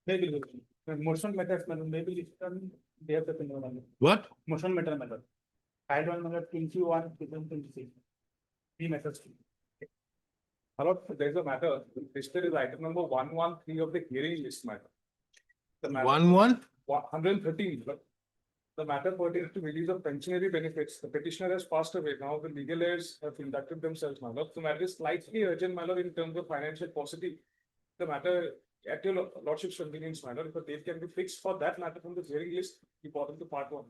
Maybe motion methods, maybe they have the What? motion method. I don't know 21, 26. Three methods. Hello, there is a matter. Listed is item number 113 of the hearing list matter. The matter 113. The matter pertains to release of pensionary benefits. The petitioner has passed away. Now the legal heirs have inducted themselves. My lord, the matter is slightly urgent, my lord, in terms of financial paucity. The matter at your lordship's convenience, my lord, if a date can be fixed for that matter from the hearing list, important to part one.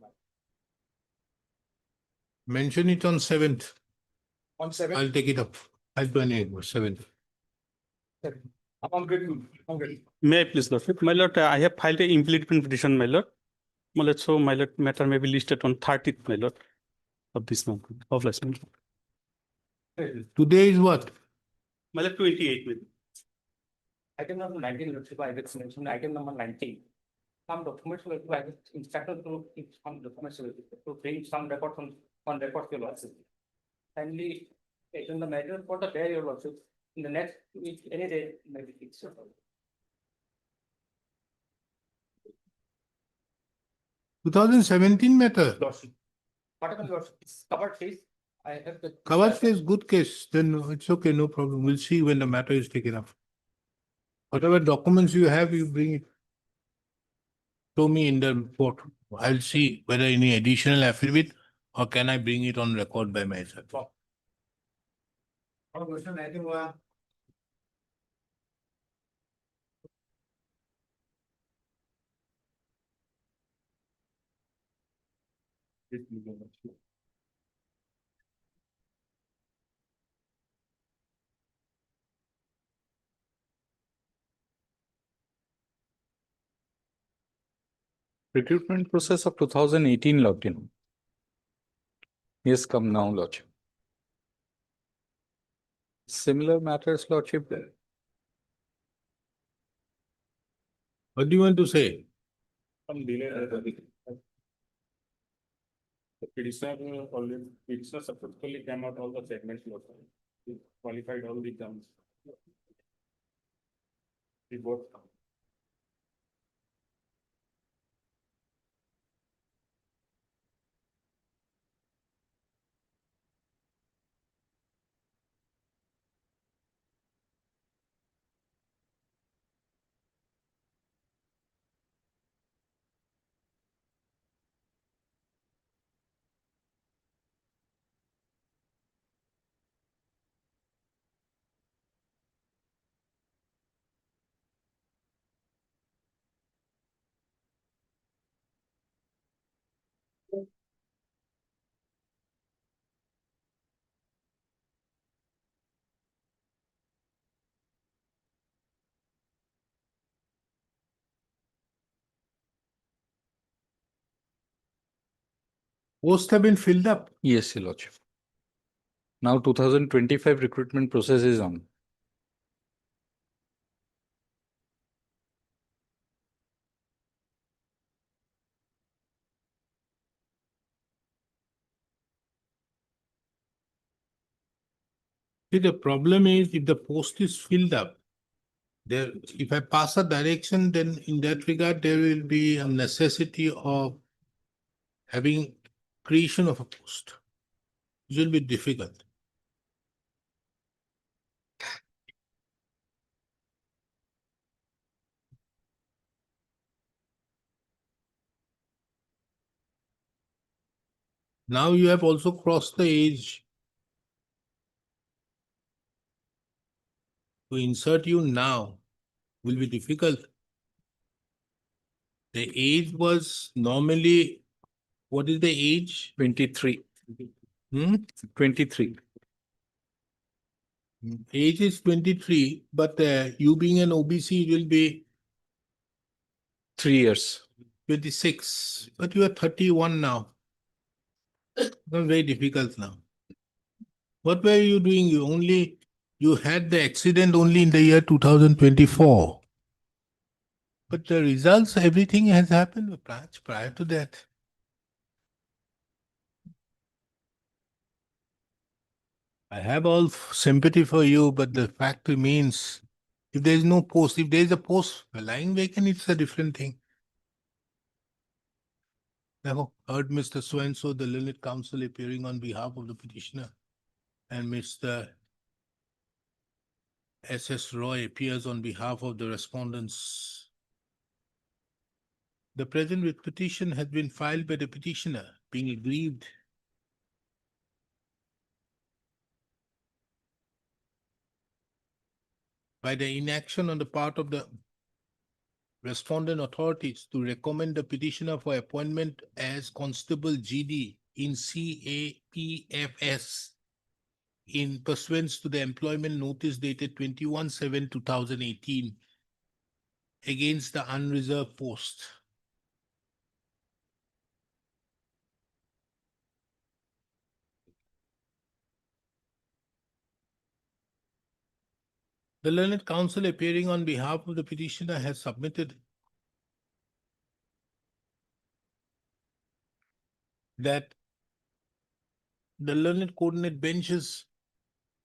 Mention it on 7th. On 7th. I'll take it up. I'll burn it 7th. I'm good. I'm good. May I please, Lordship? My lord, I have filed a implementation petition, my lord. My lord, so my lord, matter may be listed on 30th, my lord, of this month of last month. Today is what? My lord, 28th. my lord. Item number 19, Lordship, I just mentioned item number 19. Some documents will be instructed to keep some documents to bring some records on record, your lordship. Kindly taken the measure for the day, your lordship. In the next week, any day, maybe fixed. 2017 matter. Lordship. Whatever lordship is covered case, I have the. Covered case, good case. Then it's okay, no problem. We'll see when the matter is taken up. Whatever documents you have, you bring it. Show me in the report. I'll see whether any additional affidavit or can I bring it on record by myself. Question, I think, Recruitment process of 2018 logged in. Yes, come now, Lordship. Similar matters, Lordship. What do you want to say? some delay. The petitioner successfully came out all the segments. He qualified all the terms. We both. Posts have been filled up. Yes, Your Lordship. Now 2025 recruitment process is on. See, the problem is if the post is filled up, there, if I pass a direction, then in that regard, there will be a necessity of having creation of a post. It will be difficult. Now you have also crossed the age. To insert you now will be difficult. The age was normally, what is the age? 23. Hmm? 23. Age is 23, but you being an OBC will be 3 years. 26, but you are 31 now. Very difficult now. What were you doing? You had the accident only in the year 2024. But the results, everything has happened prior to that. I have all sympathy for you, but the fact remains If there is no post, if there is a post lying vacant, it's a different thing. Now, heard Mr. So-and-so, the learned counsel appearing on behalf of the petitioner, and Mr. S.S. Roy appears on behalf of the respondents. The present writ petition has been filed by the petitioner, being aggrieved by the inaction on the part of the respondent authorities to recommend the petitioner for appointment as Constable GD in CAPFS in pursuance to the employment notice dated 21/7/2018 against the unreserved post. The learned counsel appearing on behalf of the petitioner has submitted that the learned coordinate benches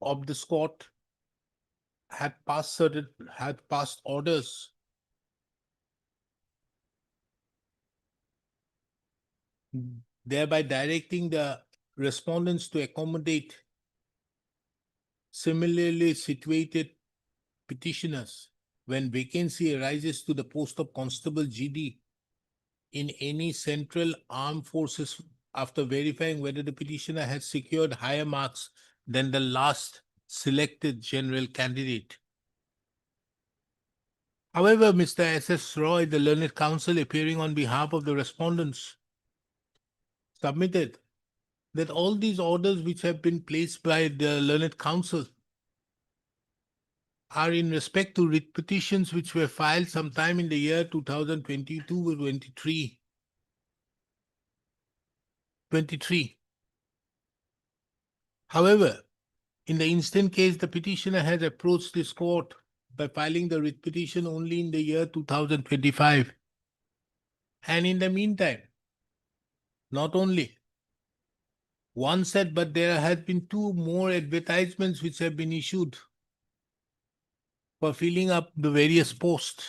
of this court had passed orders thereby directing the respondents to accommodate similarly situated petitioners when vacancy arises to the post of Constable GD in any central armed forces after verifying whether the petitioner has secured higher marks than the last selected general candidate. However, Mr. S.S. Roy, the learned counsel appearing on behalf of the respondents, submitted that all these orders which have been placed by the learned counsel are in respect to writ petitions which were filed sometime in the year 2022 or 23. However, in the instant case, the petitioner has approached this court by filing the writ petition only in the year 2025. And in the meantime, not only one set, but there has been two more advertisements which have been issued for filling up the various posts.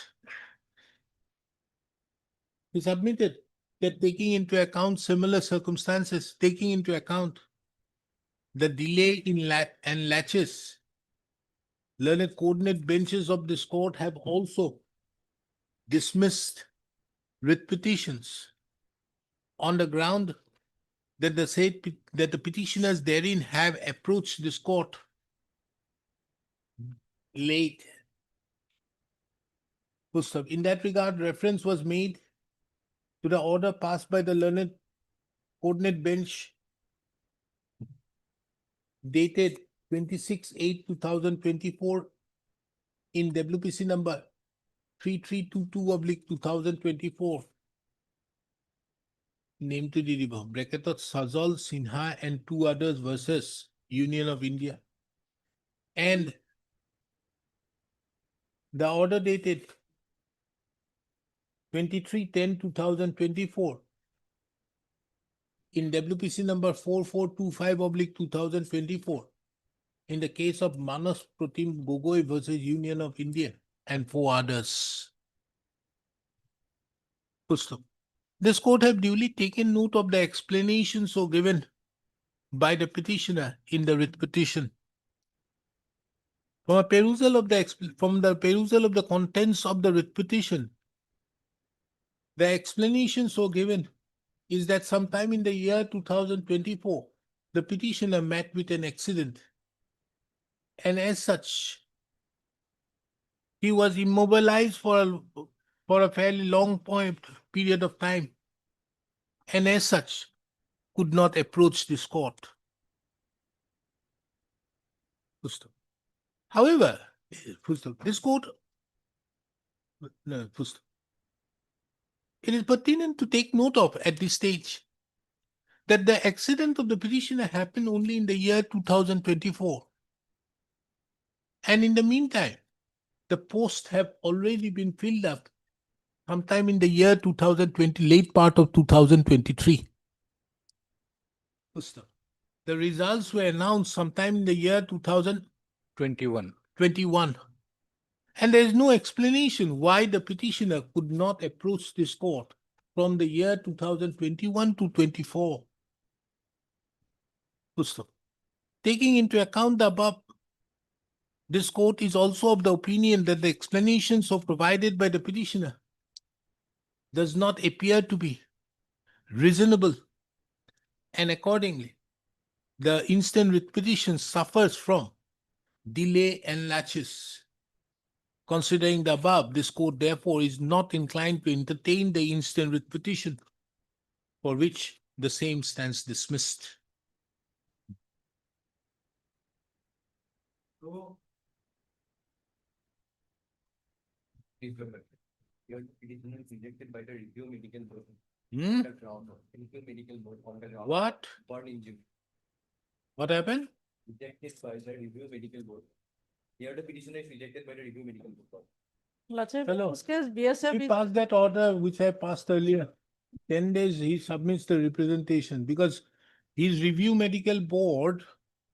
He submitted that taking into account similar circumstances, taking into account the delay in and latches, learned coordinate benches of this court have also dismissed writ petitions on the ground that the petitioners therein have approached this court late. In that regard, reference was made to the order passed by the learned coordinate bench dated 26/8/2024 in WPC number 3322/2024. Name to the above, bracketed Sajal Sinha and two others versus Union of India. And the order dated 23/10/2024 in WPC number 4425/2024 in the case of Manas Pratim Gogoi versus Union of India and four others. This court have duly taken note of the explanation so given by the petitioner in the writ petition. From the perusal of the contents of the writ petition, the explanation so given is that sometime in the year 2024, the petitioner met with an accident, and as such, he was immobilized for a fairly long period of time, and as such, could not approach this court. However, this court, it is pertinent to take note of at this stage that the accident of the petitioner happened only in the year 2024. And in the meantime, the posts have already been filled up sometime in the year 2020, late part of 2023. The results were announced sometime in the year 2021. And there is no explanation why the petitioner could not approach this court from the year 2021 to 24. Pusto. Taking into account the above, this court is also of the opinion that the explanations so provided by the petitioner does not appear to be reasonable, and accordingly, the instant writ petition suffers from delay and laches. Considering the above, this court therefore is not inclined to entertain the instant writ petition, for which the same stands dismissed. Your petition is rejected by the review medical board. Hmm? The ground, review medical board on the ground. What? Burn injury, What happened? rejected by the review medical board. Here the petitioner is rejected by the review medical board. Lordship, Hello. in this case, BSF We is, passed that order which I passed earlier. 10 days he submits the representation because his review medical board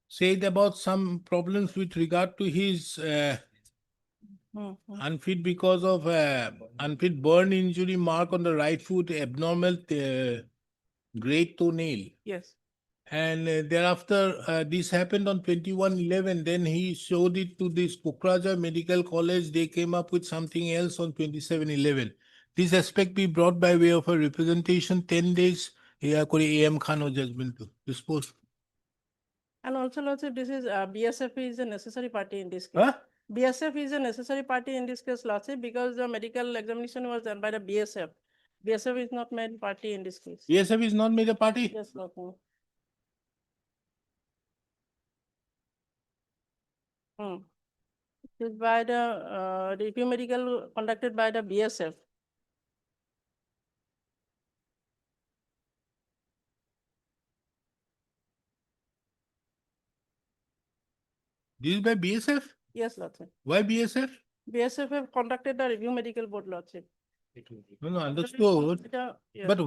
said about some problems with regard to his unfit because of unfit burn injury mark on the right foot, abnormal great toenail. yes, And thereafter, this happened on 21/11. Then he showed it to this Pokraja Medical College. They came up with something else on 27/11. This aspect be brought by way of a representation 10 days. Here, AM Khano judgment to dispose. and also Lordship, this is BSF is a necessary party in this case. Huh? BSF is a necessary party in this case, Lordship, because the medical examination was done by the BSF. BSF is not made party in this case. BSF is not made a party. Yes, Lordship. It is by the review medical conducted by the BSF. This is by BSF. Yes, Lordship. Why BSF? BSF have conducted the review medical board, Lordship. No, understood. Yes. But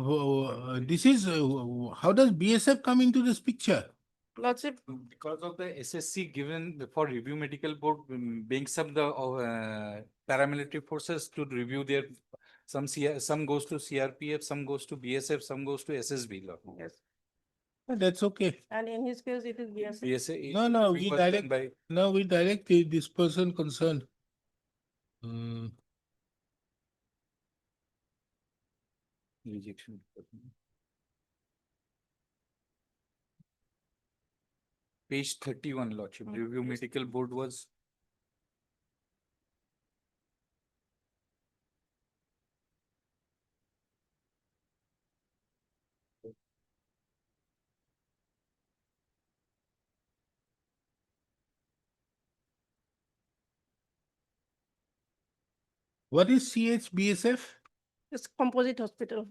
this is how does BSF come into this picture? Lordship, Because of the SSC given for review medical board brings up the paramilitary forces to review their, some goes to CRPF, some goes to BSF, some goes to SSB. Lord. yes, That's okay. and in his case, it is BSF. BSA. No, it we was done direct- by- Now we direct this person concerned. Rejection. Page 31, Lordship, review medical board was. What is CHBSF? It's composite hospital.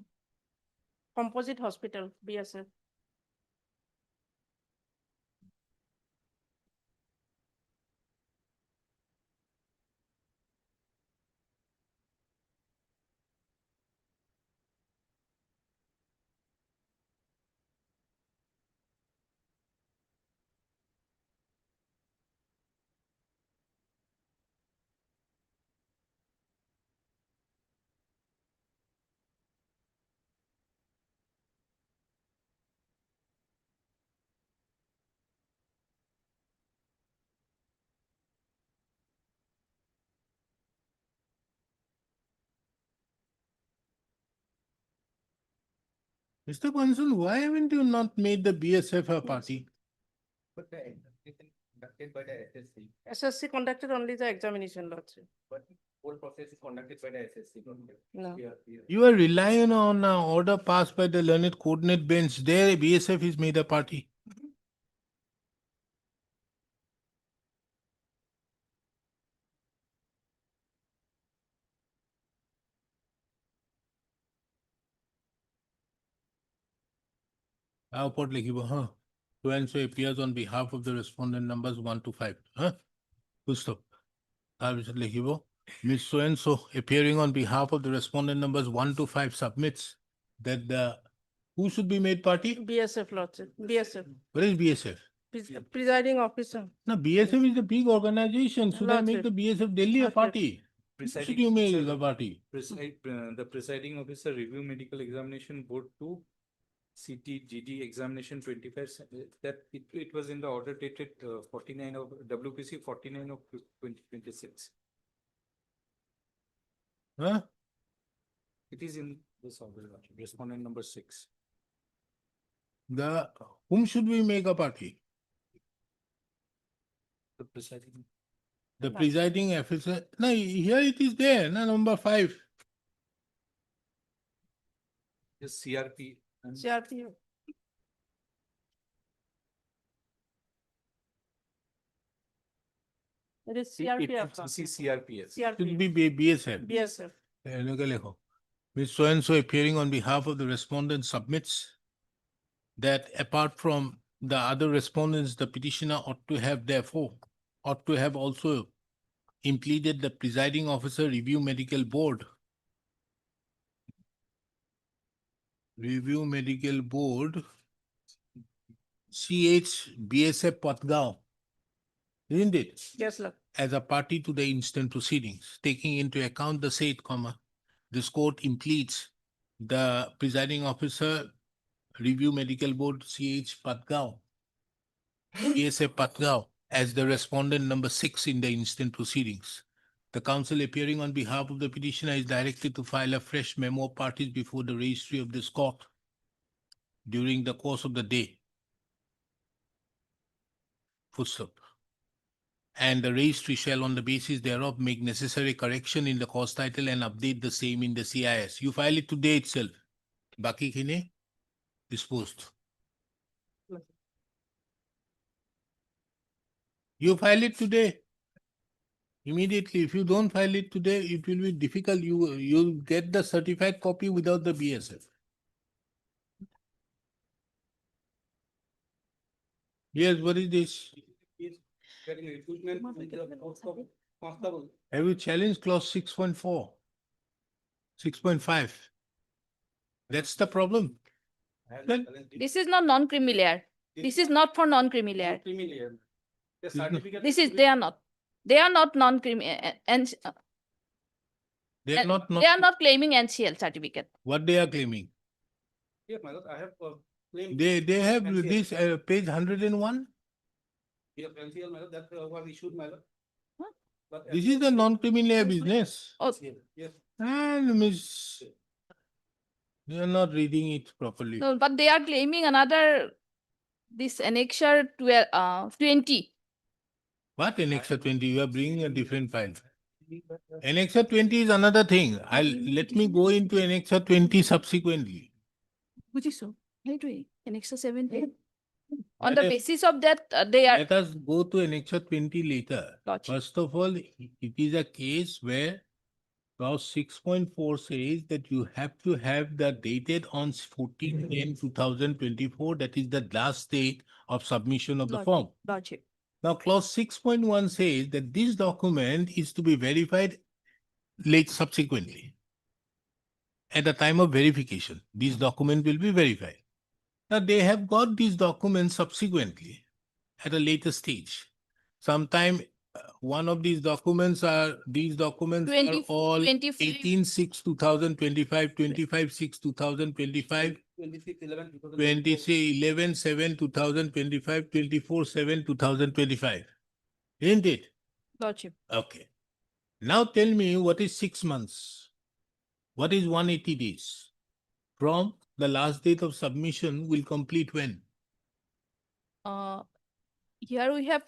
Composite hospital, BSF. Mr. Consul, why haven't you not made the BSF a party? But the examination conducted by the SSC, SSC conducted only the examination, Lordship. but whole process is conducted by the SSC. No. You are relying on an order passed by the learned coordinate bench. There, BSF is made a party. Output लिखिबो, huh? So and so appears on behalf of the respondent numbers 1 to 5, huh? Full stop. তাৰপিছত লিখিব, Miss so and so appearing on behalf of the respondent numbers 1 to 5 submits that the who should be made party? BSF, Lordship, BSF. What is BSF? Presiding officer. Now, BSF is a big organization. Should I make Lordship. the BSF Delhi a Lordship. party? Should Presiding you make officer- a party? The presiding officer review medical examination board 2, CT GD examination 25, that it was in the order dated 49 of WPC 49 of 2026. Huh? It is in this order, respondent number 6. Whom should we make a party? The presiding. The presiding officer. No, here it is there, no, number 5. Just CRP. and- CRPO. It is CRPF. CRPS. Should CRPF. be BSF. BSF. এনেকে লেখো। Ms. So-and-so appearing on behalf of the respondent submits that apart from the other respondents, the petitioner ought to have also implemented the presiding officer review medical board. Review medical board. BSF Patgaon. Isn't it? Yes, sir. As a party to the instant proceedings, taking into account the said, this court impledes the presiding officer, review medical board, Patgaon, BSF Patgaon, as the respondent number 6 in the instant proceedings. The counsel appearing on behalf of the petitioner is directed to file a fresh memo of parties before the registry of this court during the course of the day. Full stop. And the registry shall on the basis thereof make necessary correction in the cause title and update the same in the CIS. You file it today itself. Baki khine disposed. You file it today. Immediately. If you don't file it today, it will be difficult. You'll get the certified copy without the BSF. Yes, what is this? Have you challenged clause 6.4? 6.5? That's the problem. Then This is not non-creamy layer. This is not for non-creamy layer. This is, they are not. They are not non-creamy, and they are not, they are not claiming NCL certificate. what they are claiming. Yes, my lord, I have claimed. They have NCL. this page 101. Yes, NCL, my lord, that was issued, my lord. Huh? But This is the non-criminal business. Oh, Yes. And miss, you are not reading it properly. no, but they are claiming another, this annexure 20. What annexure 20? You are bringing a different file. Annexure 20 is another thing. Let me go into annexure 20 subsequently. বুঝিছো? সেইটোৱেই, annexure 17. On Let the us- basis of that, they are. Let us go to annexure 20 later. Gotcha. First of all, it is a case where clause 6.4 says that you have to have the dated on 14/10/2024. That is the last date of submission of the Got it. form. Lordship. Now, clause 6.1 says that this document is to be verified late subsequently. At the time of verification, this document will be verified. Now, they have got these documents subsequently at a later stage. Sometime one of these documents are all 25. 18/6/2025, 25/6/2025, 23/11/7/2025, 24/7/2025. Isn't it? Lordship. Okay. Now tell me what is 6 months? What is 180 days? From the last date of submission will complete when? Here we have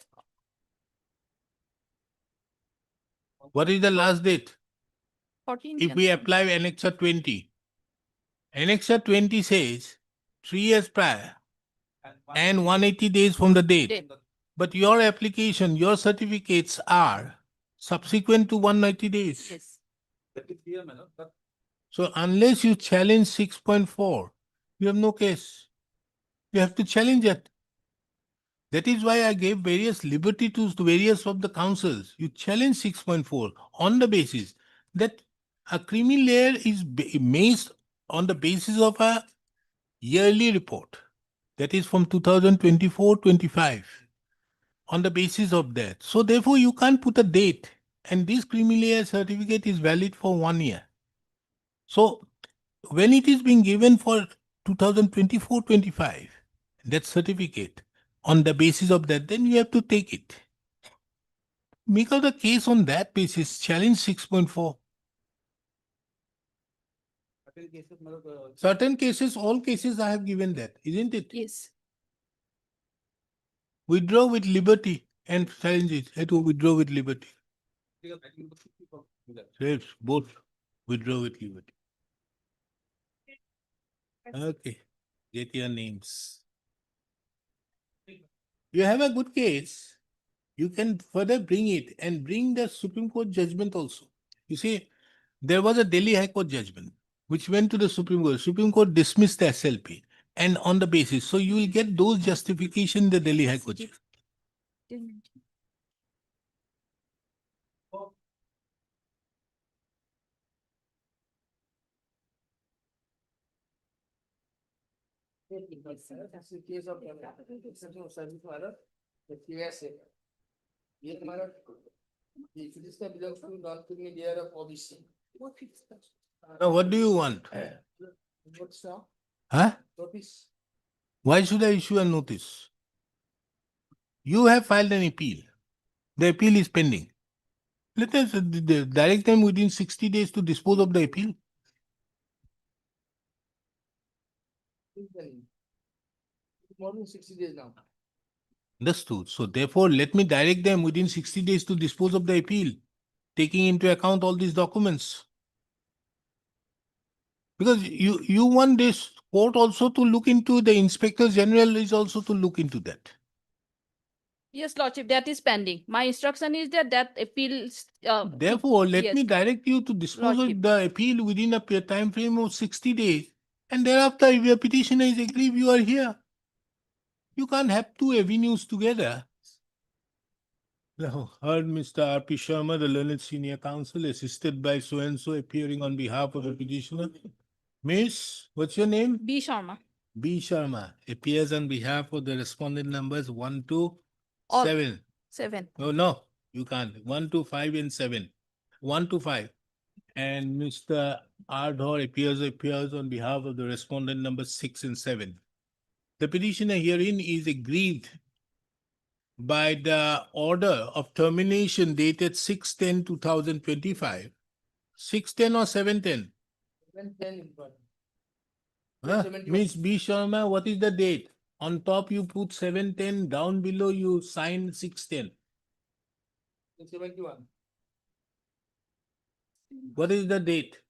What is the last date? 14. If we apply annexure 20. Annexure 20 says 3 years prior and 180 days from the date. Date. But your application, your certificates are subsequent to 180 days. Yes. That is clear, my lord, but So unless you challenge 6.4, you have no case. You have to challenge it. That is why I gave various liberty to various of the councils. You challenge 6.4 on the basis that a creamy layer is based on the basis of a yearly report. That is from 2024-25. On the basis of that. So therefore, you can't put a date. And this creamy layer certificate is valid for 1 year. So when it is being given for 2024-25, that certificate, on the basis of that, then you have to take it. Make out a case on that basis, challenge 6.4. Certain cases, all cases I have given that, isn't it? Yes. Withdraw with liberty and challenge it. Have to withdraw with liberty. Yes, both withdraw with liberty. Okay, get your names. You have a good case. You can further bring it and bring the Supreme Court judgment also. You see, there was a Delhi High Court judgment which went to the Supreme Court. Supreme Court dismissed the SLP and on the basis. So you will get those justification in the Delhi High Court. That's the case of exception of service order, the QSA. ये तुम्हारा ये physics belongs to non-criminal layer of OBC. Now, what do you want? What's now? Huh? Notice. Why should I issue a notice? You have filed an appeal. The appeal is pending. Let us direct them within 60 days to dispose of the appeal. More than 60 days now. Understood. So therefore, let me direct them within 60 days to dispose of the appeal, taking into account all these documents. Because you want this court also to look into, the Inspector General is also to look into that. Yes, Lordship, that is pending. My instruction is that appeal. Therefore, let yes. me direct you to dispose Lordship. of the appeal within a time frame of 60 days. And thereafter, if your petitioner is aggrieved, you are here. You can't have two avenues together. Now, heard Mr. R.P. Sharma, the learned senior counsel, assisted by so-and-so, appearing on behalf of the petitioner. Miss, what's your name? B. Sharma. B. Sharma appears on behalf of the respondent numbers 1 to All. 7. 7. Oh, no, you can't. 1 to 5 and 7. 1 to 5. And Mr. Ardhor appears on behalf of the respondent numbers 6 and 7. The petitioner herein is aggrieved by the order of termination dated 6/10/2025. 6/10 or 7/10? 710 Huh? 71. Miss B. Sharma, what is the date? On top you put 7/10, down below you sign 6/10. 71. What is the date?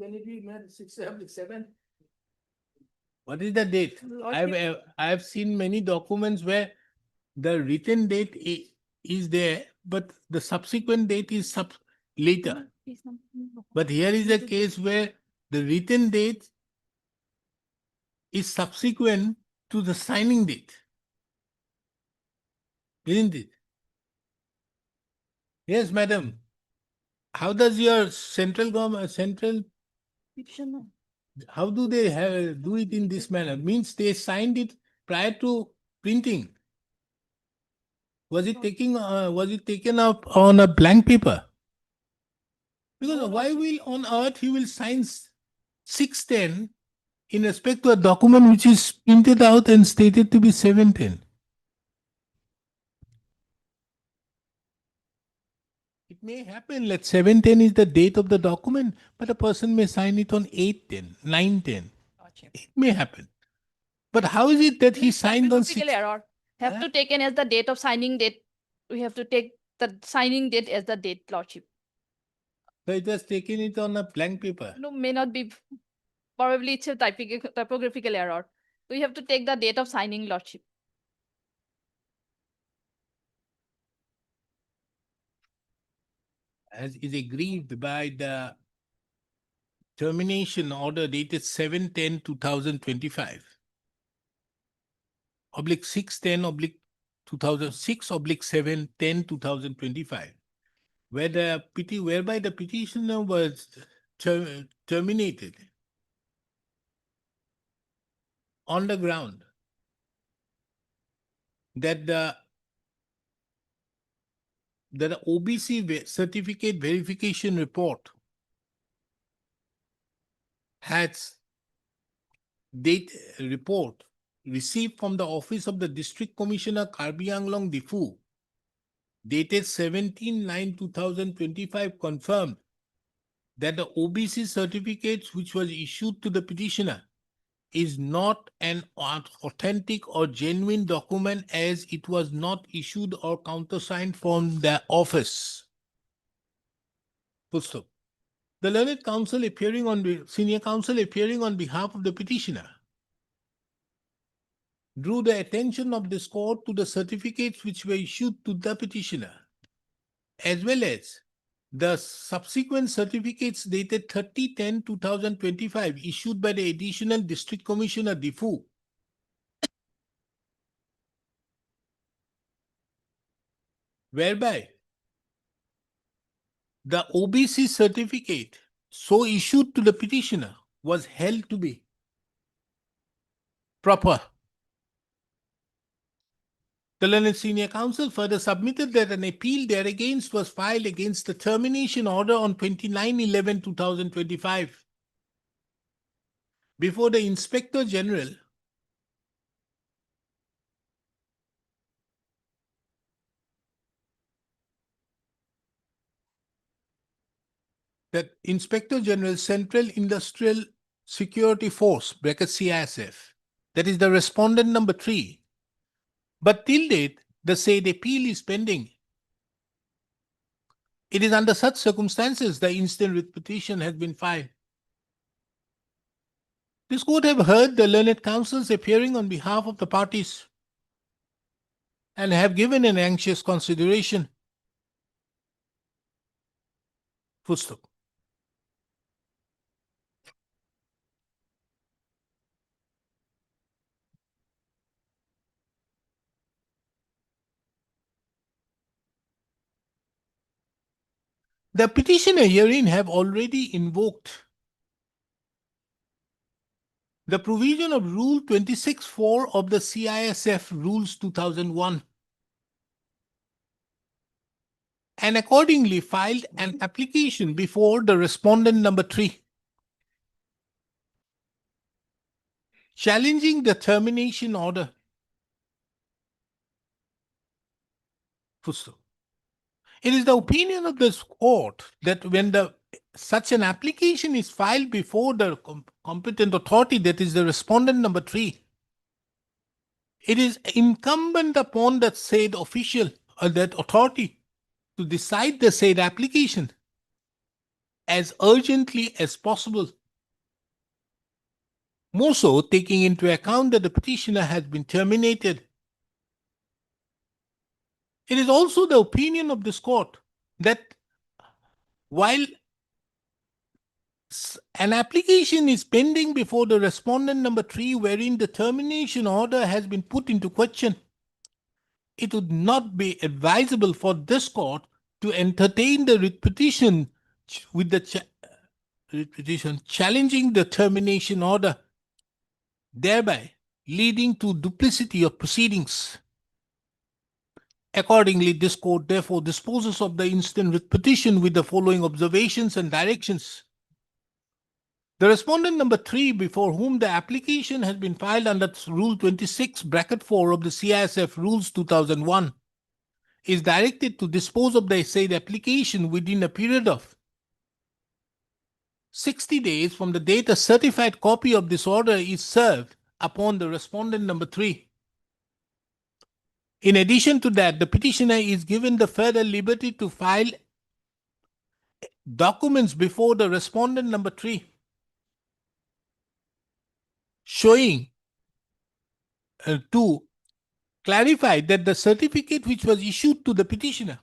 Can it be made 6/7? What is the date? I have seen many documents where the written date is there, but the subsequent date is later. But here is a case where the written date is subsequent to the signing date. Isn't it? Yes, madam. How does your central government, how do they do it in this manner? Means they signed it prior to printing. Was it taken up on a blank paper? Because why will on earth he will sign 6/10 in respect to a document which is printed out and stated to be 7/10? It may happen, let 7/10 is the date of the document, but a person may sign it on 8/10, 9/10. It may happen. But how is it that he signed on 6? Typographical error. Have Huh? to taken as the date of signing date. We have to take the signing date as the date, Lordship. So it was taken it on a blank paper. No, may not be. Probably it's a typographical error. We have to take the date of signing, Lordship. As is aggrieved by the termination order dated 7/10/2025. Oblique 6/10 oblique 2006 oblique 7/10/2025. whereby the petitioner was terminated on the ground that the OBC certificate verification report has date report received from the office of the District Commissioner Karbi Anglong Difu dated 17/9/2025 confirmed that the OBC certificates which was issued to the petitioner is not an authentic or genuine document as it was not issued or countersigned from the office. Full stop. The learned counsel senior counsel appearing on behalf of the petitioner drew the attention of this court to the certificates which were issued to the petitioner, as well as the subsequent certificates dated 30/10/2025 issued by the Additional District Commissioner Difu, whereby the OBC certificate so issued to the petitioner was held to be proper. The learned senior counsel further submitted that an appeal thereagainst was filed against the termination order on 29/11/2025 before the Inspector General Central Industrial Security Force (CISF), that is the respondent number 3. But till date, the said appeal is pending. It is under such circumstances the instant writ petition has been filed. This court have heard the learned counsels appearing on behalf of the parties and have given an anxious consideration. Full stop. The petitioner herein have already invoked the provision of Rule 26(4) of the CISF Rules 2001 and accordingly filed an application before the respondent number 3 challenging the termination order. Full stop. It is the opinion of this court that when such an application is filed before the competent authority, that is the respondent number 3, it is incumbent upon that said official or that authority to decide the said application as urgently as possible. More so, taking into account that the petitioner has been terminated. It is also the opinion of this court that while an application is pending before the respondent number 3 wherein the termination order has been put into question, it would not be advisable for this court to entertain the writ petition with the writ petition challenging the termination order, thereby leading to duplicity of proceedings. Accordingly, this court therefore disposes of the instant writ petition with the following observations and directions. The respondent number 3, before whom the application has been filed under Rule 26(4) of the CISF Rules 2001, is directed to dispose of the said application within a period of 60 days from the date a certified copy of this order is served upon the respondent number 3. In addition to that, the petitioner is given the further liberty to file documents before the respondent number 3 showing to clarify that the certificate which was issued to the petitioner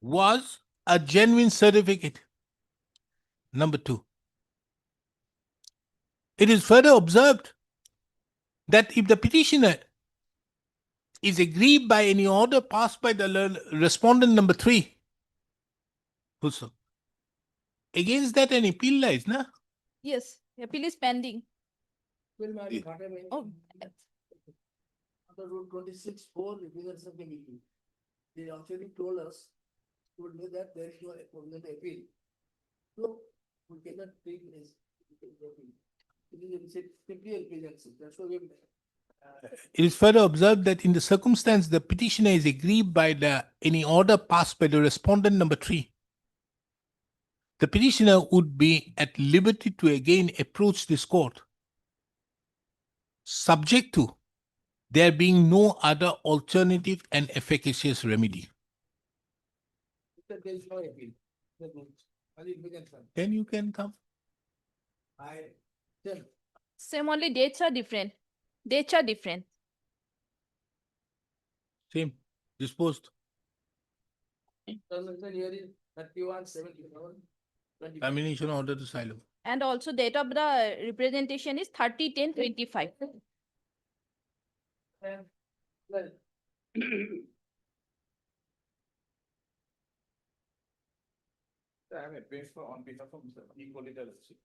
was a genuine certificate. Number 2. It is further observed that if the petitioner is aggrieved by any order passed by the respondent number 3, Also. Against that an appeal lies, na? Yes, appeal is pending. Well, my Khata mein, Oh, under Rule 26(4), represents of the meeting. They actually told us, told me that there is no appointment appeal. So, we cannot take this. It is simply a represents, that's why we have. It is further observed that in the circumstance the petitioner is aggrieved by any order passed by the respondent number 3, the petitioner would be at liberty to again approach this court, subject to there being no other alternative and efficacious remedy. There is no appeal. That means, only represents. Then you can come. I tell, same, only dates are different. Dates are different. Same. Disposed. transaction here is 31/7/2021. Termination order to silo. And also date of the representation is 30/10/25. Well, I am appearing on behalf of Mr. E. Kolita Lassi.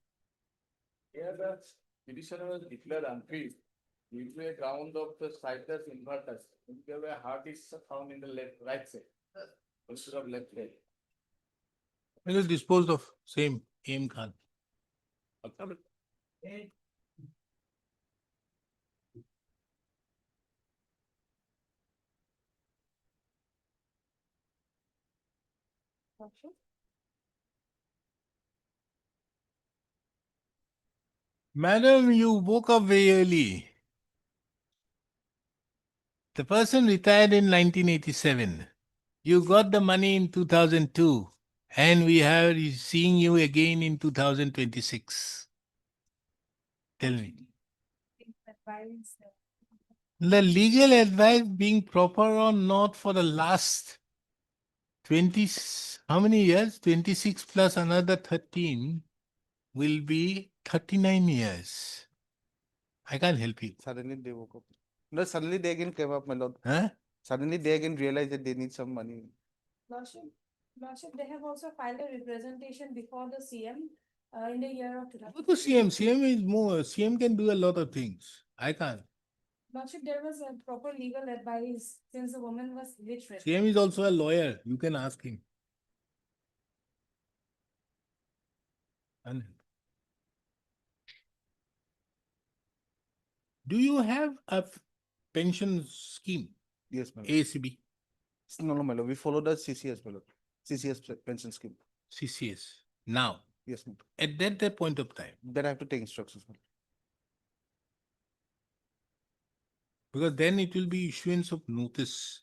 Here the petitioner was declared unfit due to a ground of the sightless inverters. Where heart is found in the right side instead of left side. It is disposed of. Same. Aim Khan. Madam, you woke up very early. The person retired in 1987. You got the money in 2002, and we are seeing you again in 2026. Tell me. The legal advice being proper or not for the last 20, how many years? 26 plus another 13 will be 39 years. I can't help you. Suddenly they woke up. No, suddenly they again came up, my lord. Huh? Suddenly they again realized that they need some money. Lordship, they have also filed a representation before the CM in the year of two Go thousand. to CM. CM is more. CM can do a lot of things. I can't. Lordship, there was a proper legal advice since the woman was literate. CM is also a lawyer. You can ask him. And do you have a pension scheme? Yes, my lord. ACB, No, my lord. We follow the CCS, my lord. CCS pension scheme. CCS. Now, Yes, my lord. at that point of time, Then I have to take instructions, my lord. because then it will be issuance of notice.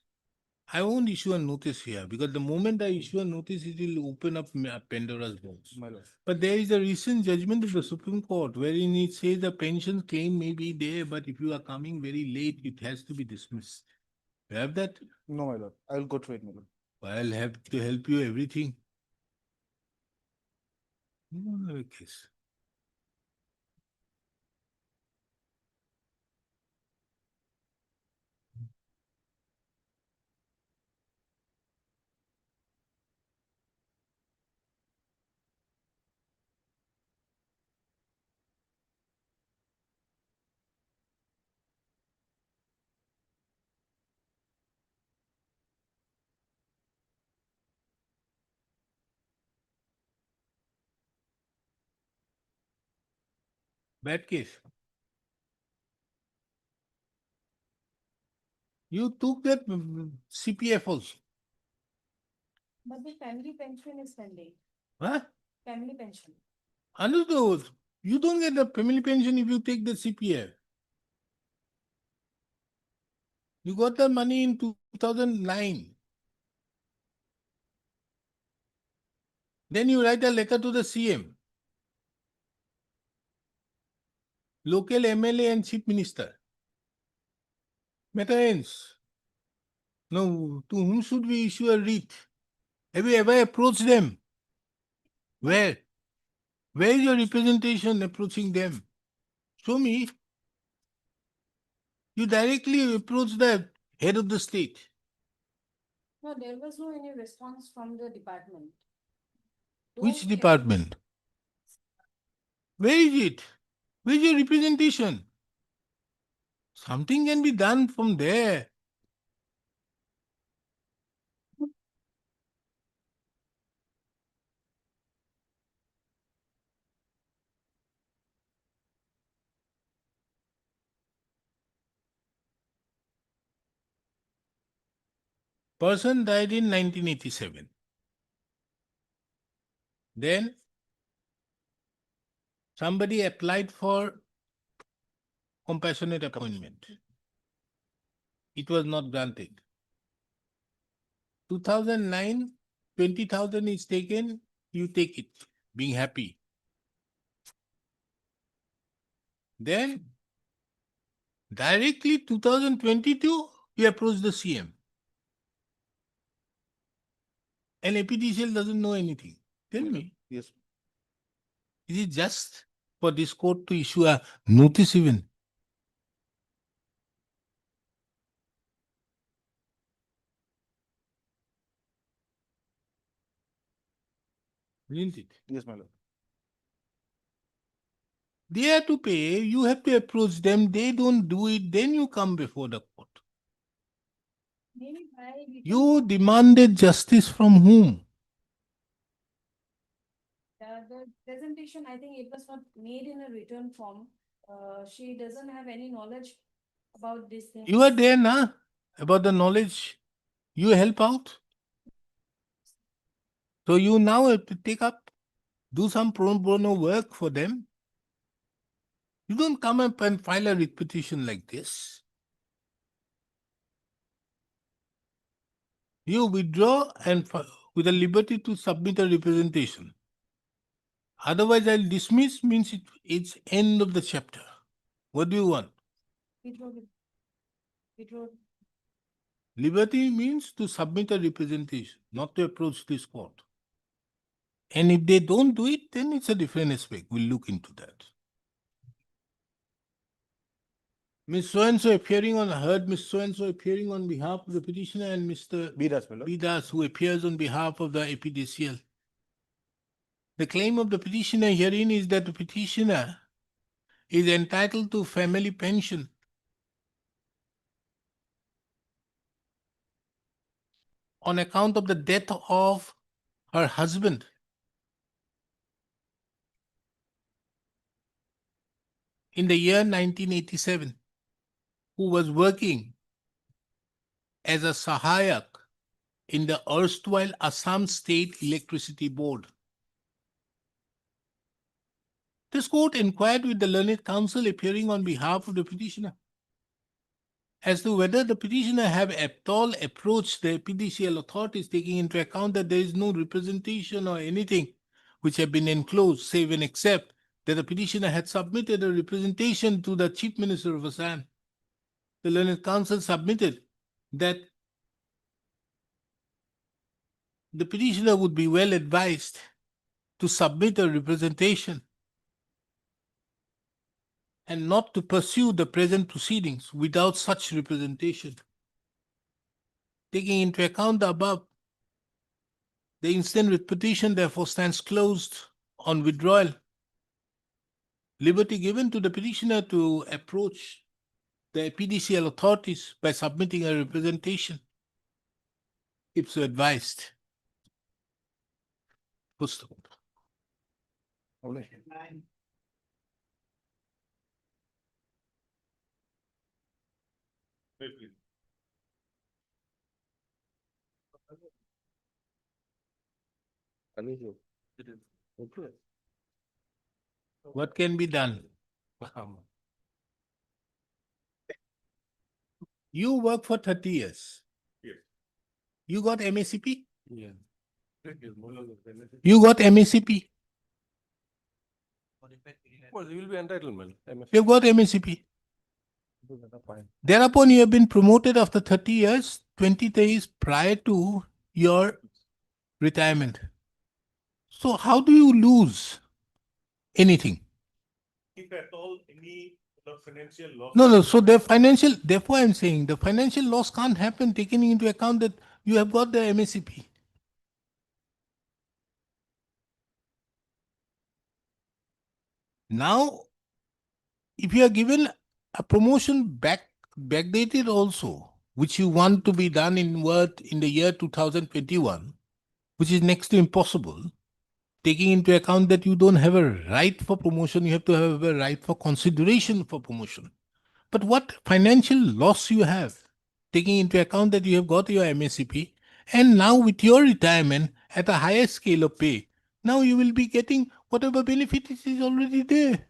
I won't issue a notice here because the moment I issue a notice, it will open up Pandora's box. My lord. But there is a recent judgment of the Supreme Court wherein it says the pension claim may be there, but if you are coming very late, it has to be dismissed. You have that? No, my lord. I will go through it, my lord. I'll have to help you everything. No other case. Bad case. You took that CPF also. But the family pension is pending, Huh? family pension. Understood. You don't get the family pension if you take the CPF. You got the money in 2009. Then you write a letter to the CM, local MLA and Chief Minister. Matter ends. Now, to whom should we issue a writ? Have you ever approached them? Where? Where is your representation approaching them? Show me. You directly approach the head of the state. No, there was no any response from the department. Which Don't care. department? Where is it? Where is your representation? Something can be done from there. Person died in 1987. Then somebody applied for compassionate appointment. It was not granted. 2009, 20,000 is taken, you take it, being happy. Then directly 2022, you approach the CM. And APDCL doesn't know anything. Tell me, Yes. is it just for this court to issue a notice even? Isn't it? Yes, my lord. They have to pay, you have to approach them, they don't do it, then you come before the court. Maybe by written You demanded justice from whom? The presentation, I think it was not made in a written form. She doesn't have any knowledge about this thing. You are there, na? About the knowledge. You help out. So you now have to take up, do some pro bono work for them. You don't come up and file a writ petition like this. You withdraw and with the liberty to submit a representation. Otherwise, I'll dismiss means it's end of the chapter. What do you want? Withdraw it. Withdraw. Liberty means to submit a representation, not to approach this court. And if they don't do it, then it's a different aspect. We'll look into that. Ms. So-and-so appearing on, heard Ms. So-and-so appearing on behalf of the petitioner and Mr. Bidas, my lord. Bidas, who appears on behalf of the APDCL. The claim of the petitioner herein is that the petitioner is entitled to family pension on account of the death of her husband. In the year 1987, who was working as a Sahayak in the erstwhile Assam State Electricity Board. This court inquired with the learned counsel appearing on behalf of the petitioner as to whether the petitioner have at all approached the APDCL authorities, taking into account that there is no representation or anything which have been enclosed, save and except that the petitioner had submitted a representation to the Chief Minister of Assam. The learned counsel submitted that the petitioner would be well advised to submit a representation and not to pursue the present proceedings without such representation. Taking into account the above, the instant writ petition therefore stands closed on withdrawal. Liberty given to the petitioner to approach the PDCL authorities by submitting a representation, if so advised. Puस्तक. What can be done? You work for 30 years. Yes. You got MACP? Yeah. You got MACP? Well, you will be entitled, man. You've got MACP. Thereupon, you have been promoted after 30 years, 20 days prior to your retirement. So how do you lose anything? If at all, any financial loss. No. So the financial, therefore I'm saying the financial loss can't happen taking into account that you have got the MACP. Now, if you are given a promotion backdated also, which you want to be done in the year 2021, which is next to impossible, taking into account that you don't have a right for promotion, you have to have a right for consideration for promotion. But what financial loss you have, taking into account that you have got your MSCP, and now with your retirement at a higher scale of pay, now you will be getting whatever benefit is already there.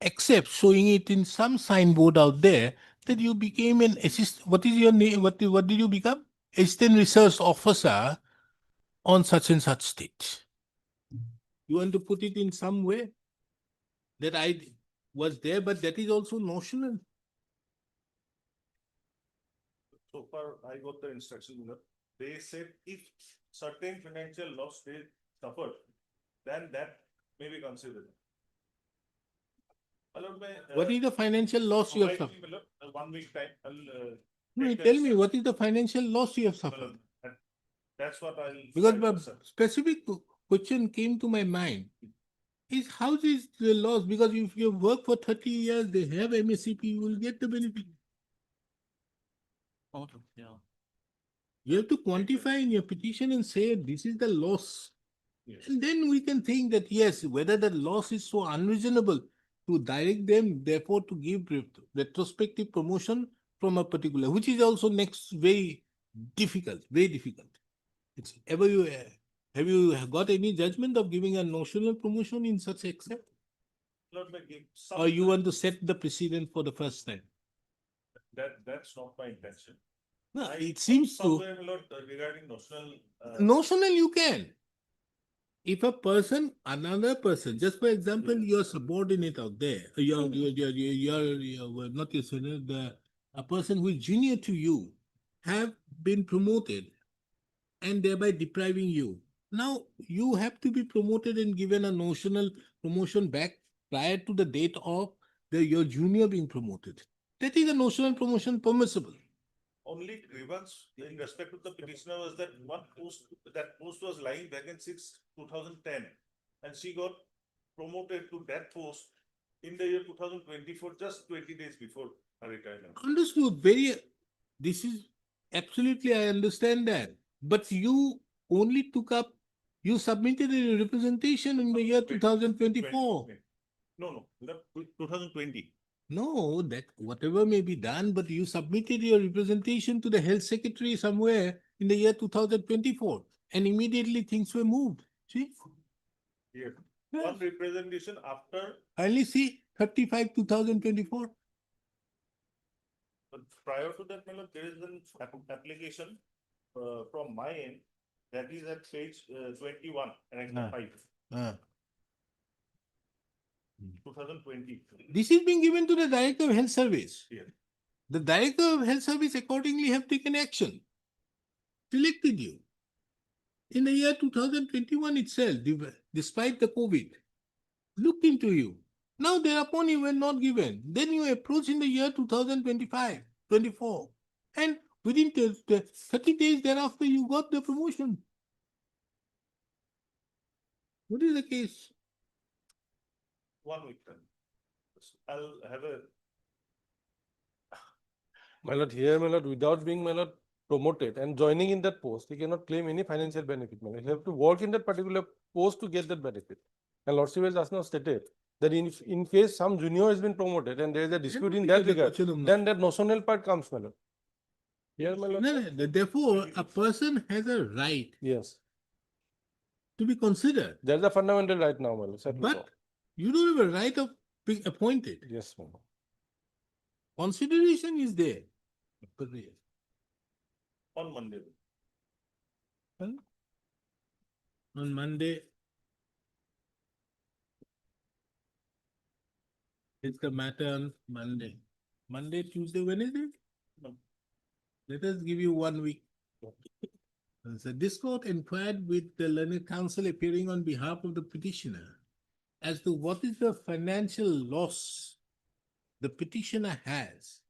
Except showing it in some signboard out there that you became an assistant. What is your name? What did you become? Assistant research officer on such and such state. You want to put it in some way that I was there, but that is also notional. So far, I got the instruction, they said if certain financial loss they suffered, then that may be considered. What is the financial loss you have suffered? 1 week time, No, take tell that me, step. what is the financial loss you have suffered? That's what I'll. Because try to the assess. specific question came to my mind is how is the loss? Because if you work for 30 years, they have MSCP, you will get the benefit. You have to quantify in your petition and say this is the loss. Yes. And then we can think that yes, whether the loss is so unreasonable to direct them, therefore to give retrospective promotion from a particular, which is also next very difficult, very difficult. It's ever you have you got any judgment of giving a notional promotion in such extent? Lord, may give some- Or you want to set the precedent for the first time? That's not my intention. No, I it seems to. somewhere, my lord, regarding notional. Notional you can. If a person, another person, just for example, your subordinate out there, you're not your subordinate, a person who is junior to you have been promoted and thereby depriving you. Now you have to be promoted and given a notional promotion back prior to the date of your junior being promoted. That is a notional promotion permissible. Only grievance in respect to the petitioner was that that post was lying vacant since 2010. And she got promoted to that post in the year 2024, just 20 days before her retirement. Understood. This is absolutely, I understand that. But you only you submitted a representation in the year 2024. No, 2020. No, that whatever may be done, but you submitted your representation to the health secretary somewhere in the year 2024 and immediately things were moved. See? Yes. One representation after, Only see 35 2024. but prior to that, my lord, there is an application from my end that is at page 21 and Ah. 5, Ah. 2020. This is being given to the Director of Health Service. Yes. The Director of Health Service accordingly have taken action, selected you. In the year 2021 itself, despite the COVID, looked into you. Now thereupon you were not given. Then you approach in the year 2025, 24. And within 30 days thereafter, you got the promotion. What is the case? 1 week time. I'll have a. My lord, here, my lord, without being, my lord, promoted and joining in that post, he cannot claim any financial benefit. My lord. He have to work in that particular post to get that benefit. And Lordship has just now stated that in case some junior has been promoted and there is a dispute in that regard, then that notional part comes, my lord. Here, my lord. No, therefore, a person has a right Yes, to be considered, there's a fundamental right now, my lord. settled law. but you don't have a right of being appointed. Yes, my lord. Consideration is there. But On Monday. on Monday, it's the matter on Monday. Monday, Tuesday, Wednesday? No. Let us give you 1 week. So this court inquired with the learned counsel appearing on behalf of the petitioner as to what is the financial loss the petitioner has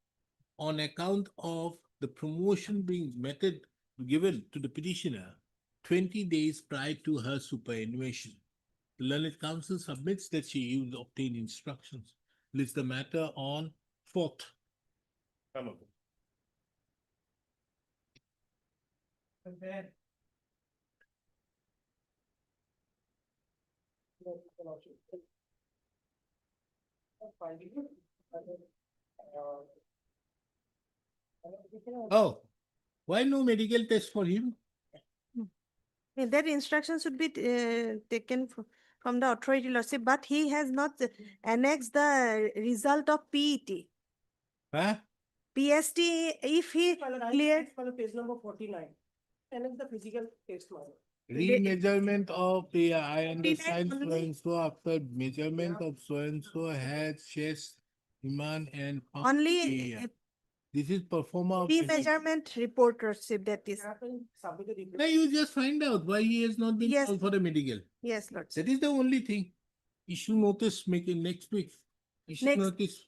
on account of the promotion being given to the petitioner 20 days prior to her superannuation. Learned Council submits that she used obtained instructions. List the matter on 4th. Come on. Oh, why no medical test for him? That instruction should be taken from the authority lordship, but he has not annexed the result of PET. Huh? PST, if he cleared, Page number 49. And it's the physical test, my lord. Remeasurement of, yeah, I understand so only- and so after measurement of so and so had chest, demand and. pump only area. This is performer. of remeasurement report lordship, that is. Submitted it. Now you just find out why he has not been Yes. called for the medical. Yes, lordship. That is the only thing. Issue notice making next week. Issue Next, notice.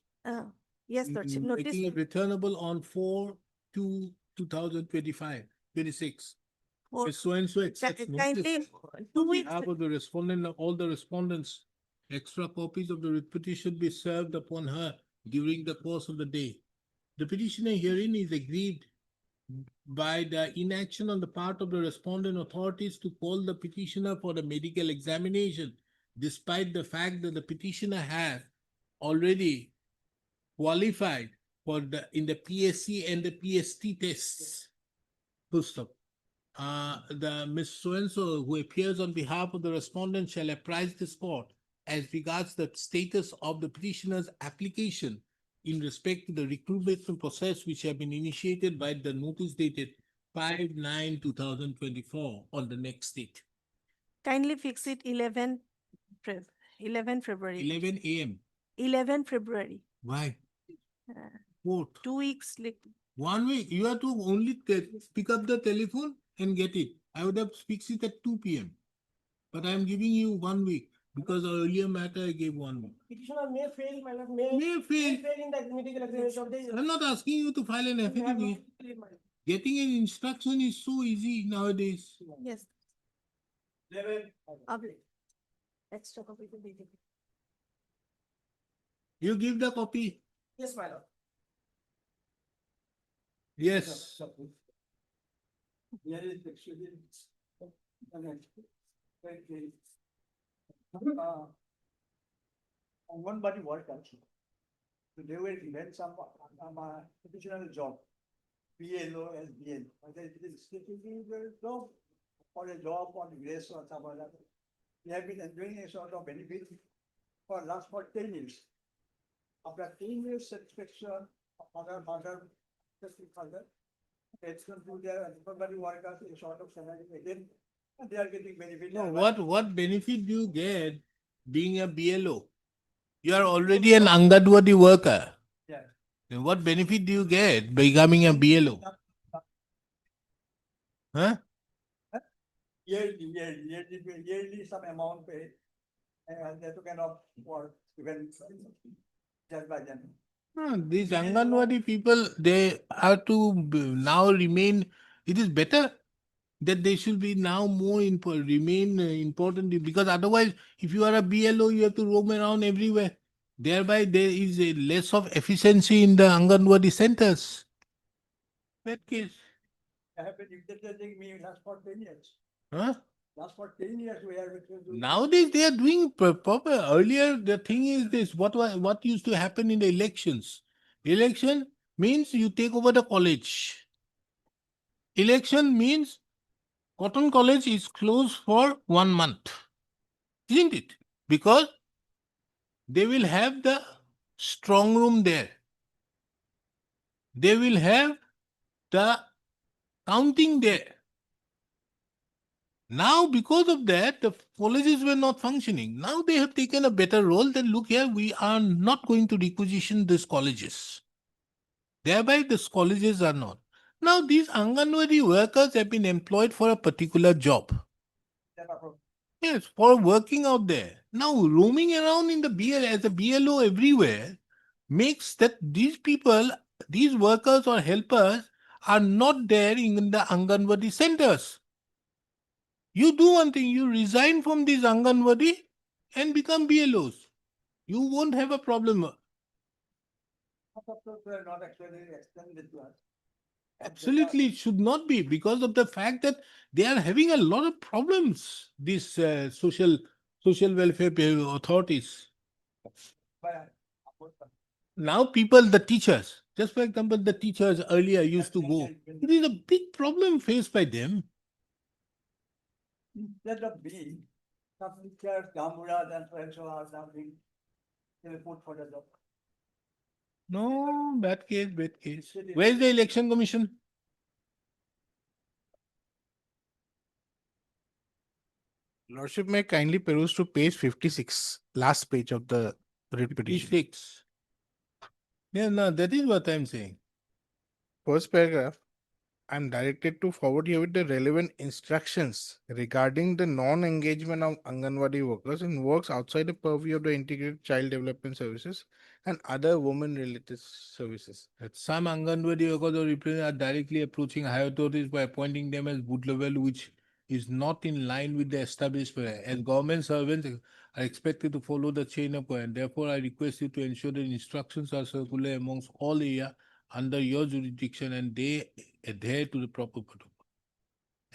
Yes, lordship, notice. Making it returnable on 4/2/2025, 26. for- If so and so accepts Kindly, notice. 2 On weeks. behalf of the respondent, all the respondents, extra copies of the writ petition be served upon her during the course of the day. The petitioner herein is aggrieved by the inaction on the part of the respondent authorities to call the petitioner for the medical examination, despite the fact that the petitioner has already qualified for in the PSC and the PST tests. Full stop. The Ms. So-and-so who appears on behalf of the respondent shall apprise this court as regards the status of the petitioner's application in respect to the recruitment process which have been initiated by the notice dated 5/9/2024 on the next date, Kindly fix it 11 February. 11 AM. 11 February. Why? Uh, What? 2 weeks. 1 week. You have to only pick up the telephone and get it. I would have fixed it at 2 PM. But I am giving you 1 week because the earlier matter I gave 1 week. Petitioner may fail, my lord, may May fail. fail in the medical examination of the. I'm not asking you to file an You have affidavit. not cleared, my lord. Getting an instruction is so easy nowadays. Yes. Public. Extra copy to be given. You give the copy. Yes, my lord. Yes. Here is actually. On one body work also. So they will invent some additional job. PLO, SBL, whether it is security job or a job on grace or some other. We have been enjoying a sort of benefit for last 10 years. After 10 years satisfaction, father, it's going to their everybody workers a sort of salary again, and they are getting benefit. No, what benefit do you get being a BLO? You are already an Angadwadi worker. Yeah. Then what benefit do you get by becoming a BLO? Huh? Yearly some amount paid. And they took kind of work even just by them. These Anganwadi people, they have to now remain, it is better that they should be now more remain important because otherwise, if you are a BLO, you have to roam around everywhere. Thereby, there is a less of efficiency in the Anganwadi centers. That case. I have been imitating me last for 10 years. Huh? Last for 10 years we have. Nowadays, they are doing proper. Earlier, the thing is this, what used to happen in the elections? Election means you take over the college. Election means Cotton College is closed for 1 month. Isn't it? Because they will have the strong room there. They will have the counting there. Now, because of that, the colleges were not functioning. Now they have taken a better role. Then look here, we are not going to requisition these colleges. Thereby, these colleges are not. Now, these Anganwadi workers have been employed for a particular job. Yes, for working out there. Now, roaming around in the BL as a BLO everywhere makes that these people, these workers or helpers are not there in the Anganwadi centers. You do one thing, you resign from these Anganwadi and become BLOs. You won't have a problem. Not actually extended to us. Absolutely, it should not be because of the fact that they are having a lot of problems, these social welfare authorities. Now people, the teachers, just for example, the teachers earlier used to go. It is a big problem faced by them. Instead of being, some teachers, Gamuras and friends or something, they will put for the job. No, bad case, bad case. Where is the election commission? Lordship, may kindly peruse to page 56, last page of the writ petition. 56. Yeah, no, that is what I'm saying. First paragraph, I'm directed to forward you with the relevant instructions regarding the non-engagement of Anganwadi workers in works outside the purview of the Integrated Child Development Services and other women-related services. That some Anganwadi workers or representatives are directly approaching higher authorities by appointing them as boot level, which is not in line with the established prayer. As government servants are expected to follow the chain of command. Therefore, I request you to ensure that instructions are circular amongst all area under your jurisdiction and they adhere to the proper protocol.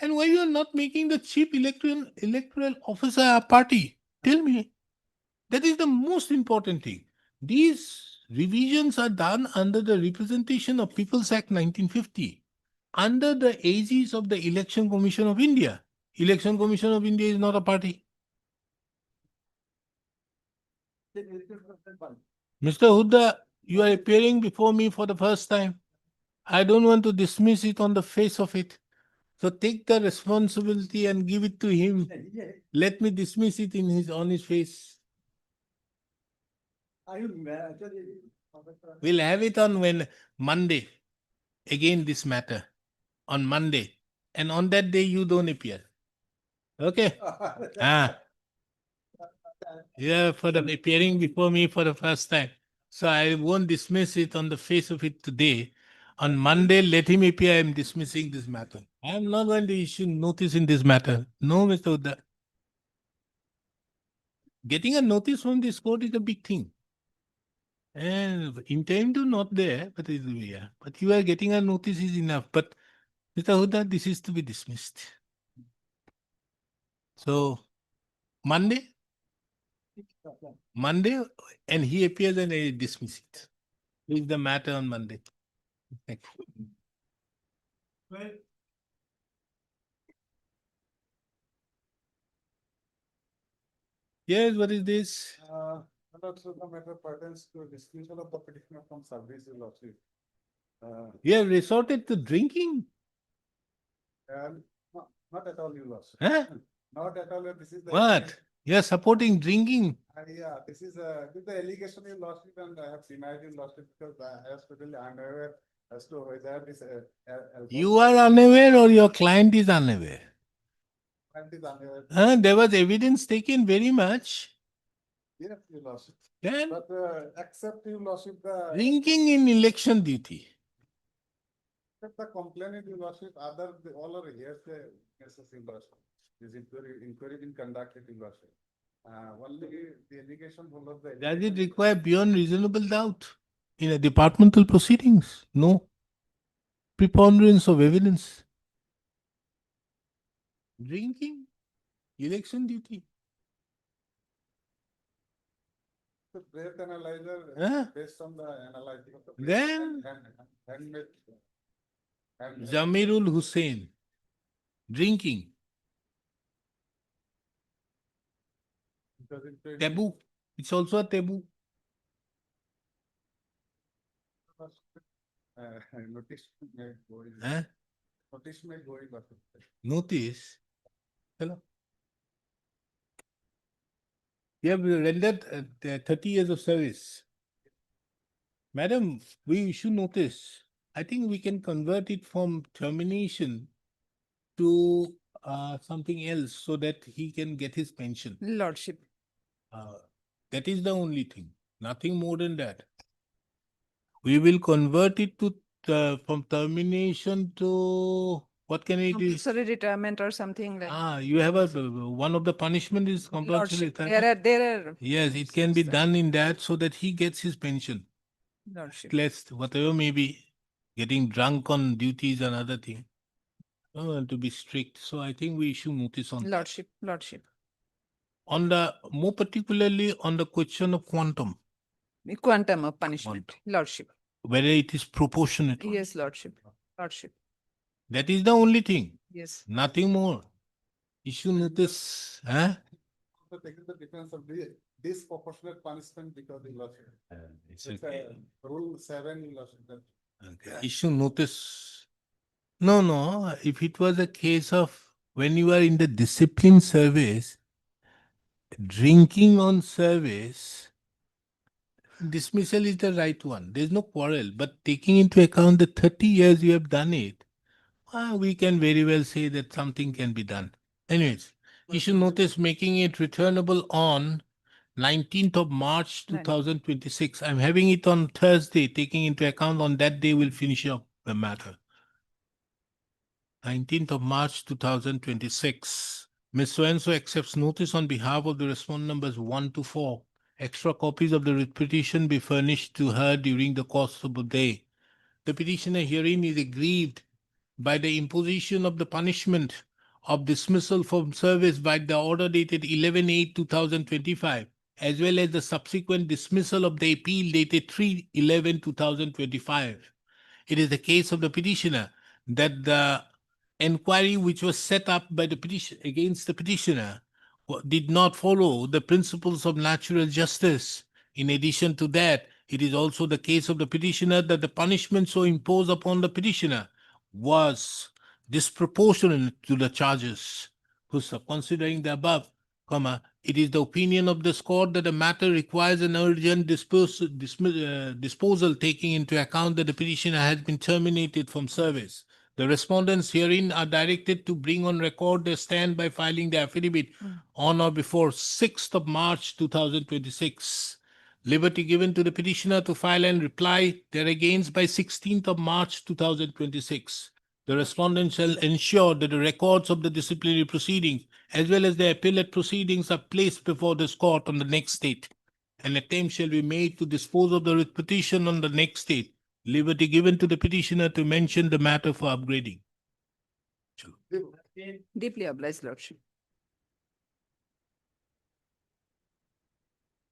And why you are not making the chief electoral officer a party? Tell me. That is the most important thing. These revisions are done under the Representation of People's Act 1950, under the aegis of the Election Commission of India. Election Commission of India is not a party. Mr. Huda, you are appearing before me for the first time. I don't want to dismiss it on the face of it. So take the responsibility and give it to him. Let me dismiss it on his face. We'll have it on Monday. Again, this matter on Monday. And on that day, you don't appear. Okay? Yeah, for the appearing before me for the first time. So I won't dismiss it on the face of it today. On Monday, let him appear. I am dismissing this matter. I am not going to issue notice in this matter. No, Mr. Uda. Getting a notice from this court is a big thing. And intent to not there, but it will be, yeah. But you are getting a notice is enough. But Mr. Huda, this is to be dismissed. So Monday, and he appears and I dismiss it. Leave the matter on Monday. Thank you. Yes, what is this? Also the matter pertains to dismissal of the petitioner from service, Your Lordship. You have resorted to drinking? Not at all, Your Lordship. Huh? Not at all, this is the. What? You are supporting drinking? Yeah, this is the allegation, Your Lordship, and I have denied, Your Lordship, because I am totally unaware as to whether this. You are unaware or your client is unaware? Client is unaware. There was evidence taken very much. Yes, Your Lordship. Then But accept, Your Lordship, the. drinking in election duty. Accept the complaint, Your Lordship, all are here, yes, Your Lordship. This inquiry been conducted, Your Lordship. Only the allegation follows the. Does it require beyond reasonable doubt in a departmental proceedings? No. Preponderance of evidence. Drinking, election duty. The breath analyzer, Huh? based on the analysis of the. Then- Handmade. Zamirul Hussain. Drinking. Taboo. It's also a taboo. Notice may go in. Huh? Notice may go in. Notice. Hello. You have rendered 30 years of service. Madam, we issue notice. I think we can convert it from termination to something else so that he can get his pension. Lordship. That is the only thing. Nothing more than that. We will convert it to from termination to What can it do? Compulsory retirement or something like. Ah, you have a, one of the punishment is compulsory. Lordship, there are. Yes, it can be done in that so that he gets his pension. Lordship. Less, whatever may be, getting drunk on duties and other thing. To be strict. So I think we issue notice on that. Lordship. On the, more particularly on the question of quantum, Quantum of punishment, lordship. whether it is proportionate. or not. Yes, lordship. That is the only thing, Yes. nothing more. Issue notice, huh? So taking the difference of the disproportionate punishment because of lordship. It's It's okay. rule 7 lordship. Okay. Issue notice. No, if it was a case of when you are in the discipline service, drinking on service, dismissal is the right one. There's no quarrel, but taking into account the 30 years you have done it, we can very well say that something can be done. Anyways, issue notice making it returnable on 19th of March 2026. I'm having it on Thursday, taking into account on that day we'll finish up the matter. 19th of March 2026. Ms. So-and-so accepts notice on behalf of the respondent numbers 1 to 4. Extra copies of the writ petition be furnished to her during the course of the day. The petitioner herein is aggrieved by the imposition of the punishment of dismissal from service by the order dated 11/8/2025, as well as the subsequent dismissal of the appeal dated 3/11/2025. It is the case of the petitioner that the inquiry which was set up by the petition against the petitioner did not follow the principles of natural justice. In addition to that, it is also the case of the petitioner that the punishment so imposed upon the petitioner was disproportionate to the charges. Considering the above, it is the opinion of this court that the matter requires an urgent disposal, taking into account that the petitioner has been terminated from service. The respondents herein are directed to bring on record their stand by filing the affidavit on or before 6th of March 2026. Liberty given to the petitioner to file and reply thereagainst by 16th of March 2026. The respondent shall ensure that the records of the disciplinary proceedings as well as the appellate proceedings are placed before this court on the next date. An attempt shall be made to dispose of the writ petition on the next date. Liberty given to the petitioner to mention the matter for upgrading. Deeply obliged, lordship.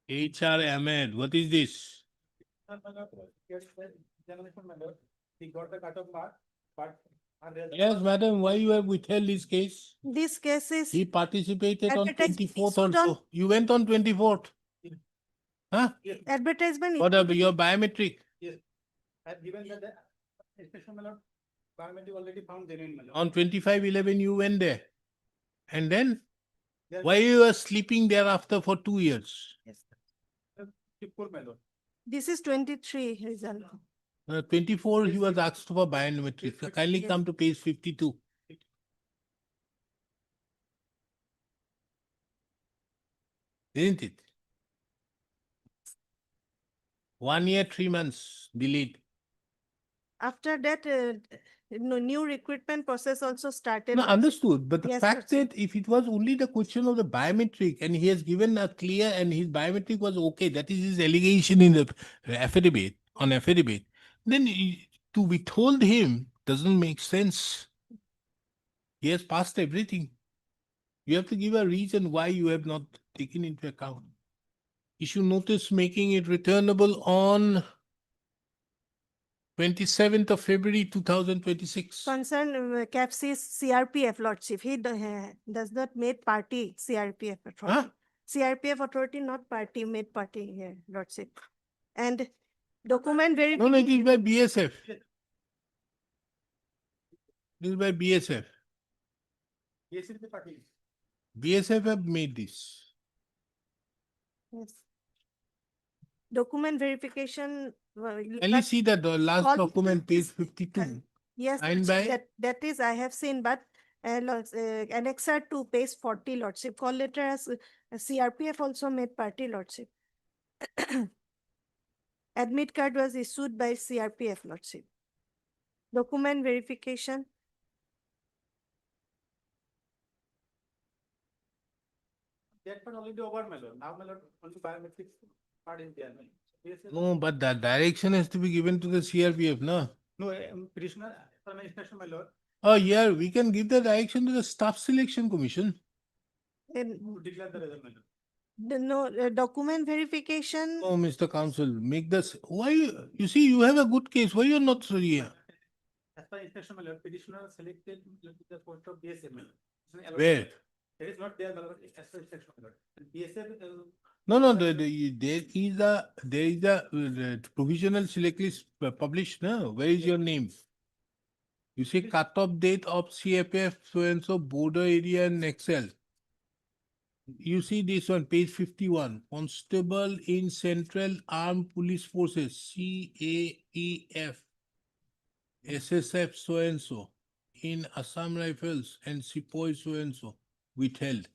HR Ahmed, what is this? He got the cut-off mark, but. Yes, madam, why you have withheld this case? This case is. He participated on Advertisement 24th issued on- also. You went on 24th. Huh? Advertisement. What are your biometric? I've given that the inspection malord, biometric already found genuine malord. On 25/11 you went there. And then Yes. why you were sleeping thereafter for 2 years? Full malord. This is 23 result. 24 he was asked for biometric. Kindly Yes. come to page 52. Isn't it? 1 year, 3 months delayed. After that, new recruitment process also started. No, understood, but the Yes, fact sir. that if it was only the question of the biometric and he has given a clear and his biometric was okay, that is his allegation in the affidavit, then to withhold him doesn't make sense. He has passed everything. You have to give a reason why you have not taken into account. Issue notice making it returnable on 27th of February 2026. Concern CAPSI's CRPF lordship. He does not made party CRPF authority. Huh? CRPF authority not party, made party here lordship. And document No, it verification. is by BSF. This is by BSF. Yes, it's the party. BSF have made this. Yes. Document verification. Can you see that the last All- document, page 52? Yes, Signed by- that is I have seen, but annexer to page 40 lordship, call letter as CRPF also made party lordship. Admit card was issued by CRPF lordship. Document verification. That part already over, my lord. Now, my lord, only biometrics part is there. No, but the direction has to be given to the CRPF, no? No, petitioner, for my instruction, my lord, Oh, yeah, we can give the direction to the Staff Selection Commission. And to declare the result, my lord. no, document verification, Oh, Mr. Counsel, make this, why, you see, you have a good case, why you're not sorry? As per instruction, my lord, petitioner selected the post of BSF, my lord. Where? It is not there, my lord, as per instruction, my lord. And BSF, No, no, there is a provisional select list published, no? Where is your name? You say cut-off date of CFF, so-and-so border area and Excel. You see this one, page 51, Constable in Central Armed Police Forces, CAEF, SSF so-and-so, in Assam Rifles and Sepoy so-and-so, withheld.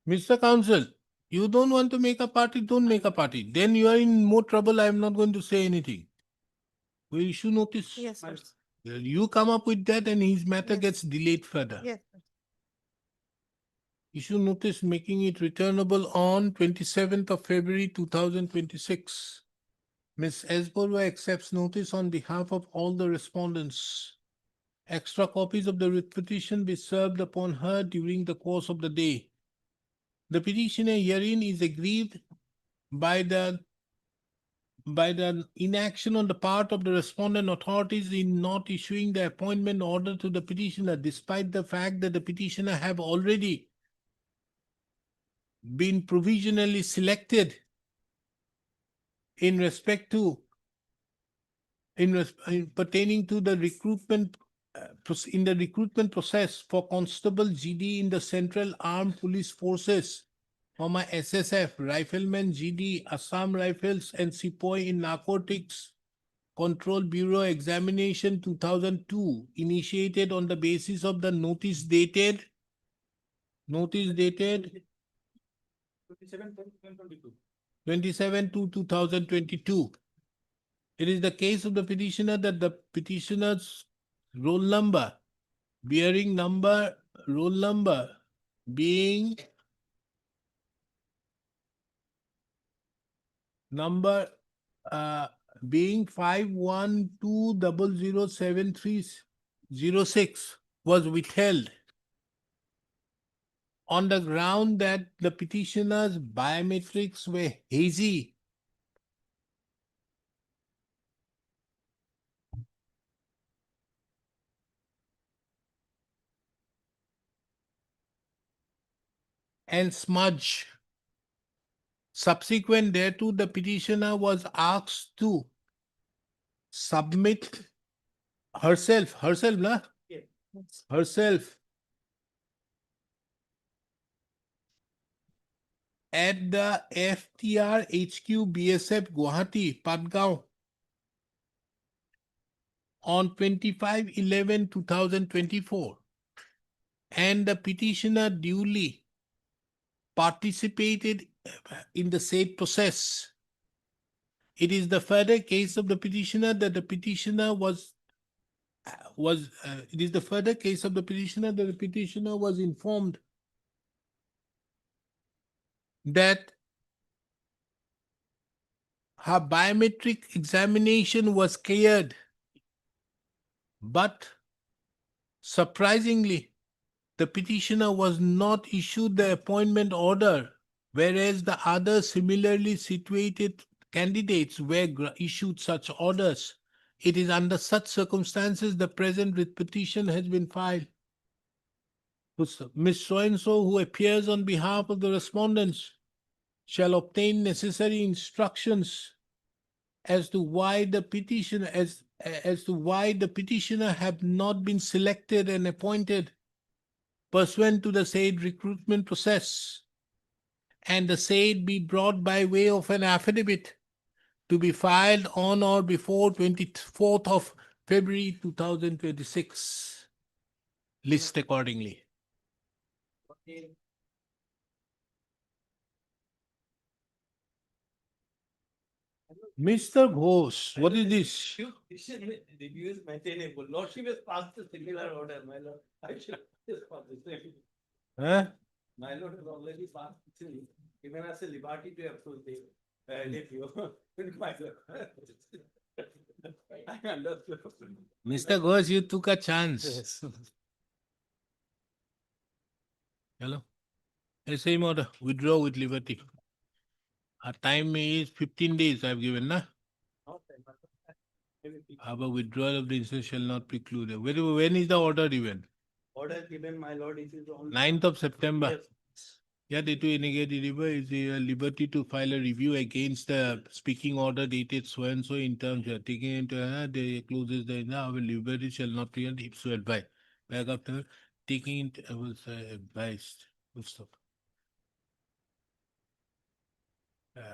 Mr. Counsel, you don't want to make a party, don't make a party. Then you are in more trouble. I am not going to say anything. We issue notice. yes, sir. You come up with that and his matter Yes. gets delayed further. Yes, sir. Issue notice making it returnable on 27th of February 2026. Ms. Esborwa accepts notice on behalf of all the respondents. Extra copies of the writ petition be served upon her during the course of the day. The petitioner herein is aggrieved by the inaction on the part of the respondent authorities in not issuing the appointment order to the petitioner, despite the fact that the petitioner have already been provisionally selected in respect to in pertaining to the recruitment in the recruitment process for Constable GD in the Central Armed Police Forces, SSF, Rifleman GD, Assam Rifles and Sepoy in Narcotics Control Bureau Examination 2002, initiated on the basis of the notice dated 27/2/2022. It is the case of the petitioner that the petitioner's roll number being being 512007306 was withheld on the ground that the petitioner's biometrics were hazy and smudge. Subsequent thereto, the petitioner was asked to submit herself, nah? Yes. Herself at the FTR HQ BSF Guwahati, Patgaon on 25/11/2024, and the petitioner duly participated in the said process. It is the further case of the petitioner that the petitioner was informed that her biometric examination was cleared, but surprisingly, the petitioner was not issued the appointment order, whereas the other similarly situated candidates were issued such orders. It is under such circumstances the present writ petition has been filed. Ms. So-and-so, who appears on behalf of the respondents, shall obtain necessary instructions as to why the petitioner have not been selected and appointed pursuant to the said recruitment process, and the said be brought by way of an affidavit to be filed on or before 24th of February 2026. List accordingly. Mr. Ghosh, what is this? Review is maintainable. Lordship has passed the similar order, my lord. I should just pass this. Huh? My lord has already passed three, given us a liberty to approve the, leave you. My lord. I understood. Mr. Ghosh, you took a chance. Hello? Same order, withdraw with liberty. Our time is 15 days I've given, na? Our withdrawal of the instance shall not preclude. When is the order even? Order given, my lord, it is on. 9th of September. Yes. Yet it will negate the is the liberty to file a review against the speaking order dated so and so in terms of taking into the clauses the our liberty shall not prevent if so advised. Back after taking it was advised. Full stop.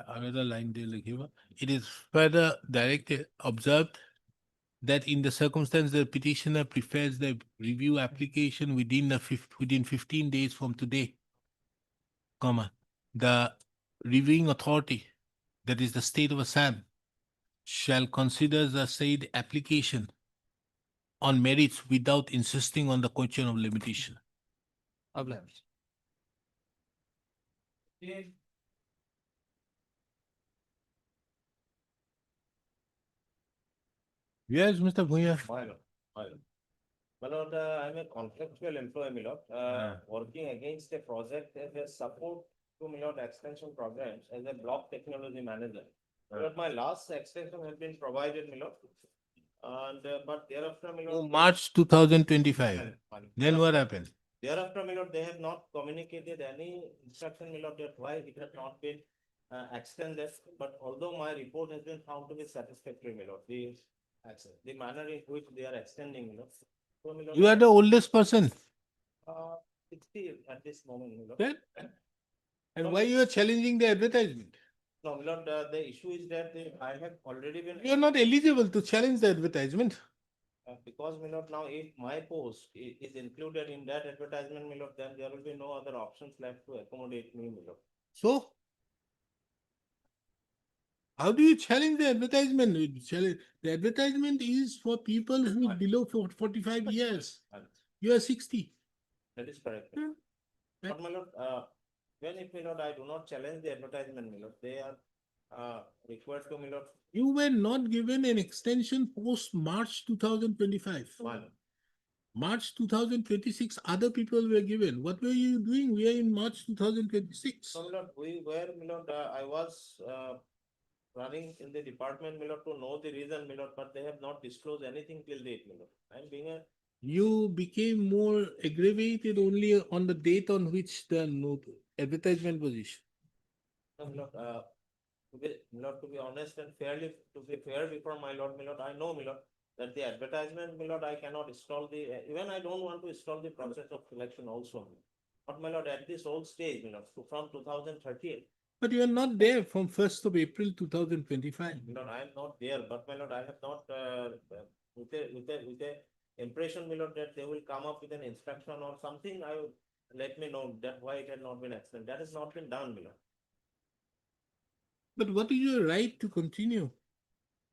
Another line they like here. It is further directed observed that in the circumstance the petitioner prefers the review application within within 15 days from today, comma, the reviewing authority, that is the state of Assam, shall consider the said application on merits without insisting on the question of limitation. Yes, Mr. Bhuya. My lord, my lord. My lord, I'm a contractual employee, my lord, working against a project as a support to my lord extension programs as a block technology manager. My lord, my last extension has been provided, my lord. And, but thereafter, my lord. March 2025. Then what happened? Thereafter, my lord, they have not communicated any instruction, my lord, that why it has not been extended. But although my report has been found to be satisfactory, my lord, the manner in which they are extending, my lord. So, my lord, You are the oldest person. 60 at this moment, my lord. Then? And why you are challenging the advertisement? No, my lord, the issue is that I have already been. You are not eligible to challenge the advertisement. Because, my lord, now if my post is included in that advertisement, my lord, then there will be no other options left to accommodate me, my lord. So? How do you challenge the advertisement? The advertisement is for people who are below 45 years. You are 60. That is correct. Hmm. But, my lord, when if, my lord, I do not challenge the advertisement, my lord, they are required to, my lord. You were not given an extension post March 2025. My lord. March 2026, other people were given. What were you doing? We are in March 2026. So, my lord, we were, my lord, I was running in the department, my lord, to know the reason, my lord, but they have not disclosed anything till date, my lord. I'm being a. You became more aggravated only on the date on which the advertisement was issued. No, my lord, my lord, to be honest and fairly, to be fair before my lord, I know, my lord, that the advertisement, my lord, I cannot install even I don't want to install the process of selection also. But, my lord, at this old stage, my lord, from 2013. But you are not there from 1st of April 2025. My lord, I am not there, but, my lord, I have not, with a impression, my lord, that they will come up with an instruction or something, let me know that why it had not been extended. That has not been done, my lord. But what is your right to continue?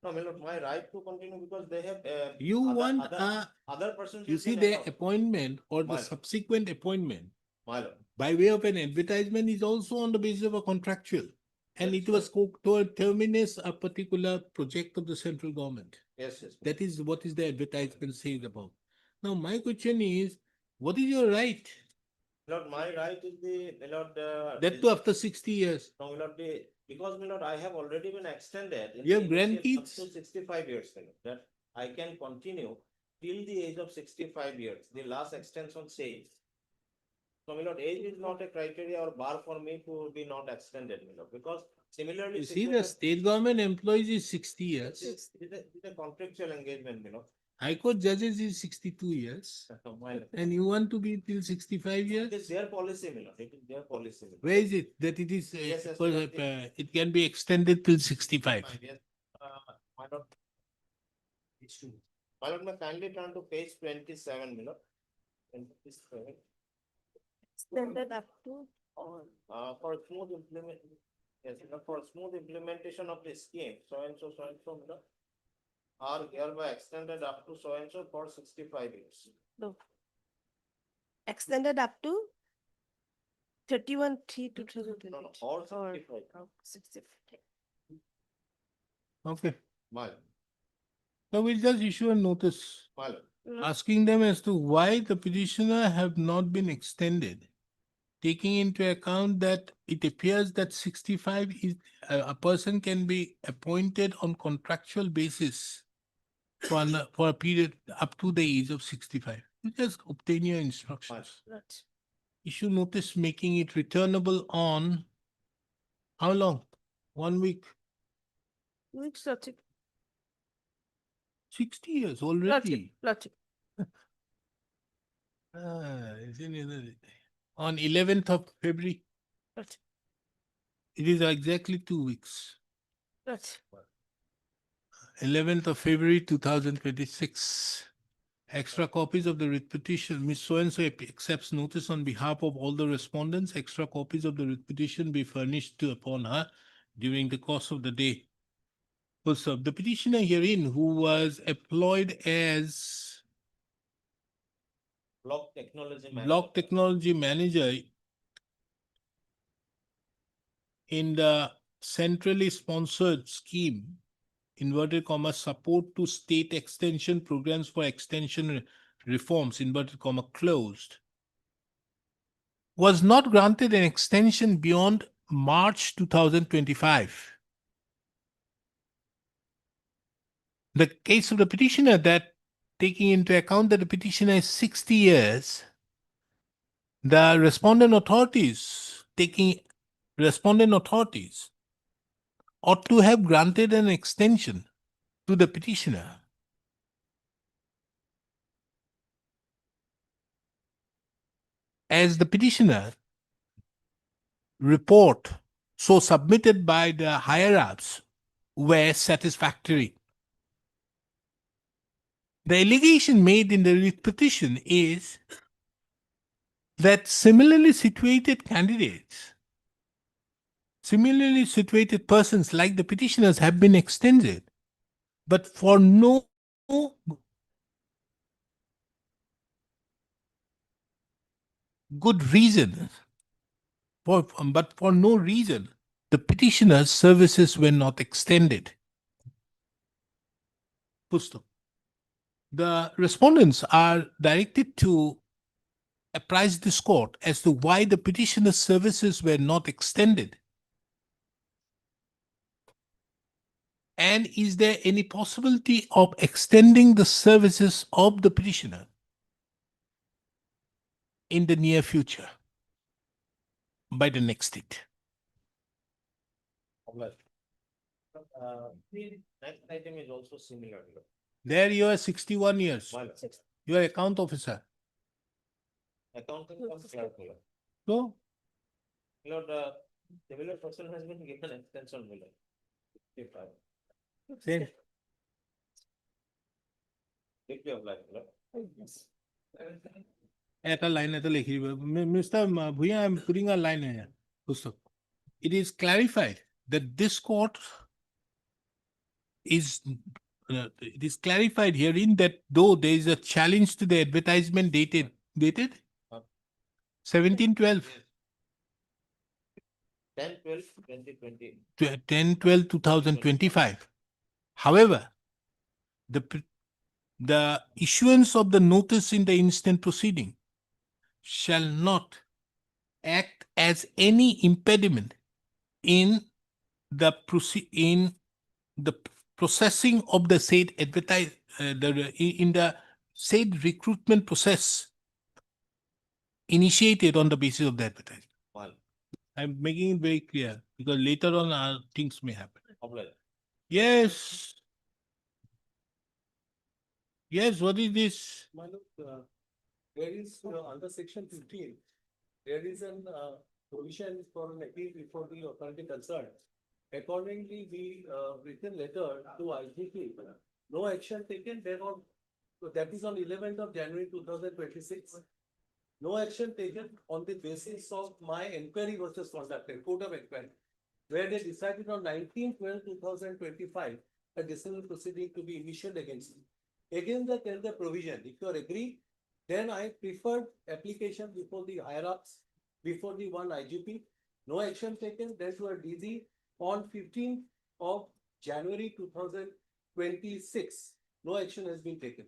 No, my lord, my right to continue because they have. You want other persons. you have see been their appointed. appointment or the My lord. subsequent appointment My lord. by way of an advertisement is also on the basis of a contractual. And That's it was to terminate a particular project of the central government. Yes, yes. That is what is the advertisement says about. Now, my question is, what is your right? Lord, my right is That too after 60 years. No, my lord, because, my lord, I have already been extended. in You have the initial grandkids? Up to 65 years, my lord, that I can continue till the age of 65 years. The last extension says. So, my lord, age is not a criteria or bar for me to be not extended, my lord, because similarly. You see, the state government employees is 60 years. It's a contractual engagement, my lord. High Court judges is 62 years. My lord. And you want to be till 65 It years? is their policy, my lord. It is their policy. my lord. Where is it that it is, Yes, yes, it can be extended till 65? Yes, my lord. It's true. My lord, may kindly turn to page 27, my lord. 27. Extended up to all. For smooth yes, for smooth implementation of the scheme, so and so, my lord, are hereby extended up to so and so for 65 years. No. Extended up to 31/3/2020. Or Or 65. 65. Okay. My, So we'll just issue a notice my lord. asking them as to why the petitioner have not been extended, taking into account that it appears that 65 is a person can be appointed on contractual basis for a period up to the age of 65. You just obtain your instructions. Right. Issue notice making it returnable on how long? 1 week, Which Lordship? 60 years Lordship, already. Lordship. Isn't it? On 11th of February, Lordship, it is exactly 2 weeks. Lordship. 11th of February 2026. Extra copies of the writ petition. Ms. So-and-so accepts notice on behalf of all the respondents. Extra copies of the writ petition be furnished to upon her during the course of the day. So the petitioner herein, who was employed as Block technology. block technology manager in the centrally sponsored scheme, inverted comma, support to state extension programs for extension reforms, inverted comma, closed, was not granted an extension beyond March 2025. The case of the petitioner, that taking into account that the petitioner is 60 years, the respondent authorities ought to have granted an extension to the petitioner. As the petitioner report so submitted by the higher-ups were satisfactory. The allegation made in the writ petition is that similarly situated candidates, similarly situated persons like the petitioners have been extended, but for no good reason, but for no reason, the petitioner's services were not extended. Full stop. The respondents are directed to apprise this court as to why the petitioner's services were not extended. And is there any possibility of extending the services of the petitioner in the near future by the next date? The next item is also similar. There you are 61 years. My lord. You are account officer. Accountant comes clerk. My lord. So, My lord, similar person has been given extension. My lord. 65. same. Deeply obliged, my lord. At a line at a lake. Mr. Bhuya, I'm putting a line here. Pusto. It is clarified that this court is, it is clarified herein that though there is a challenge to the advertisement dated 17/12, 10/12/2020. 10/12/2025. However, the issuance of the notice in the instant proceeding shall not act as any impediment in the processing of the said in the said recruitment process initiated on the basis of the advertisement. Well, I'm making it very clear because later on things may happen. obliged. Yes. Yes, what is this? My lord, there is under section 15, there is an provision for an appeal before the authority concerned. Accordingly, we written letter to IGP, no action taken thereon. So that is on 11th of January 2026. No action taken on the basis of my inquiry versus conducted, court of inquiry, where they decided on 19/12/2025 a disciplinary proceeding to be initiated against me. Again, there is a provision, if you are agree, then I preferred application before the higher ups before the one IGP. No action taken, then to a DG on 15th of January 2026. No action has been taken.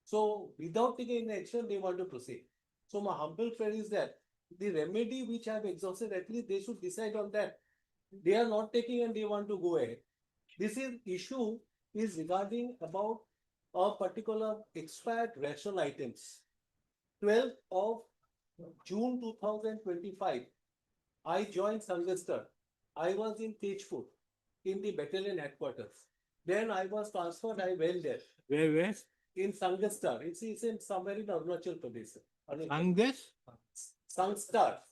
So without taking any action, they want to proceed. So my humble prayer is that the remedy which I have exhausted, at least they should decide on that. They are not taking and they want to go ahead. This is issue is regarding about a particular expired ration items. 12th of June 2025, I joined Sangastar. I was in Tejpur in the battalion headquarters. Then I was transferred, I went there Where? in Sangastar. It's in somewhere in Arunachal Pradesh. Angus? Sangstar.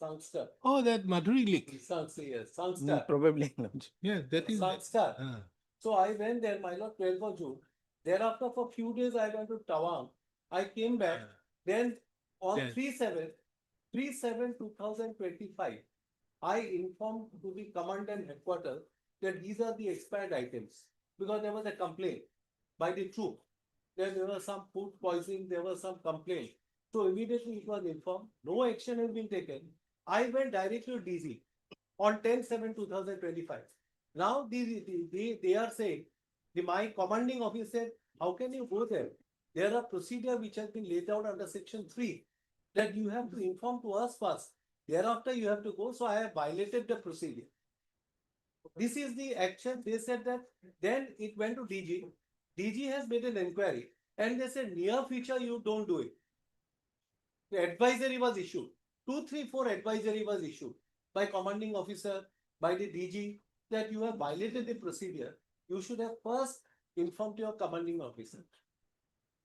Oh, that Madhuri Lake. Sangstar. Probably. Yes, that is. Sangstar. Ah. So I went there, my lord, 12th of June. Thereafter, for a few days, I went to Tawang. I came back. Then on Yes. 3/7/2025, I informed to the commandant headquarters that these are the expired items because there was a complaint by the troop. There was some food poisoning, there was some complaint. So immediately it was informed, no action has been taken. I went directly to DG on 10/7/2025. Now they are saying, my commanding officer said, how can you go there? There are procedure which has been laid out under section 3 that you have to inform to us first. Thereafter you have to go. So I have violated the procedure. This is the action. They said that then it went to DG. DG has made an inquiry and they said near future you don't do it. The advisory was issued. 234 advisory was issued by commanding officer, by the DG that you have violated the procedure. You should have first informed your commanding officer.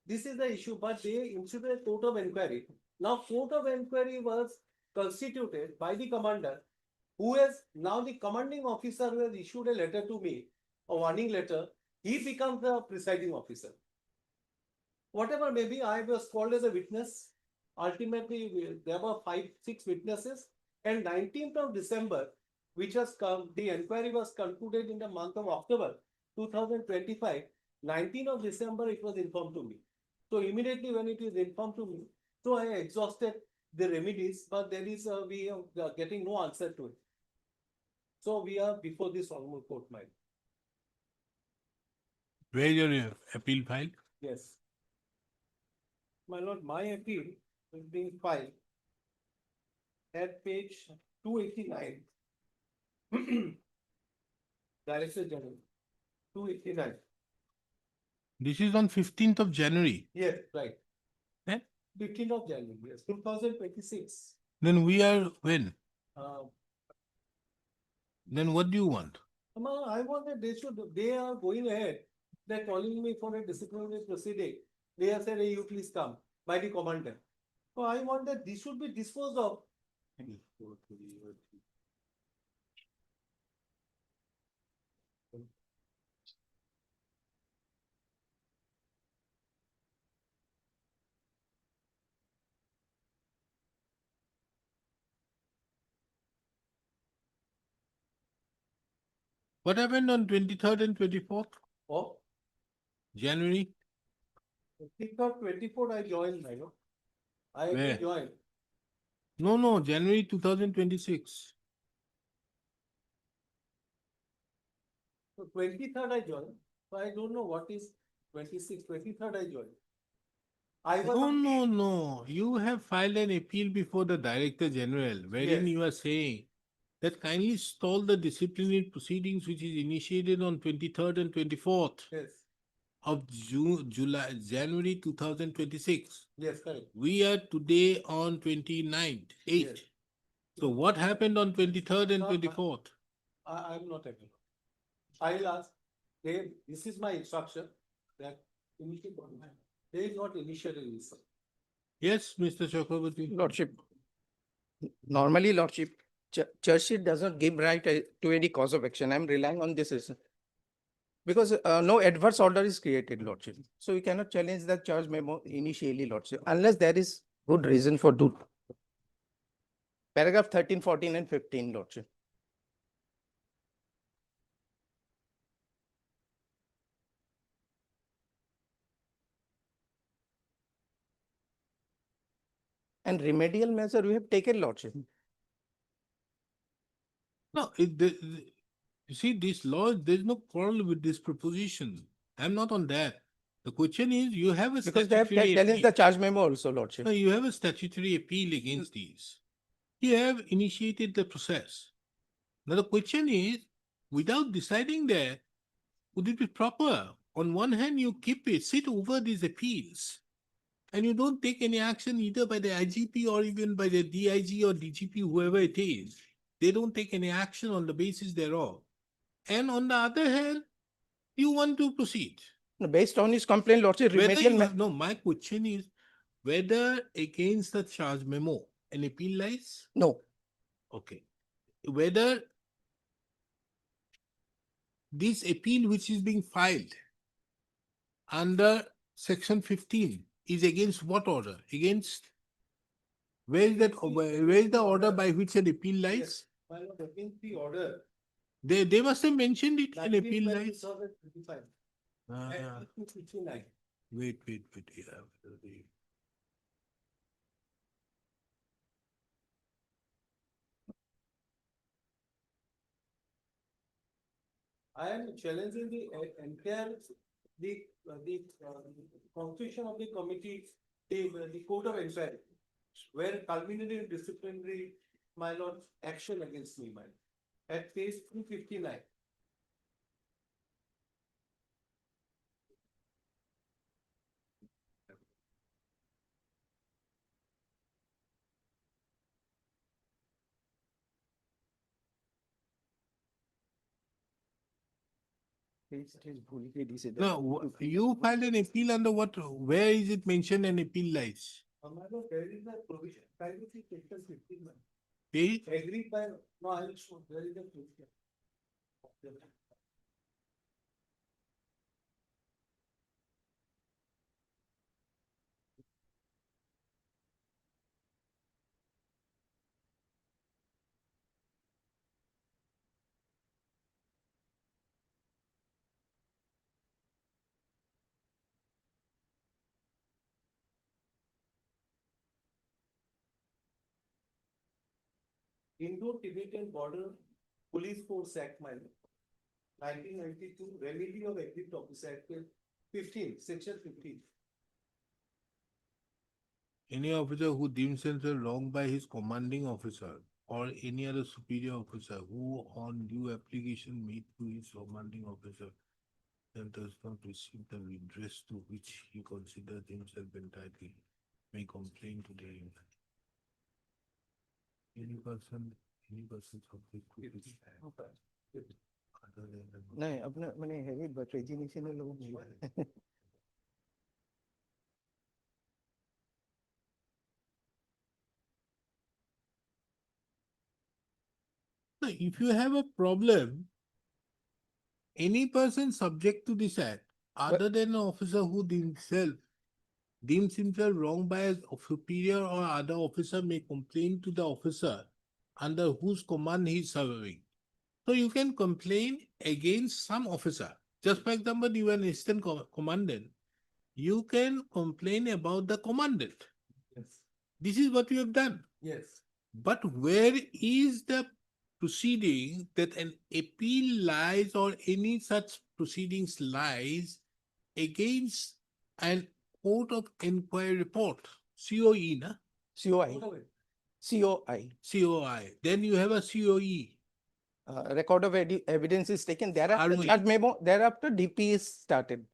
This is the issue, but they instituted a court of inquiry. Now, court of inquiry was constituted by the commander, who has now the commanding officer who has issued a letter to me, a warning letter. He becomes the presiding officer. Whatever may be, I was called as a witness. Ultimately, there were 5-6 witnesses, and 19th of December, which has come, the inquiry was concluded in the month of October 2025. 19th of December, it was informed to me. So immediately when it is informed to me, so I exhausted the remedies, but there is we are getting no answer to it. So we are before this formal court, my Where is your appeal file? yes. My lord, my appeal is being filed at page 289. Director General, 289. This is on 15th of January. Yes, right. Eh? 15th of January, yes, 2026. Then we are when? Uh, Then what do you want? I want that they are going ahead. They're calling me for a disciplinary proceeding. They have said, hey, you please come by the commander. So I want that this should be disposed of. What happened on 23rd and 24th Oh, January? 23rd, 24th, I joined, I know. I Where? joined. No, January 2026. So 23rd, I joined. So I don't know what is 26th, 23rd, I joined. I was No. You have filed an appeal before the Director General, wherein Yes. you are saying that kindly stall the disciplinary proceedings which is initiated on 23rd and 24th yes, of January 2026. yes, correct. We are today on 29th, 8th. Yes. So what happened on 23rd and No, 24th? I'm not able. I'll ask. This is my instruction that they is not initially listen. Yes, Mr. Chakraborty. Lordship, normally, Lordship, Church sheet does not give right to any cause of action. I'm relying on this because no adverse order is created, Lordship. So we cannot challenge the charge memo initially, Lordship, unless there is good reason for do. Paragraph 13, 14 and 15, Lordship. And remedial measure we have taken, Lordship. No, you see, this law, there's no quarrel with this proposition. I'm not on that. The question is, you have a Because they have statutory challenged the appeal. charge memo also, Lordship. No, you have a statutory appeal against these. You have initiated the process. Now the question is, without deciding that, would it be proper? On one hand, you keep it, sit over these appeals, and you don't take any action either by the IGP or even by the DIG or DGP, whoever it is. They don't take any action on the basis thereof. And on the other hand, you want to proceed. No, based on his complaint, Lordship, Whether remedial. you have, no, my question is whether against the charge memo an appeal lies? No, Okay. Whether this appeal which is being filed under section 15 is against what order? Against where is that, where is the order by which an appeal lies? My lord, against the order. They must have mentioned it in appeal lies. 2025. Ah, At 259. wait, yeah. I am challenging the entire, the constitution of the committee, the code of inquiry, where culminated in disciplinary, my lord, action against me, my lord, at page 259. No, you filed an appeal under what, where is it mentioned an appeal lies? My lord, there is a provision, privacy section 15, my lord. Page? Agreed by, no, I will show, there is a provision. Indo-Tibetan Border Police Force Act, my lord. 1992, remedy of exit officer act 15, section 15. Any officer who deems himself wronged by his commanding officer or any other superior officer who on due application made to his commanding officer and does not receive the redress to which he considers himself entitled may complain to the any person subject to this act other than the नहीं अपना मैंने heavy but resignation लोग नहीं No, if you have a problem, any person subject to this act, other than an officer who deems himself wronged by a superior or other officer may complain to the officer under whose command he is serving. So you can complain against some officer. Just for example, you are an assistant commandant. You can complain about the commandant. Yes. This is what you have done. Yes. But where is the proceeding that an appeal lies or any such proceedings lies against an court of inquiry report, COE, na? COI. COI. COI. Then you have a COE. Record of evidence is taken. Thereafter, ROE. charge memo, thereafter DP is started.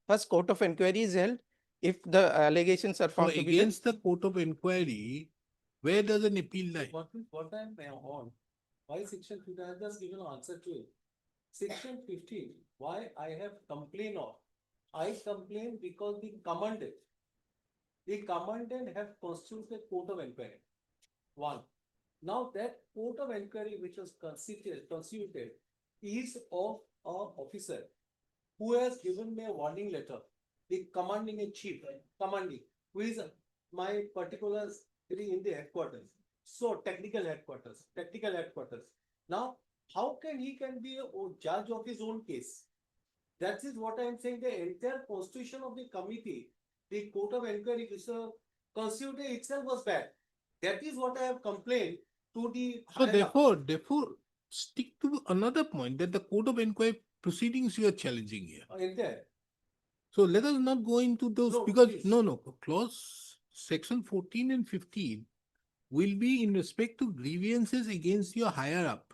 First, court of inquiry is held. If the allegations are So found to be against the court of inquiry, where does an appeal lie? What I am on, why section 15, I have just given an answer to it. Section 15, why I have complained of, I complain because the commandant have constituted court of inquiry. One. Now that court of inquiry which was constituted is of a officer who has given me a warning letter, the commanding in chief, who is my particular in the headquarters. So technical headquarters. Now, how can he be a judge of his own case? That is what I am saying. The entire constitution of the committee, the court of inquiry, which constituted itself was bad. That is what I have complained to the. So higher up. therefore, stick to another point that the court of inquiry proceedings you are challenging here. Entire. So let us not go into those No, because please. no, clause section 14 and 15 will be in respect to grievances against your higher up.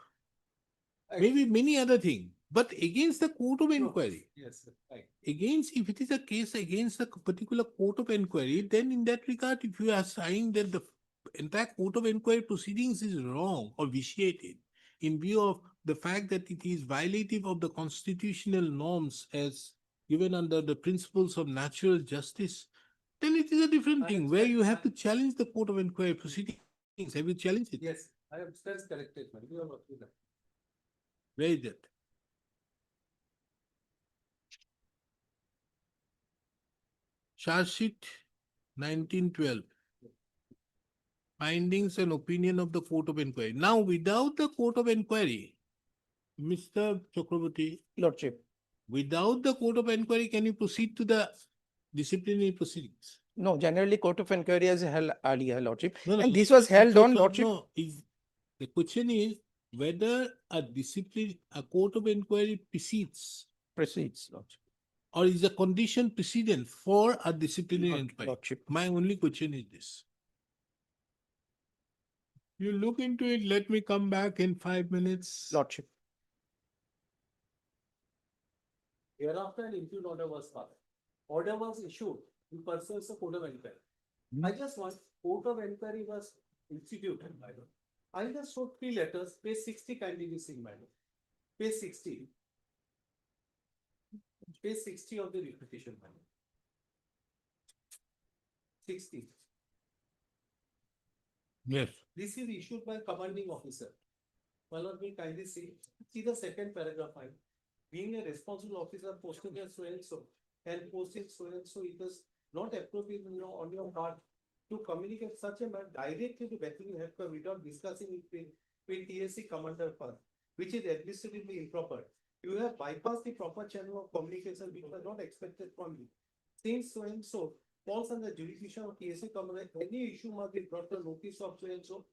Maybe many other things, but against the court of No. inquiry. Yes, sir, right. Against, if it is a case against a particular court of inquiry, then in that regard, if you are saying that the entire court of inquiry proceedings is wrong or vitiated in view of the fact that it is violative of the constitutional norms as given under the principles of natural justice, then it is a different I thing where you have to understand. challenge the court of inquiry proceedings. Have you challenged it? Yes, I am that's corrected, man. You have approved that. Where is that? Charge sheet 1912. Findings and opinion of the court of inquiry. Now, without the court of inquiry, Mr. Chakraborty, Lordship. without the court of inquiry, can you proceed to the disciplinary proceedings? No, generally court of inquiry has held earlier, Lordship. No, no, And this was held so- on, so- Lordship. No, the question is whether a court of inquiry proceeds Proceeds, Lordship. or is a condition precedent for a disciplinary inquiry. Lordship. My only question is this. You look into it, let me come back in 5 minutes. Lordship. Hereafter, an impute order was filed. Order was issued in pursuance of court of inquiry. I just want, court of inquiry was instituted, my lord. I just wrote 3 letters, page 60 kindly be seen, my lord. Page 60. Page 60 of the petition, my lord. 60. Yes. This is issued by commanding officer. My lord will kindly see the second paragraph. Being a responsible officer posted as so and so and posted so and so, it is not appropriate on your part to communicate such a matter directly to Bethlehem Healthcare without discussing it with TSC commander first, which is administratively improper. You have bypassed the proper channel of communication which was not expected from you. Since so and so falls under jurisdiction of TSC commander, any issue must be brought to notice of so and so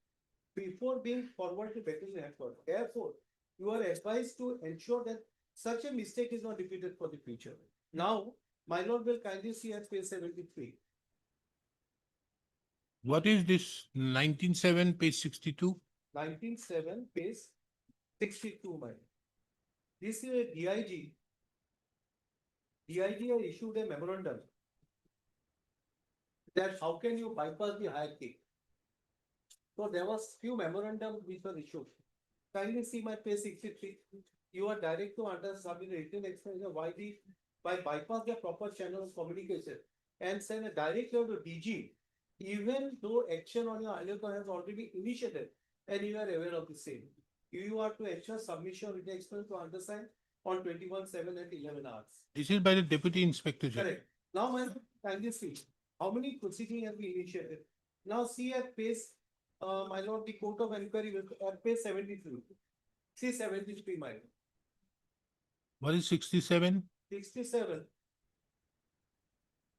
before being forwarded to Bethlehem Headquarters. Therefore, you are advised to ensure that such a mistake is not repeated for the future. Now, my lord will kindly see at page 73. What is this 19.7 page 62? 19.7, page 62, my lord. This is a DIG. DIG has issued a memorandum that how can you bypass the hierarchy? So there was few memorandum which were issued. Kindly see my page 63. You are direct to understand the written explanation why bypass the proper channel of communication and send a direct letter to DG, even though action on your earlier has already been initiated and you are aware of the same. You are to ensure submission written explanation to understand on 21/7 at 11 hours. This is by the deputy inspector general. Correct. Now, my kindly see how many proceedings have been initiated. Now see at page, my lord, the court of inquiry at page 73. See 73, my lord. What is 67? 67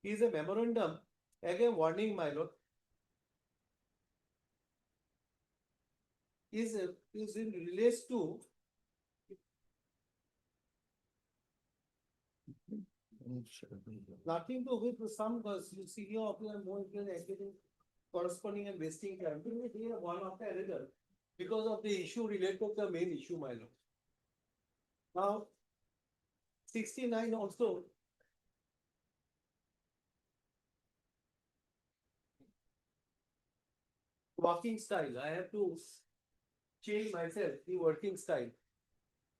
is a memorandum, again warning, my lord. Is in relates to nothing to with some senior officer more getting corresponding and wasting time. They are one after another because of the issue related to the main issue, my lord. Now, 69 also. Working style, I have to change myself, the working style.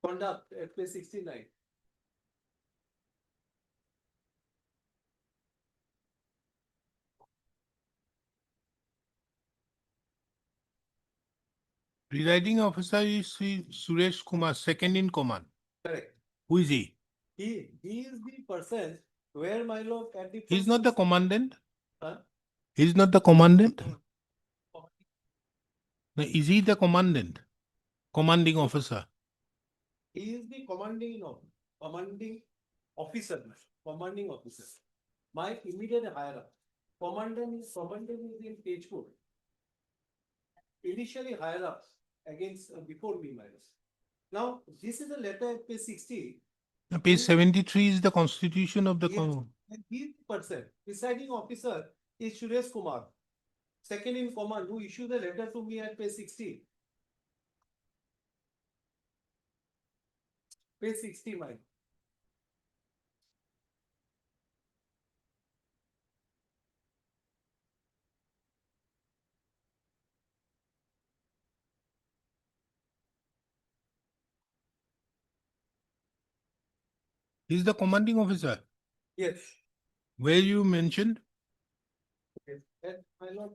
Conduct at page 69. Presiding officer is Sri Suresh Kumar, second in command. Correct. Who is he? He is the person where my lord at the. He's not the commandant? Huh? He's not the commandant? No, is he the commandant? Commanding officer? He is the commanding officer. Commanding officer. My immediate higher up. Commandant is in Tejpur. Initially higher ups against before me, minus. Now, this is a letter at page 60. Page 73 is the constitution of the. Yes. And this person, presiding officer is Suresh Kumar, second in command, who issued the letter to me at page 60. Page 60, mine. He's the commanding officer, Yes. where you mentioned. Yes. And my lord.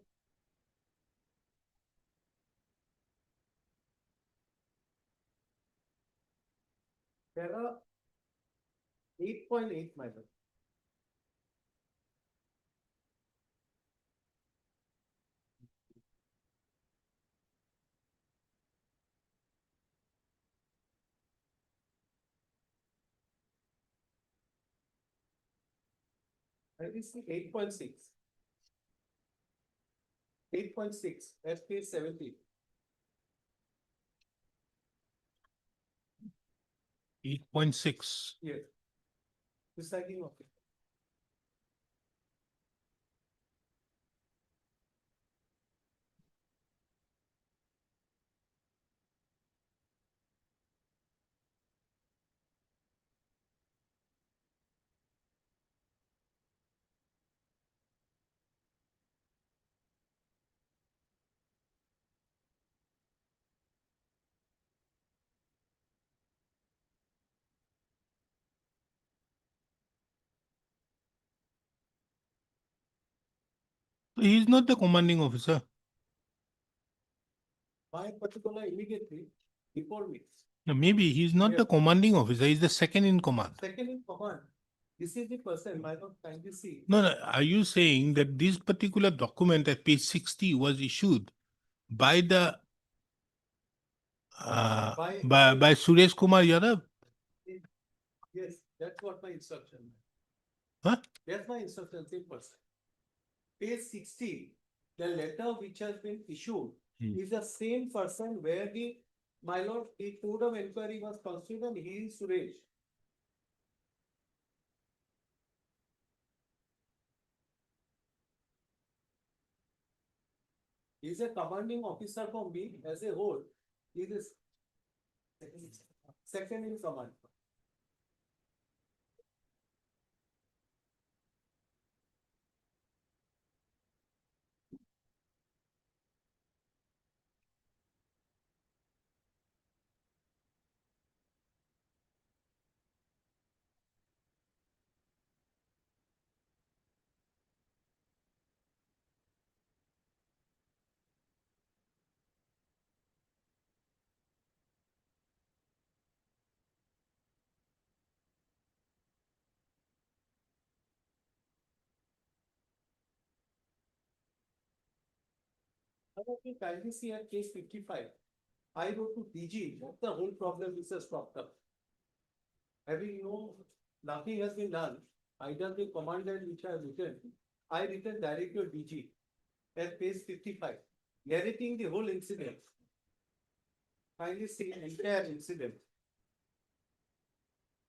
There are 8.8, my lord. I see 8.6. 8.6, that's page 70. 8.6. Yes. Presiding officer. He's not the commanding officer. My particular immediately before me, No, maybe he's not Yeah. the commanding officer, he's the second in command. second in command. This is the person, my lord, kindly see. No, no, are you saying that this particular document at page 60 was issued by the by Suresh Kumar Yadav? Yes, that's what my instruction. Huh? That's my instruction, same person. Page 60, the letter which has been issued is the same person where my lord, the code of inquiry was constituted and he is Suresh. He is a commanding officer for me as a whole. He is second in command. How about you kindly see at case 55? I wrote to DG, the whole problem is stopped up. Having nothing has been done, either the commandant which I have written, I written directly to DG at page 55, narrating the whole incident. Kindly see entire incident.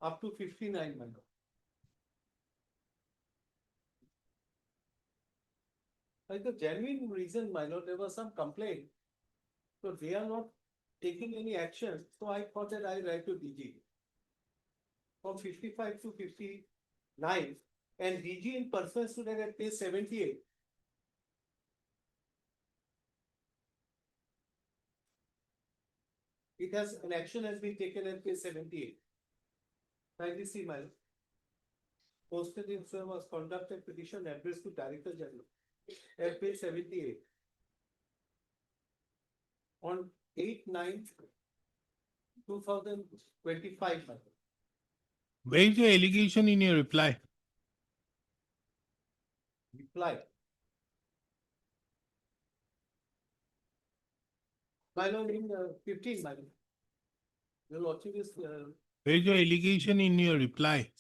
Up to 59, my lord. Like the genuine reason, my lord, there was some complaint. So they are not taking any action, so I thought that I write to DG. From 55 to 59, and DG in person stood at page 78. It has, an action has been taken at page 78. Kindly see, my lord. Posted in was conducted petition addressed to Director General at page 78. On 8/9/2025, my lord. Where is your allegation in your reply? Reply. My lord, in 15, my lord. Your lordship is Where is your allegation in your reply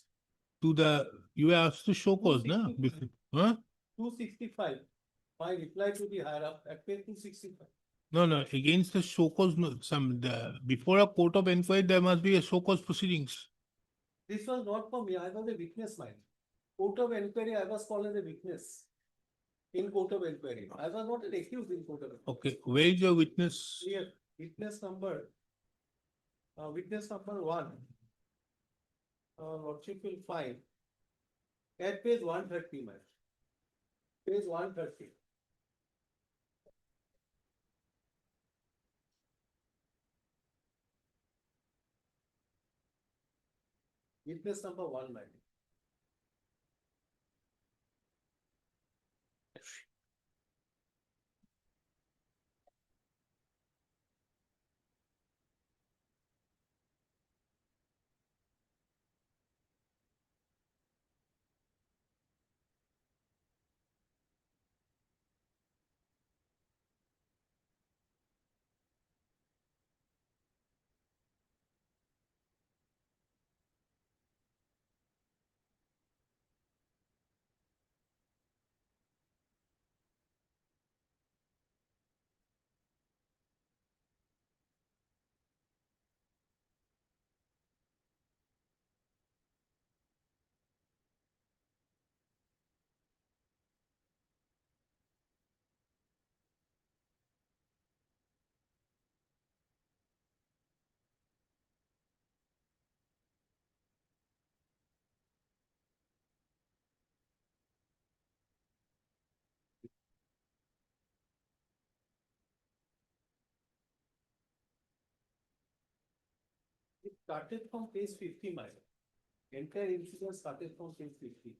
to the, you were asked to show cause, no? Huh? 265. My reply to the higher up at page 265. No, no, against the show cause, no, before a court of inquiry, there must be a show cause proceedings. This was not for me, I was a witness, man. Court of inquiry, I was called as a witness. In court of inquiry, I was not an accused in court of inquiry. Okay, where is your witness? Here, witness number. Witness number 1. Lordship will find. At page 130, man. Page 130. Witness number 1, man. It started from page 50, my. Entire incident started from page 50.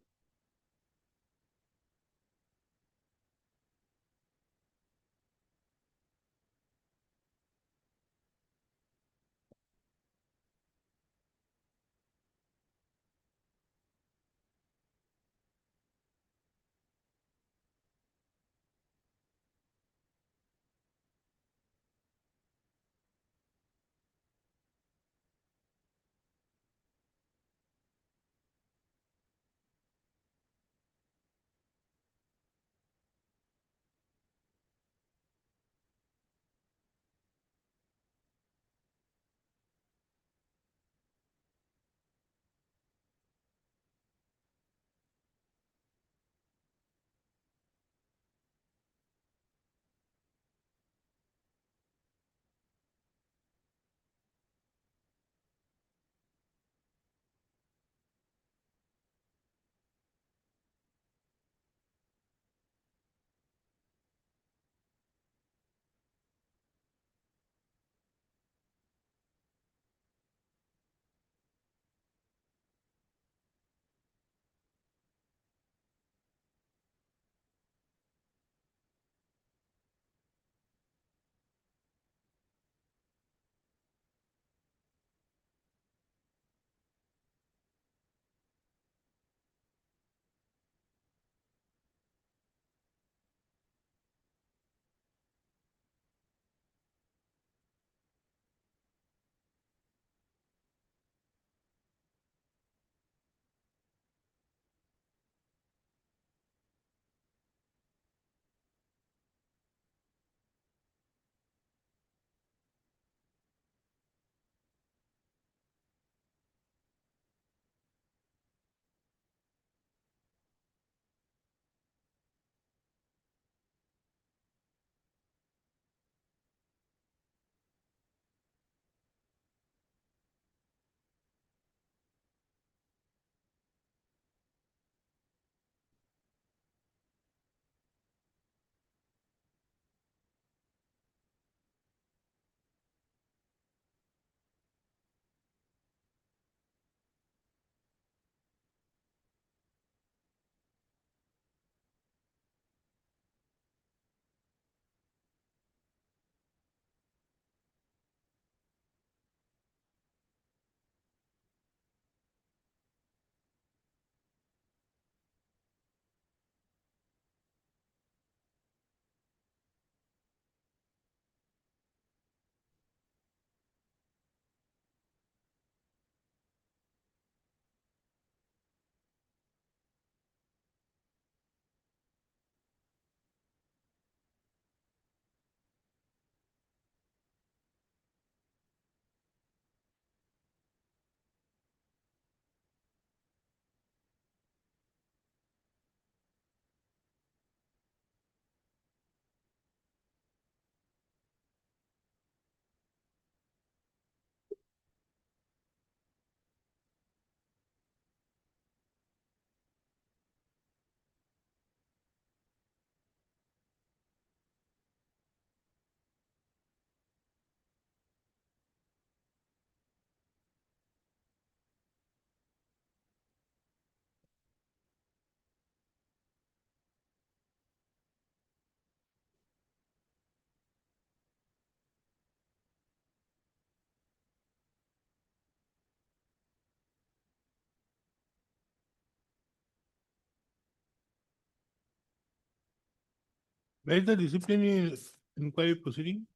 Where is the disciplinary inquiry proceeding?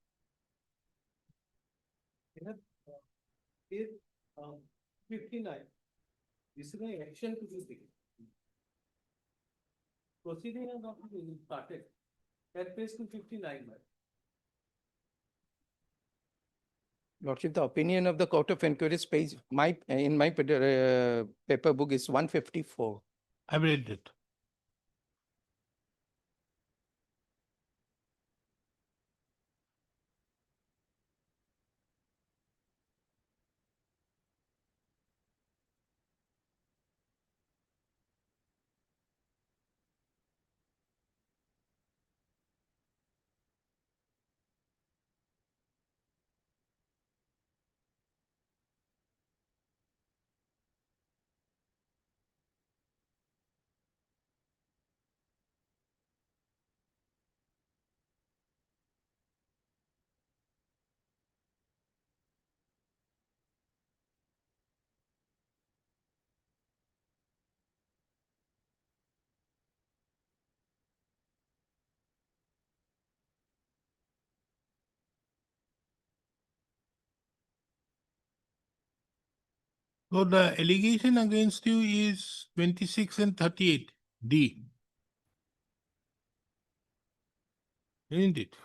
Page 59. This is an action to be taken. Proceeding has not been started. At page 259. Lordship, the opinion of the Court of Inquiries page, in my paper book is 154. I've read it. So the allegation against you is 26 and 38, D. Isn't it?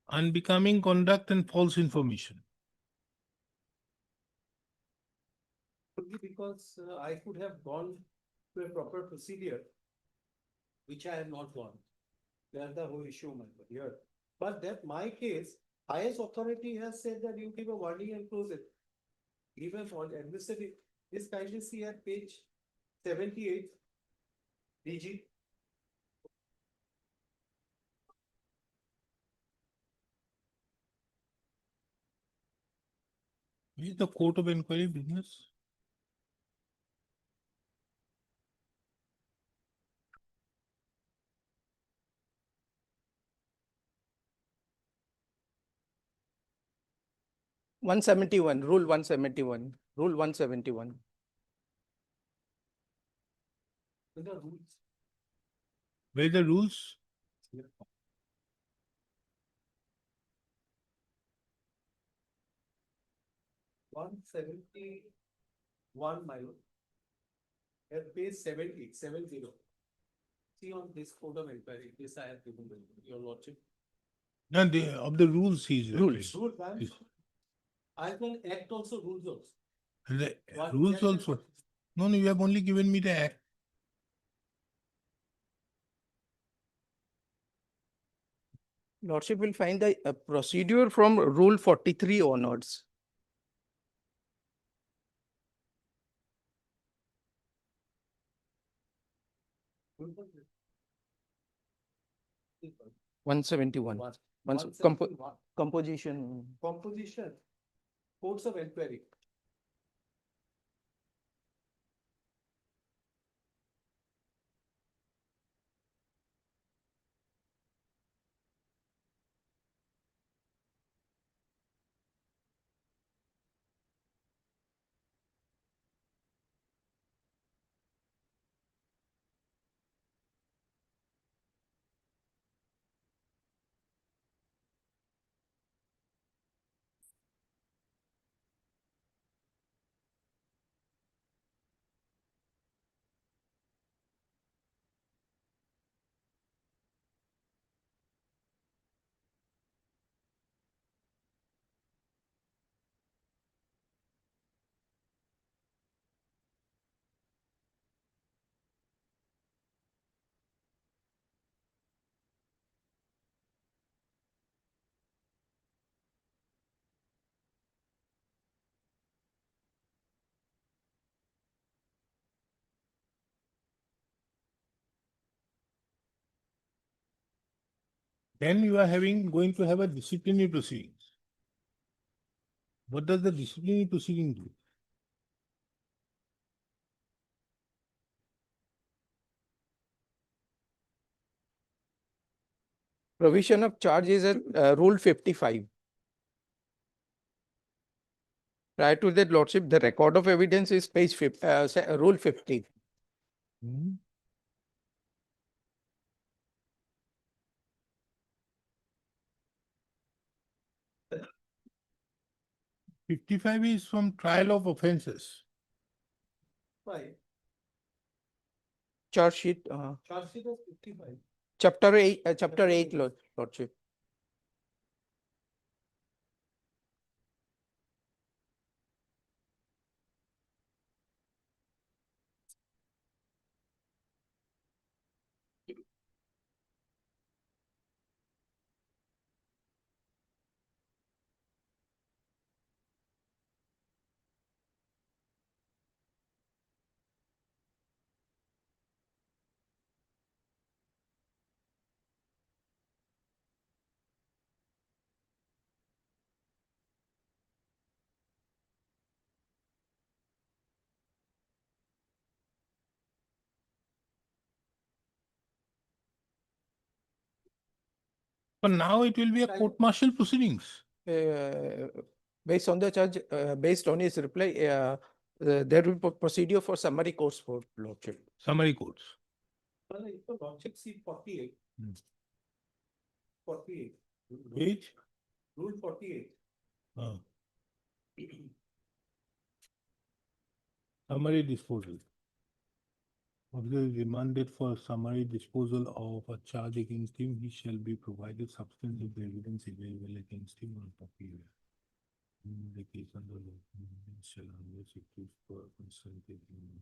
Unbecoming conduct and false information. Only because I could have gone to a proper procedure, which I have not gone. That's the whole issue, my lord, here. But that my case, highest authority has said that you give a warning and close it. Even for administrative, this kindly see at page 78. DG. Is the court of inquiry business? Rule 171. Rule 171. The rules. Where are the rules? One 71, my lord. At page 70. See on this code of inquiry, this I have given your lordship. No, of the rules he is referring. Rule, ma'am. I can act also rules also. The What rules chapter? also. No, you have only given me the act. Lordship will find the procedure from Rule 43 onwards. Rule 171. One- Once 171. composition. Composition. Courts of inquiry. Then you are going to have a disciplinary proceedings. What does the disciplinary proceeding do? Provision of charge is at Rule 55. Prior to that, Lordship, the record of evidence is page Rule 50. Hmm? 55 is from trial of offences. Right, Charge sheet, charge sheet was 55. chapter 8, Lordship. But now it will be a court martial proceedings. Based on the charge, based on his reply, there will be procedure for summary courts for Lordship. Summary courts. Well, if the lordship see 48. Hmm. 48, Which? rule 48. Uh, Summary disposal. Officer is remanded for summary disposal of a charge against him. He shall be provided substance of the evidence available against him on copy. In the case under law, shall unless accused for consented in.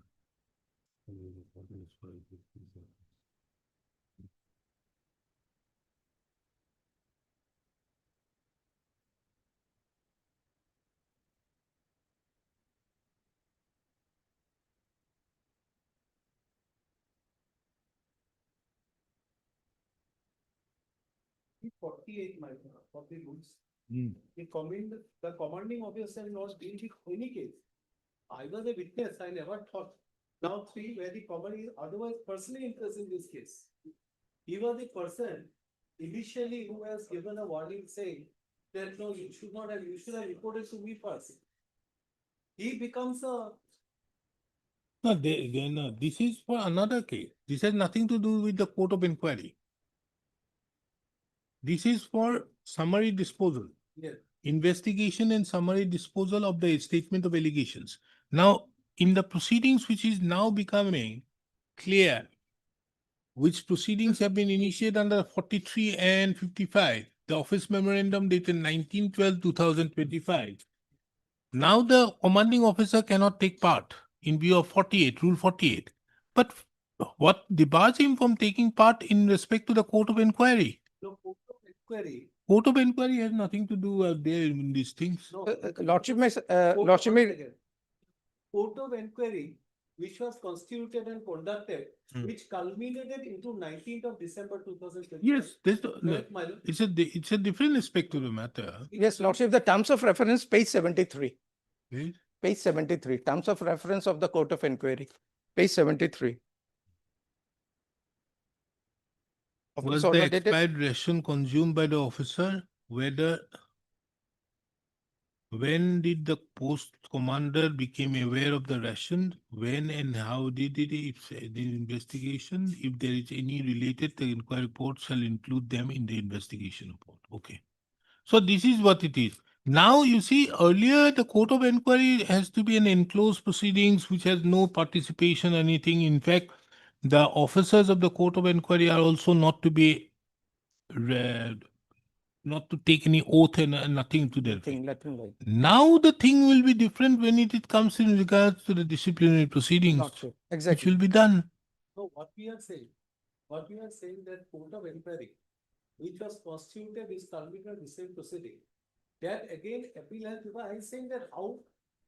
In 48, my, of the rules, Hmm. the commanding officer was dealing with any case. I was a witness, I never thought. Now 3, where the commanding is otherwise personally interested in this case. He was the person initially who has given a warning saying that no, you should not have, you should have reported to me first. He becomes a, No, no, this is for another case. This has nothing to do with the court of inquiry. This is for summary disposal. yes, Investigation and summary disposal of the statement of allegations. Now, in the proceedings which is now becoming clear, which proceedings have been initiated under 43 and 55, the office memorandum dated 19/12/2025. Now the commanding officer cannot take part in view of 48, rule 48. But what debars him from taking part in respect to the court of inquiry? the court of inquiry. Court of inquiry has nothing to do there in these things. No, Lordship may, court- Lordship one may, second. Court of inquiry, which was constituted and conducted, Hmm. which culminated into 19th of December 2020. Yes, there's Correct, my lord? it's a different aspect to the matter. yes, Lordship, the terms of reference, page 73. Right? Page 73, terms of reference of the court of inquiry, page 73. Office Was order the dated- expired ration consumed by the officer? When did the post commander became aware of the ration? When and how did it, if the investigation, if there is any related, the inquiry report shall include them in the investigation report. Okay. So this is what it is. Now you see earlier the court of inquiry has to be an enclosed proceedings which has no participation, anything. In fact, the officers of the court of inquiry are also not to be read, not to take any oath and nothing to their Nothing like. Now the thing will be different when it comes in regards to the disciplinary proceedings, Lordship, which exactly. will be done. So what we are saying that court of inquiry, which was constituted, is culminated the same proceeding. That again, appeal has, I'm saying that how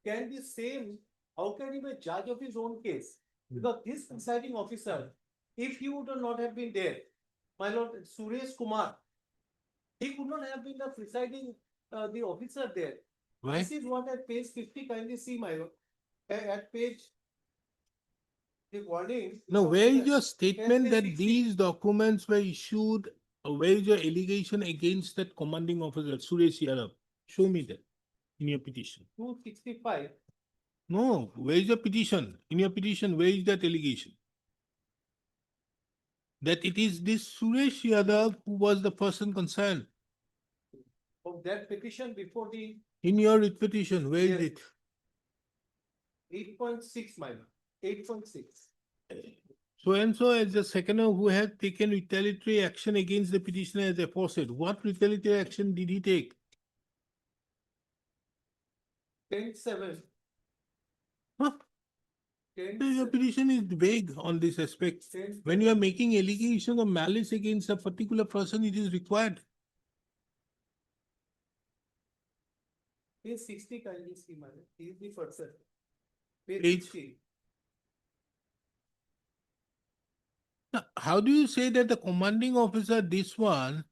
can the same, how can he be a judge of his own case? Because this presiding officer, if he would not have been there, my lord Suresh Kumar, he could not have been the presiding, the officer there. Why? This is what at page 50, kindly see, my lord. At page. The wording. No, where is your Yes, statement that 60. these documents were issued? Where is your allegation against that commanding officer, Suresh Yadav? Show me that in your petition. 265. No, where is your petition? In your petition, where is that allegation? That it is this Suresh Yadav who was the person concerned. of that petition before the In your petition, where is Yes. it? 8.6, my lord, 8.6. So and so as the seconder who had taken retaliatory action against the petitioner as aforesaid. What retaliatory action did he take? 10.7. Huh? 10. So your petition is vague on this aspect. When you are making allegation of malice against a particular person, it is required. Page 60 kindly see, my lord. He is the person. Page Page- 60. Now, how do you say that the commanding officer, this one,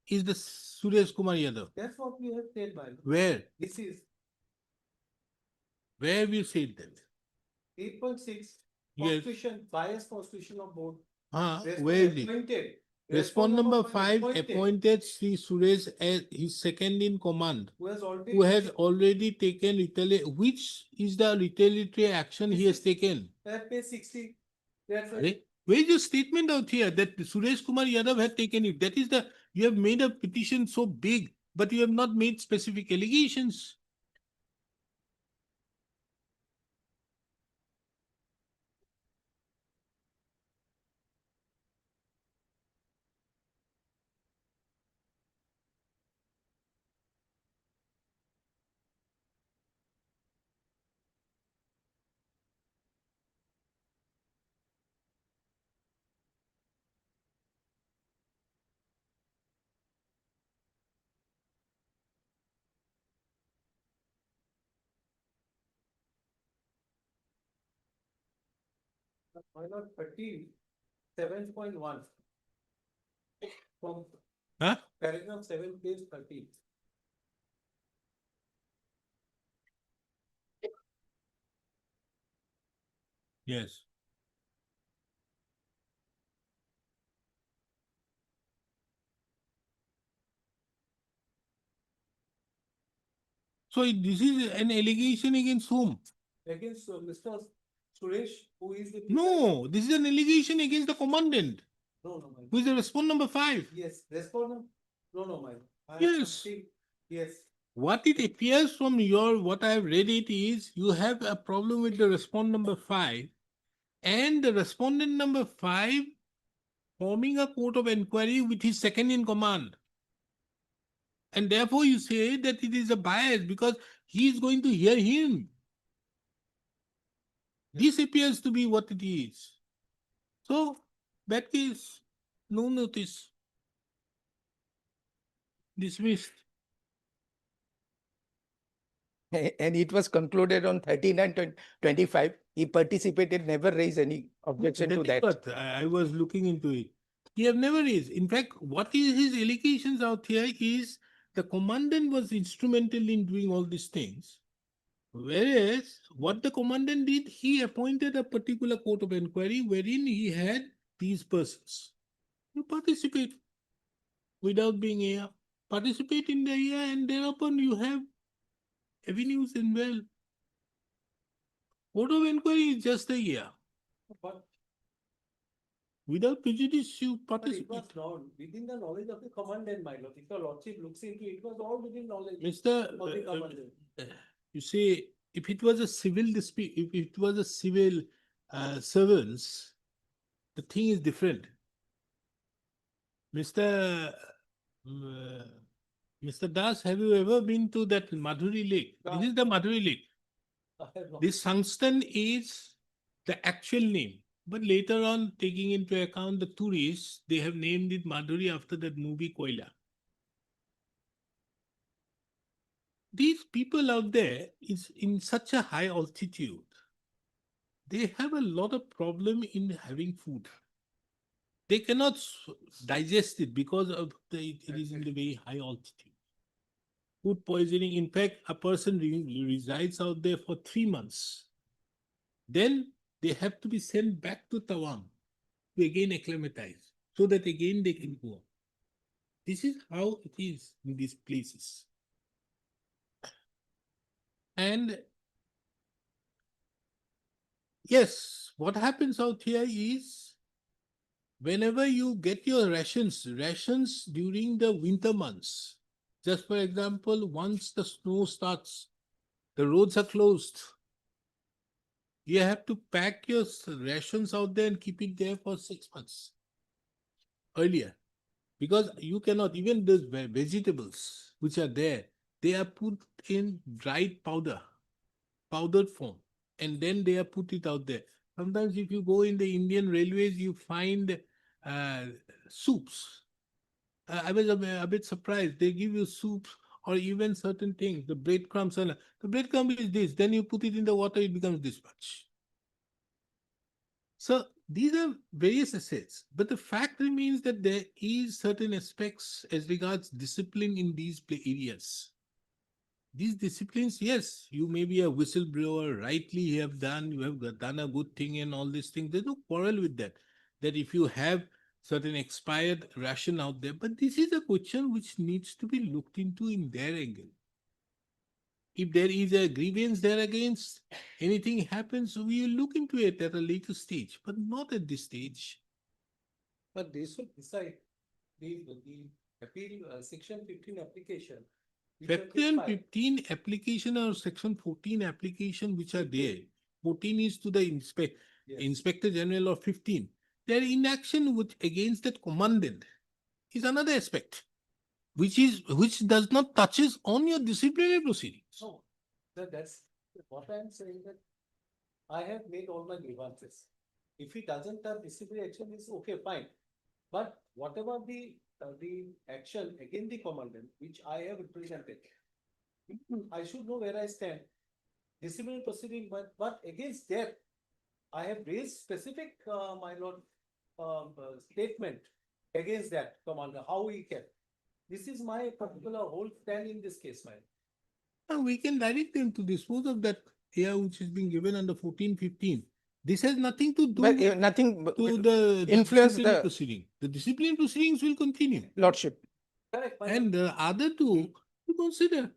is the Suresh Kumar Yadav? That's what we have said, my lord. Where? This is Where we said that? 8.6. Yes. Constitution, bias constitution of board. Where is it? Appointed. Respond number one 5 appointed Sri Suresh as his second in command, Who has already. who has already taken which is the retaliatory action he has taken? At page 60. That's Are- it. Where is your statement out here that Suresh Kumar Yadav had taken it? That is you have made a petition so big, but you have not made specific allegations. Why not 37.1? From Huh? paragraph 7, page 30. Yes. So this is an allegation against whom? Against Mr. Suresh, who is the. No, this is an allegation against the commandant, No, my. who is the respond number 5. Yes, respondent. No, my. I have Yes. something- Yes. What it appears from what I have read it is, you have a problem with the respond number 5 and the respondent number 5 forming a court of inquiry with his second in command. And therefore you say that it is a bias because he is going to hear him. This appears to be what it is. So, that case, no notice. Dismissed. And it was concluded on 39/25. He participated, never raised any objection to that. But I was looking into it. He have never raised. In fact, what is his allegations out here is the commandant was instrumental in doing all these things. Whereas what the commandant did, he appointed a particular court of inquiry wherein he had these persons. You participate without being here. Participate in the year and thereupon you have avenues and well. Court of inquiry is just a year. But Without prejudice, you but it participate. was not within the knowledge of the commandant, my lord. If the lordship looks into it, it was all within knowledge Mr. of the commandant. You see, if it was a civil dispute, if it was a civil servants, the thing is different. Mr. Mr. Das, have you ever been to that Madhuri Lake? This is the Madhuri Lake. I have not. This Sangsthan is the actual name. But later on, taking into account the tourists, they have named it Madhuri after that movie Koila. These people out there is in such a high altitude. They have a lot of problem in having food. They cannot digest it because of it is in the very high altitude. Food poisoning. In fact, a person resides out there for 3 months. Then they have to be sent back to Tawang to again acclimatize so that again they can go. This is how it is in these places. And yes, what happens out here is whenever you get your rations during the winter months, Just for example, once the snow starts, the roads are closed. You have to pack your rations out there and keep it there for 6 months earlier. Because you cannot, even those vegetables which are there, they are put in dried powdered form, and then they are put it out there. Sometimes if you go in the Indian railways, you find soups. I was a bit surprised. They give you soups or even certain things, the breadcrumbs. The breadcrumb is this, then you put it in the water, it becomes this much. So these are various assets, but the fact remains that there is certain aspects as regards discipline in these areas. These disciplines, yes, you may be a whistleblower, rightly you have done a good thing and all these things. There's no quarrel with that. That if you have certain expired ration out there, but this is a question which needs to be looked into in their angle. If there is a grievance there against, anything happens, we will look into it at a later stage, but not at this stage. But they should decide the appeal, section 15 application. which have been Section filed. 15 application or section 14 application which are there. 14 is to the Yes. Inspector General of 15. Their inaction which against that commandant is another aspect, which does not touches on your disciplinary proceedings. No, that's what I'm saying, that I have made all my grievances. If he doesn't have disciplinary action, is okay, fine. But whatever the action against the commandant, which I have represented, I should know where I stand. Disciplinary proceeding, but against that, I have raised specific, my lord, statement against that commander, how he can. This is my particular whole stand in this case, my. Now we can direct them to dispose of that here which is being given under 14-15. This has nothing to do But nothing to the influence disciplinary the proceeding. The disciplinary proceedings will continue. lordship. Correct, my And the other two, to consider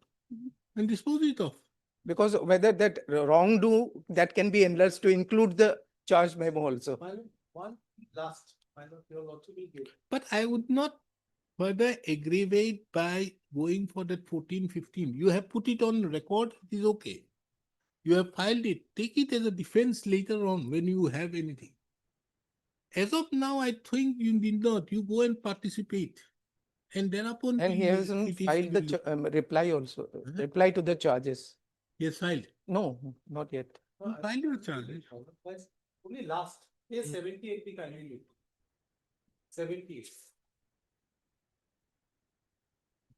and dispose it off. Because whether that wrongdo that can be enlarged to include the charge memo also. my lord, one last, my lord, your lordship will give. But I would not further aggravate by going for that 14-15. You have put it on record, it is okay. You have filed it. Take it as a defense later on when you have anything. As of now, I think you did not. You go and participate. And thereupon. And he hasn't filed the reply also, reply to the charges. Yes, filed. No, not yet. You filed your charges. Only last, page 78, we kindly look. 78.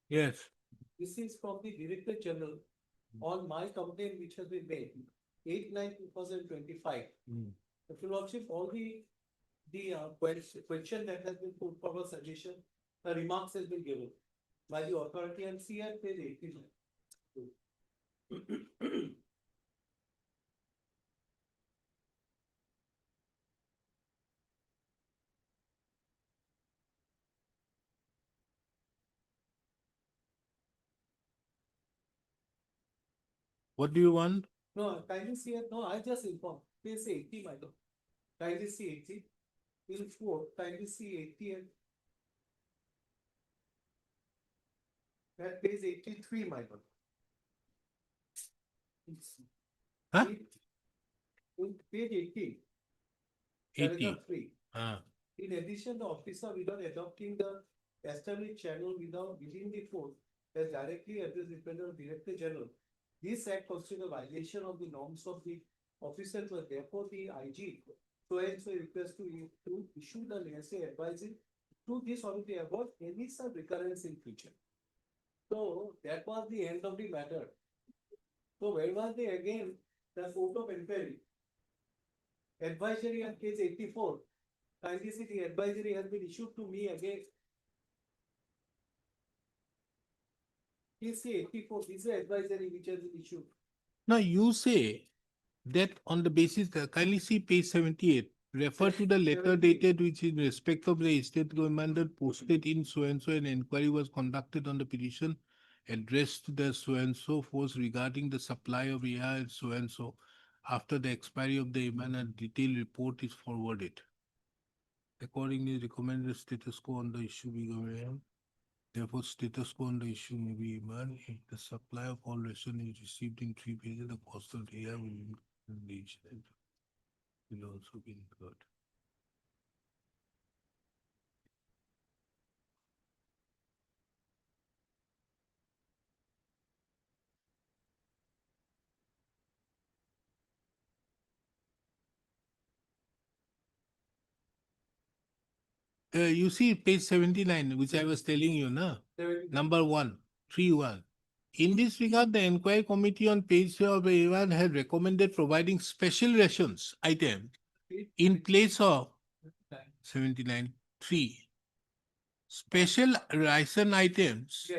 Yes. This is from the Director General on my complaint which has been made, 8/9/2025. If you lordship, all the question that has been put forward, suggestion, the remarks has been given by the authority and see at page 18. What do you want? No, kindly see it, no, I just informed, page 80, my lord. Kindly see 80. In 4, kindly see 80 and at page 83, my lord. Huh? In page 80. 80. Paragraph 3. Ah. In addition, the officer without adopting the established channel within the force has directly addressed the Director General. This act constitutes a violation of the norms of the officers, but therefore the IG so and so request to issue the necessary advisory to this or the above any such recurrence in future. So that was the end of the matter. So where was the again the court of inquiry? Advisory on case 84. Kindly see the advisory has been issued to me again. Case 84, this is the advisory which has been issued. Now you say that on the basis, kindly see page 78, refer to the letter 78. dated which in respect of the estate commander posted in so and so an inquiry was conducted on the petition addressed to the so and so force regarding the supply of air and so and so. After the expiry of the EMAN, a detailed report is forwarded. Accordingly, recommended status quo on the issue be given. Therefore, status quo on the issue may be even if the supply of all ration is received in 3 phases, the cost of the air will reach will also be incurred. You see page 79, which I was telling you, na? Number 1, 3.1. In this regard, the inquiry committee on page 1 had recommended providing special rations item in place of 79.3. Special ration items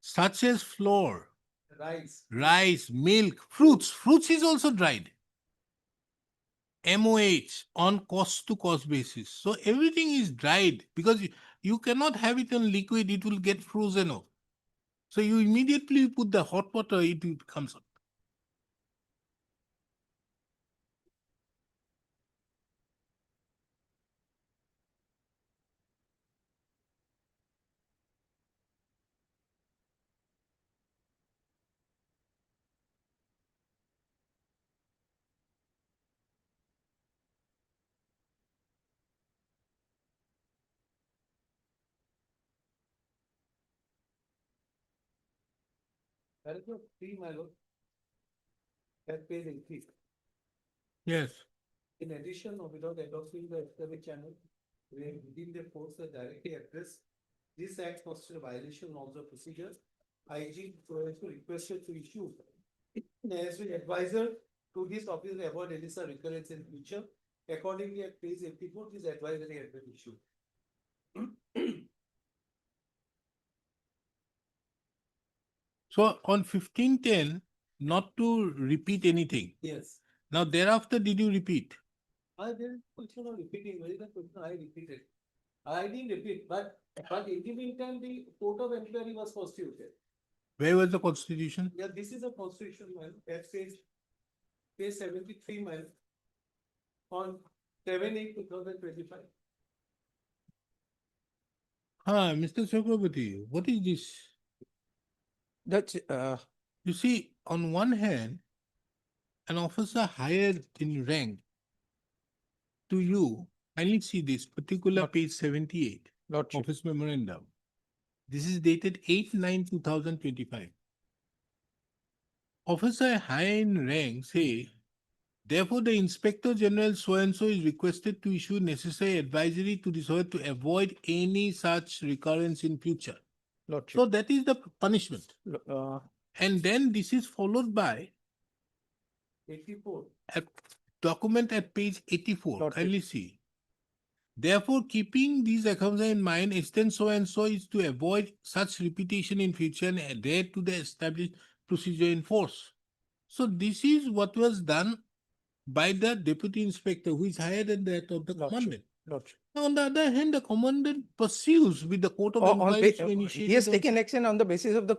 such as flour, rice, milk, fruits. Fruits is also dried. MOH on cost to cost basis. So everything is dried because you cannot have it on liquid, it will get frozen off. So you immediately put the hot water, it comes up. That is not free, my lord. That pays increase. Yes. In addition, or without adopting the epidemic channel, within the force that directly address this act constitutes a violation of the procedure. IG requested to issue necessary advisor to this office to avoid any such recurrence in future. Accordingly, at page 84, this advisory has been issued. So on 1510, not to repeat anything. Yes. Now thereafter, did you repeat? I didn't question of repeating, very good question, I repeated. I didn't repeat, but in the meantime, the court of inquiry was constituted. Where was the constitution? Yeah, this is a constitution, man, at page 73, man. On 7/8/2025. Mr. Chakraborty, what is this? That's, You see, on one hand, an officer hired in rank to you, kindly see this particular page 78, Lordship. office memorandum. This is dated 8/9/2025. Officer high in rank say, therefore the Inspector General so-and-so is requested to issue necessary advisory to this order to avoid any such recurrence in future. Lordship. So that is the punishment. Uh, And then this is followed by 84. a document at page 84. Lordship. Kindly see. Therefore, keeping these accounts in mind, extent so and so is to avoid such repetition in future and adhere to the established procedure in force. So this is what was done by the deputy inspector who is higher than that of the Lordship. commandant. Lordship. Now, on the other hand, the commandant pursues with the court of On inquiry pa- to initiate. he has taken action on the basis of the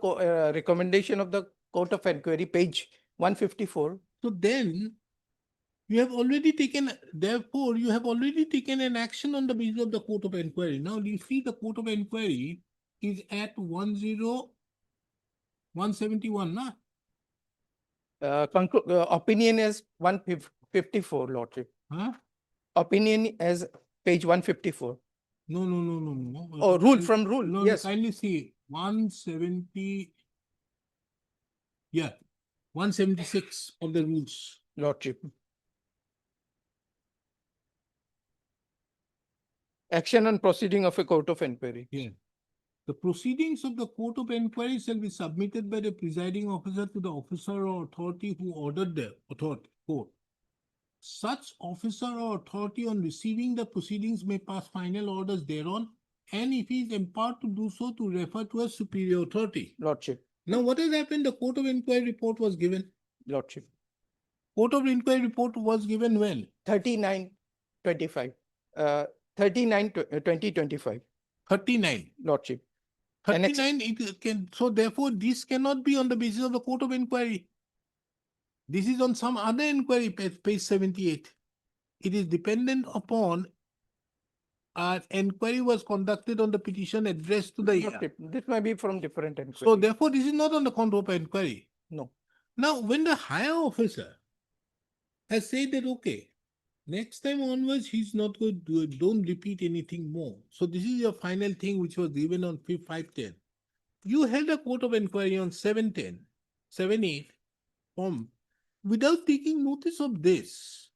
recommendation of the Court of Inquiry, page 154. So then you have already taken, therefore, you have already taken an action on the basis of the court of inquiry. Now you see the court of inquiry is at 171, na? Opinion is 154, Lordship. Huh? Opinion as page 154. No, no, no, no, no. Oh, rule from rule, No, yes. kindly see 170. Yeah, 176 of the rules. Lordship. Action on proceeding of a Court of Inquiry. Yeah. The proceedings of the court of inquiry shall be submitted by the presiding officer to the officer or authority who ordered the court. Such officer or authority on receiving the proceedings may pass final orders thereon, and if he is empowered to do so, to refer to a superior authority. Lordship. Now, what has happened? The court of inquiry report was given. Lordship. Court of inquiry report was given when? 39/25. 39/2025. 39. Lordship. Annex- 39, it can, so therefore, this cannot be on the basis of the court of inquiry. This is on some other inquiry, page 78. It is dependent upon an inquiry was conducted on the petition addressed to the year. Lordship, this may be from different So inquiry. therefore, this is not on the count of inquiry. No. Now, when the higher officer has said that, okay, next time onwards, he's not going to do it, don't repeat anything more. So this is your final thing which was given on 5/10. You held a court of inquiry on 7/10, 7/8 form without taking notice of this,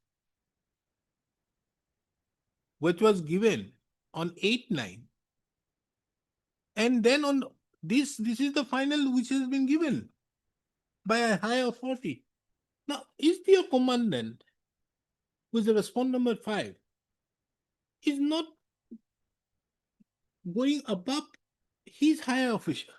which was given on 8/9. And then on this is the final which has been given by a higher authority. Now, is your commandant, who is the respondent number 5, is not going above his higher official?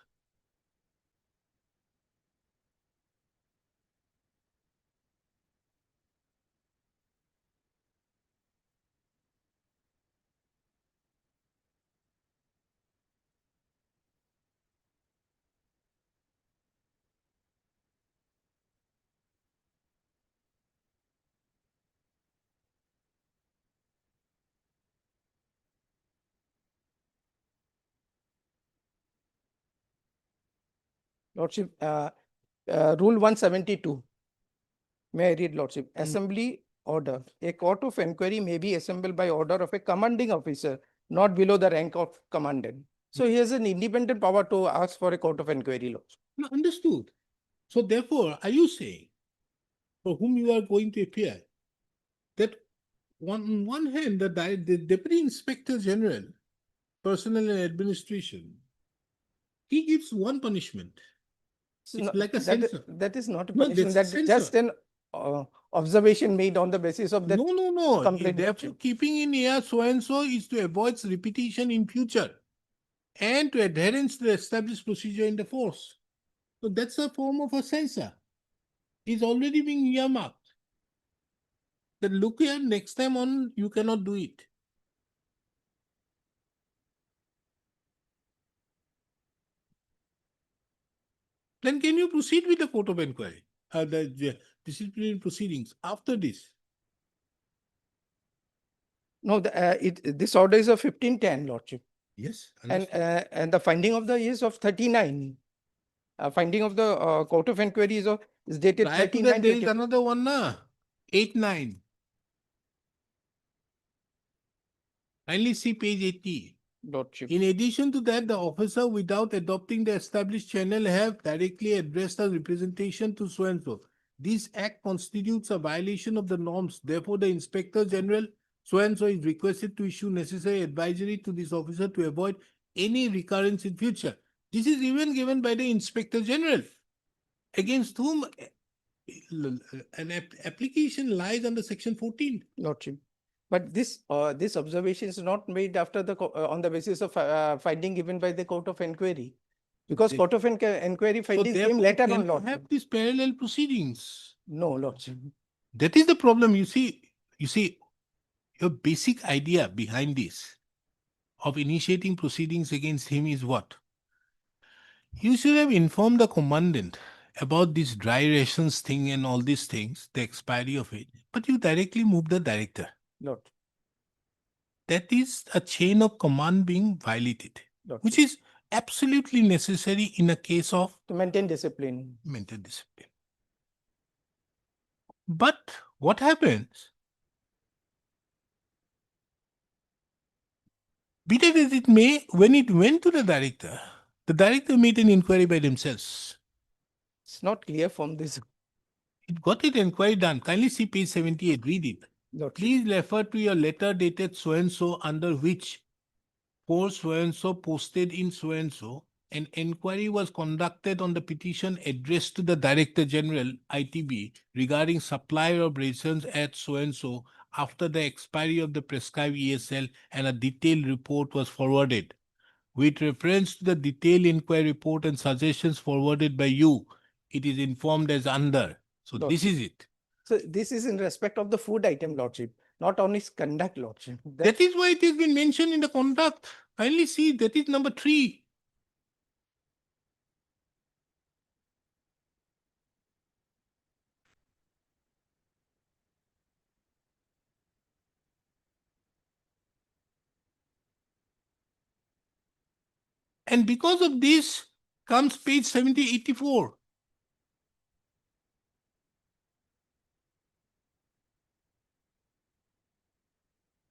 Lordship, Rule 172. May I read, Lordship? Assembly order. A court of inquiry may be assembled by order of a commanding officer, not below the rank of commandant. So he has an independent power to ask for a court of inquiry, Lordship. No, understood. So therefore, are you saying, for whom you are going to appear, that on one hand, the Deputy Inspector General, Personnel and Administration, he gives one punishment. It's It's not- like a that- censor. That is not a No, punishment. that's That's just an observation made on the basis of that. No, no, no. complaint, Therefore, Lordship. keeping in here so and so is to avoid repetition in future and to adherence to the established procedure in the force. So that's a form of a censor. It's already being earmarked. Then look here, next time on, you cannot do it. Then can you proceed with the court of inquiry, the disciplinary proceedings after this? No, this order is of 1510, Lordship. Yes. And the finding of the is of 39. Finding of the court of inquiry is dated Prior to 39. that, there is another one, na? 8/9. Kindly see page 80. Lordship. In addition to that, the officer, without adopting the established channel, have directly addressed a representation to so and so. This act constitutes a violation of the norms. Therefore, the Inspector General so and so is requested to issue necessary advisory to this officer to avoid any recurrence in future. This is even given by the Inspector General, against whom an application lies under section 14. Lordship. But this observation is not made after on the basis of finding given by the court of inquiry. Because They- court of inquiry So findings came therefore, later can on, you Lordship. have these parallel proceedings. No, Lordship. That is the problem. You see, your basic idea behind this of initiating proceedings against him is what? You should have informed the commandant about this dry rations thing and all these things, the expiry of it, but you directly move the director. Lord. That is a chain of command being violated, Lordship. which is absolutely necessary in a case of To maintain discipline. mental discipline. But what happens? Be that as it may, when it went to the director made an inquiry by themselves. It's not clear from this. It got an inquiry done. Kindly see page 78, read it. Lordship. Please refer to your letter dated so and so, under which for so and so posted in so and so. An inquiry was conducted on the petition addressed to the Director General ITB regarding supply of rations at so and so after the expiry of the prescribed ESL, and a detailed report was forwarded. With reference to the detailed inquiry report and suggestions forwarded by you, it is informed as under. So this is it. So this is in respect of the food item, Lordship, not on his conduct, Lordship. That is why it has been mentioned in the conduct. Kindly see, that is number 3. And because of this comes page 84.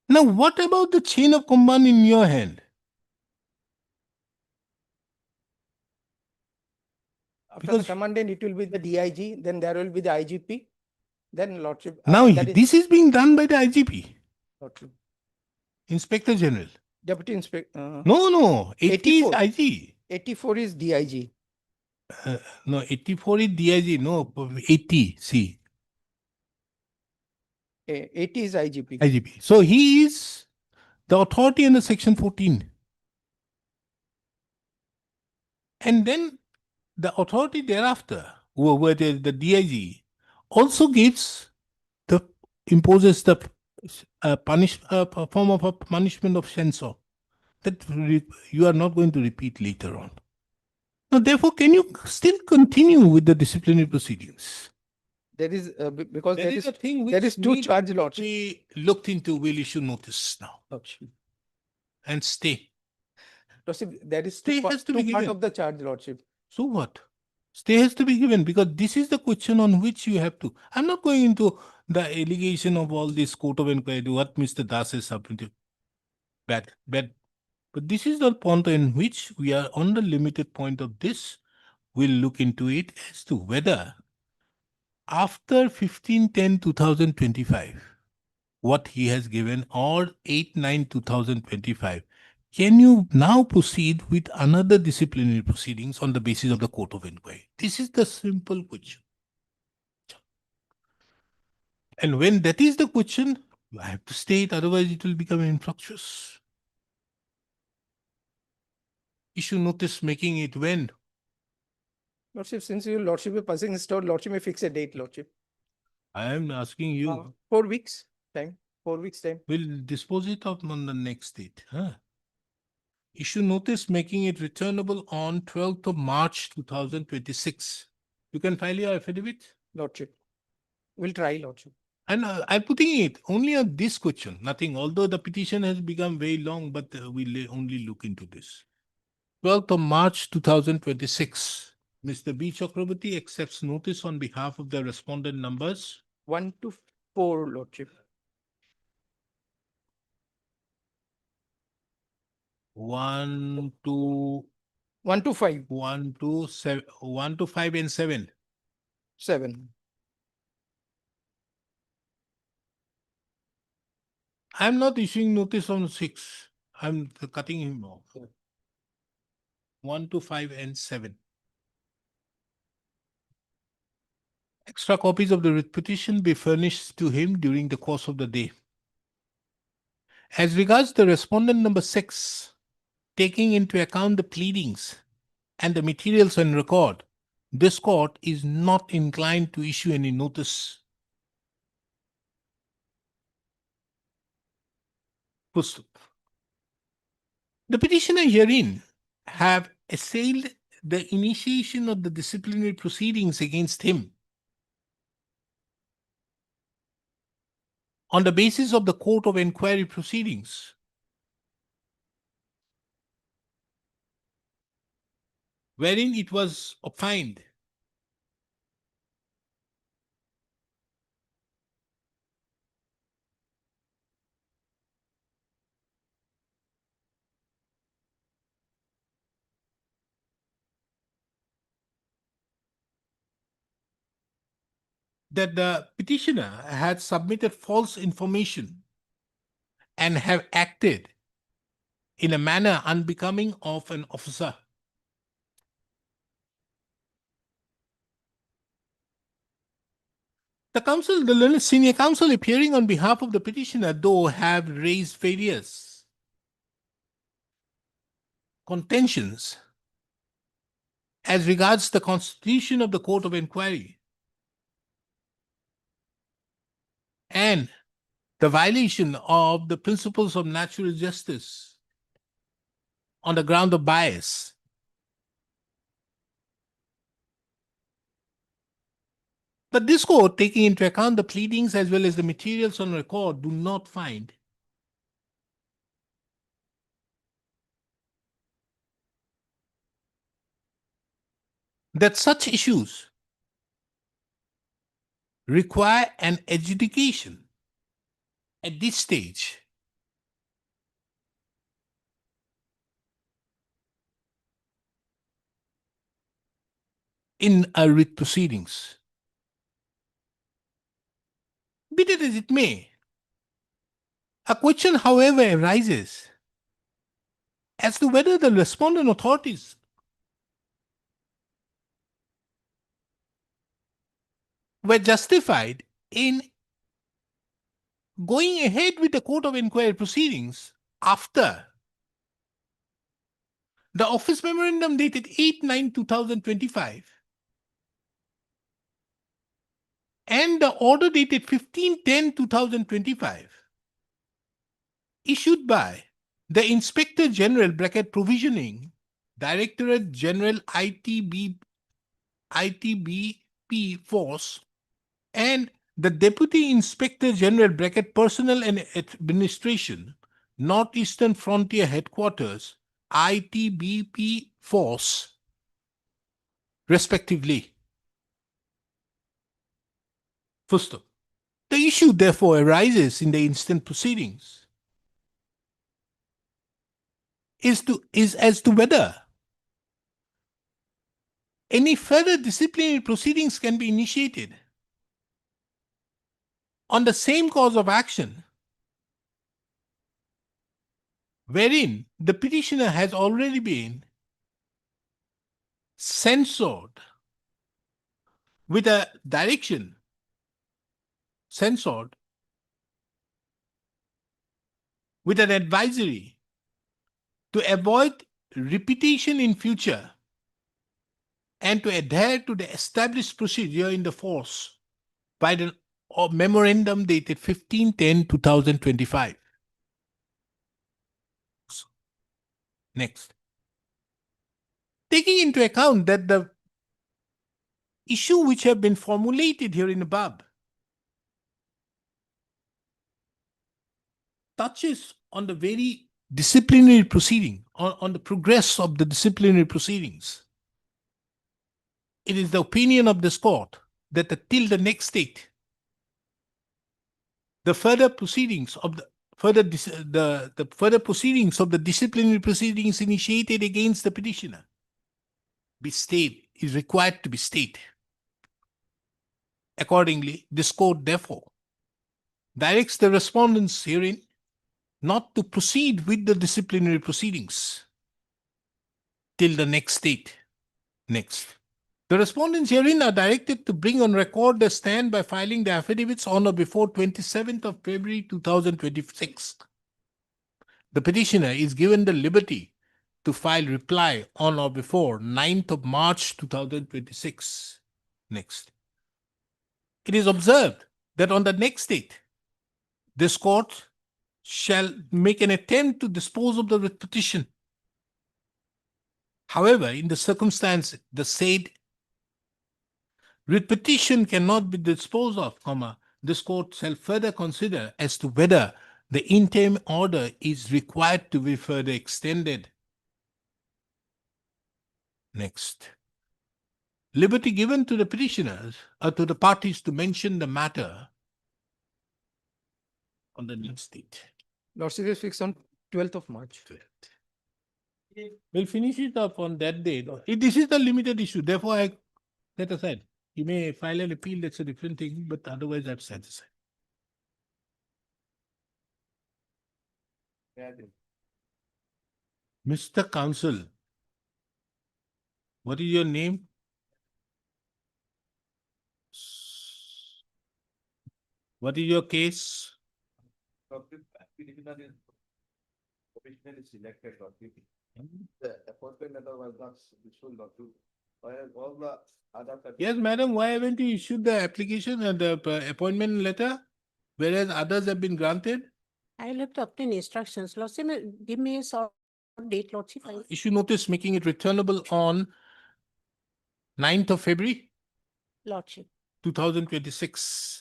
Now, what about the chain of command in your hand? After the Because- commandant, it will be the DIG, then there will be the IGP, then Lordship. Now, that is this is being done by the IGP, Lordship. Inspector General. Deputy Inspector. No, 80 is 84. IG. 84 is DIG. No, 84 is DIG. No, 80, see, 80 is IGP. IGP. So he is the authority under section 14. And then the authority thereafter, whoever the DIG, also imposes the form of a punishment of censure that you are not going to repeat later on. Now, therefore, can you still continue with the disciplinary proceedings? There is, because there is, a thing there is two need charge to Lordship. be looked into. Will issue notice now Lordship. and stay. Lordship, there is Stay two, has to be two part given. of the charge Lordship. So what? Stay has to be given because this is the question on which you have to. I'm not going into the allegation of all this court of inquiry, what Mr. Das has submitted. Bad. But this is the point in which we are on the limited point of this. We'll look into it as to whether after 15/10/2025, what he has given, or 8/9/2025, can you now proceed with another disciplinary proceedings on the basis of the court of inquiry? This is the simple question. And when that is the question, I have to state, otherwise it will become infructuous. Issue notice making it when? Lordship, since your Lordship is passing store, Lordship may fix a date, Lordship. I am asking you. 4 weeks time. 4 weeks time. We'll dispose it of on the next date. Issue notice making it returnable on 12th of March 2026. You can file your affidavit. Lordship. We'll try, Lordship. And I'm putting it only on this question, nothing. Although the petition has become very long, but we'll only look into this. 12th of March 2026. Mr. B. Chakraborty accepts notice on behalf of the respondent numbers 1 to 4, Lordship. 1 to 1 to 5. 1 to 7, 1 to 5 and 7. 7. I'm not issuing notice on 6. I'm cutting him off. 1 to 5 and 7. Extra copies of the writ petition be furnished to him during the course of the day. As regards the respondent number 6, taking into account the pleadings and the materials on record, this court is not inclined to issue any notice. The petitioner herein have assailed the initiation of the disciplinary proceedings against him on the basis of the court of inquiry proceedings, wherein it was opined that the petitioner had submitted false information and have acted in a manner unbecoming of an officer. The counsel, the learned senior counsel appearing on behalf of the petitioner, though have raised various contentions as regards the constitution of the court of inquiry and the violation of the principles of natural justice on the ground of bias. But this court, taking into account the pleadings as well as the materials on record, do not find that such issues require an adjudication at this stage in a writ proceedings. Be that as it may, a question, however, arises as to whether the respondent authorities were justified in going ahead with the court of inquiry proceedings after the office memorandum dated 8/9/2025 and the order dated 15/10/2025 issued by the Inspector General bracket provisioning Directorate General ITBP Force and the Deputy Inspector General bracket Personnel and Administration Northeastern Frontier Headquarters ITBP Force respectively. First, the issue therefore arises in the instant proceedings is as to whether any further disciplinary proceedings can be initiated on the same cause of action wherein the petitioner has already been censored with a direction censored with an advisory to avoid repetition in future and to adhere to the established procedure in the force by the memorandum dated 15/10/2025. Next. Taking into account that the issue which have been formulated here in above touches on the very disciplinary proceeding, on the progress of the disciplinary proceedings. It is the opinion of this court that till the next date, the further proceedings of the further proceedings of the disciplinary proceedings initiated against the petitioner be stayed, is required to be stayed. Accordingly, this court therefore directs the respondents herein not to proceed with the disciplinary proceedings till the next date. Next. The respondents herein are directed to bring on record their stand by filing the affidavits on or before 27th of February 2026. The petitioner is given the liberty to file reply on or before 9th of March 2026. Next. It is observed that on the next date, this court shall make an attempt to dispose of the writ petition. However, in the circumstance, the said writ petition cannot be disposed of, this court shall further consider as to whether the interim order is required to be further extended. Next. Liberty given to the petitioners or to the parties to mention the matter on the next date. Lordship is fixed on 12th of March. We'll finish it up on that date. This is the limited issue, therefore I set aside. You may file an appeal, that's a different thing, but otherwise I've set aside. Mr. Counsel, what is your name? What is your case? Selected, the appointment letter was not issued, all the other. Yes, madam, why haven't you issued the application and the appointment letter, whereas others have been granted? I'll have to obtain instructions. Lordship, give me a sort of date, Lordship. Issue notice making it returnable on 9th of February Lordship. 2026.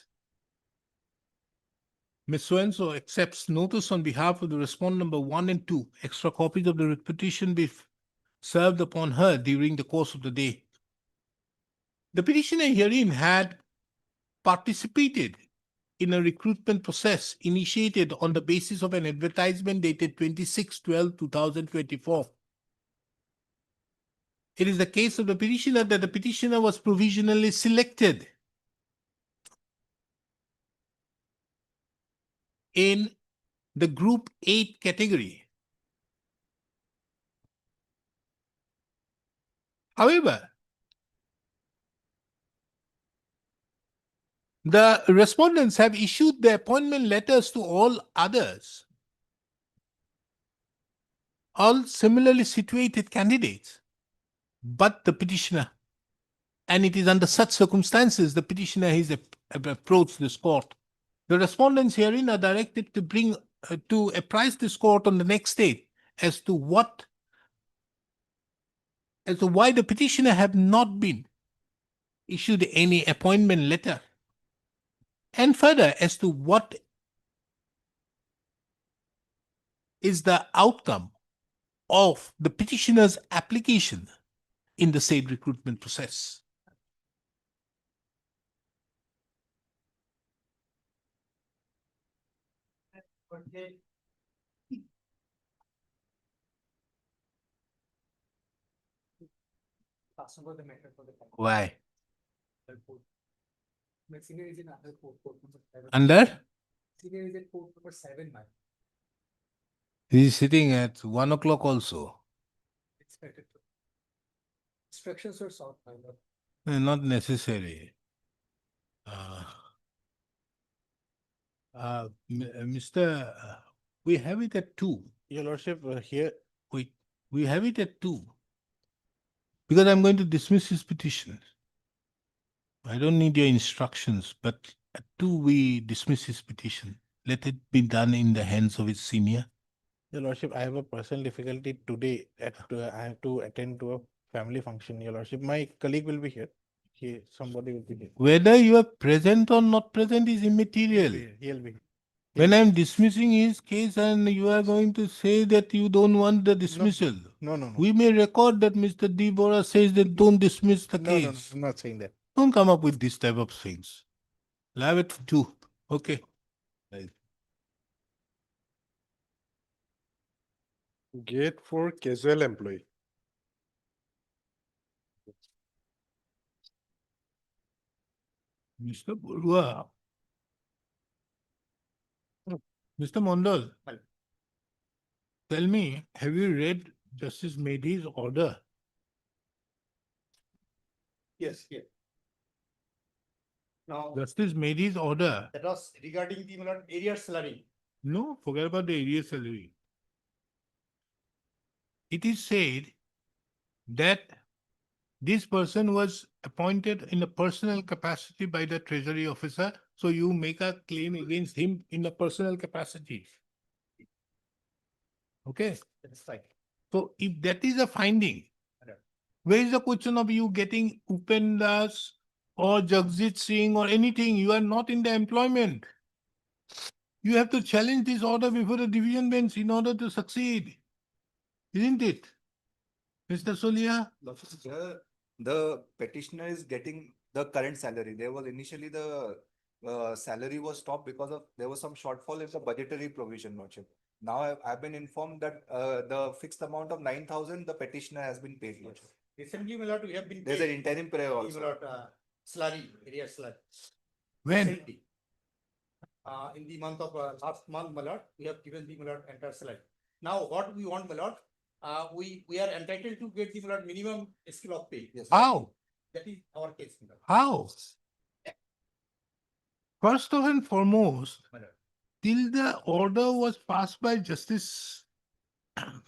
Ms. So-and-so accepts notice on behalf of the respondent number 1 and 2. Extra copies of the writ petition be served upon her during the course of the day. the petitioner herein had participated in a recruitment process initiated on the basis of an advertisement dated 26/12/2024. It is the case of the petitioner that the petitioner was provisionally selected in the Group 8 category. However, the respondents have issued the appointment letters to all others, all similarly situated candidates, but the petitioner. And it is under such circumstances the petitioner has approached this court. The respondents herein are directed to bring to apprise this court on the next day as to why the petitioner have not been issued any appointment letter, and further as to what is the outcome of the petitioner's application in the said recruitment process. Why? Under? He is sitting at 1 o'clock also. Instructions were sought, my lord. Not necessary. Mr. We have it at 2. Your lordship, here, Wait, we have it at 2. Because I'm going to dismiss his petition. I don't need your instructions, but at 2 we dismiss his petition. Let it be done in the hands of his senior. your lordship, I have a personal difficulty today I have to attend to a family function, your lordship. My colleague will be here. Somebody will be here. Whether you are present or not present is immaterial. He'll be. When I'm dismissing his case and you are going to say that you don't want the dismissal, No. we may record that Mr. D. Bora says that don't dismiss the No, case. I'm not saying that. Don't come up with this type of things. I'll have it for 2. Okay. Gate for casual employee. Mr. Burua. Mr. Mondal. Tell me, have you read Justice Medhi's order? Yes, yes. Now, Justice Medhi's order. that was regarding the area salary. No, forget about the area salary. It is said that this person was appointed in a personal capacity by the treasury officer, so you make a claim against him in a personal capacity. Okay, That's right. so if that is a finding, where is the question of you getting Upendas or Jagjit Singh or anything? You are not in the employment. You have to challenge this order before the division bench in order to succeed. Isn't it? Mr. Solia? The petitioner is getting the current salary. There was initially the salary was stopped because of there was some shortfall in the budgetary provision, Lordship. Now I've been informed that the fixed amount of 9,000 the petitioner has been paid, Lordship. Recently, my lord, we have been. There's an interim prayer My also. lord, salary, area salary. When? Recently. In the month of, last month, my lord, we have given the, my lord, entire salary. Now, what we want, my lord, we are entitled to get the, my lord, minimum scale of pay. Yes. How? That is our case, my lord. How? First of and foremost, My lord. till the order was passed by Justice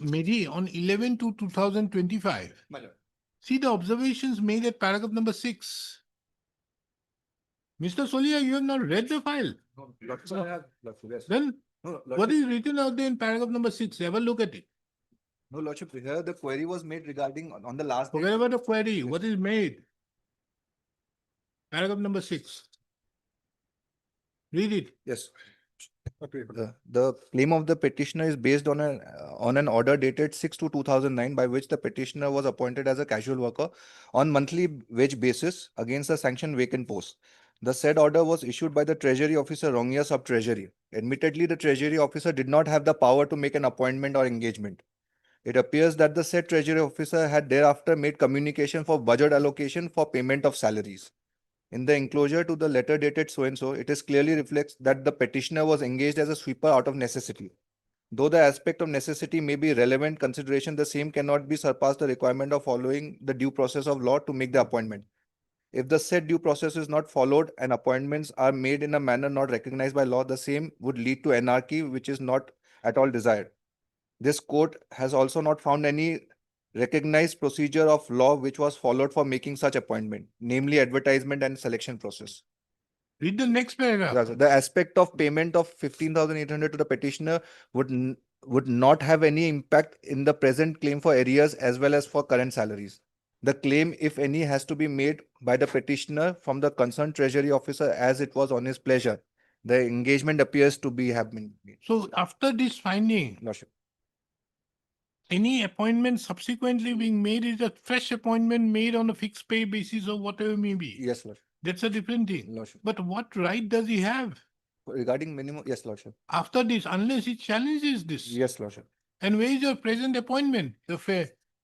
Medhi on 11/2/2025. My lord. See the observations made at paragraph number 6. Mr. Solia, you have not read the file. No, Lordship, I have, Lordship, yes. Then No, what Lordship, is written out there in paragraph number 6? Have a look at it. no, Lordship, here the query was made regarding on the last. Forget about the query. What is made? Paragraph number 6. Read it. Yes. The claim of the petitioner is based on an order dated 6/2/2009 by which the petitioner was appointed as a casual worker on monthly wage basis against the sanctioned vacant post. The said order was issued by the Treasury Officer Rongia Sub Treasury. Admittedly, the Treasury Officer did not have the power to make an appointment or engagement. It appears that the said Treasury Officer had thereafter made communication for budget allocation for payment of salaries. In the enclosure to the letter dated so-and-so, it is clearly reflects that the petitioner was engaged as a sweeper out of necessity. Though the aspect of necessity may be relevant consideration, the same cannot be surpassed the requirement of following the due process of law to make the appointment. If the said due process is not followed and appointments are made in a manner not recognized by law, the same would lead to anarchy, which is not at all desired. This court has also not found any recognized procedure of law which was followed for making such appointment, namely advertisement and selection process. Read the next paragraph. The aspect of payment of 15,800 to the petitioner would not have any impact in the present claim for arrears as well as for current salaries. The claim, if any, has to be made by the petitioner from the concerned Treasury Officer as it was on his pleasure. The engagement appears to have been made. So after this finding, Lordship. any appointment subsequently being made is a fresh appointment made on a fixed pay basis or whatever may be. Yes, Lordship. That's a different thing. Lordship. But what right does he have Regarding minimum, yes, Lordship. after this, unless he challenges this? Yes, Lordship. And where is your present appointment,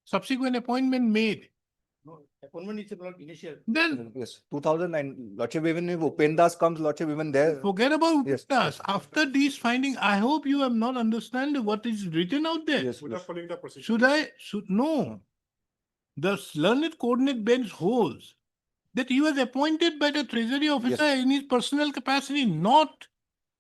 subsequent appointment made? No, appointment is not initial. Then Yes, 2009, Lordship, even if Upendas comes, Lordship, even there. forget about Yes, this. After this finding, I hope you have not understand what is written out there. Yes, Without Lordship. following the procedure. No. The learned coordinate bench holds that he was appointed by the Treasury Officer in his personal capacity, not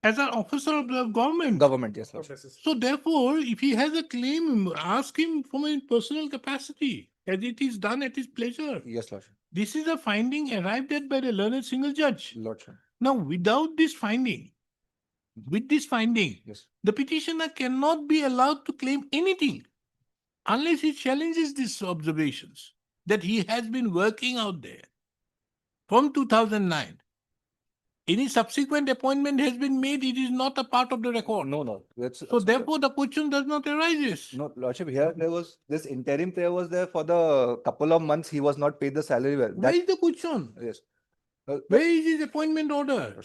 as an officer of the government. Government, yes, Not Lordship. necessary. So therefore, if he has a claim, ask him from a personal capacity, as it is done at his pleasure. Yes, Lordship. This is a finding arrived at by the learned single judge. Lordship. Now, without this finding, with this finding, Yes. the petitioner cannot be allowed to claim anything unless he challenges these observations that he has been working out there from 2009. Any subsequent appointment has been made, it is not a part of the record. No. So therefore, the question does not arise. No, Lordship, here there was this interim player was there for the couple of months. He was not paid the salary well. Where is the question? Yes. Where is his appointment order?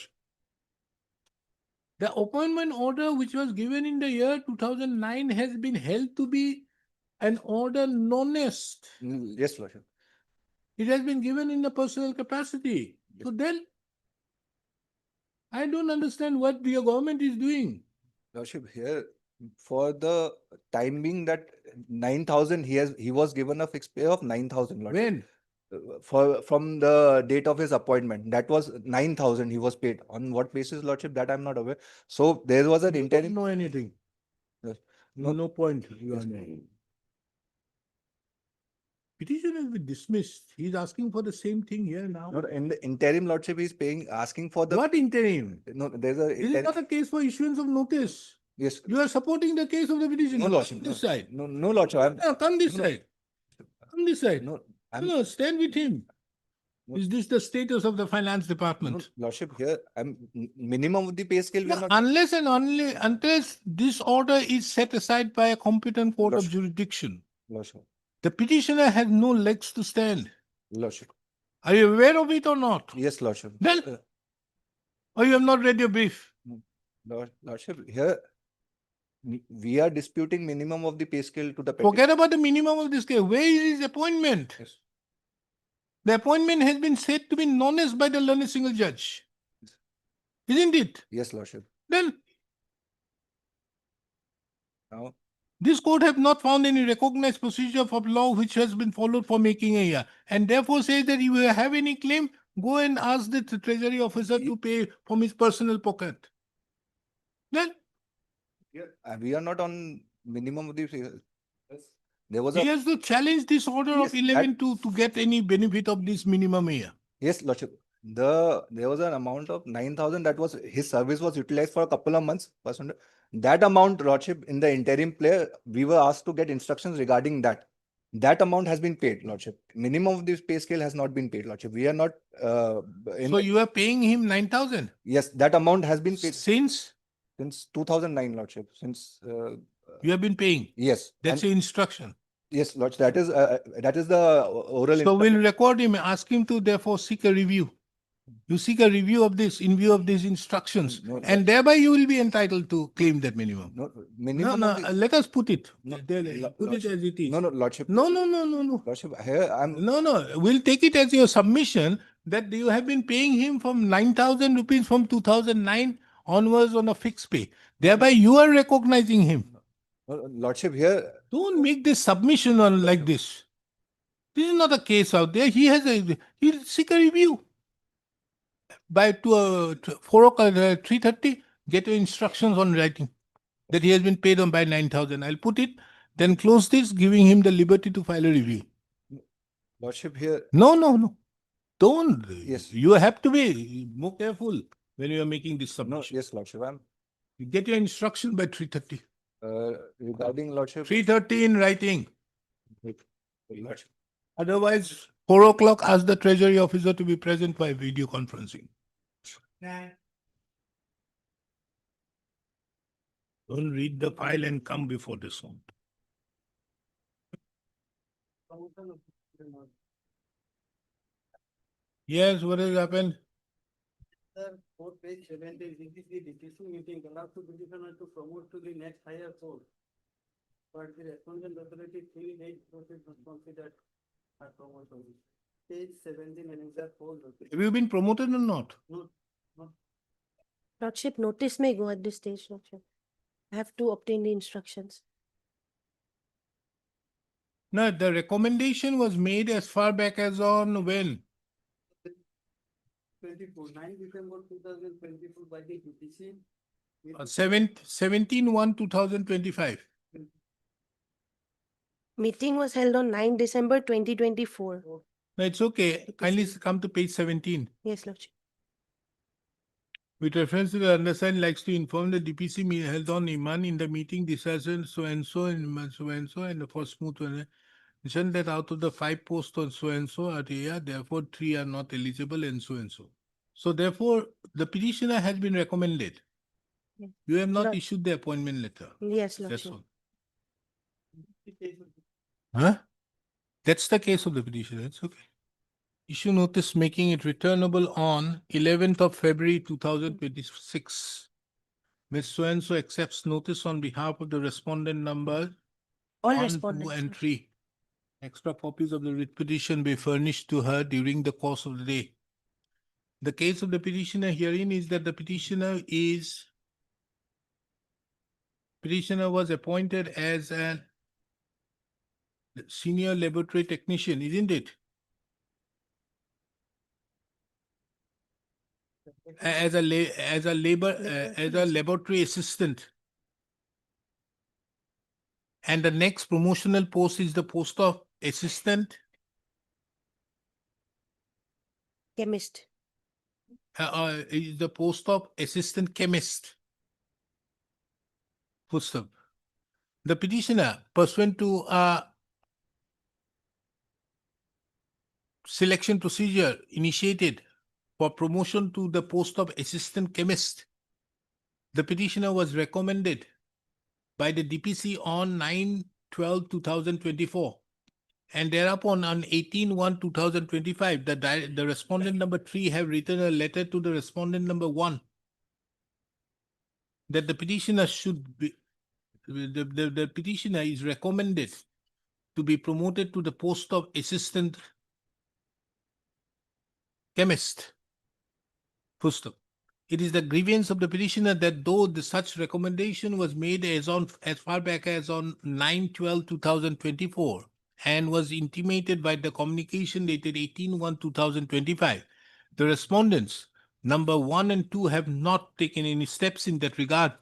The appointment order which was given in the year 2009 has been held to be an order non est. Yes, Lordship. It has been given in the personal capacity. So then, I don't understand what your government is doing. Lordship, here for the time being that 9,000, he was given a fixed pay of 9,000. Lordship. When? From the date of his appointment, that was 9,000 he was paid. On what basis, Lordship, that I'm not aware. So there was an You interim. don't know anything. Yes. No point. You Yes. are knowing. Petition has been dismissed. He's asking for the same thing here now. No, in the interim, Lordship, he's asking for the. What interim? No, there's a. This is not a case for issuance of notice. Yes. You are supporting the case of the petitioner. No, Lordship. Come this side. No, Lordship. No, come this No. side. Come this side. No, No, stand with him. No. Is this the status of the finance No, department? Lordship, here, minimum of the pay scale. We are No, not. unless and only unless this order is set aside by a competent court of Lordship. jurisdiction, Lordship. the petitioner has no legs to stand. Lordship. Are you aware of it or not? Yes, Lordship. Then- Or you have not read your brief? Lordship, here, we are disputing minimum of the pay scale to the. petitioner. Forget about the minimum of this case. Where is his appointment? Yes. The appointment has been said to be non-est by the learned single judge. Isn't it? Yes, Lordship. Then Now, this court have not found any recognized procedure of law which has been followed for making a year, and therefore says that if you have any claim, go and ask the treasury officer to pay from his personal pocket. Then we are not on minimum of the. There was he a. has to challenge this order Yes, of 11 to get any benefit of this minimum a year. Yes, Lordship. There was an amount of 9,000 that was his service was utilized for a couple of months. That amount, Lordship, in the interim player, we were asked to get instructions regarding that. That amount has been paid, Lordship. Minimum of this pay scale has not been paid, Lordship. We are not. So you are paying him 9,000 Yes, that amount has been paid. since since 2009, Lordship, since, You have been paying. yes. That's and- your instruction. Yes, Lordship, that is the oral. So we'll record him, ask him to therefore seek a review. You seek a review of this in view of these instructions, No, and thereby you will be entitled to claim that minimum. No, No, minimum. no, of the- let us put it. No, There, put it Lordship. as it is. No, Lordship. No, no, no, no, no. Lordship, here I'm. No, no, we'll take it as your submission that you have been paying him from 9,000 rupees from 2009 onwards on a fixed pay. Thereby you are recognizing him. Lordship, here, Don't make this submission on like this. This is not a case out there. He'll seek a review. By 4 o'clock, 3:30, get your instructions on writing that he has been paid on by 9,000. I'll put it, then close this, giving him the liberty to file a review. Lordship, here, No, no, no. Don't. Yes. You have to be more careful when you are making this no, submission. yes, Lordship, I'm, You get your instruction by 3:30. regarding Lordship. 3:30 in writing. Lordship, Otherwise, 4 o'clock, ask the treasury officer to be present by video conferencing. Don't read the file and come before this one. Yes, what has happened? Sir, for page 17, this is the DTC meeting, allowed to petitioner to promote to the next higher court. But the respondent authority three days process not considered as promotion. Page 17 and exact fold. Have you been promoted or not? No, Lordship, notice may go at this stage, Lordship. I have to obtain the instructions. No, the recommendation was made as far back as on when? 24, 9 December 2024 by the DTC. 17/1/2025. Meeting was held on 9 December 2024. No, it's okay. Kindly come to page 17. Yes, Lordship. With reference to the undersigned likes to inform the DPC held on Iman in the meeting decision so and so and for smooth mention that out of the 5 posts on so and so area, therefore 3 are not eligible and so and so. So therefore, the petitioner has been recommended. Yes. You have not Lord- issued the appointment letter. Yes, That's Lordship. all. Huh? That's the case of the petition. It's okay. Issue notice making it returnable on 11th of February 2026. Ms. So-and-so accepts notice on behalf of the respondent number All 1, 2, respondents. and 3. Extra copies of the writ petition be furnished to her during the course of the day. The case of the petitioner herein is that the petitioner was appointed as a senior laboratory technician, isn't it? As a laboratory assistant. And the next promotional post is the post of assistant, Chemist. is the post of assistant chemist. Full stop. The petitioner pursuant to a selection procedure initiated for promotion to the post of assistant chemist. The petitioner was recommended by the DPC on 9/12/2024. And thereupon on 18/1/2025, the respondent number 3 have written a letter to the respondent number 1 that the petitioner should be, the petitioner is recommended to be promoted to the post of assistant chemist. Full stop. It is the grievance of the petitioner that though such recommendation was made as far back as on 9/12/2024 and was intimated by the communication dated 18/1/2025, the respondents number 1 and 2 have not taken any steps in that regard,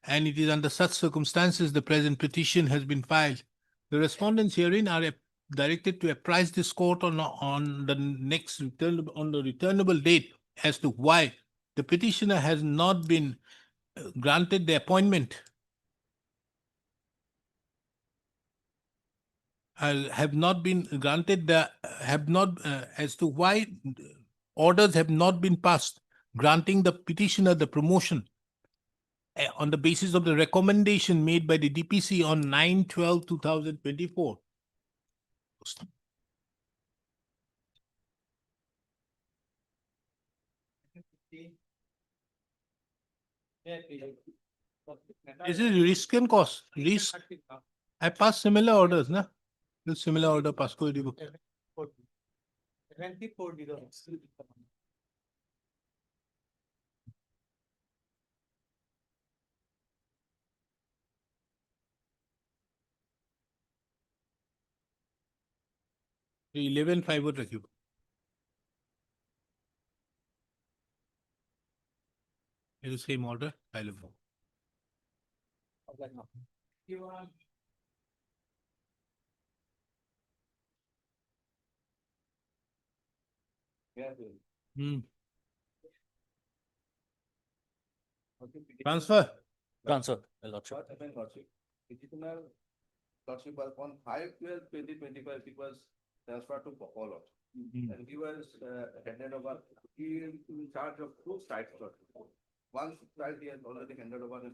and it is under such circumstances the present petition has been filed. The respondents herein are directed to apprise this court on the returnable date as to why the petitioner has not been granted the appointment. Have not been granted as to why orders have not been passed granting the petitioner the promotion on the basis of the recommendation made by the DPC on 9/12/2024. This is risk and cost, risk. I passed similar orders, na? The similar order pass koi dibo. 11/5 would रखियो. It's the same order, file of. Hmm. Transfer. Transfer, Lordship. Petitioner, Lordship, on 5/12/2025, it was transferred to Popolo. And he was handed over, he is in charge of two sites. One site he has already handed over.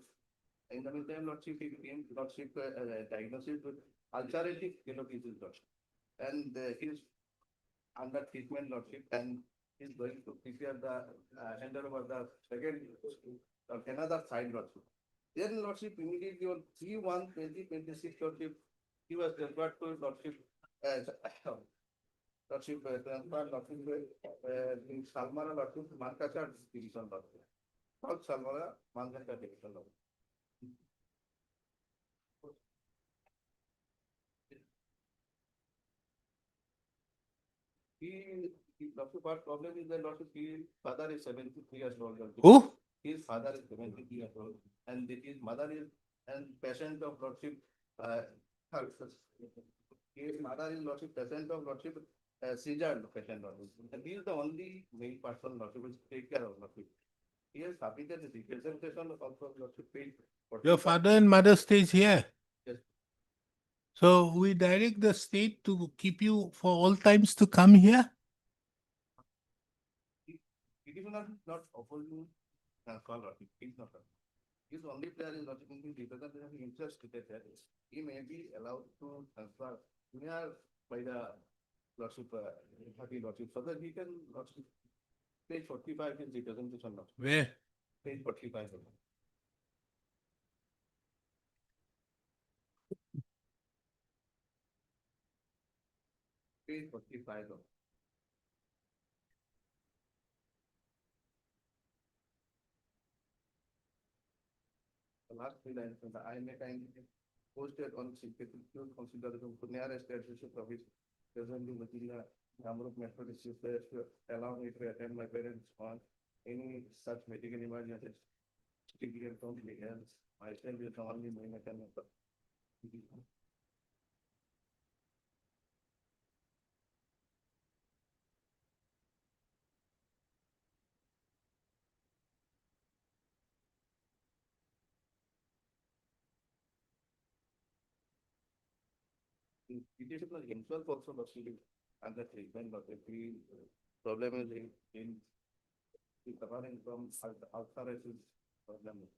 In the meantime, Lordship, he became Lordship diagnosis with ulcerative colitis, Lordship. And he is under treatment, Lordship, and he's going to prepare the handed over the second, another side, Lordship. Then Lordship immediately on 3/1/2026, Lordship, he was transferred to Lordship, Lordship, transferred Lordship, in Salmara, Lordship, Mankachar division, Lordship. South Salmara, Mankachar division, Lordship. Lordship, our problem is that Lordship, his father is 73 years old. Lordship. Who? His father is 73 years old, and his mother is and patient of Lordship. His mother is Lordship, patient of Lordship, seizure patient Lordship. And he is the only main person Lordship will take care of Lordship. He has submitted the representation of also Lordship paid. Your father and mother stays here. Yes. So we direct the state to keep you for all times to come here? It is not opposing transfer Lordship. He's not. His only player is Lordship in the representative interest stated that he may be allowed to transfer near by the Lordship, Lordship, so that he can Lordship page 45 is representation Lordship. Where? Page 45. Page 45. The last three lines, I may kindly posted on security consideration to nearest administration office presently within the Kamrup Metro District to allow me to attend my parents on any such medical emergencies. Particularly from the health, myself is the only main attendant. Petitioner himself also was under treatment, but the problem is in suffering from ulcerative problem.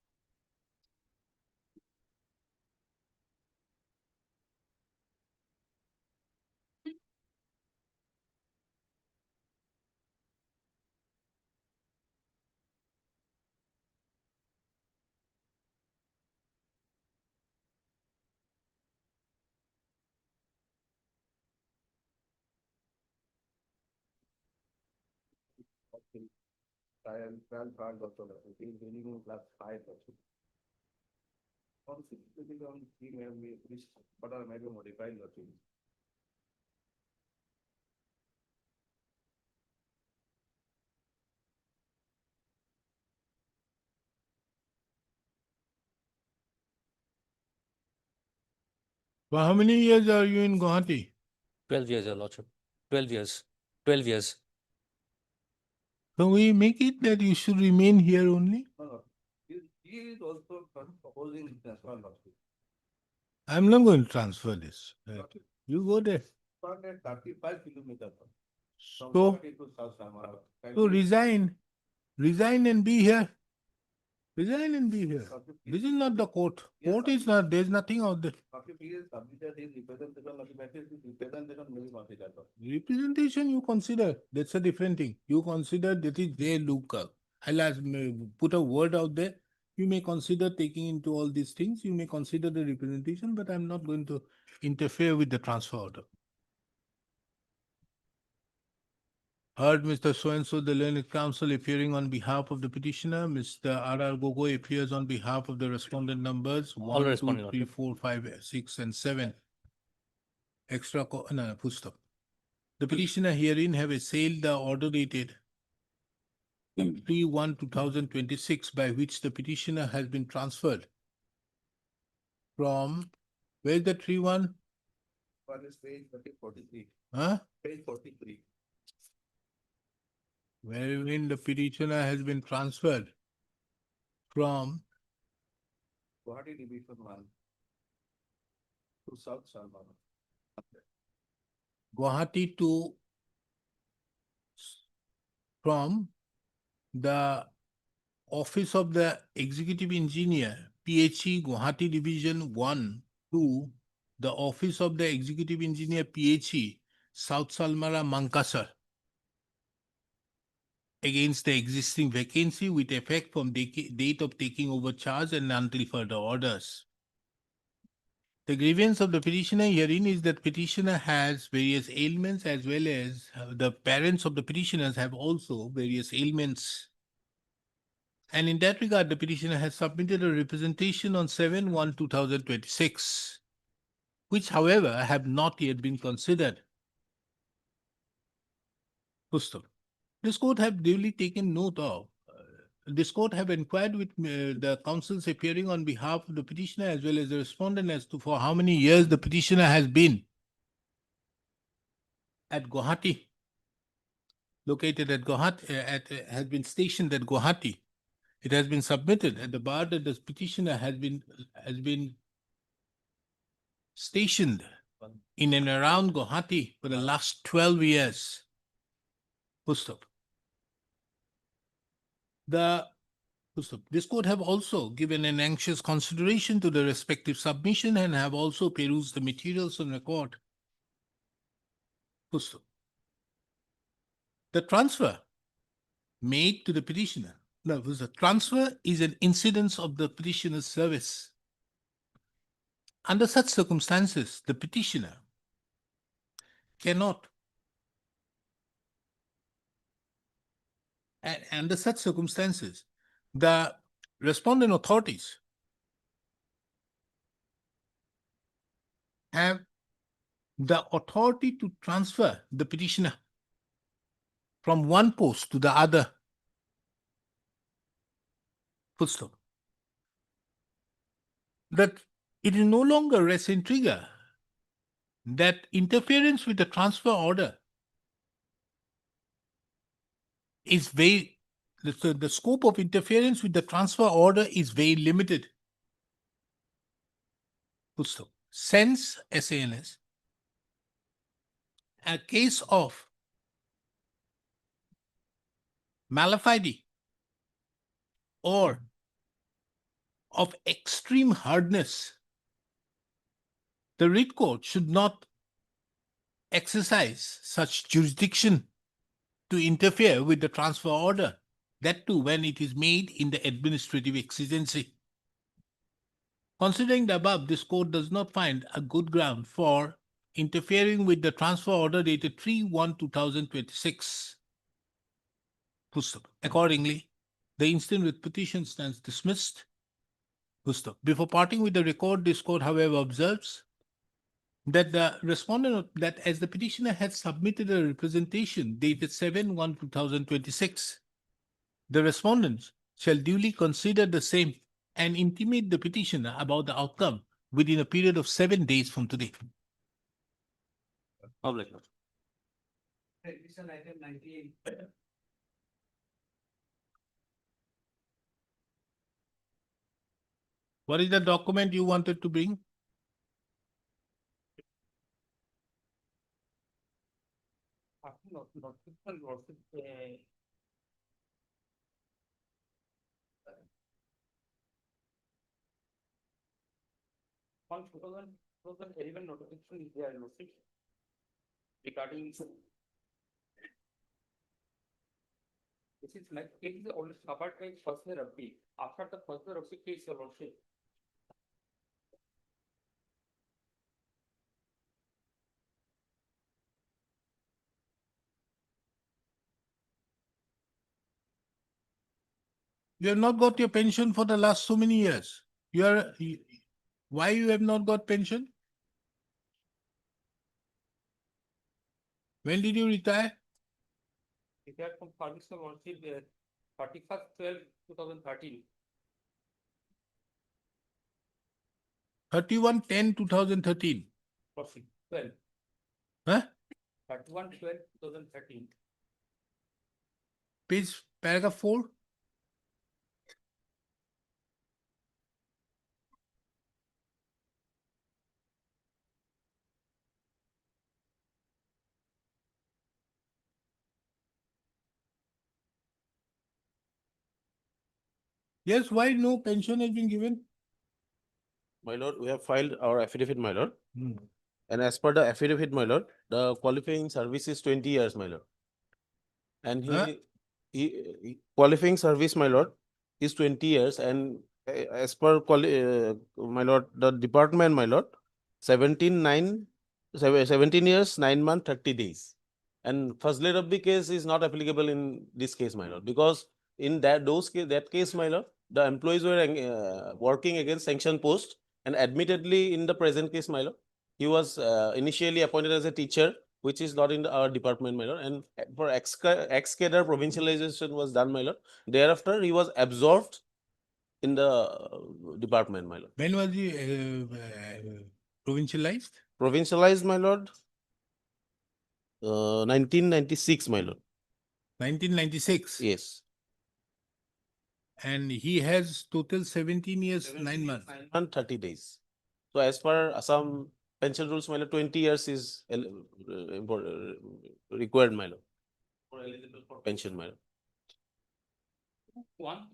Trial card also, it is minimum class 5 also. On 6, on 3 may be reached, but are maybe modified also. For how many years are you in Guwahati? 12 years, Your Lordship. 12 years. 12 years. So we make it that you should remain here only? No. He is also proposing transfer Lordship. I'm not going to transfer this. You go there. 35 kilometers. From So, Guwahati to South Samara. so resign and be here. Resign and be here. This is not the court. Court is not, there's nothing out there. Representation you consider, that's a different thing. You consider that is their local. I'll ask, put a word out there. You may consider taking into all these things. You may consider the representation, but I'm not going to interfere with the transfer order. Heard Mr. So-and-so, the learned counsel appearing on behalf of the petitioner. Mr. R.R. Gogoi appears on behalf of the respondent numbers All 1, 2, responding, 3, 4, 5, 6, and 7. Extra, no, full stop. The petitioner herein have assailed the order dated 3/1/2026 by which the petitioner has been transferred from, where's the 3/1? One is page 43. Huh? Page 43. Wherein the petitioner has been transferred from Guwahati Division 1 to South Salman. Guwahati to from the office of the executive engineer, PHE Guwahati Division 1 to the office of the executive engineer, PHE South Salmara, Mankasar, against the existing vacancy with effect from date of taking over charge and until further orders. The grievance of the petitioner herein is that petitioner has various ailments as well as the parents of the petitioners have also various ailments. And in that regard, the petitioner has submitted a representation on 7/1/2026, which however have not yet been considered. Pusto. This court have duly taken note of. This court have inquired with the counsels appearing on behalf of the petitioner as well as the respondent as to for how many years the petitioner has been at Guwahati, located at Guwahati, has been stationed at Guwahati. It has been submitted at the bar that the petitioner has been stationed in and around Guwahati for the last 12 years. Full stop. This court have also given an anxious consideration to the respective submission and have also perused the materials on record. Full stop. The transfer made to the petitioner. No, the transfer is an incidence of the petitioner's service. Under such circumstances, the petitioner cannot, and under such circumstances, the respondent authorities have the authority to transfer the petitioner from one post to the other. Full stop. That it is no longer res intriga that interference with the transfer order is very, the scope of interference with the transfer order is very limited. Full stop. Since SANS, a case of malafide or of extreme hardness, the writ court should not exercise such jurisdiction to interfere with the transfer order, that too when it is made in the administrative exigency. Considering the above, this court does not find a good ground for interfering with the transfer order dated 3/1/2026. Accordingly, the instant with petition stands dismissed. Before parting with the record, this court, however, observes that the respondent, that as the petitioner has submitted a representation dated 7/1/2026, the respondents shall duly consider the same and intimate the petitioner about the outcome within a period of 7 days from today. Public. Petition item 98. What is the document you wanted to bring? on 2011 notification is there, Lordship, regarding. This is like, it is always covered by first year Rabbi. After the first year Rabbi case, Your Lordship. You have not got your pension for the last so many years. Why you have not got pension? When did you retire? Retired from service, Your Lordship, 31/12/2013. 31/10/2013. Lordship, 12. Huh? 31/12/2013. Page paragraph 4. Yes, why no pension has been given? My lord, we have filed our affidavit, my lord. Hmm. And as per the affidavit, my lord, the qualifying service is 20 years, my lord. And Huh? qualifying service, my lord, is 20 years. And as per my lord, the department, my lord, 17 years, 9 months, 30 days. And Fazle Rabbi case is not applicable in this case, my lord, because in that case, my lord, the employees were working against sanction post, and admittedly in the present case, my lord, he was initially appointed as a teacher, which is not in our department, my lord, and for ex-cadre provincialization was done, my lord. Thereafter, he was absorbed in the department, my lord. When was he provincialized? Provincialized, my lord, 1996, my lord. 1996. Yes. And he has total 17 years, 9 months. 9 months, 30 days. So as per Assam pension rules, my lord, 20 years is required, my lord, for eligible for pension, my lord. One,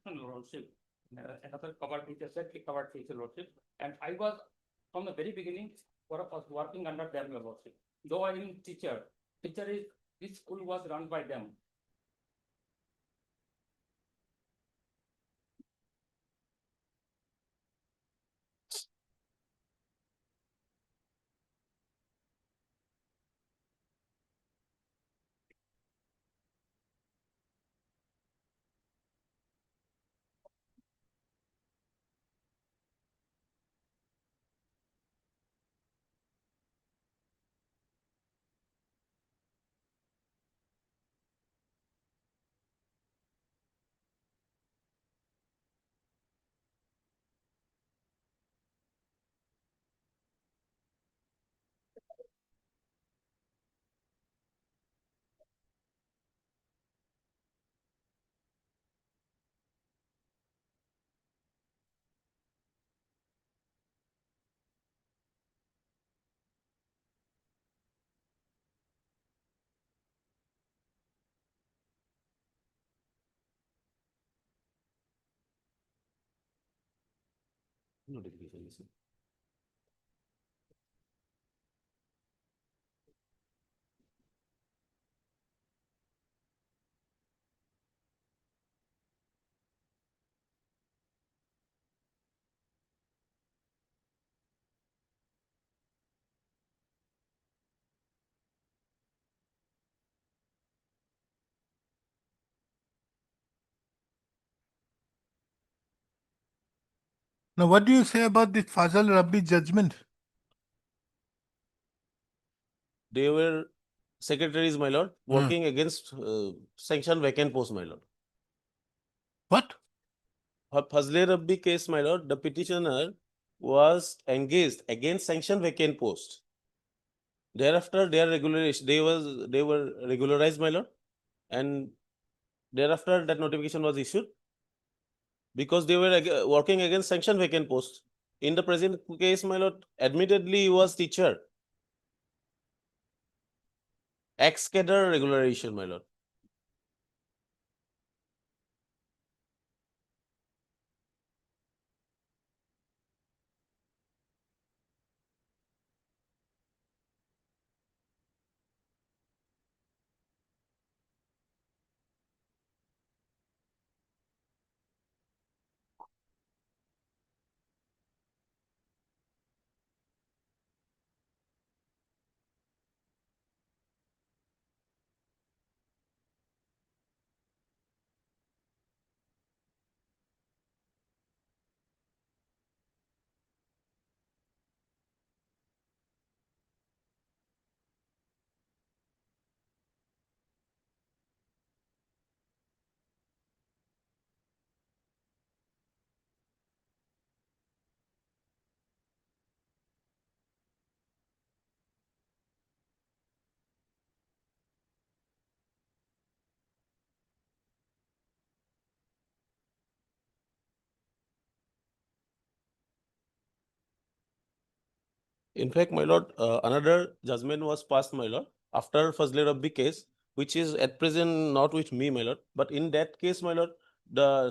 Lordship, another covered teacher, separately covered teacher, Lordship. And I was, from the very beginning, was working under them, Your Lordship. Though I am teacher is, this school was run by them. Notification is. Now, what do you say about this Fazal Rabbi judgment? They were secretaries, my lord, working against sanction vacant post, my lord. What? Fazle Rabbi case, my lord, the petitioner was engaged against sanction vacant post. Thereafter, they were regularized, my lord, and thereafter that notification was issued because they were working against sanction vacant post. In the present case, my lord, admittedly he was teacher. Ex-cadre regularization, my lord. In fact, my lord, another judgment was passed, my lord, after Fazle Rabbi case, which is at present not with me, my lord. But in that case, my lord,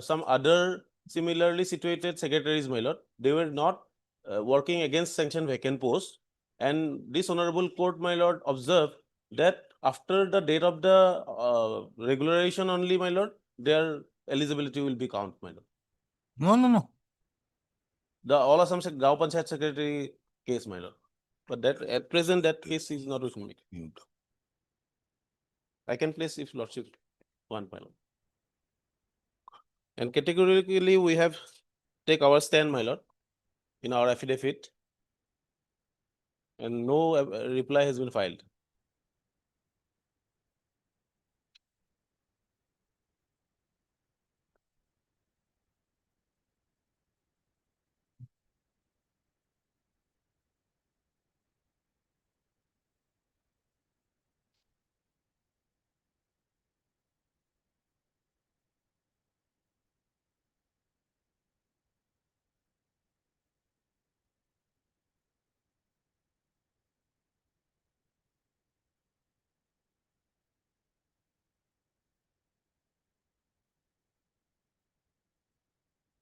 some other similarly situated secretaries, my lord, they were not working against sanctioned vacant posts. And this honorable court, my lord, observed that after the date of the regularization only, my lord, their eligibility will be count, my lord. No. The all Assam Gao Panchayat secretary case, my lord. But that at present that case is not with me. I can place if lordship one, my lord. And categorically we have take our stand, my lord, in our affidavit. And no reply has been filed.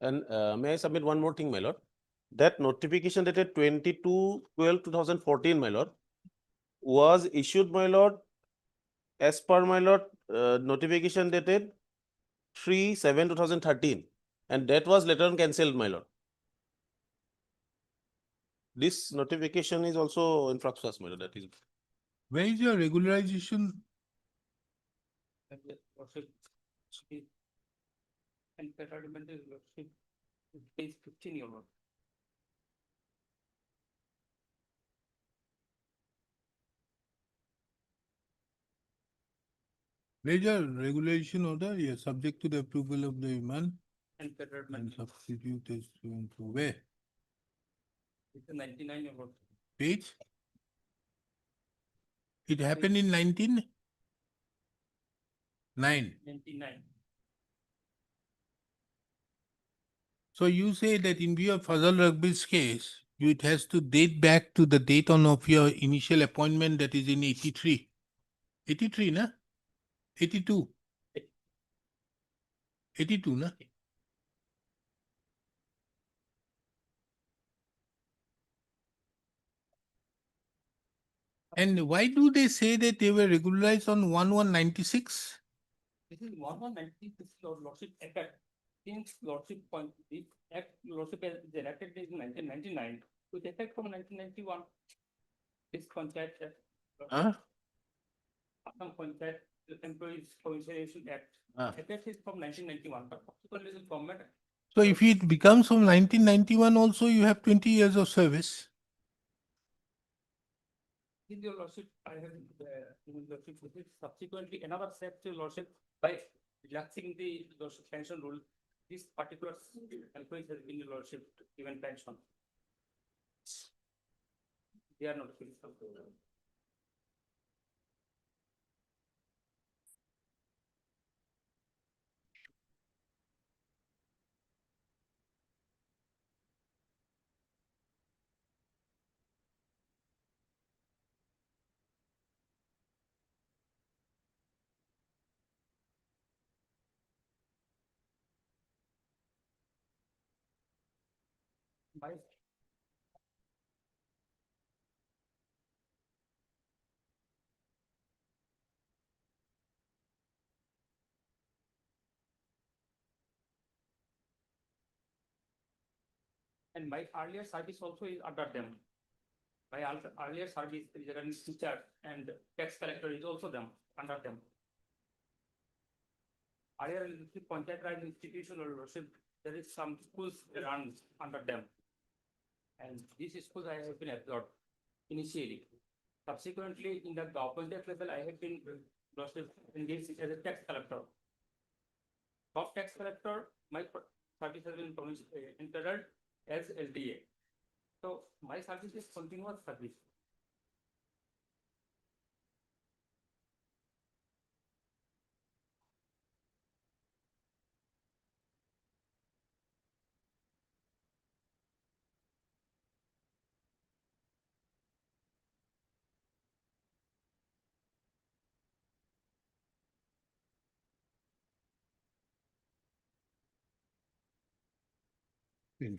And may I submit one more thing, my lord? That notification dated 22/12/2014, my lord, was issued, my lord, as per my lord, notification dated 3/7/2013, and that was later on cancelled, my lord. This notification is also in fractus, my lord. That is. Where is your regularization? And federal lordship is 15 year old. Where is your regulation order? Yes, subject to the approval of the Iman And federal and substitute is to where? it's a 99 year old. Page? It happened in 19? 9. 99. So you say that in view of Fazal Rugby's case, it has to date back to the date on of your initial appointment, that is in 83. 83, na? 82. 82, na? And why do they say that they were regularized on 1196? This is 1196 lordship act. Since lordship point, the act lordship is enacted in 1999 with effect from 1991. This Panchayat Huh? Assam Panchayat Employees Compensation Act. Effect is from 1991, but subsequently the government. So if it becomes from 1991 also, you have 20 years of service. In your lordship, I have in lordship, this is subsequently another step to lordship by relaxing the lordship pension rule. This particular employees has been in lordship given pension. They are not. By and my earlier service also is under them. My earlier service is regarding teacher and tax collector is also them, under them. Earlier in the Panchayat Raj institution or lordship, there is some schools run under them. And these schools I have been absorbed initially. Subsequently, in the government level, I have been lordship engaged as a tax collector. Top tax collector, my service has been entered as LTA. So my service is continuous service. What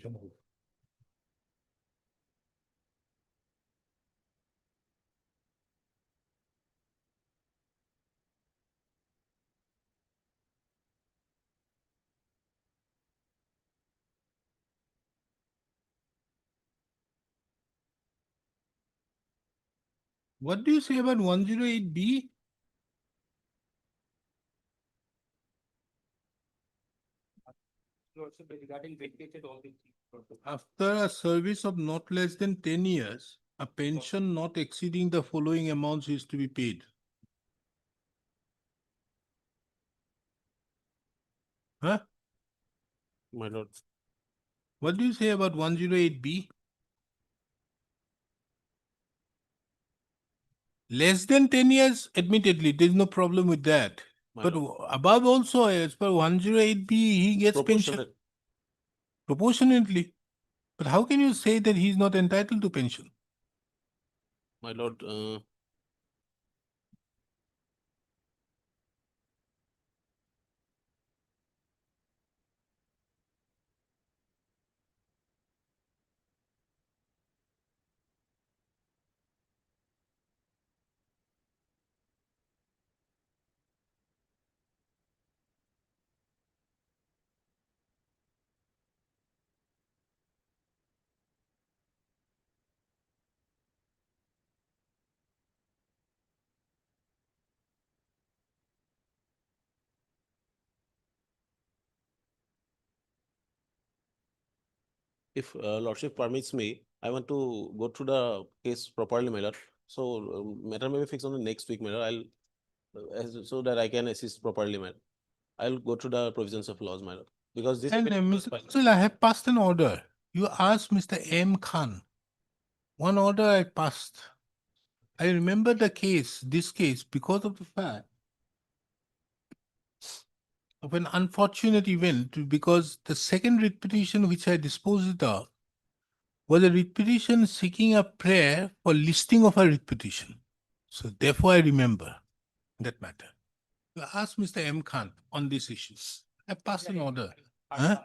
do you say about 108B? Lordship, regarding vacated all these things. Lordship. After a service of not less than 10 years, a pension not exceeding the following amounts is to be paid. Huh? My lord. What do you say about 108B? Less than 10 years, admittedly, there's no problem with that. My But lord. above also, as per 108B, he gets pension Proportionate. proportionately. But how can you say that he's not entitled to pension? My lord, if lordship permits me, I want to go through the case properly, my lord. So matter may be fixed on the next week, my lord. So that I can assist properly, my lord. I'll go through the provisions of laws, my lord. Because this. And Mr. Counsel, I have passed an order. You asked Mr. M. Khan. One order I passed. I remember the case, this case, because of the fact of an unfortunate event, because the second writ petition which I disposed of was a writ petition seeking a prayer for listing of a writ petition. So therefore I remember that matter. You asked Mr. M. Khan on this issue. I passed an order. Huh?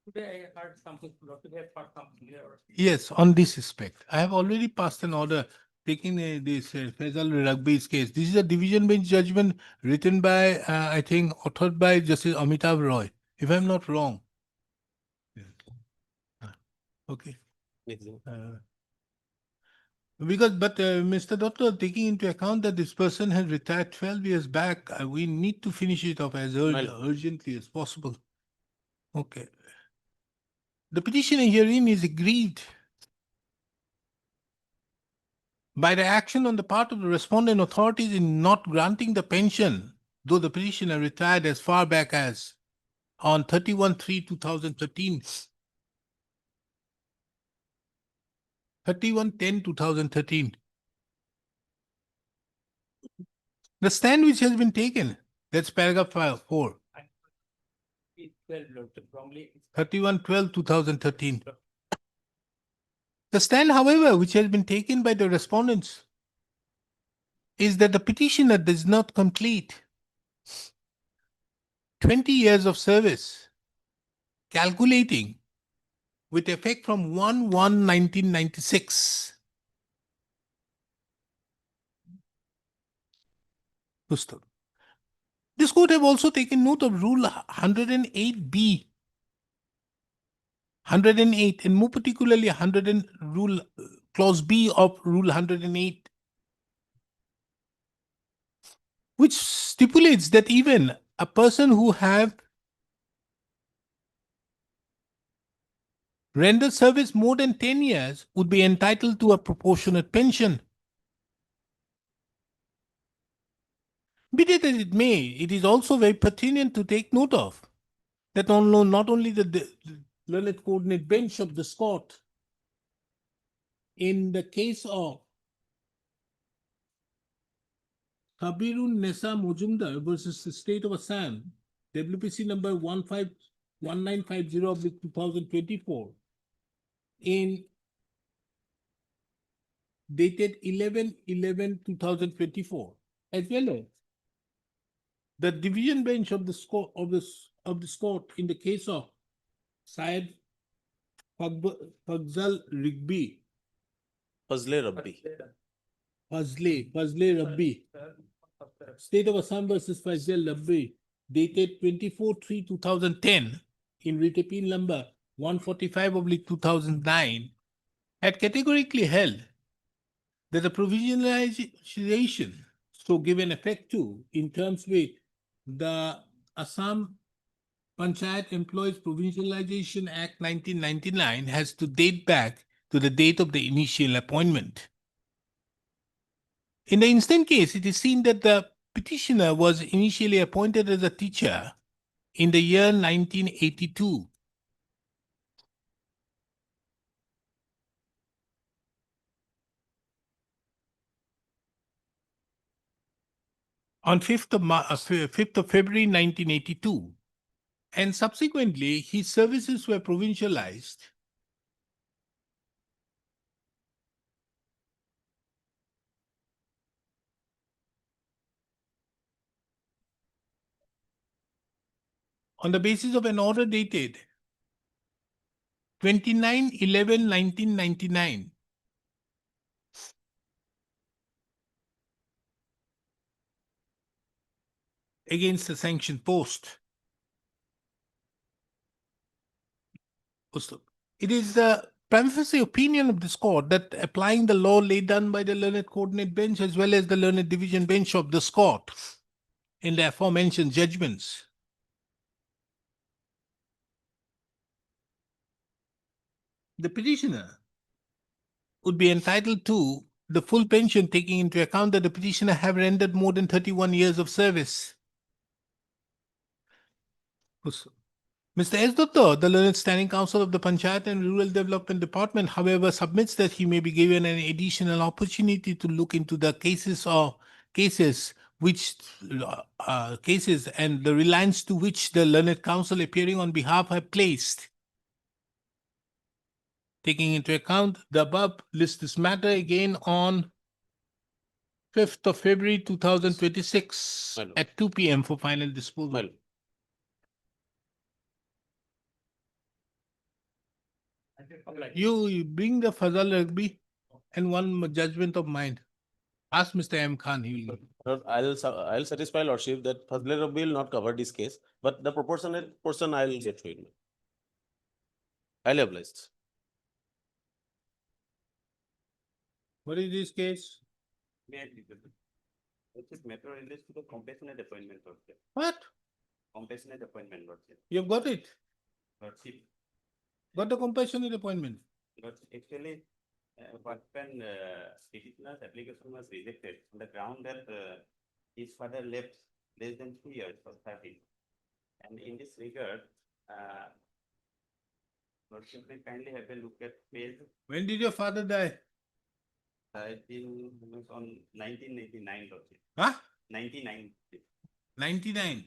Today I heard something, Lordship, I heard something here. Yes, on this respect. I have already passed an order taking this Faisal Rugby's case. This is a division bench judgment written by, I think, authored by Justice Amitav Roy, if I'm not wrong. Okay. But Mr. Doctor, taking into account that this person has retired 12 years back, we need to finish it off as urgently as possible. Okay. The petitioner herein is aggrieved by the action on the part of the respondent authorities in not granting the pension, though the petitioner retired as far back as on 31/3/2013, 31/10/2013. The stand which has been taken, that's paragraph 4, It's 12, Lordship, wrongly. 31/12/2013. The stand, however, which has been taken by the respondents is that the petitioner does not complete 20 years of service, calculating with effect from 1/1/1996. This court have also taken note of Rule 108B, 108, and more particularly Clause B of Rule 108, which stipulates that even a person who have rendered service more than 10 years would be entitled to a proportionate pension. Be that as it may, it is also very pertinent to take note of that not only the learned coordinate bench of this court, in the case of Kabirun Nessa Mojumdar versus the State of Assam, WPC number 1950/2024, in dated 11/11/2024, as well as the division bench of this court in the case of Syed Fazal Rigby, Fazle Rabbi. Fazle Rabbi. State of Assam versus Fazal Rabbi, dated 24/3/2010, in writ appeal number 145/2009, had categorically held that the provisionalization so given effect to in terms with the Assam Panchayat Employees Provincialization Act 1999 has to date back to the date of the initial appointment. In the instant case, it is seen that the petitioner was initially appointed as a teacher in the year 1982. On 5th of February 1982, and subsequently his services were provincialized. On the basis of an order dated 29/11/1999, against the sanctioned post. It is the prima facie opinion of this court that applying the law laid down by the learned coordinate bench as well as the learned division bench of this court in the aforementioned judgments, the petitioner would be entitled to the full pension, taking into account that the petitioner have rendered more than 31 years of service. Mr. S. Dutta, the learned standing counsel of the Panchayat and Rural Development Department, however, submits that he may be given an additional opportunity to look into the cases and the reliance to which the learned counsel appearing on behalf have placed. Taking into account the above, list this matter again on 5th of February 2026 at 2 p.m. for final disposal. You bring the Fazal Rugby and one judgment of mine. Ask Mr. M. Khan. He will. Lord, I'll satisfy Lordship that Fazle Rabbi will not cover this case, but the proportionate portion I'll get to it. I'll oblige. What is this case? It is matter relates to the compassionate appointment, Lordship. What? Compassionate appointment, Lordship. You've got it. Lordship. Got the compassionate appointment. But actually, what when petitioner's application was rejected on the ground that his father left less than 2 years for serving. And in this regard, Lordship, may kindly have a look at page. When did your father die? I think on 1989, Lordship. Huh? 99. 99.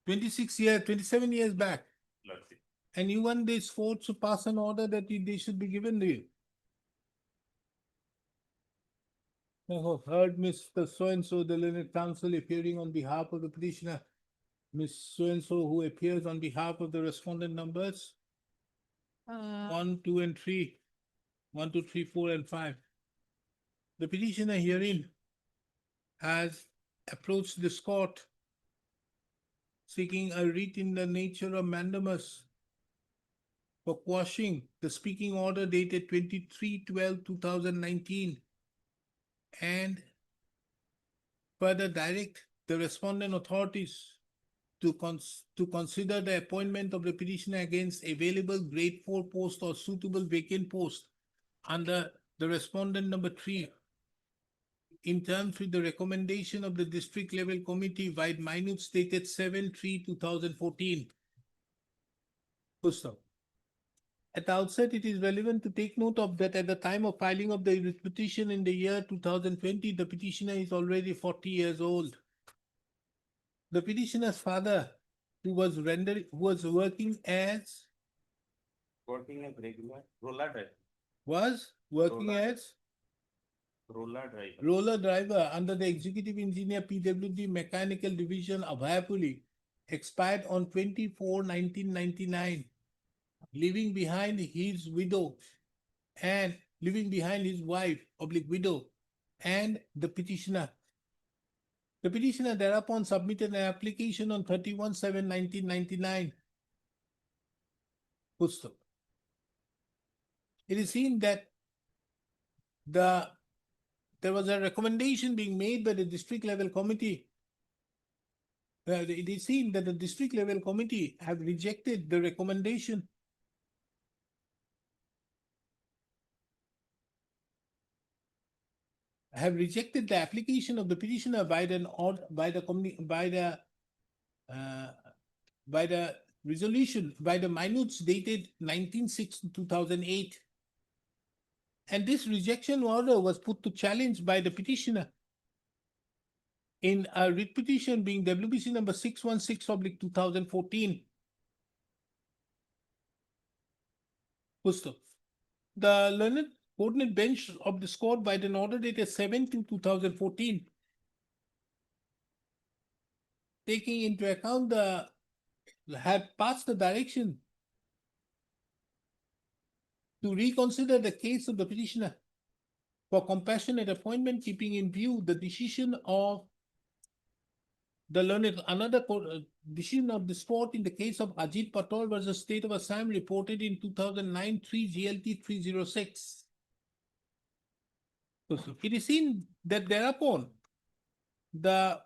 90, 27 years back. Lordship. And you want this court to pass an order that they should be given to you. I have heard Mr. So-and-so, the learned counsel appearing on behalf of the petitioner. Miss So-and-so who appears on behalf of the respondent numbers 1, 2, and 3. 1, 2, 3, 4, and 5. The petitioner herein has approached this court seeking a writ in the nature of mandamus for quashing the speaking order dated 23/12/2019 and further direct the respondent authorities to consider the appointment of the petitioner against available grade 4 post or suitable vacant post under the respondent number 3 in terms with the recommendation of the district level committee by minutes dated 7/3/2014. Gustav. At the outset, it is relevant to take note of that at the time of filing of the petition in the year 2020, the petitioner is already 40 years old. The petitioner's father, who was working as regular roller driver. Was working as Roller driver. roller driver under the executive engineer PWD Mechanical Division of Abhayapuli, expired on 24/1999. leaving behind his widow and leaving behind his wife, oblique widow, and the petitioner. The petitioner thereupon submitted an application on 31/7/1999. Full stop. It is seen that there was a recommendation being made by the district level committee. It is seen that the district level committee have rejected the recommendation. Have rejected the application of the petitioner by the resolution, by the minutes dated 19/6/2008. And this rejection order was put to challenge by the petitioner in a writ petition being WBC number 616/2014. Full stop. The learned coordinate bench of this court by an order dated 7/2014, taking into account had passed the direction to reconsider the case of the petitioner for compassionate appointment, keeping in view the decision of the learned, decision of this court in the case of Ajit Patel versus State of Assam reported in 2009 3 GLT 306. It is seen that thereupon the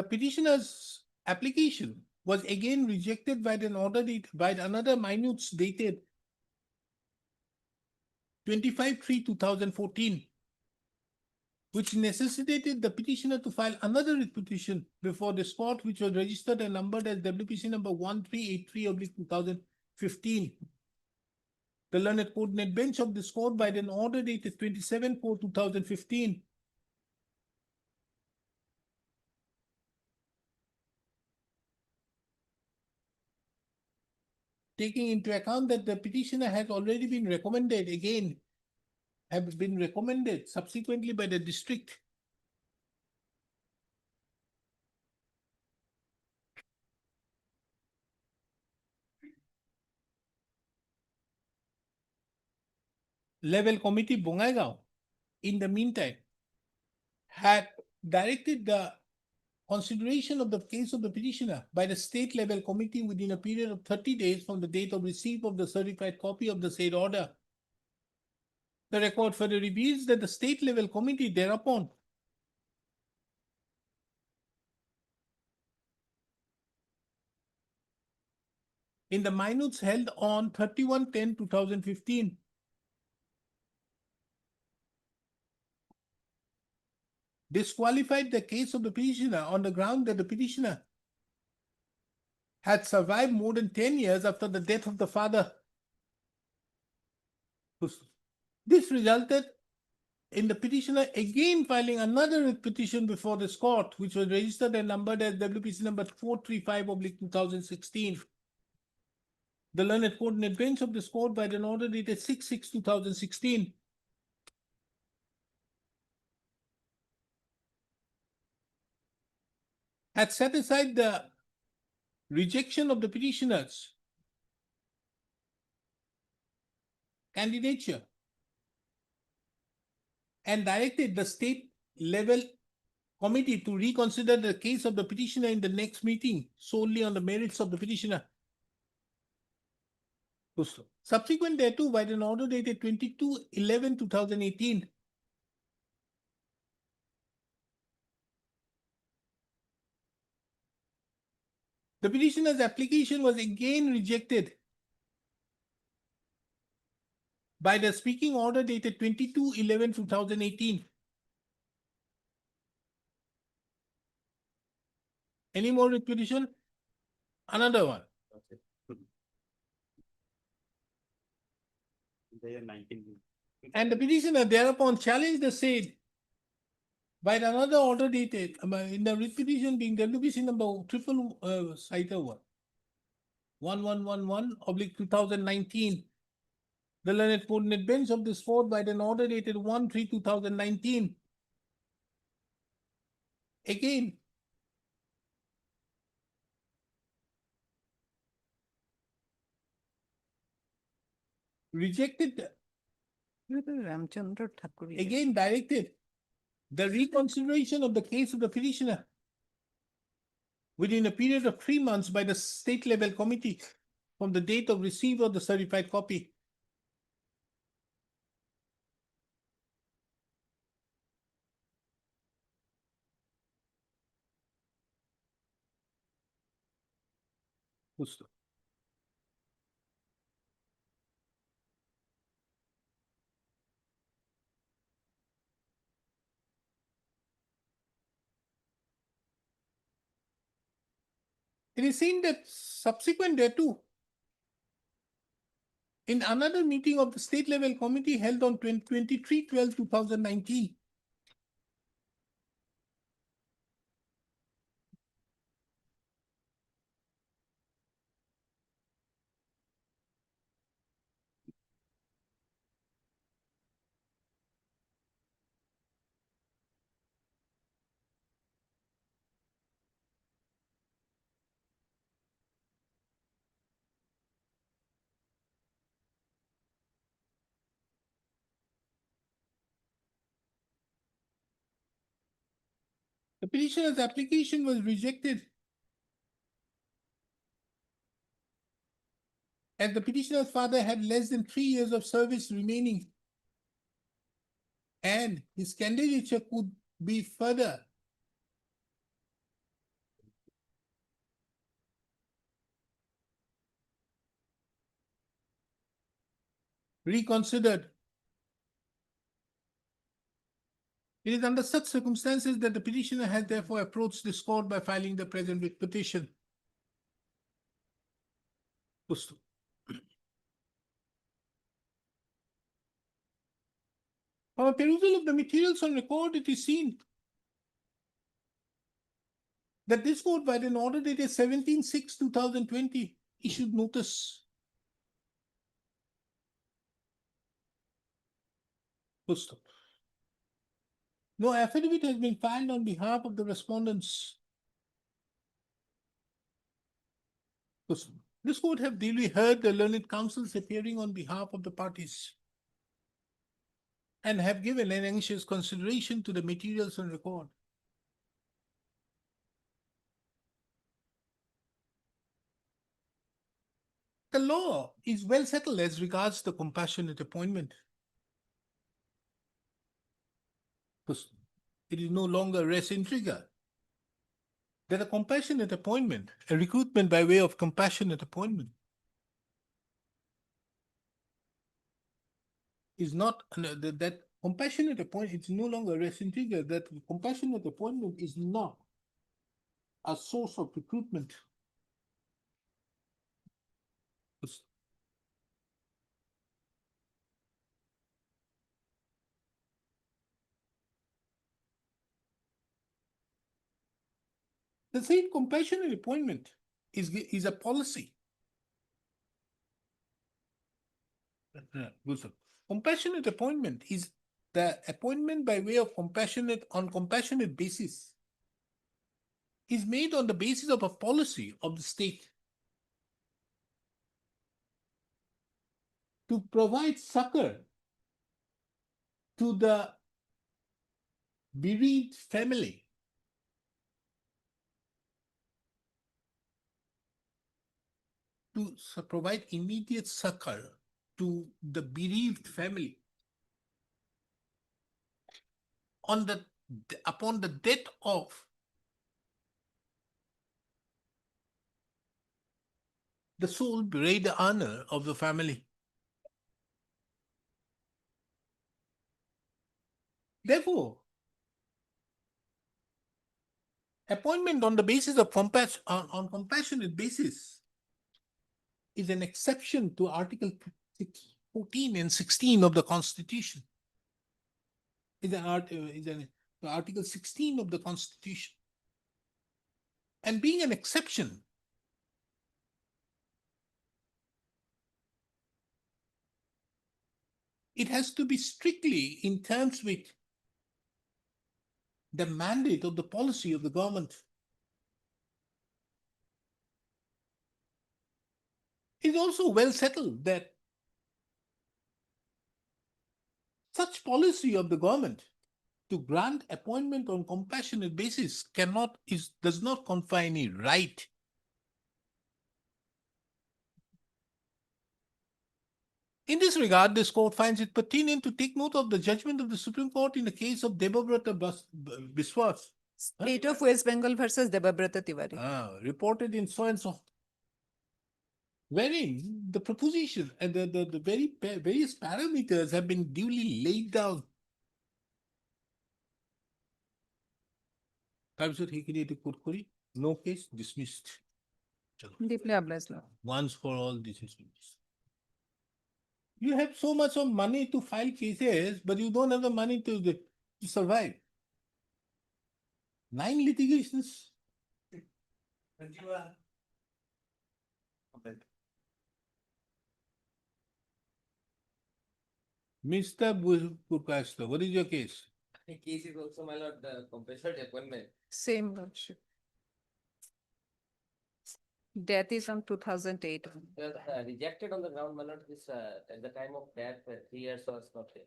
petitioner's application was again rejected by an order by another minutes dated 25/3/2014, which necessitated the petitioner to file another writ petition before this court, which was registered and numbered as WPC number 1383/2015. The learned coordinate bench of this court by an order dated 27/4/2015 taking into account that the petitioner has already been recommended again, have been recommended subsequently by the district. Level committee Bongaigaon, in the meantime, had directed the consideration of the case of the petitioner by the state level committee within a period of 30 days from the date of receipt of the certified copy of the said order. The record further reveals that the state level committee thereupon in the minutes held on 31/10/2015 disqualified the case of the petitioner on the ground that the petitioner had survived more than 10 years after the death of the father. This resulted in the petitioner again filing another petition before this court, which was registered and numbered as WPC number 435/2016. The learned coordinate bench of this court by an order dated 6/6/2016 had set aside the rejection of the petitioner's candidature and directed the state level committee to reconsider the case of the petitioner in the next meeting solely on the merits of the petitioner. Subsequent thereto, by an order dated 22/11/2018, the petitioner's application was again rejected by the speaking order dated 22/11/2018. Any more petition? Another one. And the petitioner thereupon challenged the said by another order dated in the writ petition being WPC number 1111/2019, the learned coordinate bench of this court by an order dated 1/3/2019. Again, rejected, Ramchandra Thakur. again directed the reconsideration of the case of the petitioner within a period of 3 months by the state level committee from the date of receipt of the certified copy. Justo. It is seen that subsequent thereto, in another meeting of the state level committee held on 23/12/2019, the petitioner's application was rejected as the petitioner's father had less than 3 years of service remaining and his candidature could be further reconsidered. It is under such circumstances that the petitioner has therefore approached this court by filing the present writ petition. Justo. From a perusal of the materials on record, it is seen that this court, by an order dated 17/6/2020, issued notice. Justo. No affidavit has been filed on behalf of the respondents. Justo. This court have duly heard the learned counsels appearing on behalf of the parties and have given an anxious consideration to the materials on record. The law is well settled as regards the compassionate appointment. It is no longer res intriga. That a compassionate appointment, a recruitment by way of compassionate appointment, is not that compassionate appointment. It's no longer res intriga. That compassionate appointment is not a source of recruitment. The same compassionate appointment is a policy. Compassionate appointment is the appointment by way of compassionate on compassionate basis is made on the basis of a policy of the state to provide succor to the bereaved family. To provide immediate succor to the bereaved family upon the death of the sole bereaved honor of the family. Therefore, appointment on the basis of on compassionate basis is an exception to Article 14 and 16 of the Constitution. Article 16 of the Constitution. And being an exception, it has to be strictly in terms with the mandate of the policy of the government. It's also well settled that such policy of the government to grant appointment on compassionate basis does not confer any right. In this regard, this court finds it pertinent to take note of the judgment of the Supreme Court in the case of Debabrata Biswas, State of West Bengal versus Debabrata Tiwari. reported in so and so, wherein the proposition and the various parameters have been duly laid down. No case dismissed. Deeply obliged, Lord. Once for all, this is finished. You have so much of money to file cases, but you don't have the money to survive. 9 litigations. Mr. Purkashta, what is your case? The case is also, my lord, the compulsory appointment. Same lordship. Death is on 2008. Rejected on the ground, my lord, this, at the time of death, 3 years was not there.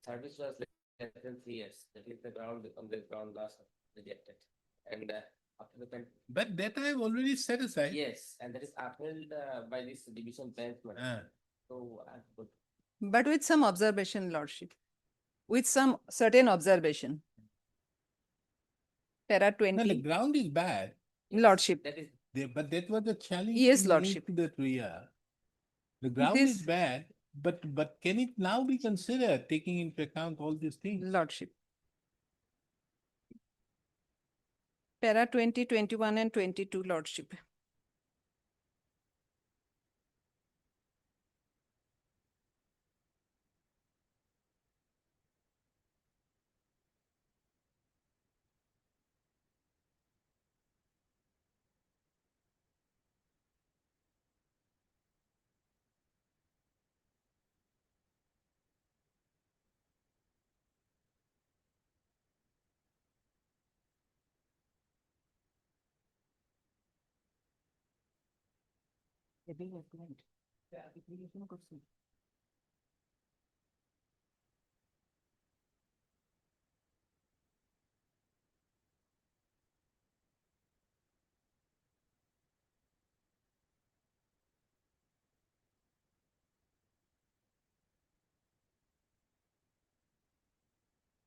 Service was less than 3 years. That is the ground, on the ground last rejected. And after the time. But that I have already set aside. Yes, and that is upheld by this division bench. my lord. So, I could. But with some observation, lordship. With some certain observation. Para No, the 20, ground is bad, lordship. That is, but that was the challenge. Yes, to lordship. make that we are. The ground is- is bad, but can it now be considered taking into account all these things? Lordship. Para 20, 21 and 22, lordship.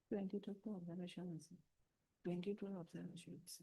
Twenty-two observations. 22 observations.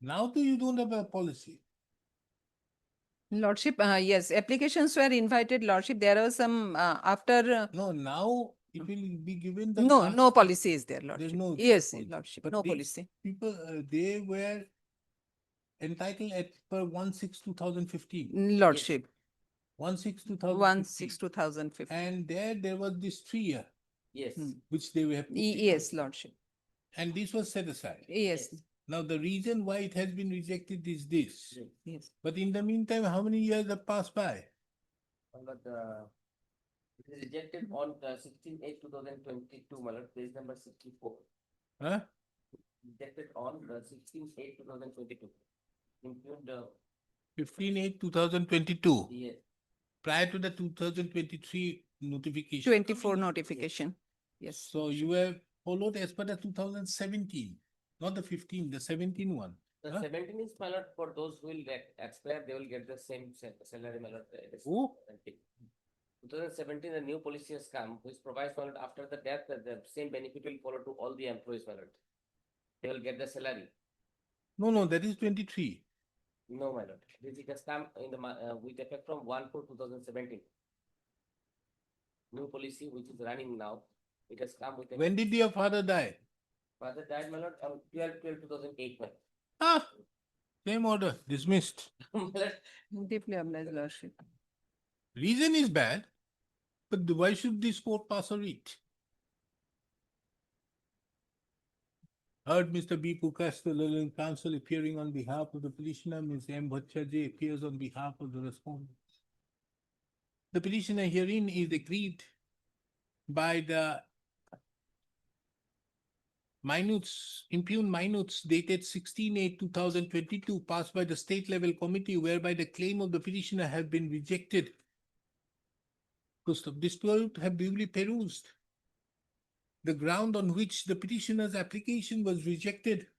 Now too, you don't have a policy. Lordship, yes, applications were invited, lordship. There was some, after, No, now it will be given the. no, last- no policy is there, lordship. no Yes, policy. lordship, But no these policy. People, they were entitled at per 1/6/2015. Lordship, 1/6/2015. 1/6/2015. And there was this 3 year, yes. which they have. put in. Yes, lordship. And this was set aside. Yes, Now, the reason why it has been rejected is this. yes. But in the meantime, how many years have passed by? But it is rejected on 16/8/2022, my lord, page number 64. Huh? Rejected on 16/8/2022. Include the, 15/8/2022, yes, prior to the 2023 notification. 24 notification. Yes. So you have followed as per the 2017, not the 15, the 17 one. the Huh? 17 is, my lord, for those who will expire, they will get the same salary, my lord. it is Who? 2017, the new policy has come, which provides, my lord, after the death, the same benefit will follow to all the employees, my lord. They will get the salary. No, that is 23. No, my lord. This it has come in the, with effect from 1/4/2017. New policy which is running now, it has come with. When did your father die? Father died, my lord, on 12/12/2008, my. Ah, same order, dismissed. Deeply obliged, Lordship. Reason is bad, but why should this court pass a writ? Heard Mr. B. Pukas, the legal counsel appearing on behalf of the petitioner, Ms. M. Bhattacharjee appears on behalf of the respondent. The petitioner herein is agreed by the minutes, impugned minutes dated 16/8/2022 passed by the state level committee whereby the claim of the petitioner has been rejected. This court have duly perused the ground on which the petitioner's application was rejected.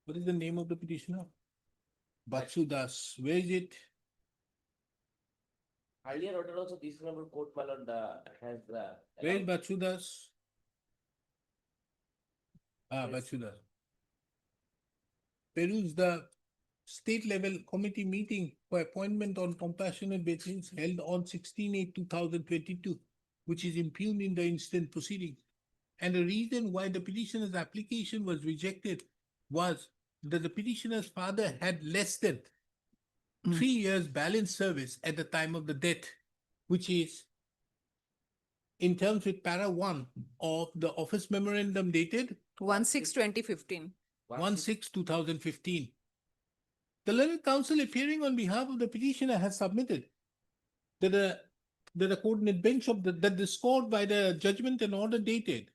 What is the name of the petitioner? Bachu Das. Where is it? Earlier order also, this number court, my lord, has. Where is allowed- Bachu Das? Bachu Das. Peruse the state level committee meeting for appointment on compassionate basis held on 16/8/2022, which is impugned in the instant proceeding. And the reason why the petitioner's application was rejected was that the petitioner's father had less than 3 years balance service at the time of the death, which is in terms with para 1 of the office memorandum dated 1/6/2015. 1/6/2015. The learned counsel appearing on behalf of the petitioner has submitted that the coordinate bench of that the scored by the judgment and order dated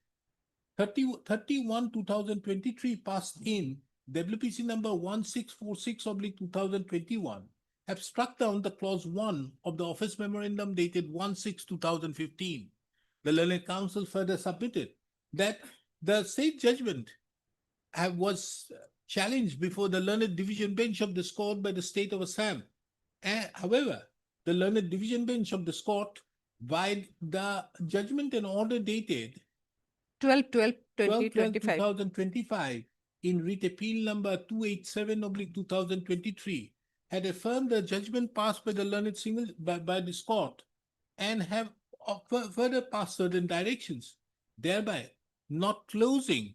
30/31/2023 passed in WPC number 1646/2021 have struck down the clause 1 of the office memorandum dated 1/6/2015. The learned counsel further submitted that the state judgment was challenged before the learned division bench of this court by the state of Assam. However, the learned division bench of this court, by the judgment and order dated 12/12/2025. 2025 in writ appeal number 287/2023 had affirmed the judgment passed by the learned by this court and have further passed certain directions, thereby not closing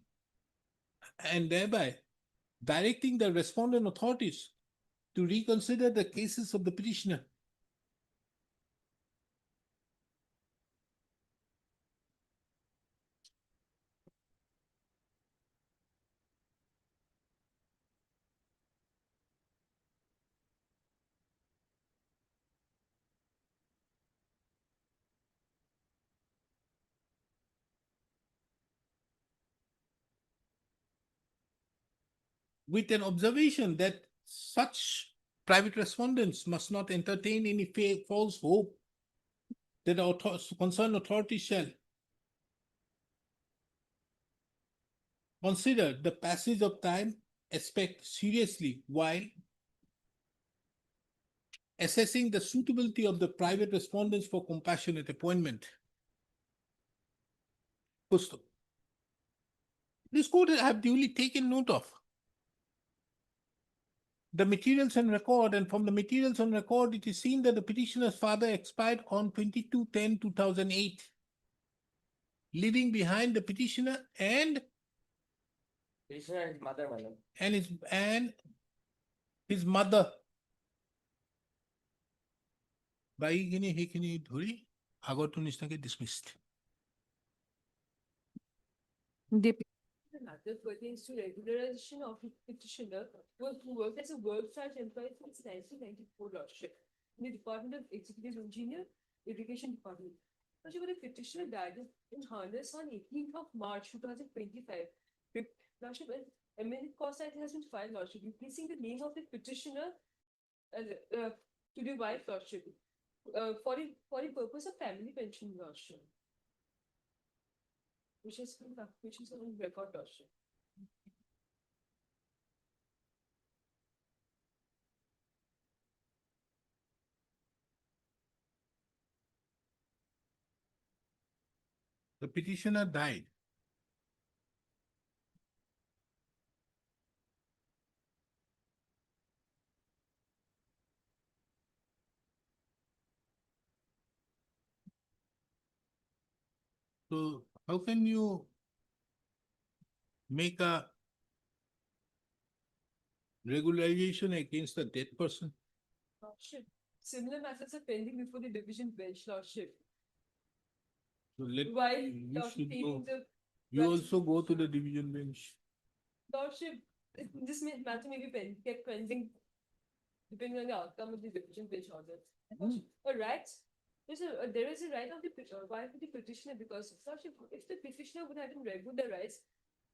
and thereby directing the respondent authorities to reconsider the cases of the petitioner. With an observation that such private respondents must not entertain any false hope that the concerned authority shall consider the passage of time aspect seriously while assessing the suitability of the private respondents for compassionate appointment. This court have duly taken note of the materials on record, and from the materials on record, it is seen that the petitioner's father expired on 22/10/2008, leaving behind the petitioner and Petitioner and his mother, my lord. his mother. বাইখিনি সেইখিনি ধৰি আগৰটো নিচিনাকে dismissed. Matter pertains to regularization of the petitioner who worked as a work-charge employee since 1994, Lordship, in the Department of Executive Engineer, Irrigation Department. Lordship, the petitioner died in harness on 18th of March 2025. Lordship, an amended cause act has been filed, Lordship, replacing the name of the petitioner to the wife, Lordship, for the purpose of family pension, Lordship. Which is on record, Lordship. The petitioner died. So how can you make a regularization against a dead person? Lordship, similar matters are pending before the division bench, Lordship. So let, While you Lordship should taking go, the. you right- also go to the division bench. Lordship, this matter may be kept pending depending on the outcome of the division bench order. Lordship, a right, there is a right of the why for the petitioner because Lordship, if the petitioner would have been regular rights,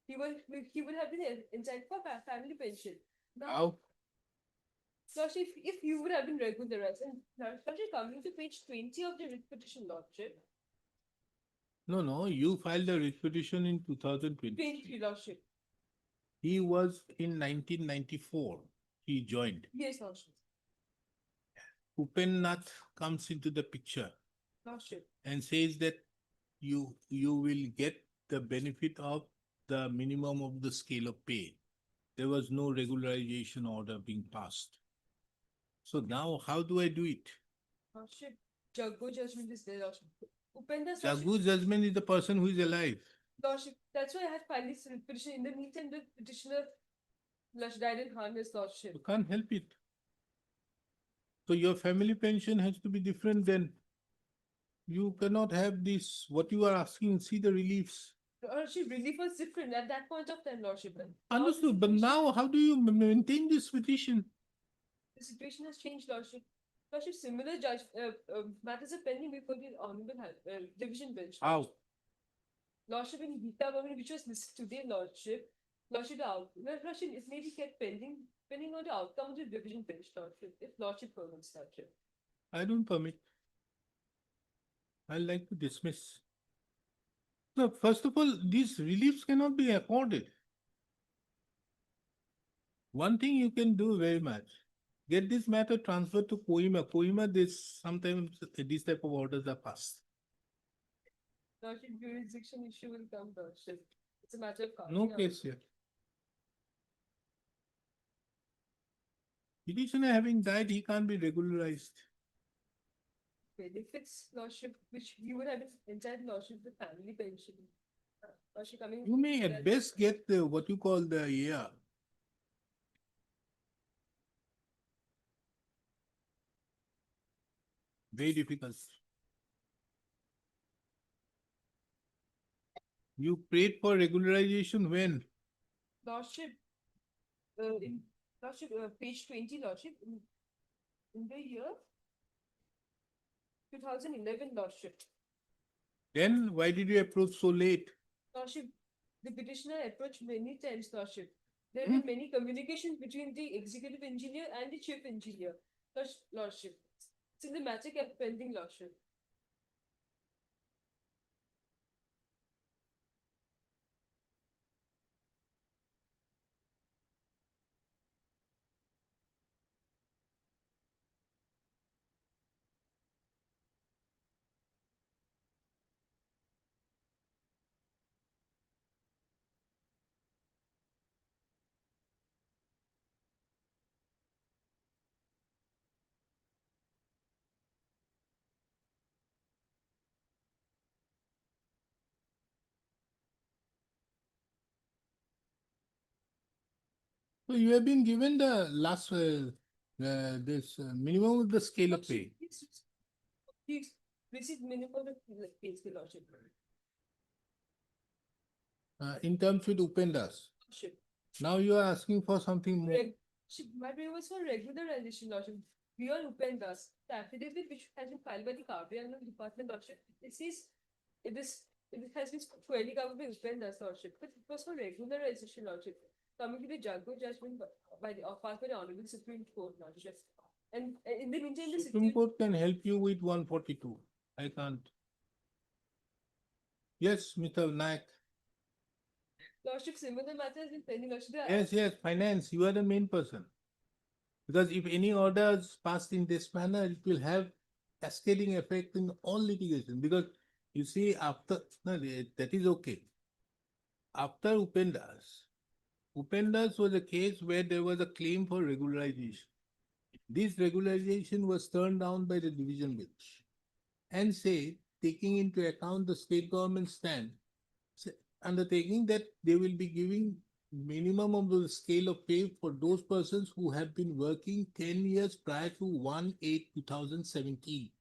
he would have been entitled for family pension. Now, How? Lordship, if you would have been regularized, and Lordship, coming to page 20 of the writ petition, Lordship, No, you filed a writ petition in 2020. 23, Lordship. He was in 1994. He joined. Yes, Lordship. Upen Nath comes into the picture Lordship. and says that you will get the benefit of the minimum of the scale of pay. There was no regularization order being passed. So now how do I do it? Lordship, Jaggo judgment is there, Lordship. Upenda's Jaggu's judgment is the person who is alive. Lordship, that's why I had filed this petition. In the meantime, the petitioner died in harness, Lordship. You can't help it. So your family pension has to be different then. You cannot have this, what you are asking, see the reliefs. Lordship, relief was different at that point of time, Lordship. Understood, but now how do you maintain this petition? The situation has changed, Lordship. Lordship, similar matters are pending before the Honorable Division Bench. How? Lordship, in Gita Bhavani, which was listed today, Lordship, Lordship, it may be kept pending on the outcome of the Division Bench, Lordship, if Lordship permits, Lordship. I don't permit. I'd like to dismiss. No, first of all, these reliefs cannot be accorded. One thing you can do very much, get this matter transferred to Kohima. Kohima, sometimes these type of orders are passed. Lordship, jurisdiction issue will come, Lordship. It's a matter of. No carving out. case here. Petitioner having died, he can't be regularized. Benefits, Lordship, which you would have been entitled, Lordship, the family pension. Lordship, coming. You may at best get the, what you call the, yeah. Very difficult. You prayed for regularization when? Lordship, in Lordship, page 20, Lordship, in the year 2011, Lordship. Then why did you approach so late? Lordship, the petitioner approached many times, Lordship. There have been many communications between the executive engineer and the chief engineer, Lordship. Since the matter kept pending, Lordship. So you have been given the last, this minimum of the scale of pay. This is minimum of pay scale, Lordship. In terms with Upendas. Lordship. Now you are asking for something more. My prayer was for regularization, Lordship. Beyond Upendas, the affidavit which has been filed by the Carbian Department, Lordship, it has been squarely covered by Upendas, Lordship, but it was for regularization, Lordship. Coming to the Jaggo judgment by the Honorable Supreme Court, Lordship. And in the meantime, the Supreme Court can help you with 142. I can't. Yes, Mr. Naik. Lordship, similar matters in pending, Lordship. Yes, finance, you are the main person. Because if any order is passed in this manner, it will have cascading effect in all litigation. Because you see, after, no, that is okay. After Upendas was a case where there was a claim for regularization. This regularization was turned down by the division bench and say taking into account the state government stand, undertaking that they will be giving minimum of the scale of pay for those persons who have been working 10 years prior to 1/8/2017.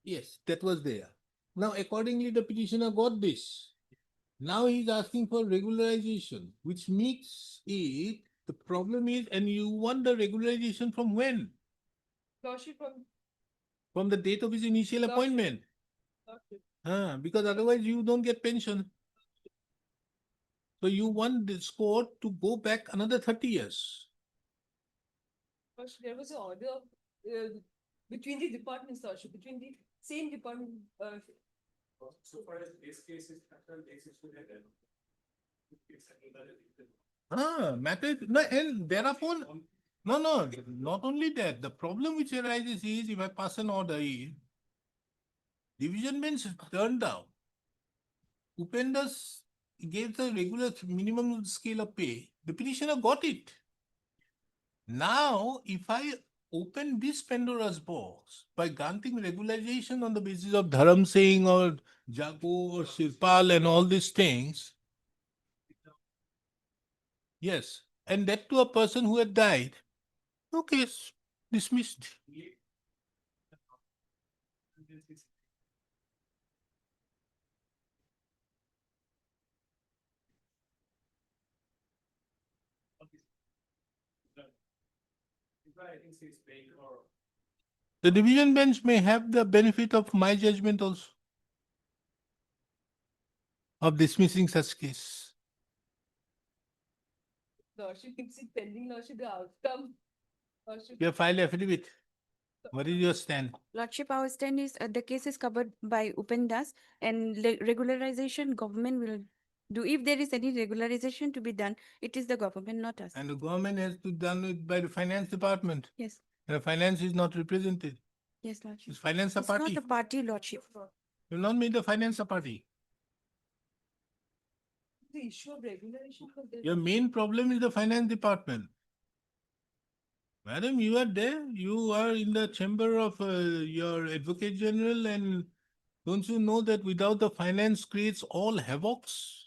Yes, that was there. Now accordingly, the petitioner got this. Now he's asking for regularization, which makes it, the problem is, and you want the regularization from when? Lordship from From the date of his initial Lordship. appointment. Because otherwise you don't get pension. So you want this court to go back another 30 years. Lordship, there was an order between the departments, Lordship, between the same department. So far as this case is concerned, this is together. Matter, no, and thereupon, no, not only that, the problem which arises is if I pass an order, division bench turned down. Upendas gave the regular minimum scale of pay, the petitioner got it. Now, if I open this Pandora's box by granting regularization on the basis of Dharam Singh or Jago or Sirpal and all these things, yes, and that to a person who had died, okay, dismissed. The division bench may have the benefit of my judgment also of dismissing such case. Lordship keeps it pending, Lordship, the outcome. Lordship. You have filed affidavit. What is your stand? Lordship, our stand is the case is covered by Upendas and regularization government will do. If there is any regularization to be done, it is the government, not us. And the government has to done it by the finance department. Yes, The finance is not represented. yes, Lordship. Is finance a It's party? not a party, Lordship. You not made the finance a party. The issue of regulation. for the- Your main problem is the finance department. Madam, you are there, you are in the chamber of your advocate general, and don't you know that without the finance creates all havocs?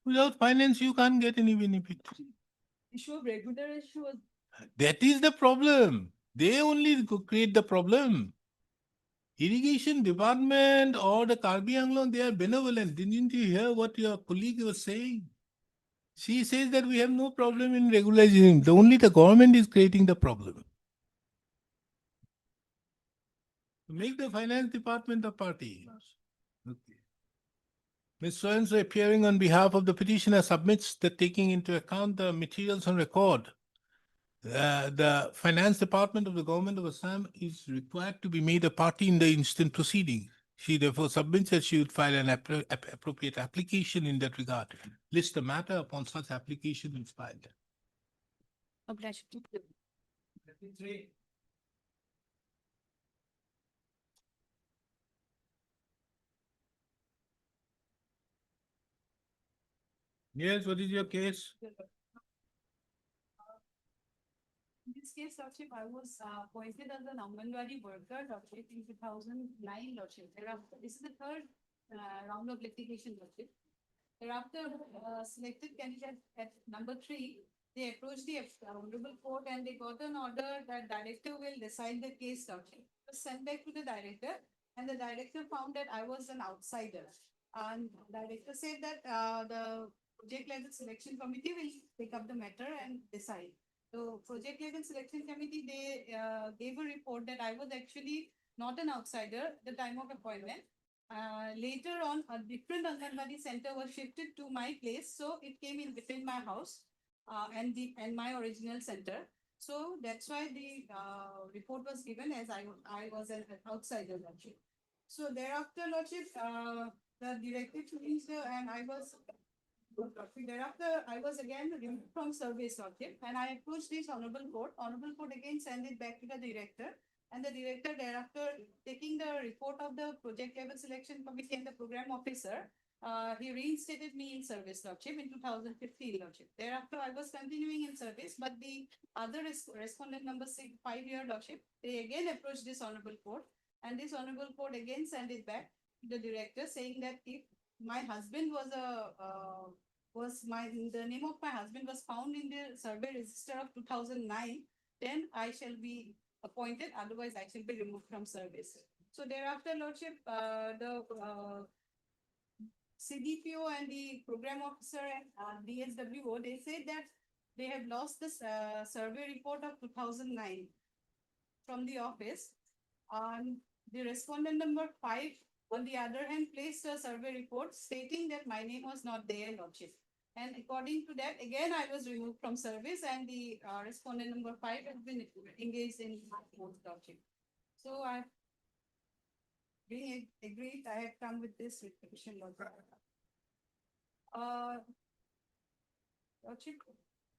Without finance, you can't get any benefit. Issue of regulation was That is the problem. They only create the problem. Irrigation department or the Karbi Anglong, they are benevolent. Didn't you hear what your colleague was saying? She says that we have no problem in regularizing. Only the government is creating the problem. Make the finance department a party. Okay. Ms. So-and-so appearing on behalf of the petitioner submits that taking into account the materials on record, the finance department of the government of Assam is required to be made a party in the instant proceeding. She therefore submits that she would file an appropriate application in that regard. List the matter upon such application is filed. Obliged. Yes, what is your case? In this case, Lordship, I was appointed as an Anganwadi worker, Lordship, in 2009, Lordship. Thereafter, this is the third round of litigation, Lordship. Thereafter, selected candidate at number 3, they approached the honorable court and they got an order that director will decide the case, Lordship. It was sent back to the director and the director found that I was an outsider. And director said that the project level selection committee will take up the matter and decide. So project level selection committee, they gave a report that I was actually not an outsider at the time of appointment. Later on, a different Anganwadi center was shifted to my place, so it came in between my house and my original center. So that's why the report was given as I was an outsider, Lordship. So thereafter, Lordship, the directive changed and I was. Thereafter, I was again removed from service, Lordship, and I approached this honorable court. Honorable court again sent it back to the director, and the director thereafter taking the report of the project level selection committee and the program officer, he reinstated me in service, Lordship, in 2015, Lordship. Thereafter, I was continuing in service, but the other respondent number 5 here, Lordship, they again approached this honorable court, and this honorable court again sent it back to the director saying that if my husband the name of my husband was found in the survey register of 2009, then I shall be appointed, otherwise I shall be removed from service. So thereafter, Lordship, the CDPO and the program officer and DSWO, they said that they have lost this survey report of 2009 from the office. The respondent number 5, on the other hand, placed a survey report stating that my name was not there, Lordship. And according to that, again, I was removed from service, and the respondent number 5 has been engaged in both, Lordship. So I've being agreed, I have come with this petition, Lordship. Lordship,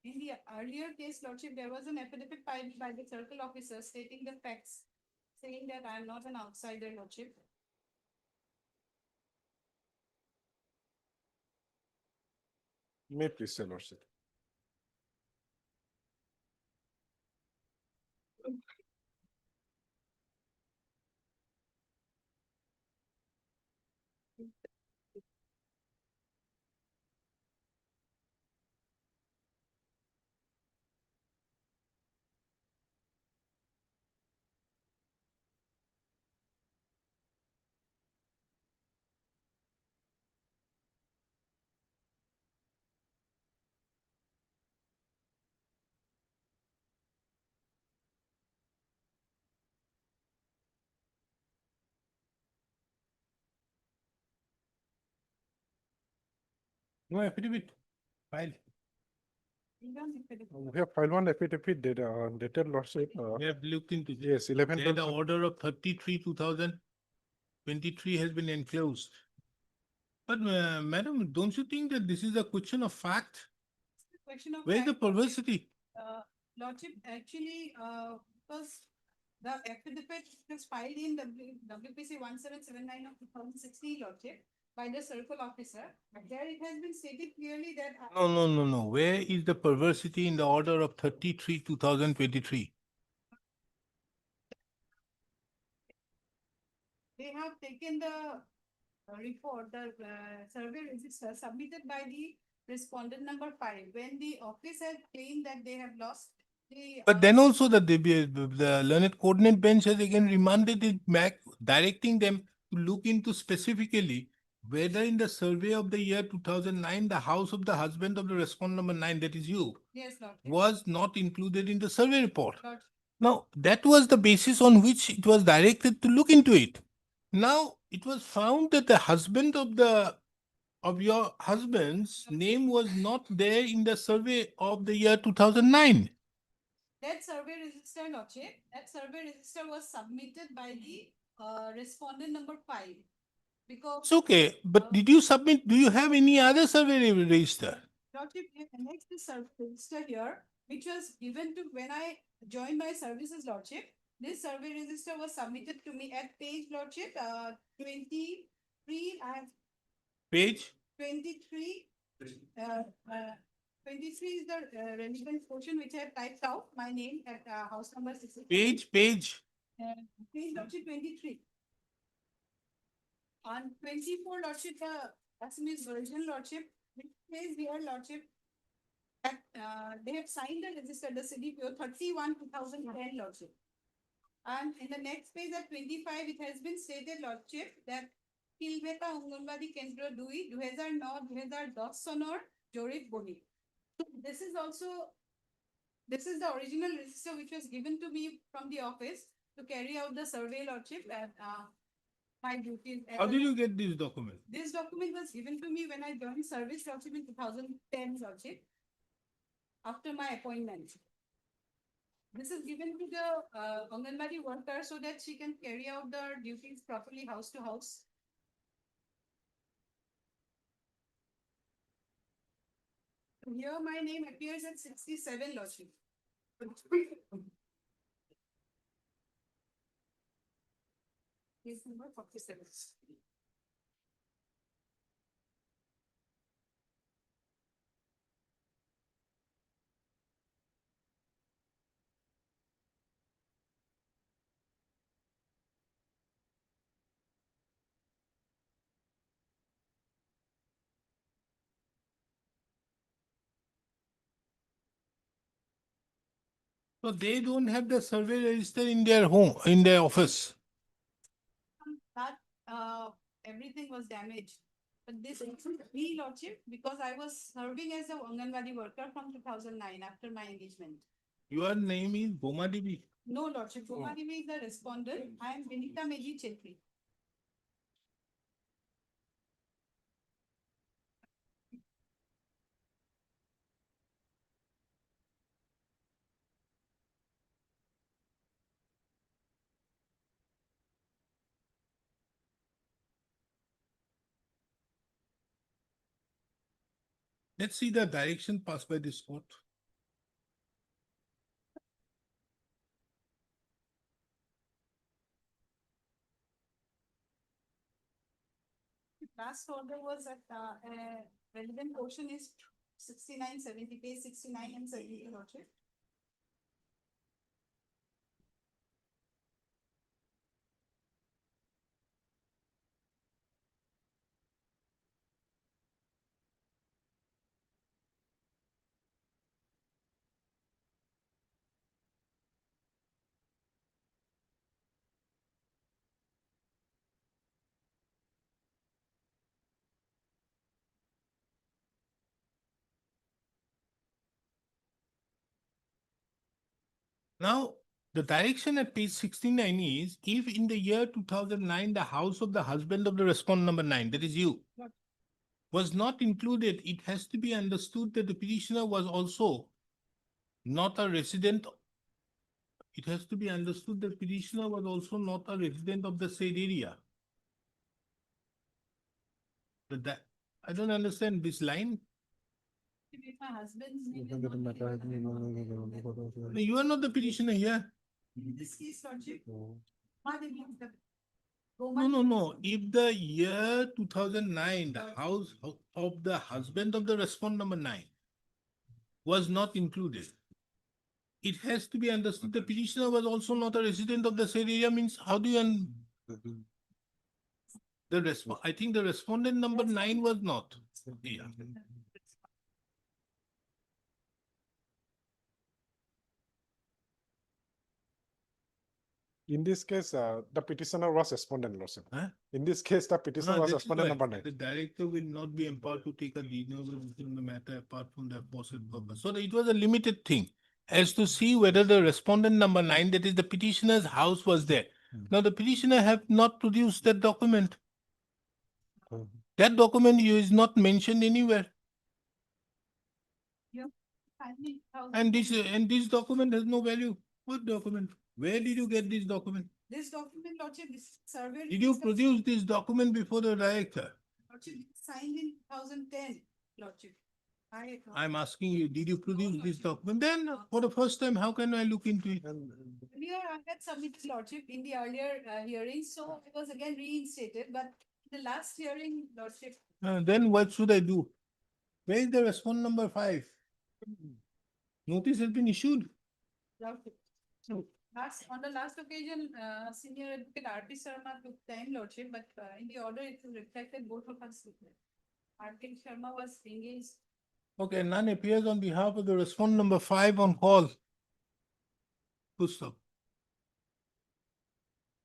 in the earlier case, Lordship, there was an affidavit filed by the circle officer stating the facts, saying that I am not an outsider, Lordship. May please, Your Lordship. No affidavit, file. We have filed one affidavit dated Lordship. We have looked into this. Yes, 11. There the order of 33, 2023 has been enclosed. But madam, don't you think that this is a question of fact? Question of Where's the fact, Lordship. perversity? Lordship, actually, because the affidavit was filed in WPC 1779 of 2016, Lordship, by the circle officer. But there it has been stated clearly that No. Where is the perversity in the order of 33, 2023? they have taken the report, the survey register submitted by the respondent number 5, when the office has claimed that they have lost the. But then also the learned coordinate bench has again remanded it back, directing them to look into specifically whether in the survey of the year 2009, the house of the husband of the respondent number 9, that is you, Yes, Lordship. was not included in the survey report. Lordship. Now, that was the basis on which it was directed to look into it. Now, it was found that the husband of your husband's name was not there in the survey of the year 2009. That survey register, Lordship, that survey register was submitted by the respondent number 5. Because. It's okay, but did you submit, do you have any other survey register? Lordship, we have annexed the survey register here, which was given to when I joined my services, Lordship. This survey register was submitted to me at page, Lordship, 23. I have Page? 23. 23 is the relevant portion which I have typed out my name at house number 66. Page? Page, Lordship, 23. On 24, Lordship, the Assamese version, Lordship, which says here, Lordship, that they have signed the register, the CDPO 31, 2010, Lordship. And in the next page at 25, it has been stated, Lordship, that Kilbeta Anganwadi Kendra 2009-2010 sonor Jorif Boni. So this is the original register which was given to me from the office to carry out the survey, Lordship, and my duties. How did you get this document? This document was given to me when I joined service, Lordship, in 2010, Lordship, after my appointment. This is given to the Anganwadi worker so that she can carry out the duties properly house to house. Here my name appears at 67, Lordship. Case number 47. So they don't have the survey register in their home, in their office. That, everything was damaged. But this includes me, Lordship, because I was serving as a Anganwadi worker from 2009 after my engagement. Your name is Boma Devi. No, Lordship, Boma Devi is the respondent. I am Vinita Meji Chetri. Let's see the direction passed by this court. Last order was at, relevant portion is 69, 70, page 69 and 70, Lordship. Now, the direction at page 69 is, if in the year 2009, the house of the husband of the respondent number 9, that is you, was not included, it has to be understood that the petitioner was also not a resident. It has to be understood that petitioner was also not a resident of the said area. I don't understand this line. If my husband's name is No, not. you are not the petitioner here. In this case, Lordship, Boma Devi is the. No. If the year 2009, the house of the husband of the respondent number 9 was not included, it has to be understood the petitioner was also not a resident of the said area. Means how do you I think the respondent number 9 was not. Yeah. In this case, the petitioner was respondent, Lordship. Huh? In this case, the petitioner No, was that is respondent why number 9. the director will not be empowered to take a renewable in the matter apart from the aforesaid purpose. So it was a limited thing as to see whether the respondent number 9, that is the petitioner's house, was there. Now the petitioner have not produced that document. That document is not mentioned anywhere. And this document has no value. What document? Where did you get this document? This document, Lordship, this survey. Did you produce this document before the director? Lordship, signed in 2010, Lordship. I'm asking you, did you produce this document? Then for the first time, how can I look into it? Earlier, I had submitted, Lordship, in the earlier hearing, so it was again reinstated, but the last hearing, Lordship. Then what should I do? Where is the respondent number 5? Notice has been issued. Lordship. On the last occasion, Senior Advocate R.T. Sharma took time, Lordship, but in the order it is reflected both of us. R.T. Sharma was engaged. Okay, none appears on behalf of the respondent number 5 on call. Full stop.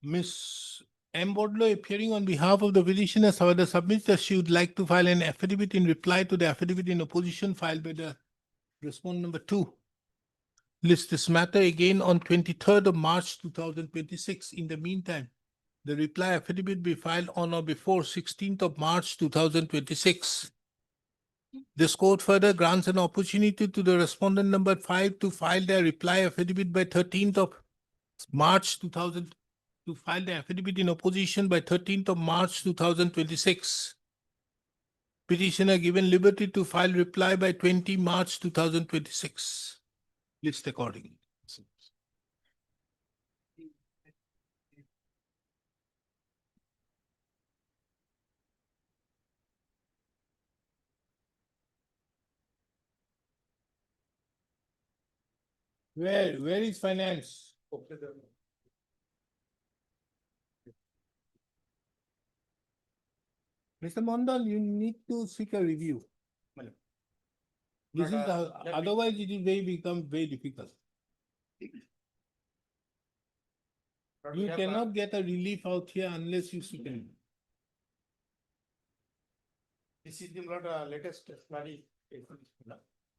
Miss M. Bodlo appearing on behalf of the petitioners, however, submits that she would like to file an affidavit in reply to the affidavit in opposition filed by the respondent number 2. List this matter again on 23rd of March 2026. In the meantime, the reply affidavit be filed on or before 16th of March 2026. This court further grants an opportunity to the respondent number 5 to file their reply affidavit by 13th of March 2000 to file the affidavit in opposition by 13th of March 2026. Petitioner given liberty to file reply by 20 March 2026. List accordingly. Where is finance? Mr. Mondal, you need to seek a review. This is, otherwise it is become very difficult. You cannot get a relief out here unless you sit in. This is the latest study.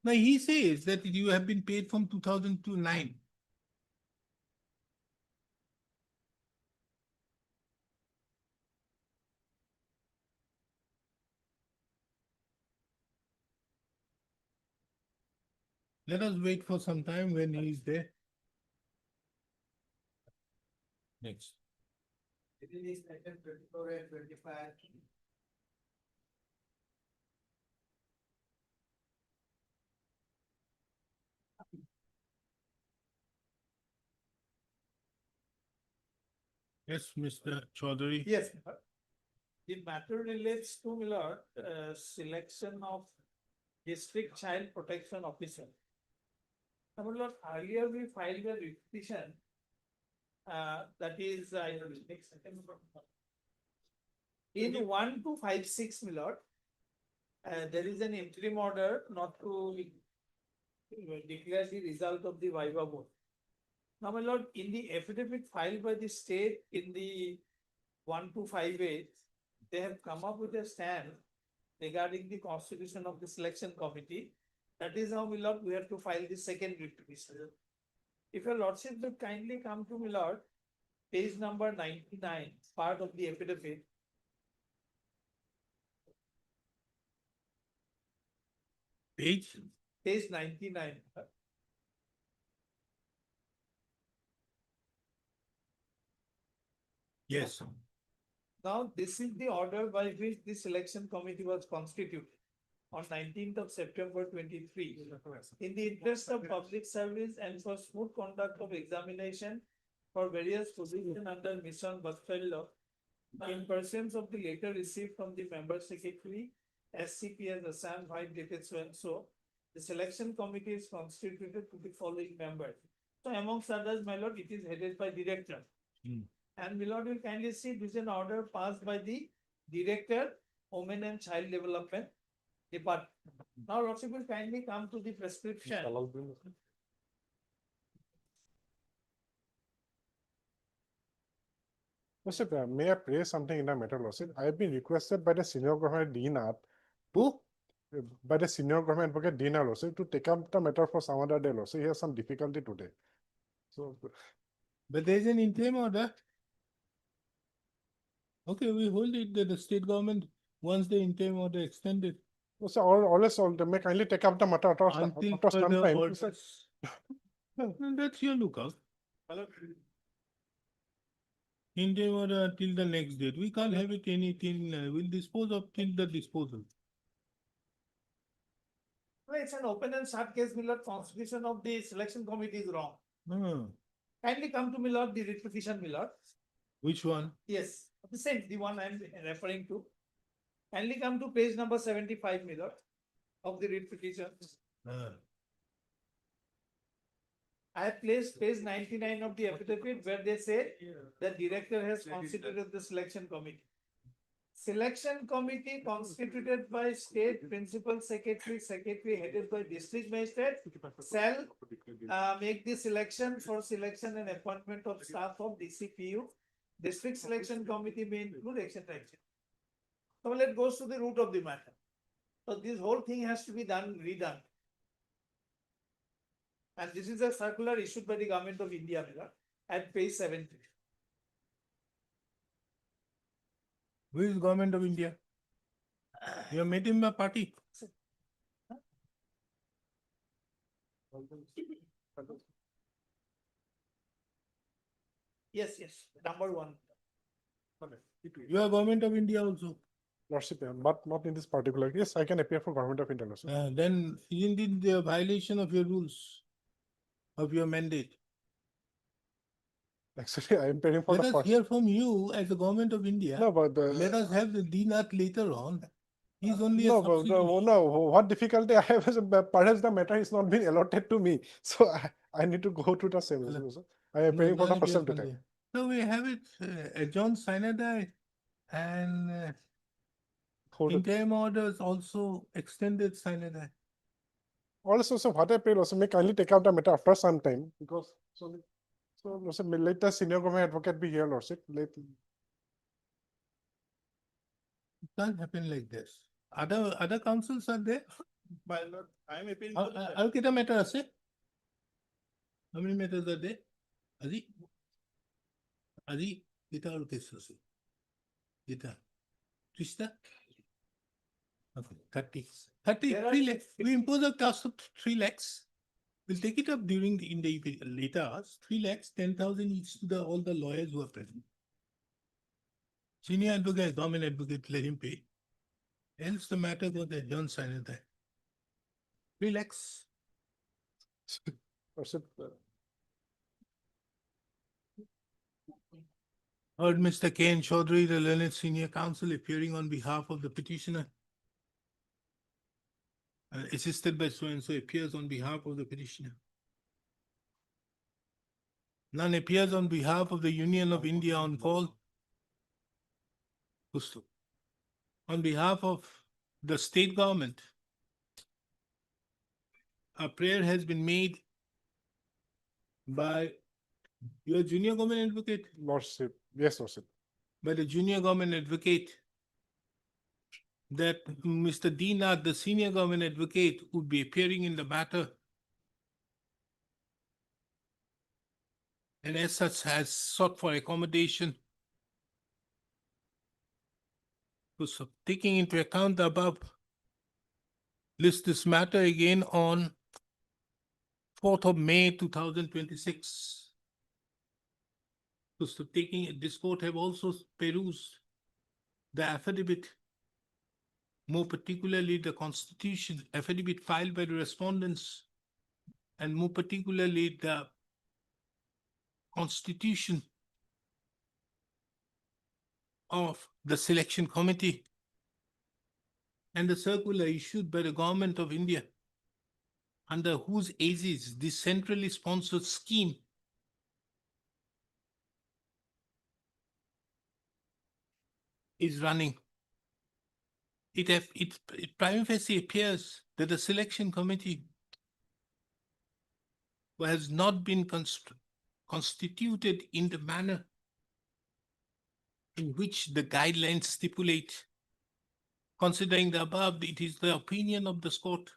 Now, he says that you have been paid from 2009. Let us wait for some time when he is there. Next. It is item 24 and 25. Yes, Mr. Chaudhary. Yes. The matter relates to Milord, selection of district child protection officer. Now, Milord, earlier we filed a petition. That is, next second. In 1256, Milord, there is an interim order not to declare the result of the Viva vote. Now, my lord, in the affidavit filed by the state in the 1258, they have come up with a stand regarding the constitution of the selection committee. That is how, my lord, we have to file the second writ petition. If your lordship would kindly come to, my lord, page number 99, part of the affidavit. Page? Page 99. Yes. Now, this is the order by which the selection committee was constituted on 19th of September 23. In the interest of public service and for smooth conduct of examination for various positions under Mission Buckfield law, in pursuance of the letter received from the member secretary, SCP as Assam White dated so and so, the selection committee is constituted to the following members. So amongst others, my lord, it is headed by director. And my lord will kindly see this is an order passed by the Director, Women and Child Development Department. Now, lordship will kindly come to the prescription. Lordship, may I praise something in the matter, Lordship? I have been requested by the senior government DNAT to, by the senior government advocate DNAT, Lordship, to take up the matter for some other day, Lordship. He has some difficulty today. So, But there is an interim order. Okay, we hold it that the state government wants the interim order extended. so always, may kindly take up the matter after Until some further time. orders. Well, that's your lookout. Interim order till the next date. We can't have it anything, we'll dispose of till the disposal. Well, it's an open and shut case, my lord. Constitution of the selection committee is wrong. Kindly come to, my lord, the writ petition, my lord. Which one? Yes, the same, the one I am referring to. Kindly come to page number 75, my lord, of the writ petition. I have placed page 99 of the affidavit where they say the director has constituted the selection committee. Selection committee constituted by state principal secretary headed by district magistrate shall make the selection for selection and appointment of staff of DCPU. District selection committee may include etc. So let's go to the root of the matter. So this whole thing has to be redone. And this is a circular issued by the government of India, at page 70. Who is government of India? You have met him by party. Yes, number one. You are government of India also. Lordship, but not in this particular case. I can appear for government of India, Lordship. Then isn't it the violation of your rules, of your mandate? Actually, I am appearing for Let the us first. hear from you as the government of India. No, but Let us have the DNAT later on. He's only a no, but substitute. no, what difficulty I have is perhaps the matter is not being allotted to me. So I need to go to the same. So I am appearing for the first time today. So we have it adjourned sine die and interim orders also extended sine die. Also, so what I paid also may kindly take out the matter after some time because so let the senior government advocate be here, Lordship. Let It can't happen like this. Other councils are there? My lord, I am appealing. I'll get a matter, say. How many matters are there? Adi, kita और कैसे से? Kita, Trista? Okay, 30, There are 3 lakhs. We impose a cost of 3 lakhs. We'll take it up during in the later hours. 3 lakhs, 10,000 each to all the lawyers who are present. Senior advocate, government advocate, let him pay. Else the matter goes there, John signed that. 3 lakhs. Lordship. Heard Mr. K. N. Chaudhary, the learned senior counsel, appearing on behalf of the petitioner. Assisted by so-and-so, appears on behalf of the petitioner. None appears on behalf of the Union of India on call. Gusto. On behalf of the state government, a prayer has been made by your junior government advocate, Lordship. Yes, Lordship. by the junior government advocate, that Mr. D. Nath, the senior government advocate, would be appearing in the matter and as such has sought for accommodation. So taking into account the above, list this matter again on 4th of May 2026. So taking, this court have also perused the affidavit, more particularly the constitution affidavit filed by the respondents, and more particularly the constitution of the selection committee and the circular issued by the government of India, under whose aegis this centrally sponsored scheme is running. It prima facie appears that the selection committee has not been constituted in the manner in which the guidelines stipulate. Considering the above, it is the opinion of this court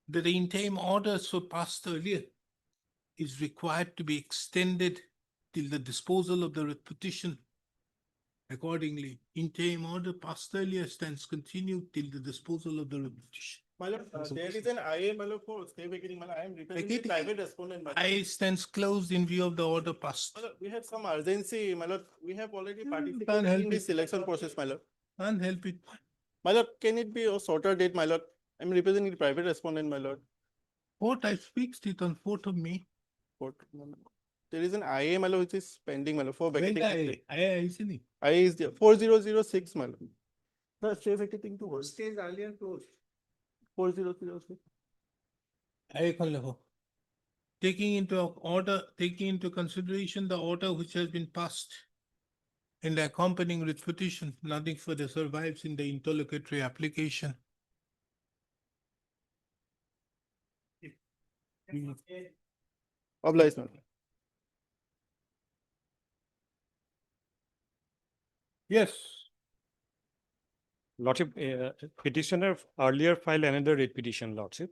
that the interim order so passed earlier is required to be extended till the disposal of the petition. Accordingly, interim order passed earlier stands continued till the disposal of the petition. My lord, there is an IA, my lord, for stay vacating, my lord. I am representing the private respondent, my lord. I stands closed in view of the order passed. My lord, we have some urgency, my lord. We have already can't participated help in it. this selection process, my lord. Can't help it. My lord, can it be a shorter date, my lord? I am representing the private respondent, my lord. Court, I fixed it on 4th of May. Court, my lord. There is an IA, my lord, which is pending, my lord, for When vacating. I isn't it? IA is there, 4006, my lord. The stay vacating to what? Stays earlier closed. 4006. I can level. Taking into consideration the order which has been passed in the accompanying writ petition, nothing further survives in the interlocutory application. Obliged, my lord. Yes. Lordship, petitioner earlier filed another writ petition, Lordship.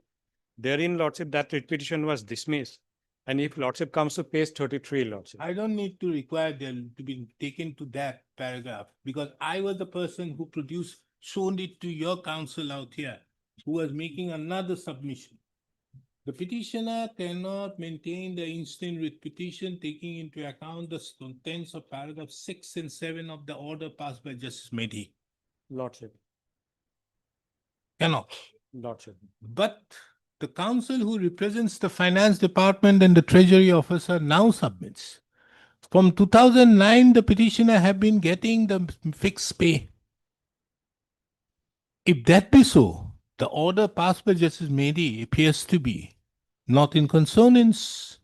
Therein, Lordship, that writ petition was dismissed. And if Lordship comes to page 33, Lordship. I don't need to require them to be taken to that paragraph because I was the person who shown it to your counsel out here, who was making another submission. The petitioner cannot maintain the instant writ petition taking into account the contents of paragraph 6 and 7 of the order passed by Justice Medhi. Lordship. Cannot. Lordship. But the counsel who represents the finance department and the treasury officer now submits. From 2009, the petitioner have been getting the fixed pay. If that be so, the order passed by Justice Medhi appears to be not in consonance,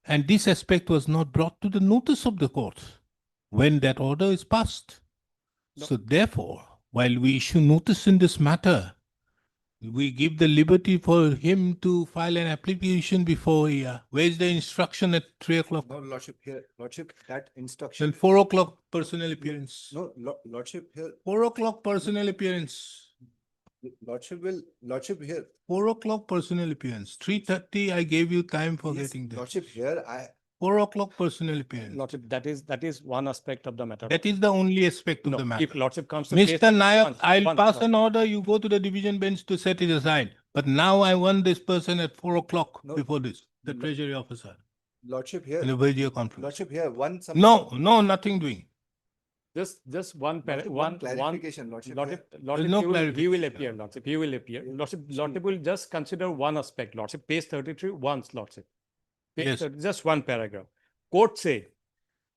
and this aspect was not brought to the notice of the court when that order is passed. So therefore, while we issue notice in this matter, We give the liberty for him to file an application before here. Where's the instruction at 3 o'clock? No, Lordship, here, Lordship, that Till instruction. 4 o'clock personal appearance. No, Lordship, here, 4 o'clock personal appearance. Lordship, here. 4 o'clock personal appearance. 3:30 I gave you time for Yes, getting there. Lordship, here, 4 o'clock personal appearance. Lordship, that is one aspect of the matter. That is the only aspect of No, the matter. if Lordship comes to case Mr. Nayak, once- I'll once, pass Lord- an order, you go to the division bench to set it aside. But now I want this person at 4 o'clock No. before this, the treasury officer, Lordship, in a here, video conference. Lordship, here, one. No, nothing doing. Just one, Lordship, one clarification, Lordship, Lordship, here. Lordship, no he will clarification. appear, Lordship, he will appear. Lordship will just consider one aspect, Lordship, page 33 once, Lordship. Page Yes. just one paragraph. Court say,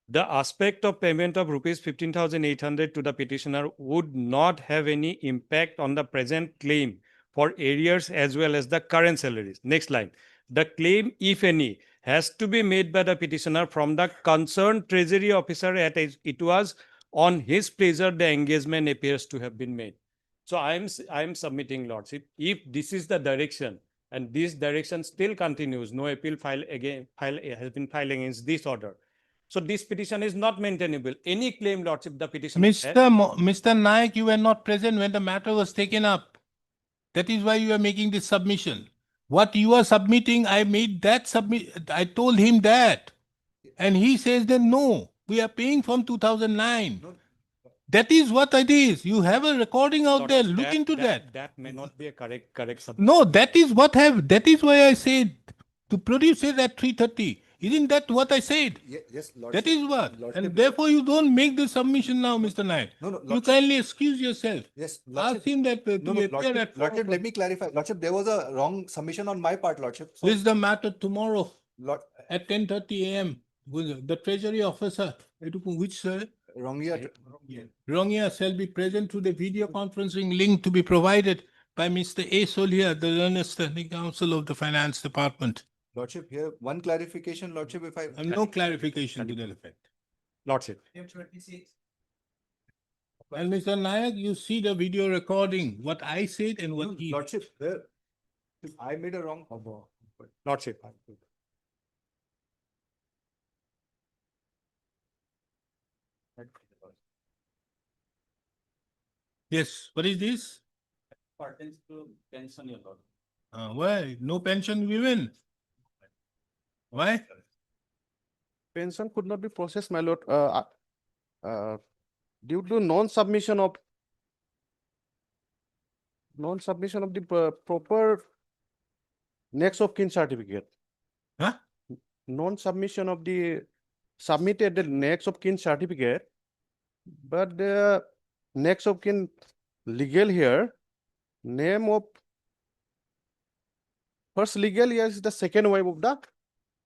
the aspect of payment of rupees 15,800 to the petitioner would not have any impact on the present claim for arrears as well as the current salaries. Next line. The claim, if any, has to be made by the petitioner from the concerned treasury officer at it was on his pleasure the engagement appears to have been made. So I am submitting, Lordship, if this is the direction and this direction still continues, no appeal has been filed against this order. So this petition is not maintainable. Any claim, Lordship, the petition. Mr. Nayak, you were not present when the matter was taken up. That is why you are making this submission. What you are submitting, I made that I told him that. And he says that no, we are paying from 2009. That is what it is. You have a recording out there. Lordship, Look into that. That may not be a correct submission. No, that is why I said to produce it at 3:30. Isn't that what I said? Yes, Lordship. That is what. Lordship. And therefore you don't make the submission now, Mr. Nayak. No, You Lordship. kindly excuse yourself. Yes, Ask Lordship. him that to No, appear Lordship, at 4 Lordship, let me clarify. Lordship, there was a wrong submission on my part, Lordship. So, This is the matter tomorrow Lord, at 10:30 AM. With the treasury officer, which sir? wrong year. Rongia shall be present through the video conferencing link to be provided by Mr. A. Solia, the learned standing counsel of the finance department. Lordship, here, one clarification, Lordship, if I. And no clarification to that effect. Lordship. And Mr. Nayak, you see the video recording, what I said and what he. Lordship, here, if I made a wrong. Lordship. Yes, what is this? Pertains to pension, your lord. Why? No pension given? Why? Pension could not be processed, my lord, due to non-submission of the proper next of kin certificate. Huh? Non-submission of the submitted the next of kin certificate, but the next of kin legal here, name of first legal here is the second wife of the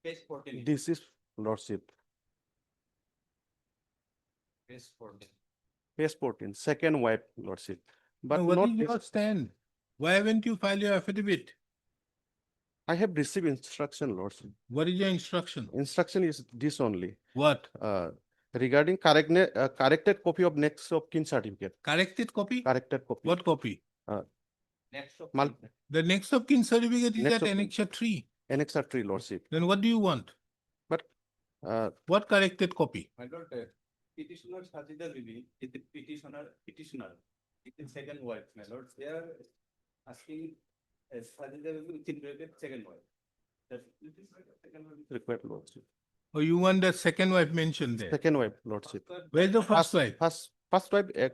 Page 14. this is lordship. Page 14. Page 14, second wife lordship, but What not is your this. stand? Why haven't you filed your affidavit? I have received instruction, lordship. What is your instruction? Instruction is this only, What? regarding corrected copy of next of kin certificate, Corrected copy? corrected copy. What copy? Next of Mal- The next of kin certificate is Next at of kin. annexure 3. Annexure 3 lordship, Then what do you want? but What corrected copy? My lord, petitioner Sajida Bibi is the petitioner, it is second wife, my lord. They are asking Sajida Bibi within bracket second wife. That it is second wife. required lordship, Or you want the second wife mentioned there? second wife lordship. Where's the first wife? First wife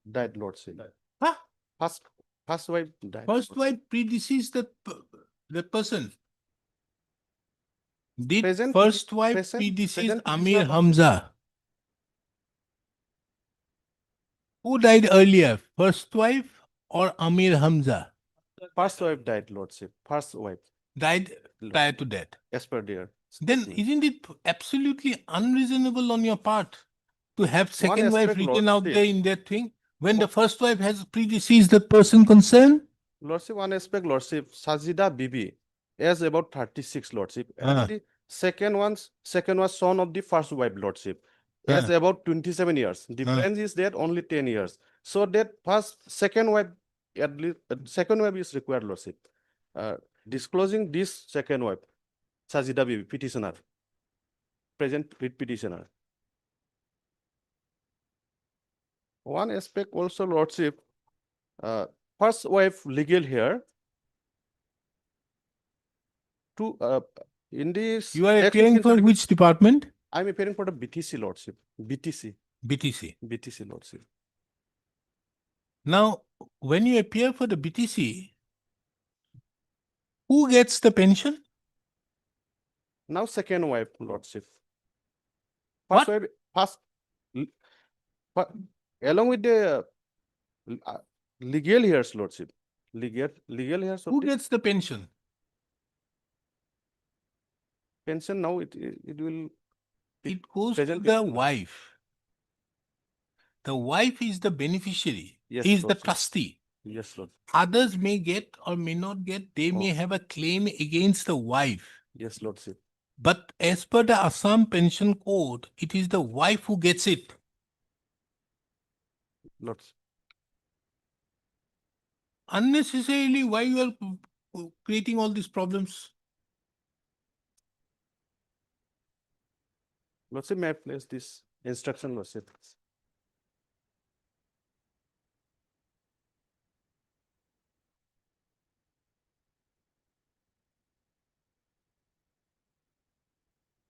died lordship. Huh? First wife died. First wife predeceased the person. Did Present- first wife present predeceased is Amir not- Hamza? Who died earlier, first wife or Amir Hamza? First wife died lordship, first wife, Died prior to that. as per their. Then statement. isn't it absolutely unreasonable on your part to have second wife aspect, written out Lordship. there in that thing when the first wife has predeceased the person concerned? Lordship, one aspect, lordship, Sajida Bibi is about 36 lordship. And Ah. the second was son of the first wife lordship. Has about 27 years. Difference is that only 10 years. So that second wife at least, second wife is required, Lordship. Disclosing this second wife, Sajida Bibi, petitioner, present with petitioner. One aspect also, Lordship, first wife legal here. In this. You are next appearing legal for certificate- which department? I'm appearing for the BTC, Lordship, BTC, BTC. Lordship. Now, when you appear for the BTC, who gets the pension? Now second wife, Lordship. What? First wife, along with the legal heirs, Lordship. Legal heirs of Who the gets the pension? pension now it will. It goes to present the petitioner. wife. The wife is the beneficiary, Yes, is the Lordship. trustee. Yes, Lord. Others may get or may not get, they may have a claim against the wife. Yes, Lordship. But as per the Assam Pension Code, it is the wife who gets it. Lordship. Unnecessarily, why you are creating all these problems? Lordship, may I place this instruction, Lordship?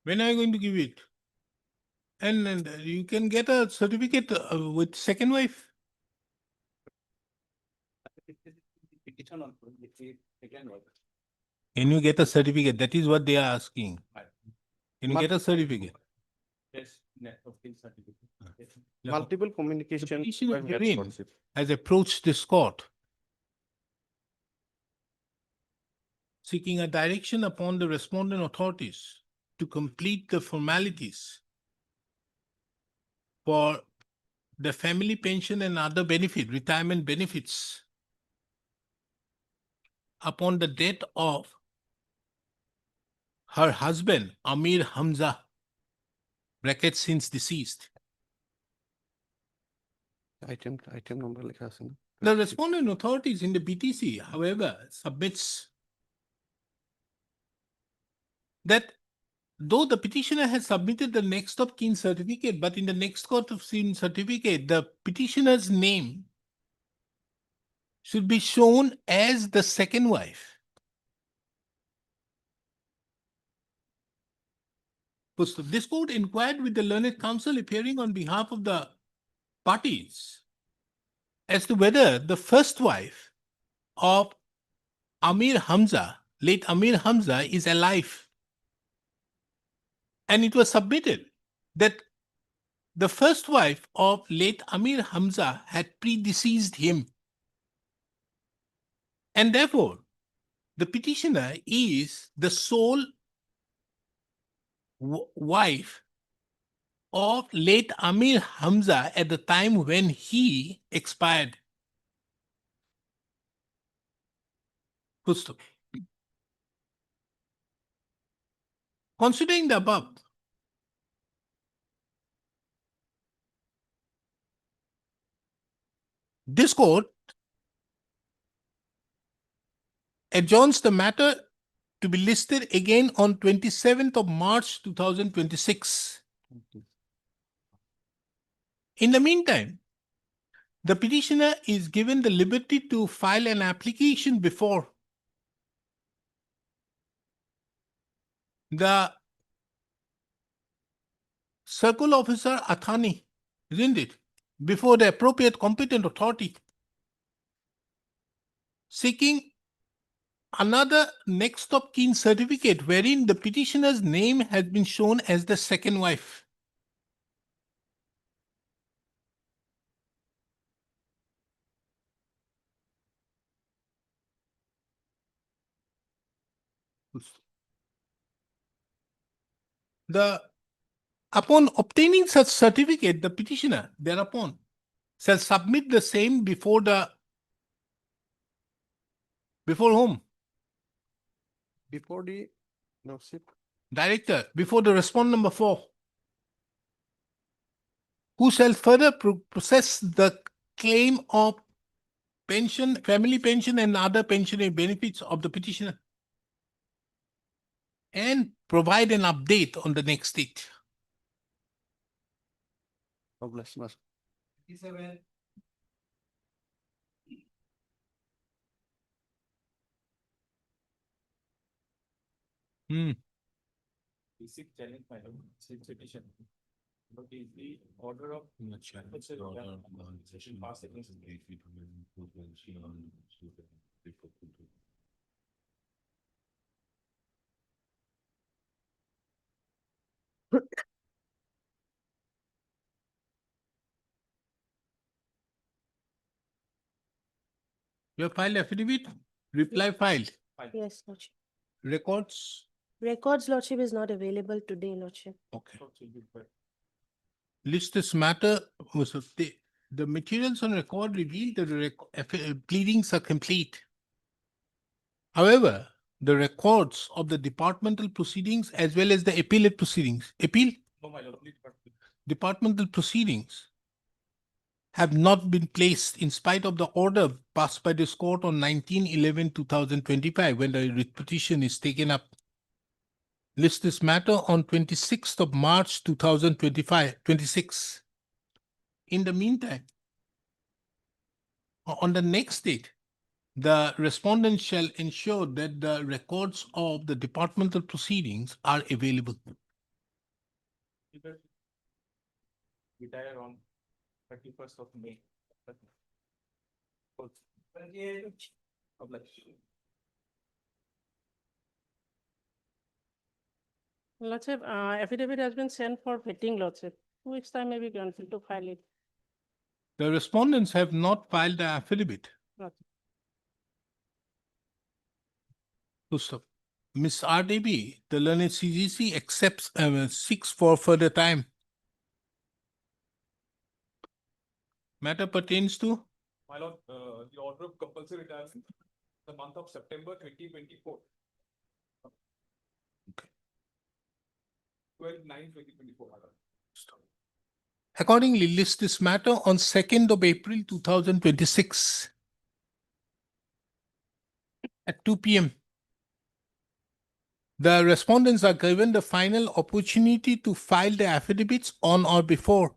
When are you going to give it? And you can get a certificate with second wife. Petition on the second wife. Can you get a certificate? That is what they are asking. Can you get a certificate? Yes, net of kin certificate. Yes. Multiple The communication. petitioner by mail, herein Lordship. has approached this court seeking a direction upon the respondent authorities to complete the formalities for the family pension and other retirement benefits upon the death of her husband, Amir Hamza, bracket since deceased. Item number likha ase na? The respondent authorities in the BTC, however, submits that though the petitioner has submitted the next of kin certificate, but in the next court of kin certificate, the petitioner's name should be shown as the second wife. This court inquired with the learned counsel appearing on behalf of the parties as to whether the first wife of Amir Hamza, late Amir Hamza, is alive. And it was submitted that the first wife of late Amir Hamza had predeceased him. And therefore, the petitioner is the sole wife of late Amir Hamza at the time when he expired. Full stop. Considering the above, this court adjourns the matter to be listed again on 27th of March 2026. In the meantime, the petitioner is given the liberty to file an application before the circle officer Athani, isn't it? Before the appropriate competent authority, seeking another next of kin certificate wherein the petitioner's name has been shown as the second wife. Upon obtaining such certificate, the petitioner thereupon shall submit the same before whom? Before the Lordship. Director, before the respondent number 4, who shall further process the claim of pension, family pension and other pensionary benefits of the petitioner. And provide an update on the next date. God bless you. Basic challenge, my lord, since petition. But is the order of. Pass against. You have filed affidavit, reply filed, Yes, Lordship. records. Records, Lordship, is not available today, Lordship. Okay. List this matter was the materials on record reveal that the pleadings are complete. However, the records of the departmental proceedings as well as the appellate proceedings, No, my lord, please, but departmental proceedings have not been placed in spite of the order passed by this court on 19/11/2025 when the writ petition is taken up. List this matter on 26th of March 2025-26. In the meantime, on the next date, the respondent shall ensure that the records of the departmental proceedings are available. retire on 31st of May. Lordship, affidavit has been sent for vetting, Lordship. 2 weeks time may be granted to file it. The respondents have not filed the affidavit. Lordship. Full stop. Ms. RDB, the learned CGC accepts, seeks for further time. Matter pertains to My lord, the order of compulsory retirement, the month of September 2024. 12/9/2024, my lord. accordingly list this matter on 2nd of April 2026 at 2 p.m. The respondents are given the final opportunity to file the affidavits on or before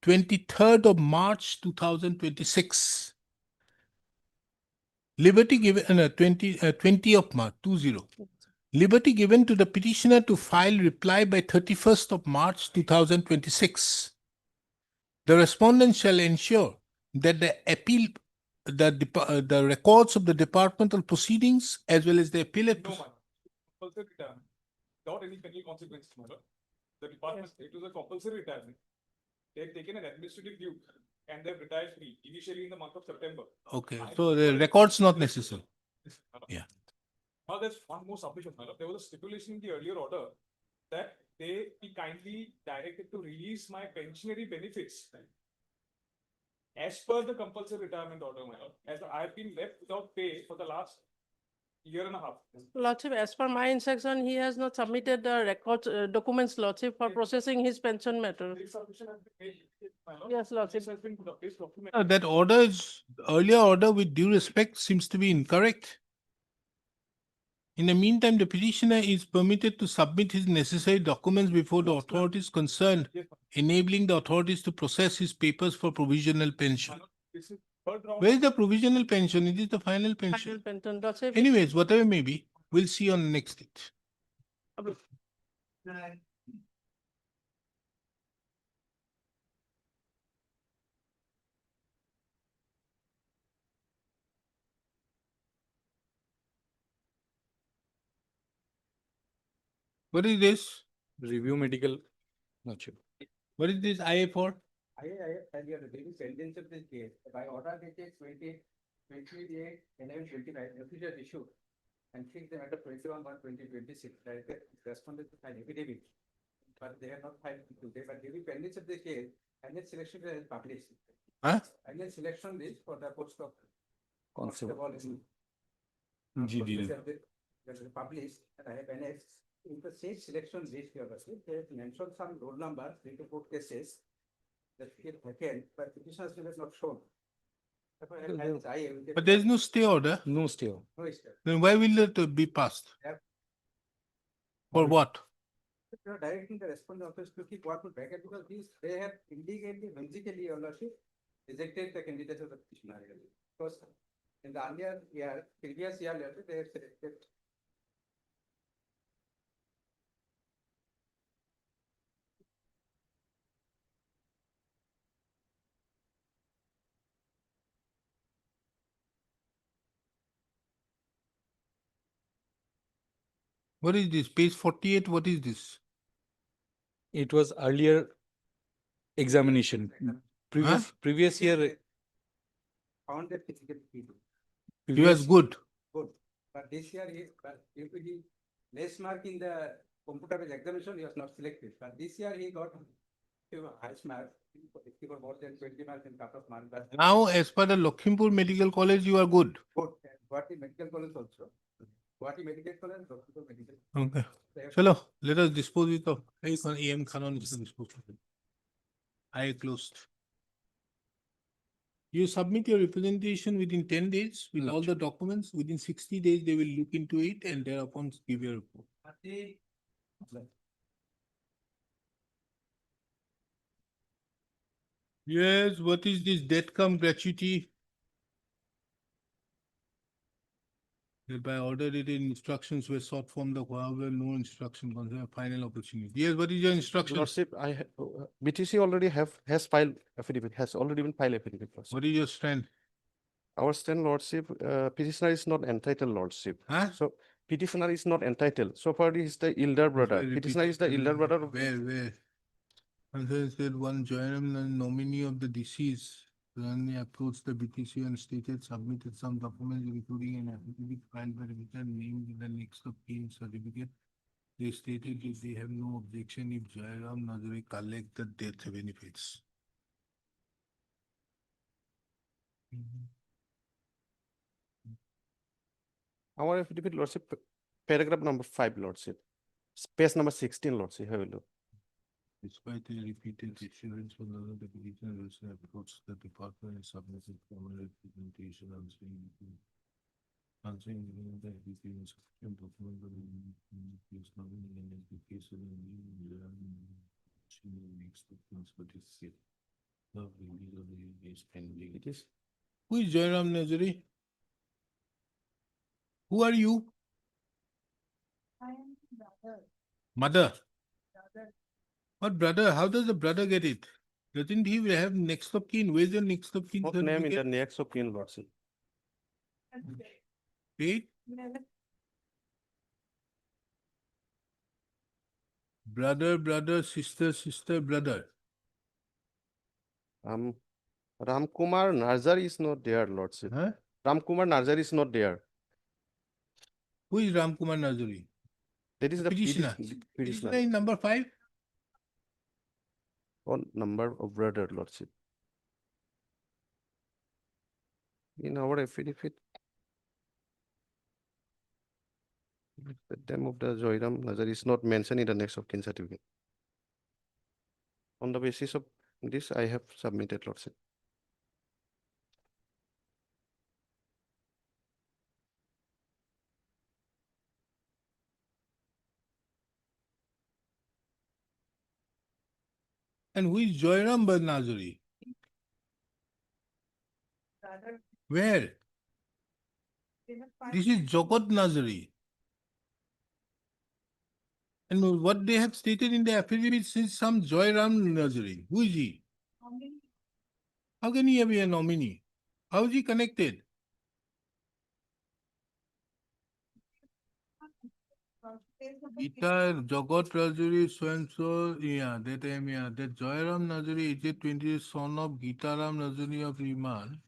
23rd of March 2026. Liberty given 20 of March 20. Liberty given to the petitioner to file reply by 31st of March 2026. The respondent shall ensure that the appeal, the records of the departmental proceedings as well as the appellate. No, my lord. Compulsory retirement, without any penal consequences, my lord. The department, it was a compulsory retirement. They had taken an administrative leave and they've retired me initially in the month of September. Okay, so the records not necessary. Yeah. Now there's one more submission, my lord. There was a stipulation in the earlier order that they be kindly directed to release my pensionary benefits as per the compulsory retirement order, my lord, as I have been left without pay for the last year and a half. Lordship, as per my instruction, he has not submitted the records, documents, Lordship, for processing his pension matter. This submission has been made, my lord. Yes, Lordship. This has been put up, this document. That order is, earlier order with due respect seems to be incorrect. In the meantime, the petitioner is permitted to submit his necessary documents before the authorities concerned, enabling the authorities to process his papers for provisional pension. This is third round. Where is the provisional pension? It is the final Final pension. pension, Lordship. Anyways, whatever may be, we'll see on the next date. What is this? Review medical. Lordship. What is this IA for? Earlier, the daily sentence of this case, by order dated 28/11/25, official issue and fixed the matter 21/1/2026, responded to file affidavit. But they are not filed today, but during pending of the case, annual selection is published. Huh? Annual selection list for the post of Constable. in GD. that is published, and I have annexed. In the same selection list here, they have mentioned some roll number, 3 to 4 cases that get vacant, but petitioners will have not shown. But there is no stay order. No stay. Then why will it be passed? For what? Directing the response office to keep what bracket because these, they have indicated whimsically, your lordship, rejected the candidates of the petitioner. Because in the earlier year, previous year, they have selected. What is this? Page 48, what is this? It was earlier examination. Previous year, Found that physical people. He was good. Good. But this year, due to the less mark in the computer examination, he was not selected. But this year, he got highest mark. He got more than 20 marks in cut-off mark. But Now, as per the Lakhimpur Medical College, you are good. good. Guwahati Medical College also. Guwahati Medical College, Lakhimpur Medical. Okay. They have- Chalo, let us dispose it of. AM Khanon is disposed of it. I closed. You submit your representation within 10 days with all the documents. Within 60 days, they will look into it and thereupon give you a report. Yes, what is this debt cum gratuity? By order dated instructions were sought from the however no instruction concerning final opportunity. Yes, what is your instruction? Lordship, BTC already has filed affidavit, has already been filed affidavit. Lordship. What is your stand? Our stand, Lordship, petitioner is not entitled, Lordship. Huh? So petitioner is not entitled. So far, he is the elder brother. Petitioner is the elder brother. Where? Concern said one Joinam, the nominee of the deceased, suddenly approached the BTC and stated submitted some documents including an affidavit filed by the written name with the next of kin certificate. They stated if they have no objection if Jairam Nazari collect the death benefits. Our affidavit, Lordship, paragraph number 5, Lordship. Space number 16, Lordship, have a look. Despite the repeated assurance from the petitioner also approached the department and submitted formal representation answering the applications and document of the case nominee and the case of the next documents certificate. The release of the is pending. It is. Who is Jairam Nazari? Who are you? I am brother. Mother. Brother. What brother? How does the brother get it? Doesn't he have next of kin? Where's your next of kin? What name in the next of kin, Lordship? Wait. Brother, sister, brother. Ramkumar Narzar is not there, Lordship. Huh? Ramkumar Narzar is not there. Who is Ramkumar Nazari? That is the petitioner. petitioner. Petitioner is number 5. On number of brother, Lordship. In our affidavit, the name of the Jairam Nazar is not mentioned in the next of kin certificate. On the basis of this, I have submitted, Lordship. And who is Jairam Nazari? Brother. Where? This is Jagat Nazari. And what they have stated in the affidavit is some Jairam Nazari. Who is he? How can he be a nominee? How is he connected? Gita Jagat Nazari, so and so, that Jairam Nazari is a 20 son of Gita Ram Nazari of Rimal.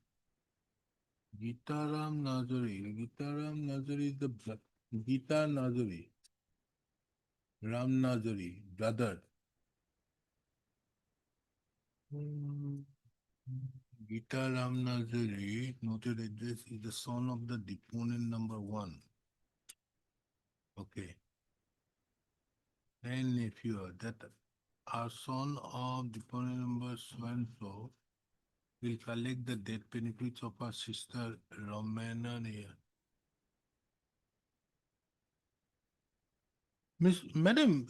Gita Ram Nazari is the Gita Nazari. Ram Nazari, brother. Gita Ram Nazari, noted address, is the son of the deponent number 1. Okay. And if you are that our son of deponent number so and so will collect the death benefits of our sister Romana Nair. Madam,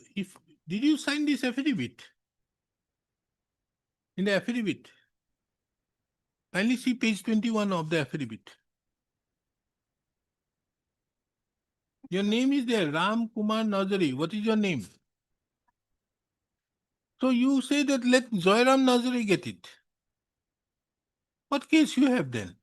did you sign this affidavit? In the affidavit? Kindly see page 21 of the affidavit. Your name is there, Ram Kumar Nazari. What is your name? So you say that let Zoiram Nazari get it. What case you have then?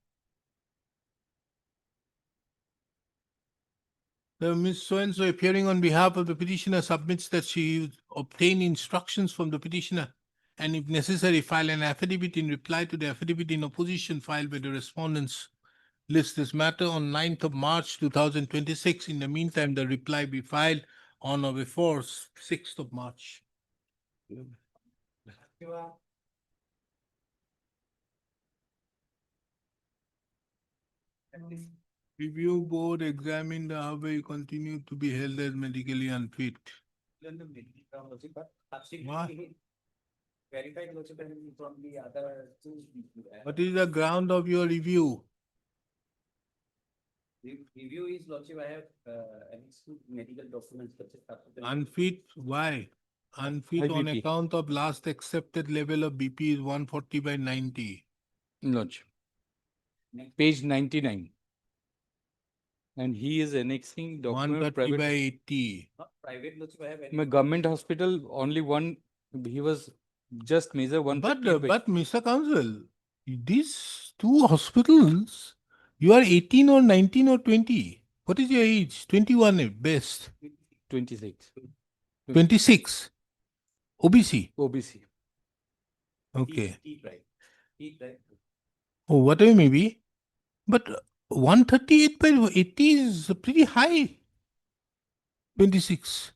The Miss So-and-so appearing on behalf of the petitioner submits that she obtained instructions from the petitioner and if necessary file an affidavit in reply to the affidavit in opposition filed by the respondents. List this matter on 9th of March 2026. In the meantime, the reply be filed on or before 6th of March. Review board examined the Harvey continue to be held as medically unfit. What? Verified from the other two. What is the ground of your review? Review is lordship, I have annexed to medical documents. Unfit, why? Unfit High on BP. account of last accepted level of BP is 140/90. Lordship. Page 99. And he is annexing document 130/80. Private lordship, I have. My government hospital, only one, he was just measure one. But Mr. Counsel, these two hospitals, you are 18 or 19 or 20. What is your age? 21 at best. 26. 26. OBC. OBC. Okay. Heat right. Oh, whatever may be. But 138/80 is pretty high. 26.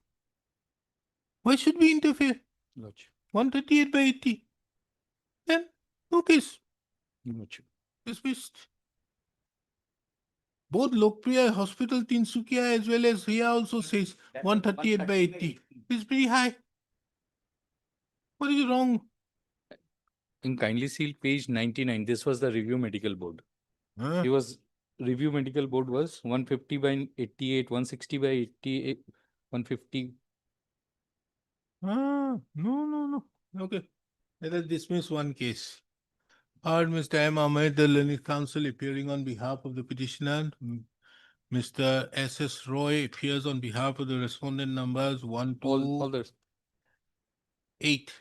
Why should we interfere? Lordship. 138/80. Then, no case. Lordship. Dismissed. Both Lokpriya Hospital, Tinsukia, as well as here also says 138/80. It's pretty high. What is wrong? In kindly seal page 99, this was the review medical board. He was, review medical board was 150/88, 160/88, 150. No. Okay. Let us dismiss one case. Heard Mr. M. Ahmed, the learned counsel appearing on behalf of the petitioner. Mr. S.S. Roy appears on behalf of the respondent numbers 1 to All the 8.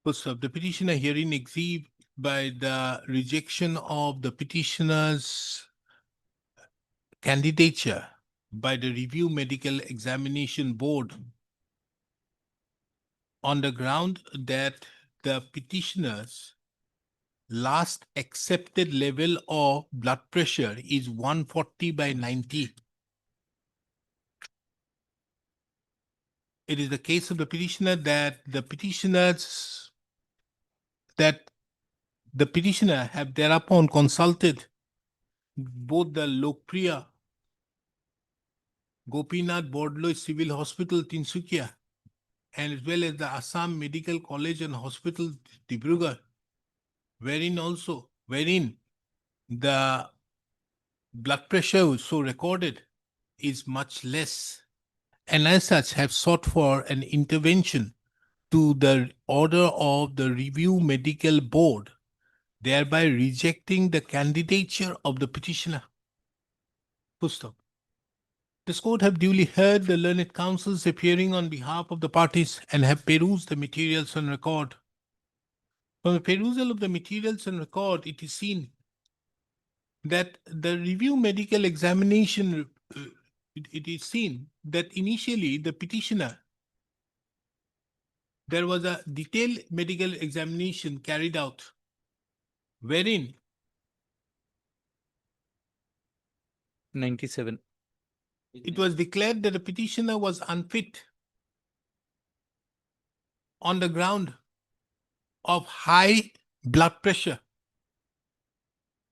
First up, the petitioner herein aggrieved by the rejection of the petitioner's candidature by the Review Medical Examination Board on the ground that the petitioner's last accepted level of blood pressure is 140/90. It is the case of the petitioner that the petitioner have thereupon consulted both the Lokpriya Gopinath Bordloi Civil Hospital, Tinsukia, and as well as the Assam Medical College and Hospital, Dibrugarh, wherein the blood pressure so recorded is much less, and as such have sought for an intervention to the order of the Review Medical Board, thereby rejecting the candidature of the petitioner. Full stop. This court have duly heard the learned counsels appearing on behalf of the parties and have perused the materials on record. From the perusal of the materials on record, it is seen that the review medical examination, it is seen that initially the petitioner, there was a detailed medical examination carried out, wherein 97. it was declared that the petitioner was unfit on the ground of high blood pressure.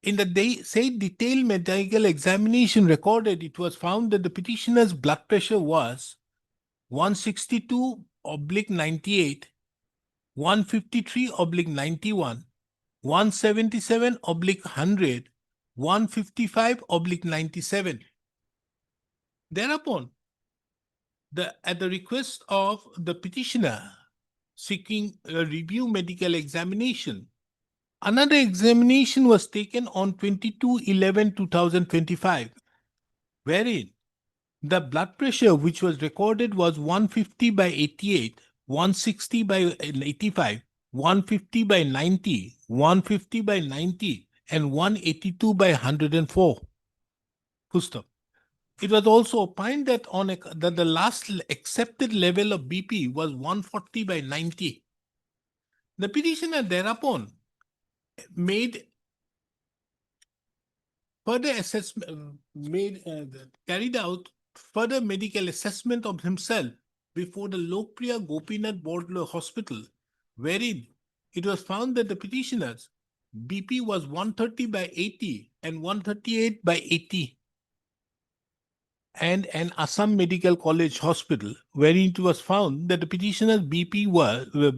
In the said detailed medical examination recorded, it was found that the petitioner's blood pressure was 162/98, 153/91, 177/100, 155/97. Thereupon, at the request of the petitioner seeking a review medical examination, another examination was taken on 22/11/2025, wherein the blood pressure which was recorded was 150/88, 160/85, 150/90, 150/90, and 182/104. Full stop. It was also opined that that the last accepted level of BP was 140/90. The petitioner thereupon made further assessment, carried out further medical assessment of himself before the Lokpriya Gopinath Bordlo Hospital, wherein it was found that the petitioner's BP was 130/80 and 138/80, and an Assam Medical College Hospital, wherein it was found that the petitioner's BP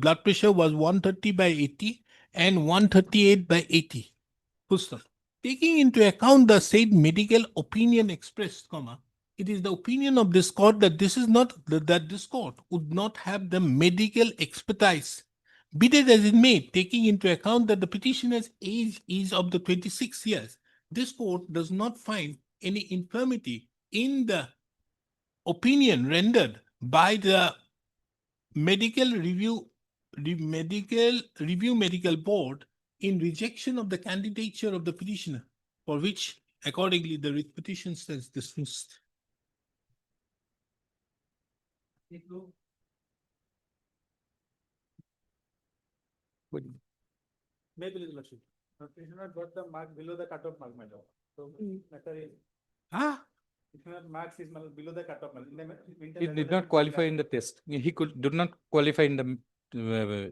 blood pressure was 130/80 and 138/80. Full stop. Taking into account the said medical opinion expressed, it is the opinion of this court that this court would not have the medical expertise. Be that as it may, taking into account that the petitioner's age is of the 26 years, this court does not find any infirmity in the opinion rendered by the medical medical board in rejection of the candidature of the petitioner, for which accordingly the writ petition stands dismissed. Maybe little lordship. Petitioner got the mark below the cutoff mark, my lord. So matter is. Petitioner marks is below the cutoff mark. He did not qualify in the test. He did not qualify in the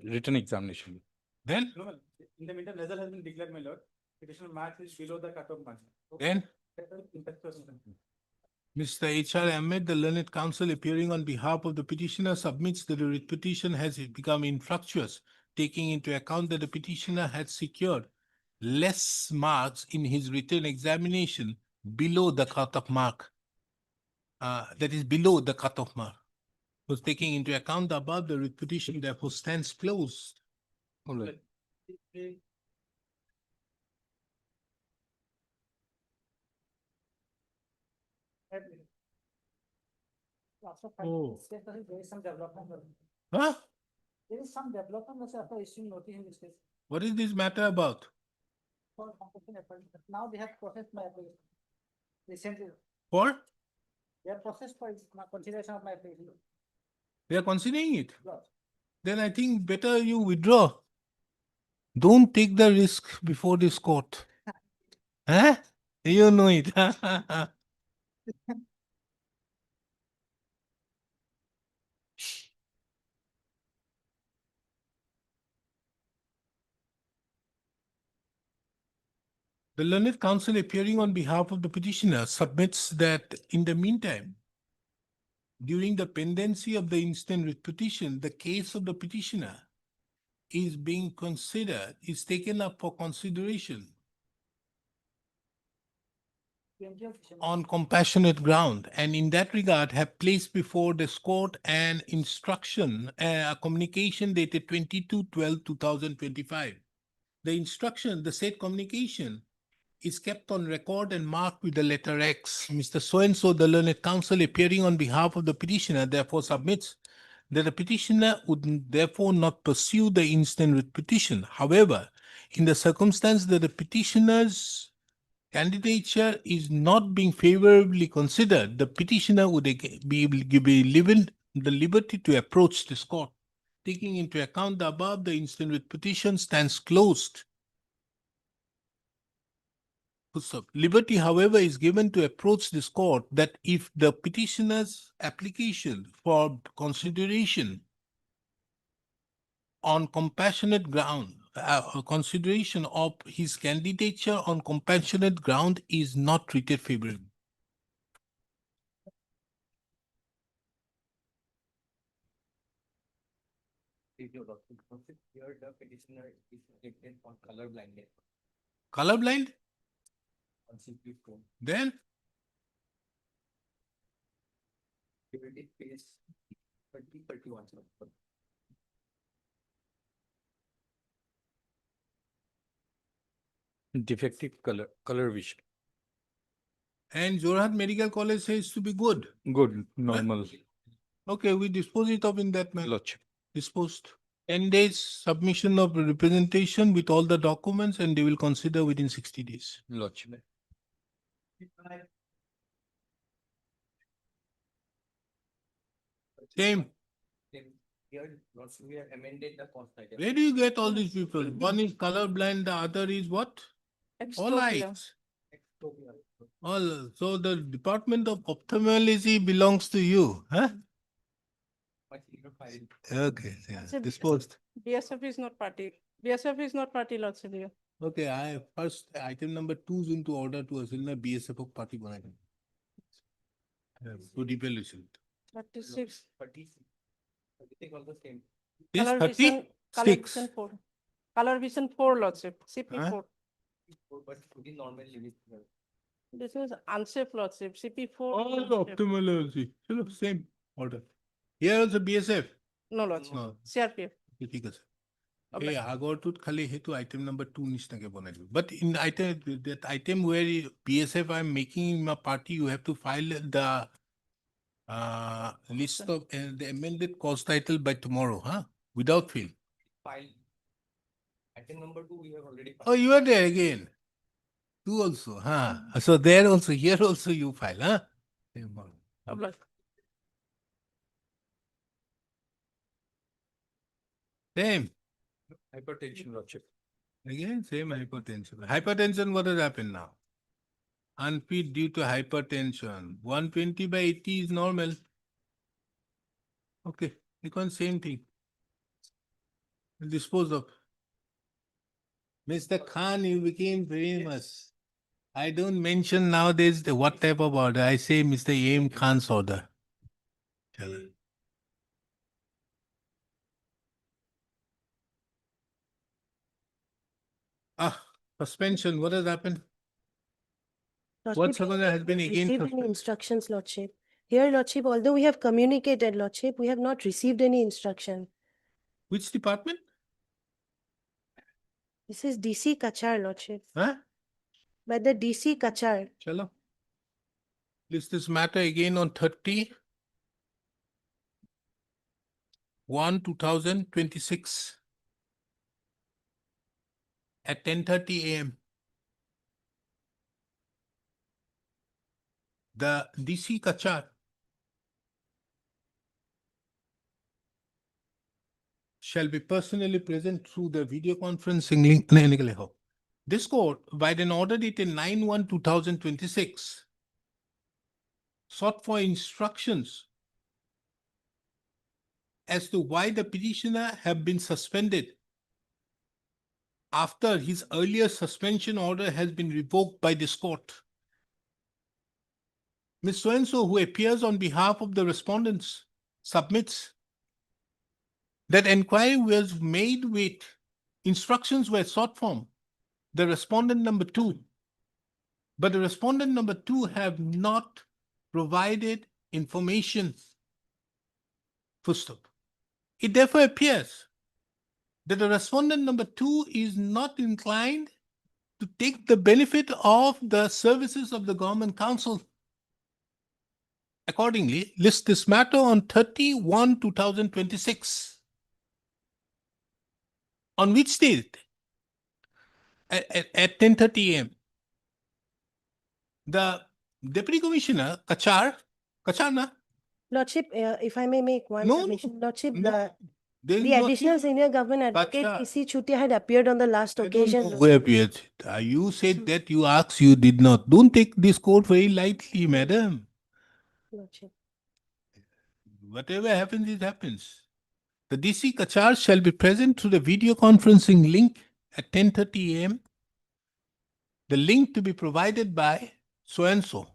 written examination. Then? No, in the meantime, result has been declared, my lord. Petitioner marks is below the cutoff mark. Then? Mr. H.R. Ahmed, the learned counsel appearing on behalf of the petitioner, submits that the writ petition has become infructuous, taking into account that the petitioner had secured less marks in his written examination below the cutoff mark. That is below the cutoff mark. Was taking into account the above, the writ petition therefore stands closed. All right. Oh. There is some development. Huh? There is some development after issuing notice in this case. What is this matter about? For competition effort. Now they have processed my application. Recently, For? they have processed for consideration of my application. They are considering it. Yes. Then I think better you withdraw. Don't take the risk before this court. Huh? You know it. The learned counsel appearing on behalf of the petitioner submits that in the meantime, during the pendency of the instant writ petition, the case of the petitioner is being considered, is taken up for consideration on compassionate ground, and in that regard have placed before this court an instruction, a communication dated 22/12/2025. The instruction, the said communication, is kept on record and marked with the letter X. Mr. So-and-so, the learned counsel appearing on behalf of the petitioner, therefore submits that the petitioner would therefore not pursue the instant writ petition. However, in the circumstance that the petitioner's candidature is not being favorably considered, the petitioner would be given the liberty to approach this court. Taking into account the above, the instant writ petition stands closed. Liberty, however, is given to approach this court that if the petitioner's application for consideration on compassionate ground, consideration of his candidature on compassionate ground is not treated favorably. Here the petitioner is written on color blindness Colorblind? on CP4. Then? It is page 31. Defective color vision. And Jorhat Medical College says to be good. Good, normal. Okay, we dispose it of in that manner. Lordship. Disposed. 10 days submission of representation with all the documents and they will consider within 60 days. Lordship. Same. Here, also we have amended the cost item. Where do you get all these people? One is colorblind, the other is what? All Extrovia. eyes. All, so the Department of Ophthalmology belongs to you, huh? Okay, yeah, So- disposed. BSF is not party. BSF is not party, Lordship. Here. Okay, I first item number 2 is into order to assign the BSF of party one item. To devaluation. 36. Everything all the same. This Color 30? vision, color 6. vision 4. Color vision 4, Lordship. CP4. But within normal limits. This is unsafe, Lordship. CP4. All unsafe. ophthalmology, chalo, same order. Here also BSF. No, Lordship. No. CRPF. ঠিক আছে Okay. এই আগৰটোত খালি সেইটো item number 2 নিচিনাকে বনাই দিব but in item that item where BSF I'm making in my party you have to file the list of the amended cost title by tomorrow, huh? Without fail. File. Item number 2 we have already. Oh, you are there again. 2 also, huh? So there also, here also you file, huh? Same one. Same. Hypertension, Lordship. Again, same hypertension. Hypertension, what has happened now? Unfit due to hypertension. 120 by 80 is normal. Okay, because same thing. Dispose of. Mr. Khan, you became famous. I don't mention nowadays the what type of order. I say Mr. A.M. Khan's order. Chalo. Suspension, what has happened? What's has been again? Received any suspended? instructions, Lordship. Here, Lordship, although we have communicated, Lordship, we have not received any instruction. Which department? This is DC Kachar, Lordship. Huh? By the DC Kachar. Chalo. List this matter again on 30/1/2026 at 10:30 AM. The DC Kachar shall be personally present through the video conferencing link. This court, by an order dated 9/1/2026, sought for instructions as to why the petitioner have been suspended after his earlier suspension order has been revoked by this court. Ms. So-and-so, who appears on behalf of the respondents, submits that inquiry was made with instructions were sought from the respondent number 2, but the respondent number 2 have not provided information. Full stop. It therefore appears that the respondent number 2 is not inclined to take the benefit of the services of the government council. Accordingly, list this matter on 30/1/2026. On which date? At 10:30 AM. The Deputy Commissioner, Kachar, na? Lordship, if I may make one No, submission, Lordship, no. There is the nothing- additional senior government advocate Kachar. PC Chutia had appeared on the last occasion. Where appeared? You said that you asked, you did not. Don't take this court very lightly, madam. Lordship. Whatever happens, it happens. The DC Kachar shall be present through the video conferencing link at 10:30 AM. The link to be provided by so-and-so.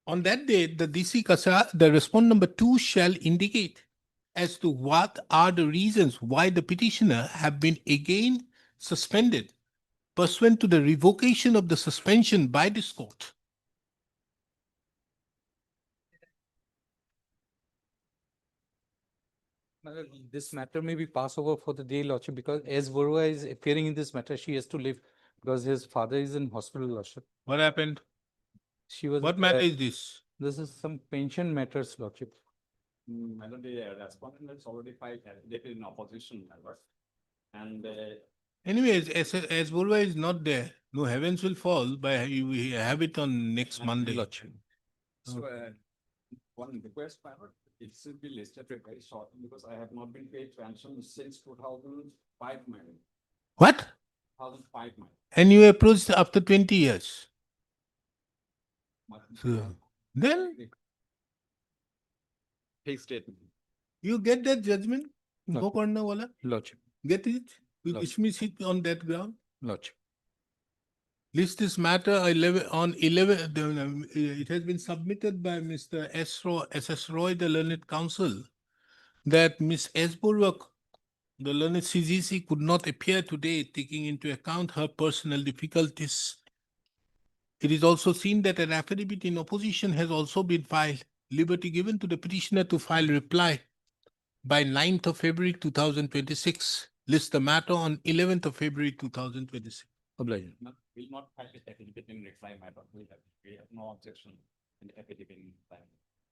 On that date, the DC Kachar, the respondent number 2 shall indicate as to what are the reasons why the petitioner have been again suspended pursuant to the revocation of the suspension by this court. This matter may be passed over for the day, Lordship, because as Varua is appearing in this matter, she has to leave because his father is in hospital, Lordship. What happened? She was. What matter is this? This is some pension matters, Lordship. I know the respondent has already filed affidavit in opposition, member. And Anyways, as Burwa is not there, no heavens will fall, but we have it on next Monday. Lordship. so, one request, member, it should be listed very shortly because I have not been paid pension since 2005, madam. What? 2005, madam. And you approached after 20 years. So, then Fixed statement. you get that judgment? No. Go karna wala? Lordship. Get it? You Lordship. dismiss it on that ground? Lordship. List this matter on 11, it has been submitted by Mr. S.S. Roy, the learned counsel, that Ms. S. Burwa, the learned CGC, could not appear today, taking into account her personal difficulties. It is also seen that an affidavit in opposition has also been filed. Liberty given to the petitioner to file reply by 9th of February 2026. List the matter on 11th of February 2026. Obliged. Will not file this affidavit in reply, madam. We have no objection in the affidavit in reply.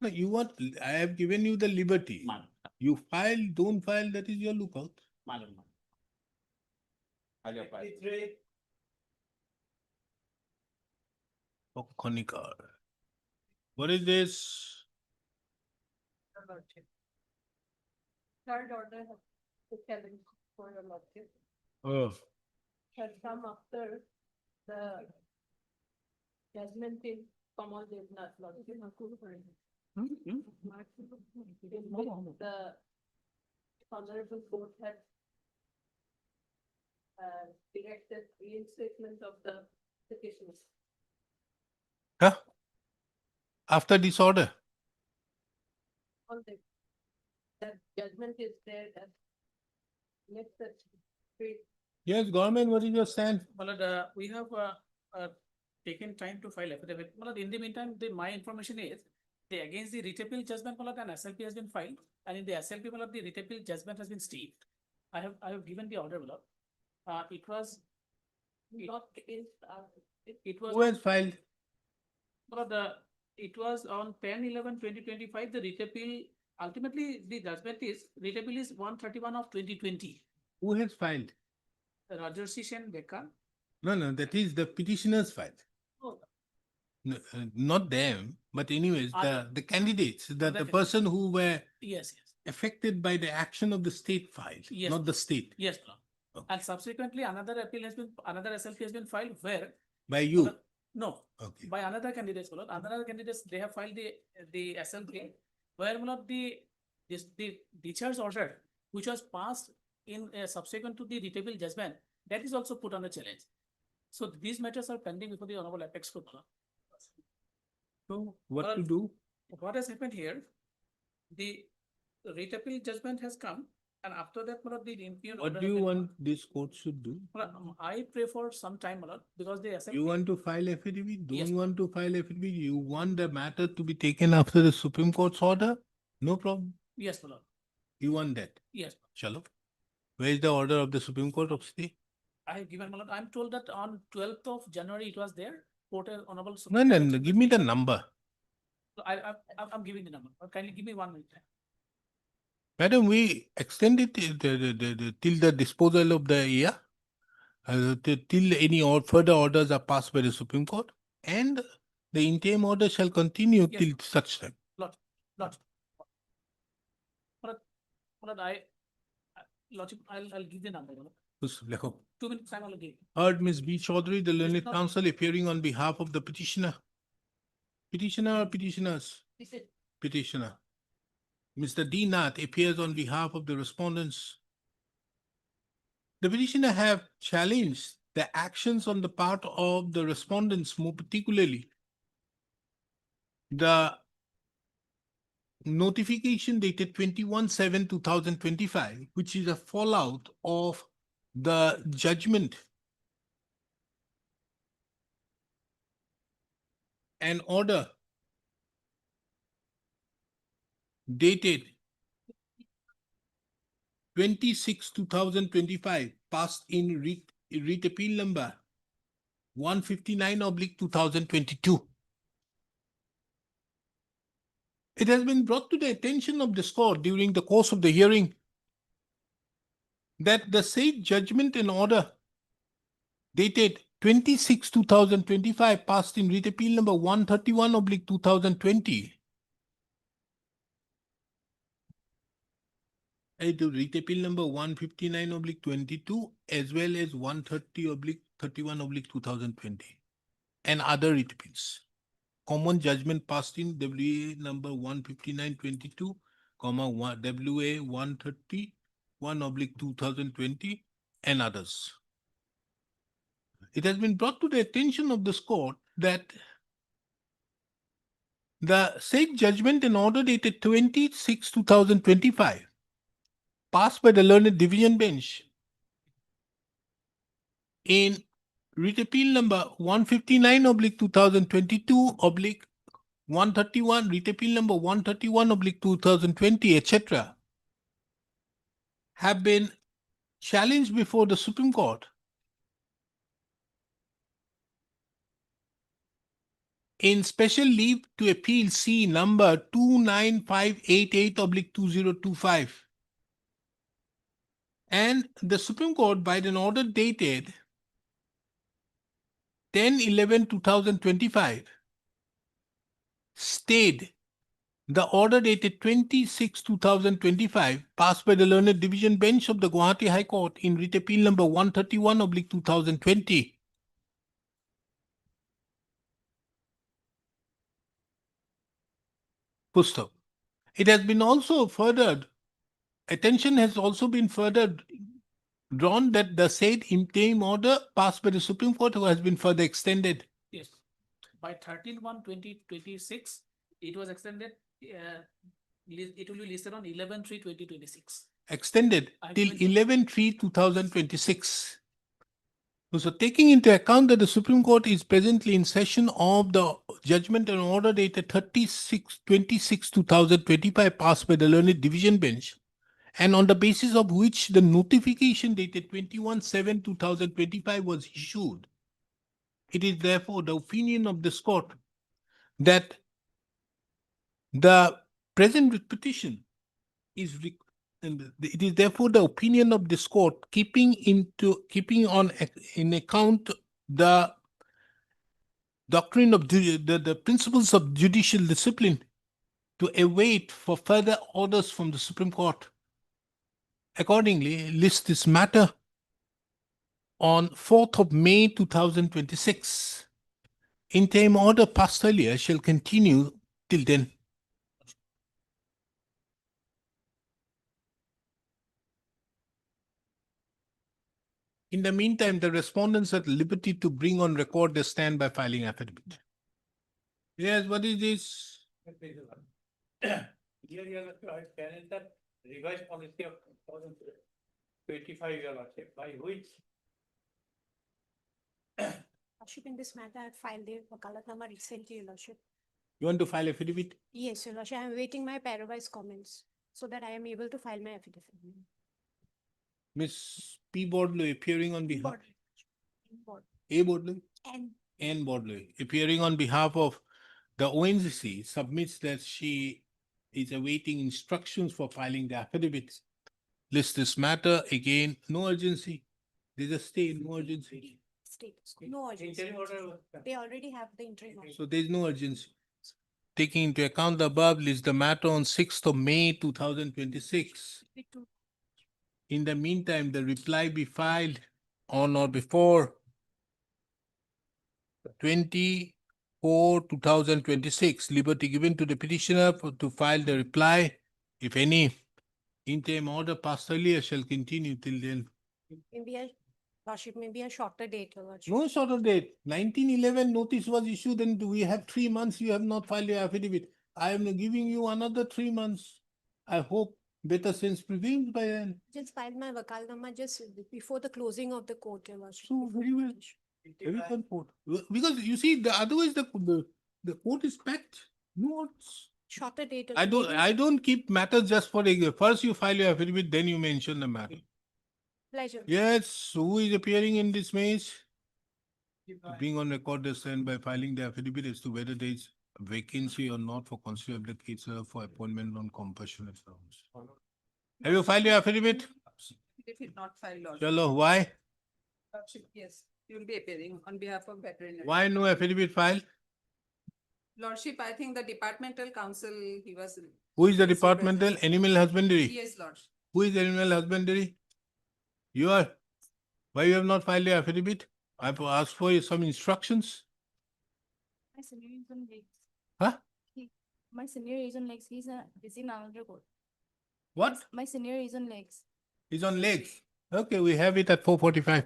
No, you want, I have given you the liberty. Madam, You file, don't file, that is your lookout. madam. I'll apply. 53. Oh, Konikar. What is this? Third order the challenge for your lordship Oh, has come after the judgment in Kamal Devnath lordship. The honorable court had directed reinstatement of the petitions. huh? After this order? On the, that judgment is there that makes the street. Yes, government, what is your stand? Malad, we have taken time to file affidavit. Malad, in the meantime, my information is against the rate appeal judgment, Malad, an SLP has been filed, and in the SLP, Malad, the rate appeal judgment has been stayed. I have given the order, Malad. It was not against, it was. Who has filed? Malad, it was on 10/11/2025, the rate appeal, ultimately, the judgment is, rate appeal is 131 of 2020. Who has filed? Rajarshi Sen Beka. No, that is the petitioners filed. Oh, No, not them, but anyways, the candidates, the person who were yes, affected by the action of the state filed, Yes. not the state. yes, Malad. And subsequently, another appeal has been, another SLP has been filed where. By you. No, Okay. by another candidates, Malad. Another candidates, they have filed the SLP where, Malad, the discharge order, which was passed in subsequent to the retable judgment, that is also put on a challenge. So these matters are pending before the Honorable Apex Court, Malad. So what to Malad, do? What has happened here? The rate appeal judgment has come, and after that, Malad, the impugn What order do has you been- want this court should do? Malad, I pray for some time, Malad, because the SLP. You want to file affidavit? Yes. Don't want to file affidavit? You want the matter to be taken after the Supreme Court's order? No problem. Yes, Malad. You want that? Yes. Chalo. Where is the order of the Supreme Court of State? I have given, Malad, I'm told that on 12th of January it was there, Court Honorable. No, give me the number. I'm giving the number. Kindly give me 1 minute. Madam, we extended till the disposal of the year, till any further orders are passed by the Supreme Court, and the interim order shall continue Yes. till such time. Lot. Malad, Lordship, I'll give the number, Malad. Us lekho. 2 minutes time I'll give. Heard Ms. B. Chaudhary, the learned not- counsel, appearing on behalf of the petitioner. Petitioner or petitioners? This is Petitioner. Mr. D. Nath appears on behalf of the respondents. The petitioner have challenged the actions on the part of the respondents, more particularly the notification dated 21/7/2025, which is a fallout of the judgment and order dated 26/2025, passed in writ appeal number 159/2022. It has been brought to the attention of this court during the course of the hearing that the said judgment and order dated 26/2025, passed in writ appeal number 131/2020. Writ appeal number 159/22 as well as 130/31/2020 and other writ appeals. Common judgment passed in WA number 159/22, WA 131/2020 and others. It has been brought to the attention of this court that the said judgment and order dated 26/2025, passed by the learned division bench in writ appeal number 159/2022/131, writ appeal number 131/2020, etc., have been challenged before the Supreme Court in special leave to appeal C number 29588/2025. And the Supreme Court, by an order dated 10/11/2025, stayed the order dated 26/2025, passed by the learned division bench of the Guwahati High Court in writ appeal number 131/2020. Pusto. It has been also furthered, attention has also been further drawn that the said interim order passed by the Supreme Court has been further extended. Yes, by 13/1/2026, it was extended, it will be listed on 11/3/2026. Extended till 11/3/2026. So taking into account that the Supreme Court is presently in session of the judgment and order dated 36/26/2025, passed by the learned division bench, and on the basis of which the notification dated 21/7/2025 was issued, it is therefore the opinion of this court that the present petition is it is therefore the opinion of this court, keeping in account the doctrine of the principles of judicial discipline, to await for further orders from the Supreme Court. Accordingly, list this matter on 4th of May 2026. Interim order passed earlier shall continue till then. In the meantime, the respondents are at liberty to bring on record their stand by filing affidavit. Yes, what is this? Here you have a calendar revised policy of 2025, your lordship, by which Lordship, in this matter, I had filed the wakalatnama recently, Your Lordship. You want to file affidavit? Yes, Your Lordship, I am waiting my pair-wise comments so that I am able to file my affidavit. Miss P. Bordley appearing on behalf. A. Bordley? N. Bordley, appearing on behalf of the ONGC, submits that she is awaiting instructions for filing the affidavits. List this matter again, no urgency. There's a stay, no urgency. Status, no urgency. They already have the interim order. So there's no urgency. Taking into account the above, list the matter on 6th of May 2026. In the meantime, the reply be filed on or before 24/2026. Liberty given to the petitioner to file the reply, if any. Interim order passed earlier shall continue till then. Maybe a, Lordship, maybe a shorter date, Your Lordship. No shorter date. 1911 notice was issued and we have 3 months, you have not filed your affidavit. I am giving you another 3 months. I hope better sense prevails by then. Just filed my wakalnama just before the closing of the court, Your Worship. So very well. Very well put. Because you see, otherwise the court is packed. No, Shorter date. I don't keep matters just for a, first you file your affidavit, then you mention the matter. Pleasure. Yes, who is appearing in this maze? Being on record as sent by filing the affidavit as to whether there is vacancy or not for constituent of the case for appointment on compassionate grounds. Have you filed your affidavit? If it's not filed, Lordship. Chalo, why? Lordship, yes, you will be appearing on behalf of veterinary. Why no affidavit filed? Lordship, I think the departmental council, he was. Who is the he was departmental? present. Animal husbandry? Yes, Lordship. Who is animal husbandry? You are. Why you have not filed your affidavit? I've asked for some instructions. My senior is on legs. Huh? My senior is on legs. He's in another court. What? My senior is on legs. He's on legs. Okay, we have it at 4:45.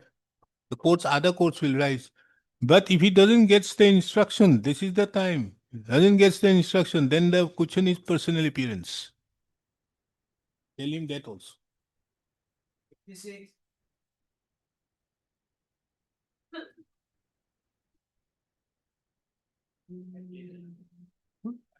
The courts, other courts will rise. But if he doesn't get the instruction, this is the time. Doesn't get the instruction, then the question is personal appearance. Tell him that also.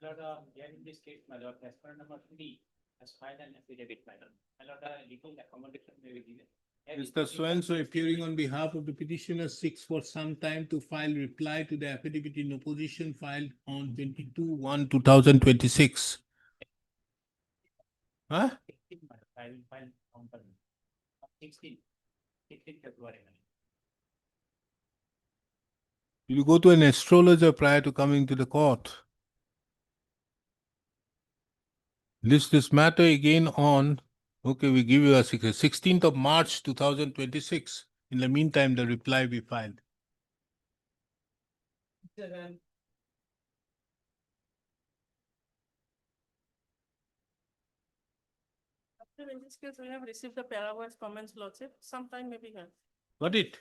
My lord, here in this case, my lord, as per number 3, has filed an affidavit, my lord. My lord, legal accommodation may be given. Here is Mr. Swanso appearing on behalf of the petitioner seeks for some time to file reply to the affidavit in opposition filed on 22/1/2026. Huh? 16, my lord, I will file on 16 February. my lord. You go to an astrologer prior to coming to the court. List this matter again on, okay, we give you a 16th of March 2026. In the meantime, the reply we filed. In this case, we have received the paragraphs comments, Lordship, sometime maybe here. Got it?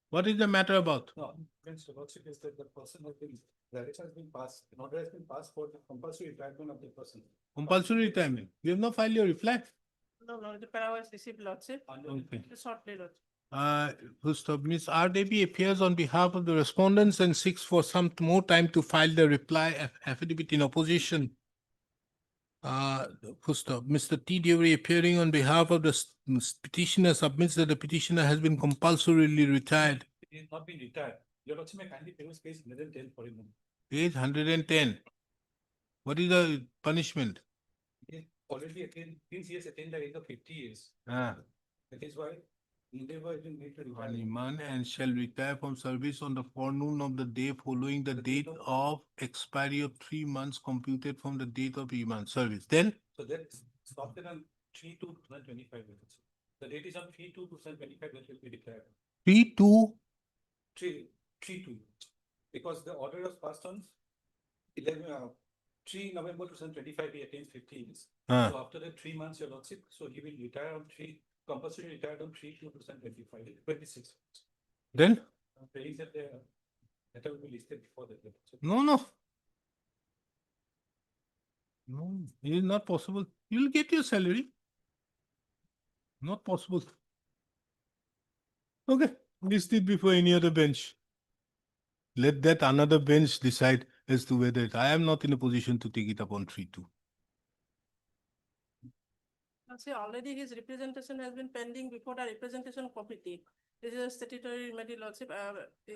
What is the matter about? No, Mr. Lordship is that the person has been, the direction has been passed, an order has been passed for the compulsory retirement of the person. Compulsory retirement. You have not filed your reply? No, the paragraphs received, Lordship. Okay. Shortly, Lordship. First of Ms. R. Devi appears on behalf of the respondents and seeks for some more time to file the reply affidavit in opposition. First of Mr. T. Devi appearing on behalf of the petitioner submits that the petitioner has been compulsorily retired. He has not been retired. Your Lordship may kindly pay his case 110 for him. Age 110. What is the punishment? He has already attained, since he has attained the age of 50 years. Ah. That is why endeavor has been made to retire. Haniman and shall retire from service on the forenoon of the day following the date of expiry of 3 months computed from the date of Iman service. Then So that stopped it on 3/2/2025. The date is on 3/2/2025 that will be declared. 3/2. 3/2. Because the order was passed on 3 November 2025, he attains 50 years. Ah. So after the 3 months, your Lordship, so he will retire on compulsory retired on 3/2/2025, 26. Then? Praying that the letter will be listed before that. No. No, it is not possible. You will get your salary. Not possible. Okay, list it before any other bench. Let that another bench decide as to whether I am not in a position to take it up on 3/2. See, already his representation has been pending before the representation committee. This is a statutory remedy, Lordship.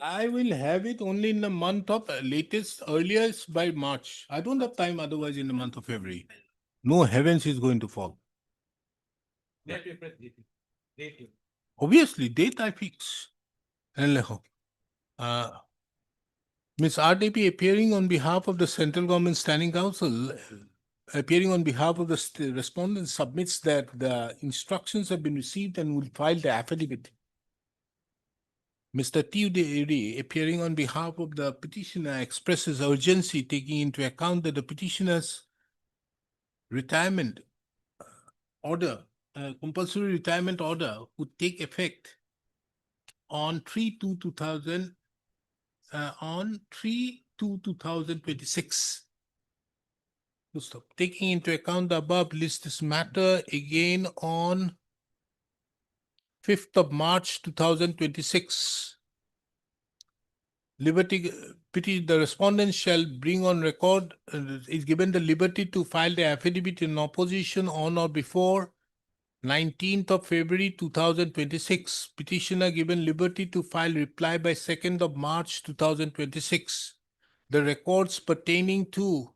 I will have it only in the month of latest, earliest by March. I don't have time otherwise in the month of February. No heavens is going to fall. Obviously, date I fix. And Ms. RDP appearing on behalf of the Central Government Standing Council, appearing on behalf of the respondent submits that the instructions have been received and will file the affidavit. Mr. T. Devi, appearing on behalf of the petitioner, expresses urgency taking into account that the petitioner's retirement order, compulsory retirement order would take effect on 3/2/2000, on 3 2026. Full stop. Taking into account the above, list this matter again on 5th of March 2026. Liberty, the respondent shall bring on record, is given the liberty to file the affidavit in opposition on or before 19th of February 2026. Petitioner given liberty to file reply by 2nd of March 2026. The records pertaining to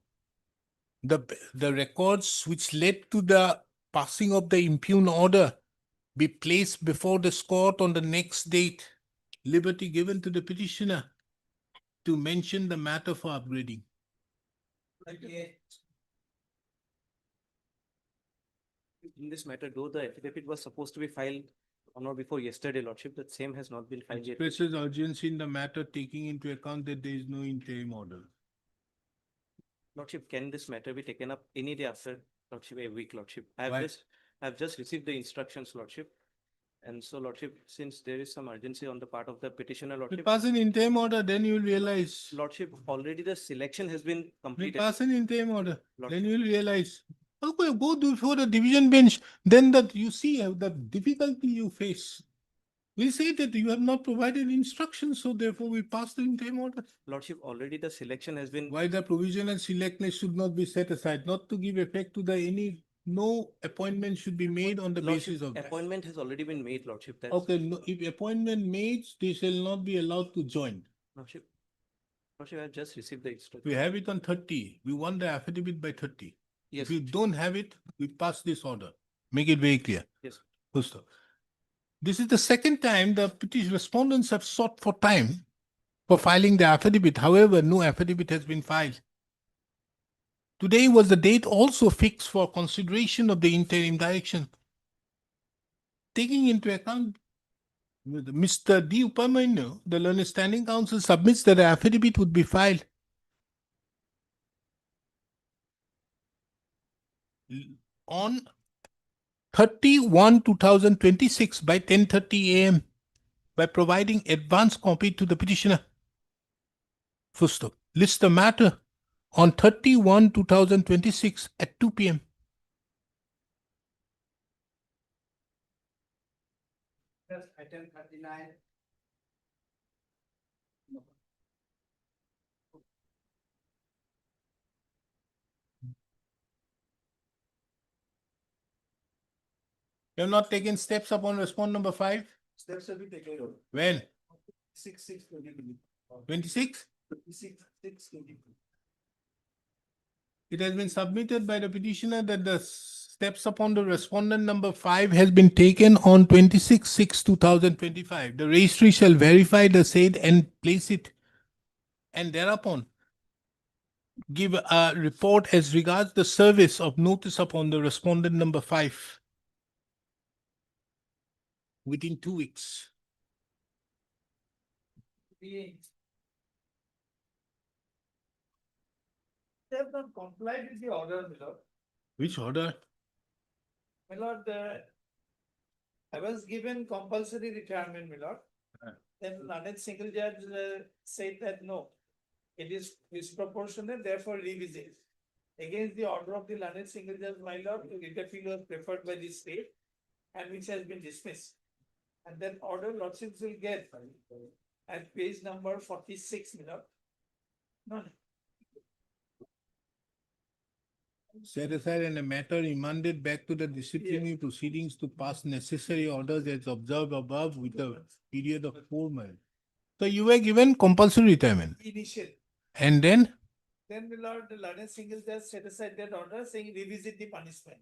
the records which led to the passing of the impugn order be placed before this court on the next date. Liberty given to the petitioner to mention the matter for upgrading. In this matter, though the affidavit was supposed to be filed on or before yesterday, Lordship, that same has not been filed yet. Expresses urgency in the matter, taking into account that there is no interim order. Lordship, can this matter be taken up any day after, Lordship, a week, Lordship? Why? I have just received the instructions, Lordship. And so, Lordship, since there is some urgency on the part of the petitioner, We Lordship. pass an interim order, then you will realize. Lordship, already the selection has been We completed. pass an interim order, Lordship. then you will realize. Okay, go before the division bench, then that you see the difficulty you face. We say that you have not provided instructions, so therefore we pass the interim order. Lordship, already the selection has been. Why the provisional selectness should not be set aside, not to give effect to no appointment should be made on the basis Lordship, of that. appointment has already been made, Lordship. That's. Okay, no, if appointment made, they shall not be allowed to join. Lordship, I have just received the instruction. We have it on 30. We want the affidavit by 30. Yes. If you don't have it, we pass this order. Make it very clear. Yes. Full stop. This is the second time the petition respondents have sought for time for filing the affidavit. However, no affidavit has been filed. Today was the date also fixed for consideration of the interim direction. Taking into account Mr. D. Upamanyu, the Learned Standing Council submits that the affidavit would be filed on 31/2026 by 10:30 AM by providing advance copy to the petitioner. Full stop. List the matter on 31/2026 at 2 PM. Item 39. You have not taken steps upon respond number 5? Steps have been taken. When? 6/6/2022. 26? 6/6/2022. It has been submitted by the petitioner that the steps upon the respondent number 5 has been taken on 26/6/2025. The registry shall verify the said and place it, and thereupon give a report as regards the service of notice upon the respondent number 5 within 2 weeks. They have not complied with the order, my lord. Which order? My lord, I was given compulsory retirement, my lord. Then Learned Single Judge said that no, it is disproportionate, therefore revisit. Against the order of the Learned Single Judge, my lord, writ appeal was preferred by the state and which has been dismissed. And then order lordships will get at page number 46, my lord. No, Set aside and a matter remanded back to the disciplinary proceedings to pass necessary orders as observed above with a period of 4 months. So you were given compulsory retirement. initial. And then Then, my lord, the Learned Single Judge set aside that order saying revisit the punishment.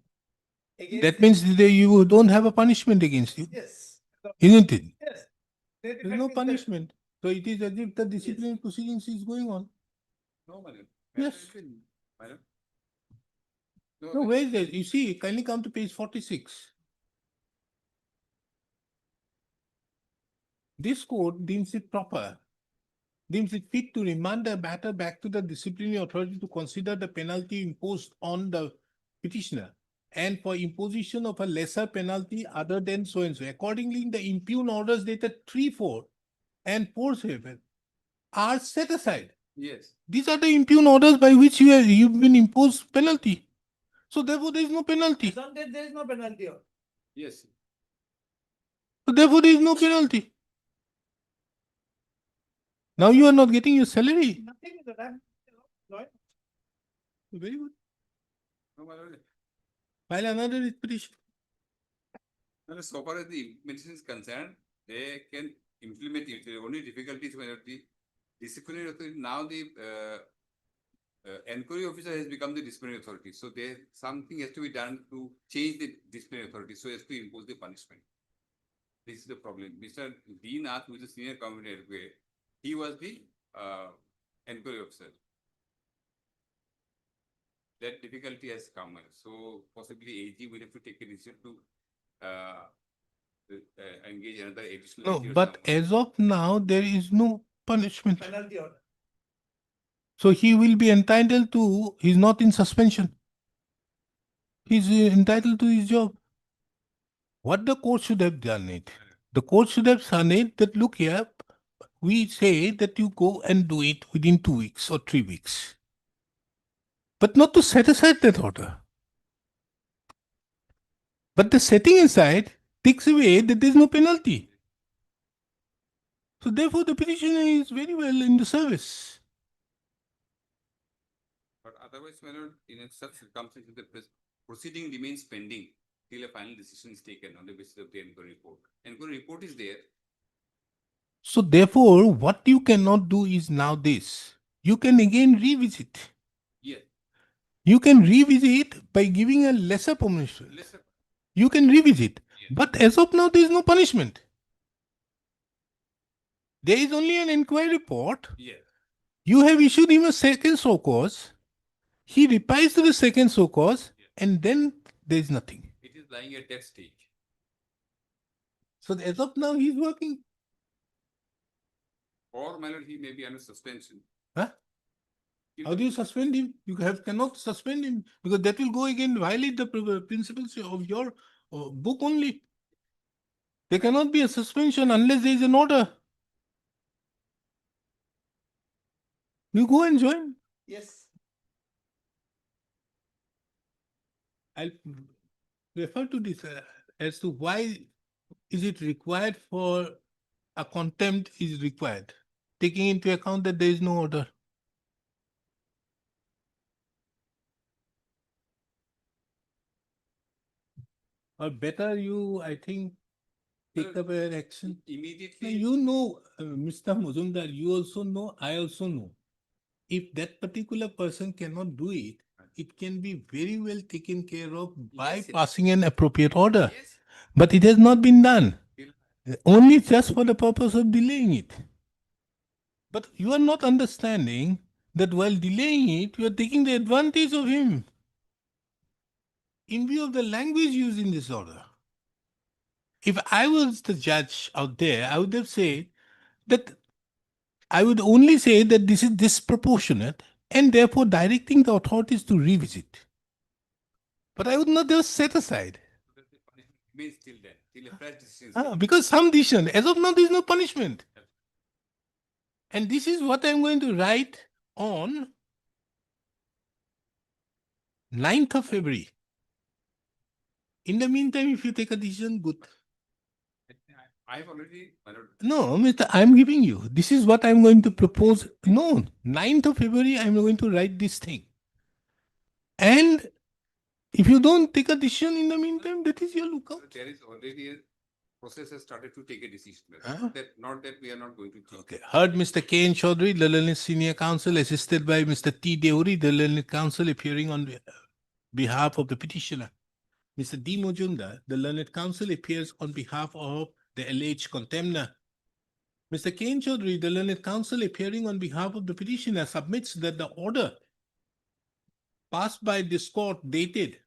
Against that the- means you don't have a punishment against you, Yes. isn't it? Yes. The There is defect no is that- punishment. So it is as if the disciplinary proceedings is going on. No, madam. Yes. Madam. No, where is that? You see, kindly come to page 46. This court deems it proper, deems it fit to remand the matter back to the disciplinary authority to consider the penalty imposed on the petitioner and for imposition of a lesser penalty other than so and so. Accordingly, the impugn orders dated 3/4 and 4/7 are set aside Yes. These are the impugn orders by which you've been imposed penalty. So therefore, there is no penalty. As on date, there is no penalty. Yes. So therefore, there is no penalty. Now you are not getting your salary. Nothing is that. Very good. No, my lord. File another writ petition. Well, so far as the implementation is concerned, they can implement it. The only difficulty is when the disciplinary authority, now the enquiry officer has become the disciplinary authority. So there, something has to be done to change the disciplinary authority so as to impose the punishment. This is the problem. Mr. D. Nath, who is a senior community advocate, he was the enquiry officer. That difficulty has come. So possibly AG will have to take a decision to engage another additional. No, AG or but someone. as of now, there is no punishment. Penalty order. So he will be entitled to, he's not in suspension. He's entitled to his job. What the court should have done it? The court should have done it that, look here, we say that you go and do it within 2 weeks or 3 weeks. But not to set aside that order. But the setting aside takes away that there is no penalty. So therefore, the petitioner is very well in the service. But otherwise, my lord, in such circumstances, the proceeding remains pending till a final decision is taken on the basis of the enquiry report. Enquiry report is there. So therefore, what you cannot do is now this. You can again revisit. Yes. You can revisit by giving a lesser punishment. Lesser. You can revisit. But as of now, there is no punishment. There is only an inquiry report. Yes. You have issued him a second show cause. He replies to the second show cause, and then there is nothing. It is lying at that stage. So as of now, he is working. Or, my lord, he may be under suspension. Huh? How do you suspend him? You cannot suspend him because that will go again, violate the principles of your book only. There cannot be a suspension unless there is an order. You go and join. Yes. I'll refer to this as to why is it required for a contempt is required, taking into account that there is no order. Or better you, I think, take up an action. Now, Immediately. you know, Mr. Muzumdar, you also know, I also know. If that particular person cannot do it, it can be very well taken care of by passing an appropriate order. Yes. But it has not been done. Only just for the purpose of delaying it. But you are not understanding that while delaying it, you are taking the advantage of him. In view of the language used in this order. If I was the judge out there, I would have said that I would only say that this is disproportionate and therefore directing the authorities to revisit. But I would not just set aside. Remains till then, till a fresh decision. is taken. Because some decision, as of now, there is no punishment. And this is what I'm going to write on 9th of February. In the meantime, if you take a decision, good. I've already, my lord, No, Mr. I'm giving you. This is what I'm going to propose. No, 9th of February, I'm going to write this thing. And if you don't take a decision in the meantime, that is your lookout. there is already a process has started to take a decision. Huh? Not that we are not going to take. Okay. Heard Mr. K. N. Chaudhary, the Learned Senior Counsel, assisted by Mr. T. Deori, the Learned Counsel, appearing on behalf of the petitioner. Mr. D. Mujumdar, the Learned Counsel, appears on behalf of the alleged contemner. Mr. K. N. Chaudhary, the Learned Counsel, appearing on behalf of the petitioner, submits that the order passed by this court dated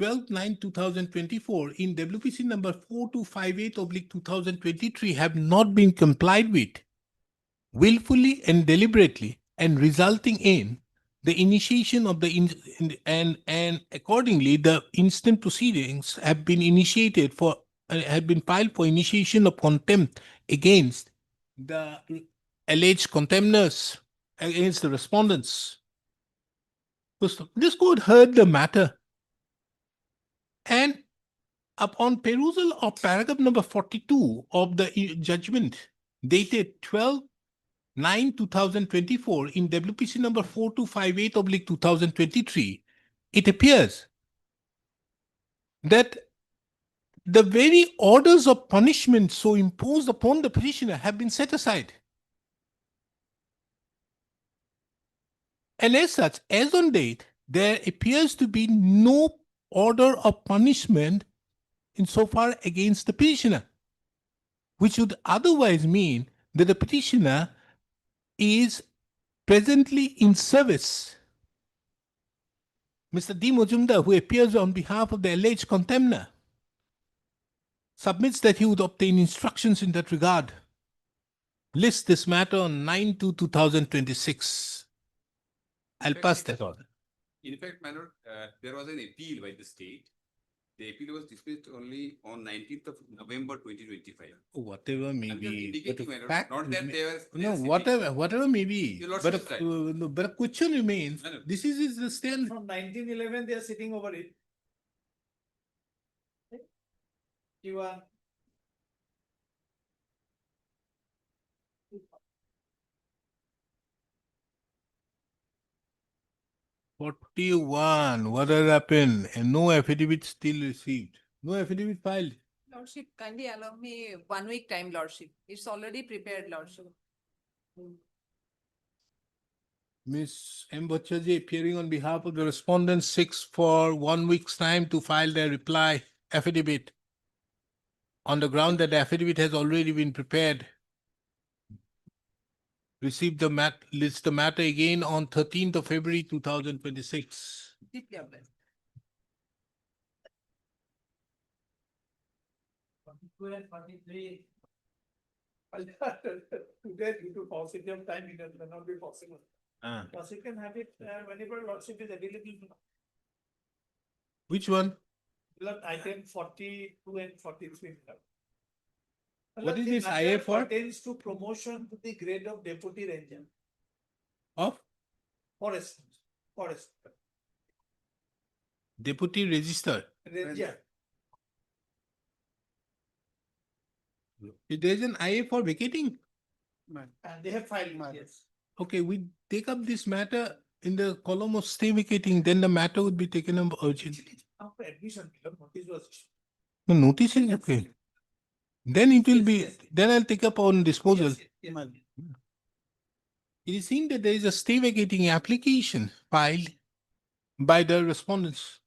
12/9/2024 in WPC number 4258/2023 have not been complied with willfully and deliberately and resulting in the initiation of the and accordingly the instant proceedings have been initiated for have been filed for initiation of contempt against the alleged contemners against the respondents. This court heard the matter, and upon perusal of paragraph number 42 of the judgment dated 12/9/2024 in WPC number 4258/2023, it appears that the very orders of punishment so imposed upon the petitioner have been set aside. And as such, as on date, there appears to be no order of punishment insofar against the petitioner, which would otherwise mean that the petitioner is presently in service. Mr. D. Majumdar, who appears on behalf of the alleged contemner, submits that he would obtain instructions in that regard. Lists this matter on 9/2/2026. I'll pass that on. In fact, my lord, there was an appeal by the state. The appeal was dismissed only on 19th of November 2025. Whatever may I'm just be. indicating, but my the lord, fact not that remain- they were- they No, are sitting- whatever may be. Your lordship But is right. no, but a question remains. No, no. This is the stand. From 1911, they are sitting over it. You are. 41, what has happened? And no affidavit still received. No affidavit filed. Lordship, kindly allow me 1 week time, Lordship. It's already prepared, Lordship. Ms. M. Bachchaji appearing on behalf of the respondent seeks for 1 week's time to file their reply affidavit on the ground that the affidavit has already been prepared. Received list the matter again on 13th of February 2026. Deeply obliged. 42 and 43. Today, due to paucity of time, it may not be possible. But you can have it whenever lordship is available. Which one? Lord, item 42 and 43. What is The this matter IA for? Pertains to promotion to the grade of deputy ranger, Of forest, deputy register. ranger. There is an IA for vacating. And they have filed, yes. Okay, we take up this matter in the column of stay vacating, then the matter would be taken up urgently. After admission, notice was issued. No, notice is okay. Then it will be, then I'll take up on disposal. Yes. It is seen that there is a stay vacating application filed by the respondents,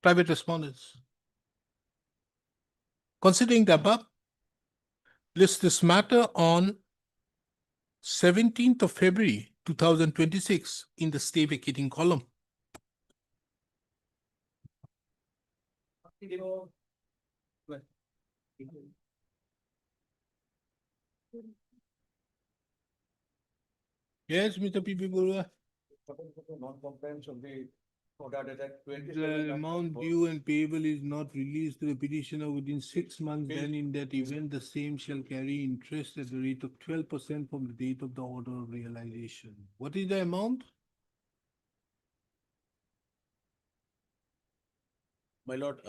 private respondents. Considering the above, list this matter on 17th of February 2026 in the stay vacating column. Yes, Mr. P.P. Burua. Non-compliance of the order that 20. The amount due and payable is not released to the petitioner within 6 months, then in that event, the same shall carry interest at the rate of 12% from the date of the order of realization. What is the amount? My lord,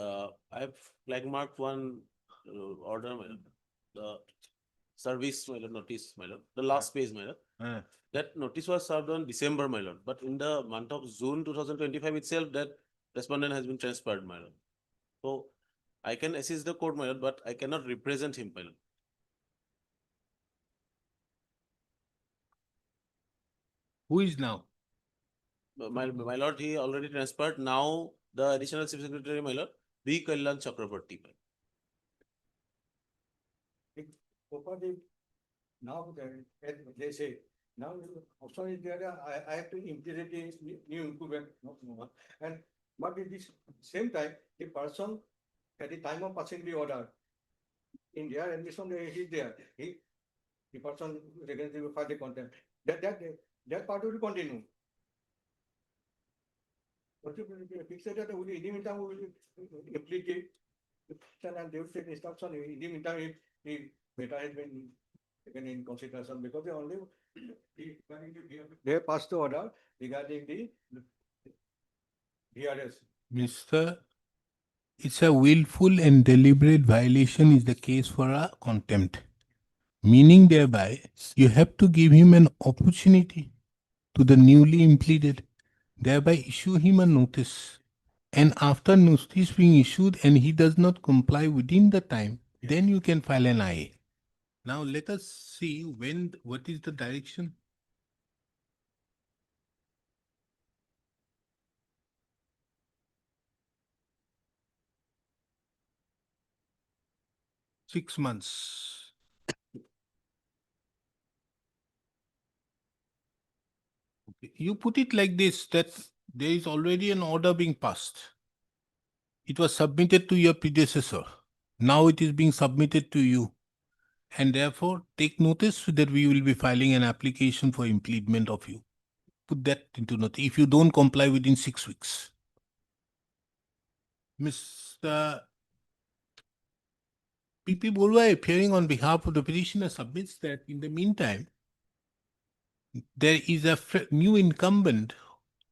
I've flag marked one order, my lord. The service, my lord, notice, my lord, the last page, my lord. That notice was served on December, my lord, but in the month of June 2025 itself, that respondent has been transferred, my lord. So I can assist the court, my lord, but I cannot represent him, my lord. Who is now? My lord, he already transferred. Now the additional chief secretary, my lord, B. Kalyan Chakraborty. Property, now as they say, now option is there, I have to implement a new incumbent, and but at this same time, the person at the time of passing the order, in their admission, he is there, the person against the file the content, that part will continue. But if you fix it, in the meantime, we will implicate, and they will take instruction, in the meantime, if the matter has been taken in consideration because they only they passed the order regarding the DRS. Mr. It's a willful and deliberate violation is the case for a contempt. Meaning thereby, you have to give him an opportunity to the newly impleaded, thereby issue him a notice. And after notice being issued and he does not comply within the time, then you can file an IA. Now let us see what is the direction? Six months. Okay, you put it like this, that there is already an order being passed. It was submitted to your predecessor. Now it is being submitted to you. And therefore, take notice that we will be filing an application for impleadment of you. Put that into note if you don't comply within 6 weeks. Mr. P.P. Borua, appearing on behalf of the petitioner, submits that in the meantime, there is a new incumbent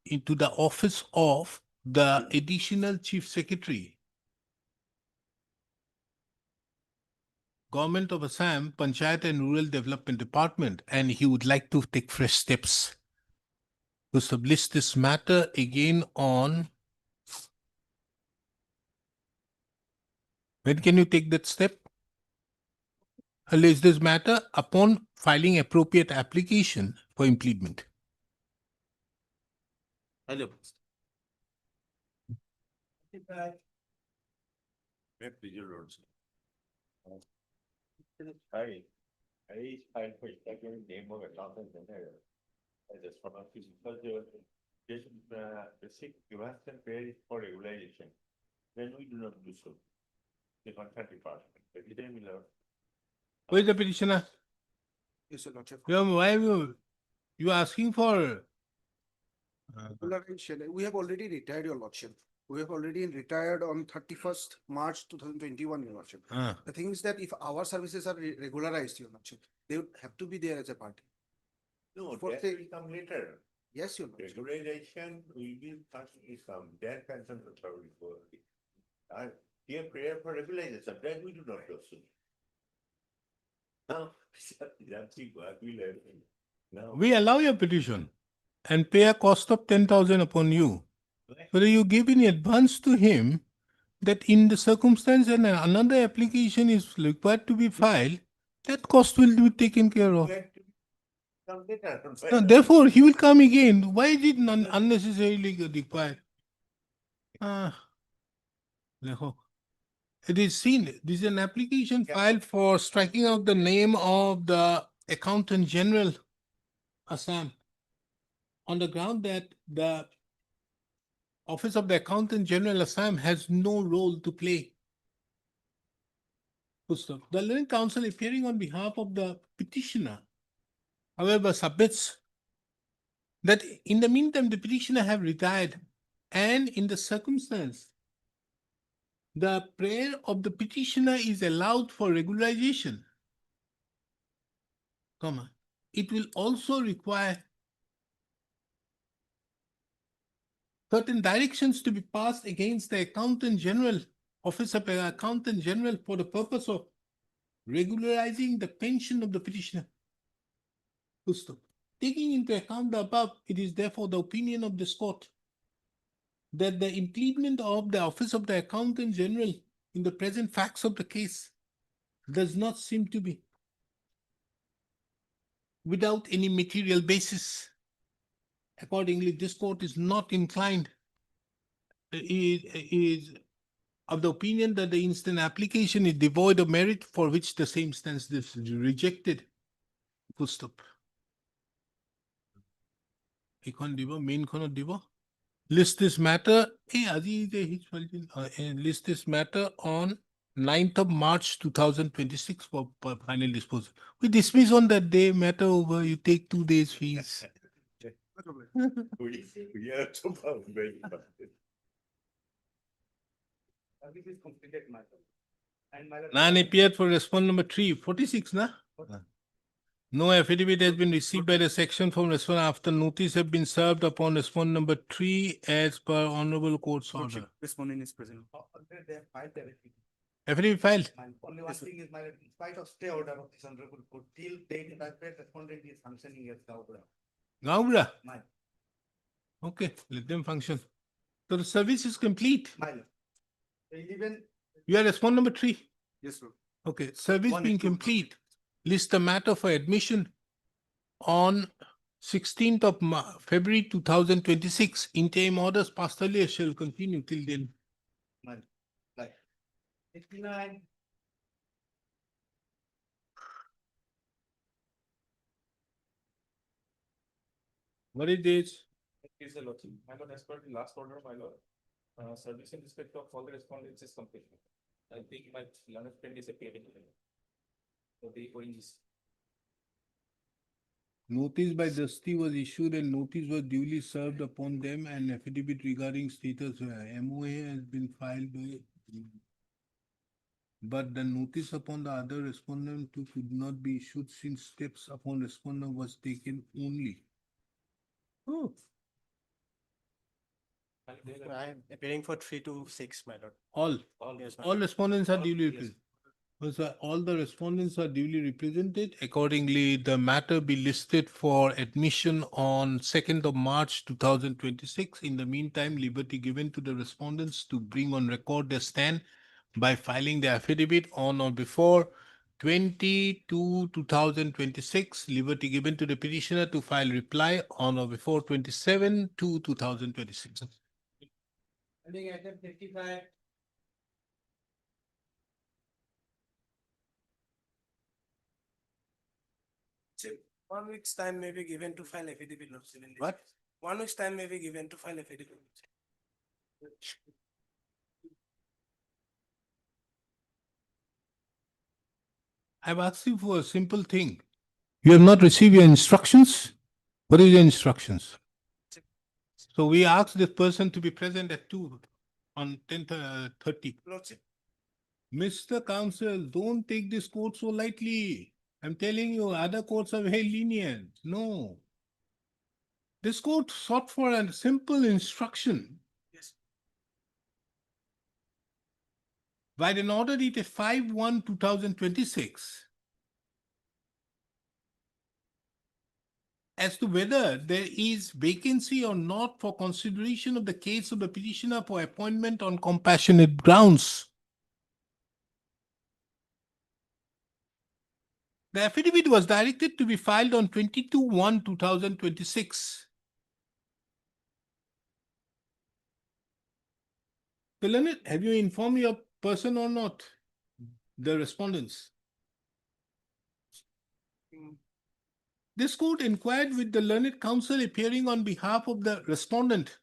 into the office of the additional chief secretary, Government of Assam, Panchayat and Rural Development Department, and he would like to take fresh steps to establish this matter again on. When can you take that step? Allege this matter upon filing appropriate application for impleadment. Hello. I filed for in name of accountant general. Just from a physical, basic device and pay for regularization. Then we do not do so. The contract department, the Vijay Miller. Where is the petitioner? Yes, Your Lordship. Why you are asking for? Regularization. We have already retired, Your Lordship. We have already retired on 31st March 2021, Your Lordship. The thing is that if our services are regularized, Your Lordship, they would have to be there as a party. No, For that the- will come later. Yes, Your Lordship. Regularization will be first is some their pension authority for. Here prayer for regularization, that we do not do so. Now, that's what we learn. Now. We allow your petition and pay a cost of 10,000 upon you. Whether you give in advance to him that in the circumstance and another application is required to be filed, that cost will be taken care of. Come later. Now, therefore, he will come again. Why is it unnecessarily required? It is seen, this is an application filed for striking out the name of the Accountant General Assam on the ground that the Office of the Accountant General Assam has no role to play. The Learning Council, appearing on behalf of the petitioner, however, submits that in the meantime the petitioner have retired, and in the circumstance the prayer of the petitioner is allowed for regularization, it will also require certain directions to be passed against the Accountant General, Office of the Accountant General, for the purpose of regularizing the pension of the petitioner. Taking into account the above, it is therefore the opinion of this court that the impleadment of the Office of the Accountant General in the present facts of the case does not seem to be without any material basis. Accordingly, this court is not inclined, is of the opinion that the instant application is devoid of merit, for which the same stance is rejected. Full stop. Main list this matter. List this matter on 9th of March 2026 for final disposal. We dismiss on that day, matter over, you take 2 days fees. We are so very This is completed matter. And my. None appeared for response number 3, 46, na? No affidavit has been received by the section from respondent after notice have been served upon respondent number 3 as per honorable court's order. Respondent is present. They have filed their Affidavit filed. Only one thing is, my lord, in spite of stay order of this honorable court, till date, that respondent is functioning as Gaura. Gaura. My, Okay, let them function. So the service is complete. my lord. Even, You are respondent number 3. Yes, sir. Okay, service One being and two. complete. List the matter for admission on 16th of February 2026. Interim orders passed earlier shall continue till then. my, like, 69. What is this? Is a lordship. My lord, as per the last order, my lord, service in respect of all the respondents is complete. I think my learned friend is appearing. So the oranges. Notice by Dusty was issued and notice was duly served upon them and affidavit regarding status MOA has been filed by. But the notice upon the other respondent to could not be issued since steps upon respondent was taken only. Oh, I am appearing for 3 to 6, my lord. all, Yes, my all lord. respondents are All- duly yes. represented. So all the respondents are duly represented. Accordingly, the matter be listed for admission on 2nd of March 2026. In the meantime, liberty given to the respondents to bring on record their stand by filing the affidavit on or before 20/2/2026. Liberty given to the petitioner to file reply on or before 27/2/2026. I think item 55. One week's time may be given to file affidavit. Lordship, in this What? case. 1 week's time may be given to file affidavit. I've asked you for a simple thing. You have not received your instructions? What is your instructions? So we asked this person to be present at 2 on 10:30. Lordship, Mr. Counsel, don't take this court so lightly. I'm telling you, other courts are very lenient. No. This court sought for a simple instruction. yes. By an order dated 5/1/2026 as to whether there is vacancy or not for consideration of the case of the petitioner for appointment on compassionate grounds. The affidavit was directed to be filed on 22/1/2026. The learned, have you informed your person or not? The respondents. This court inquired with the learned counsel appearing on behalf of the respondent.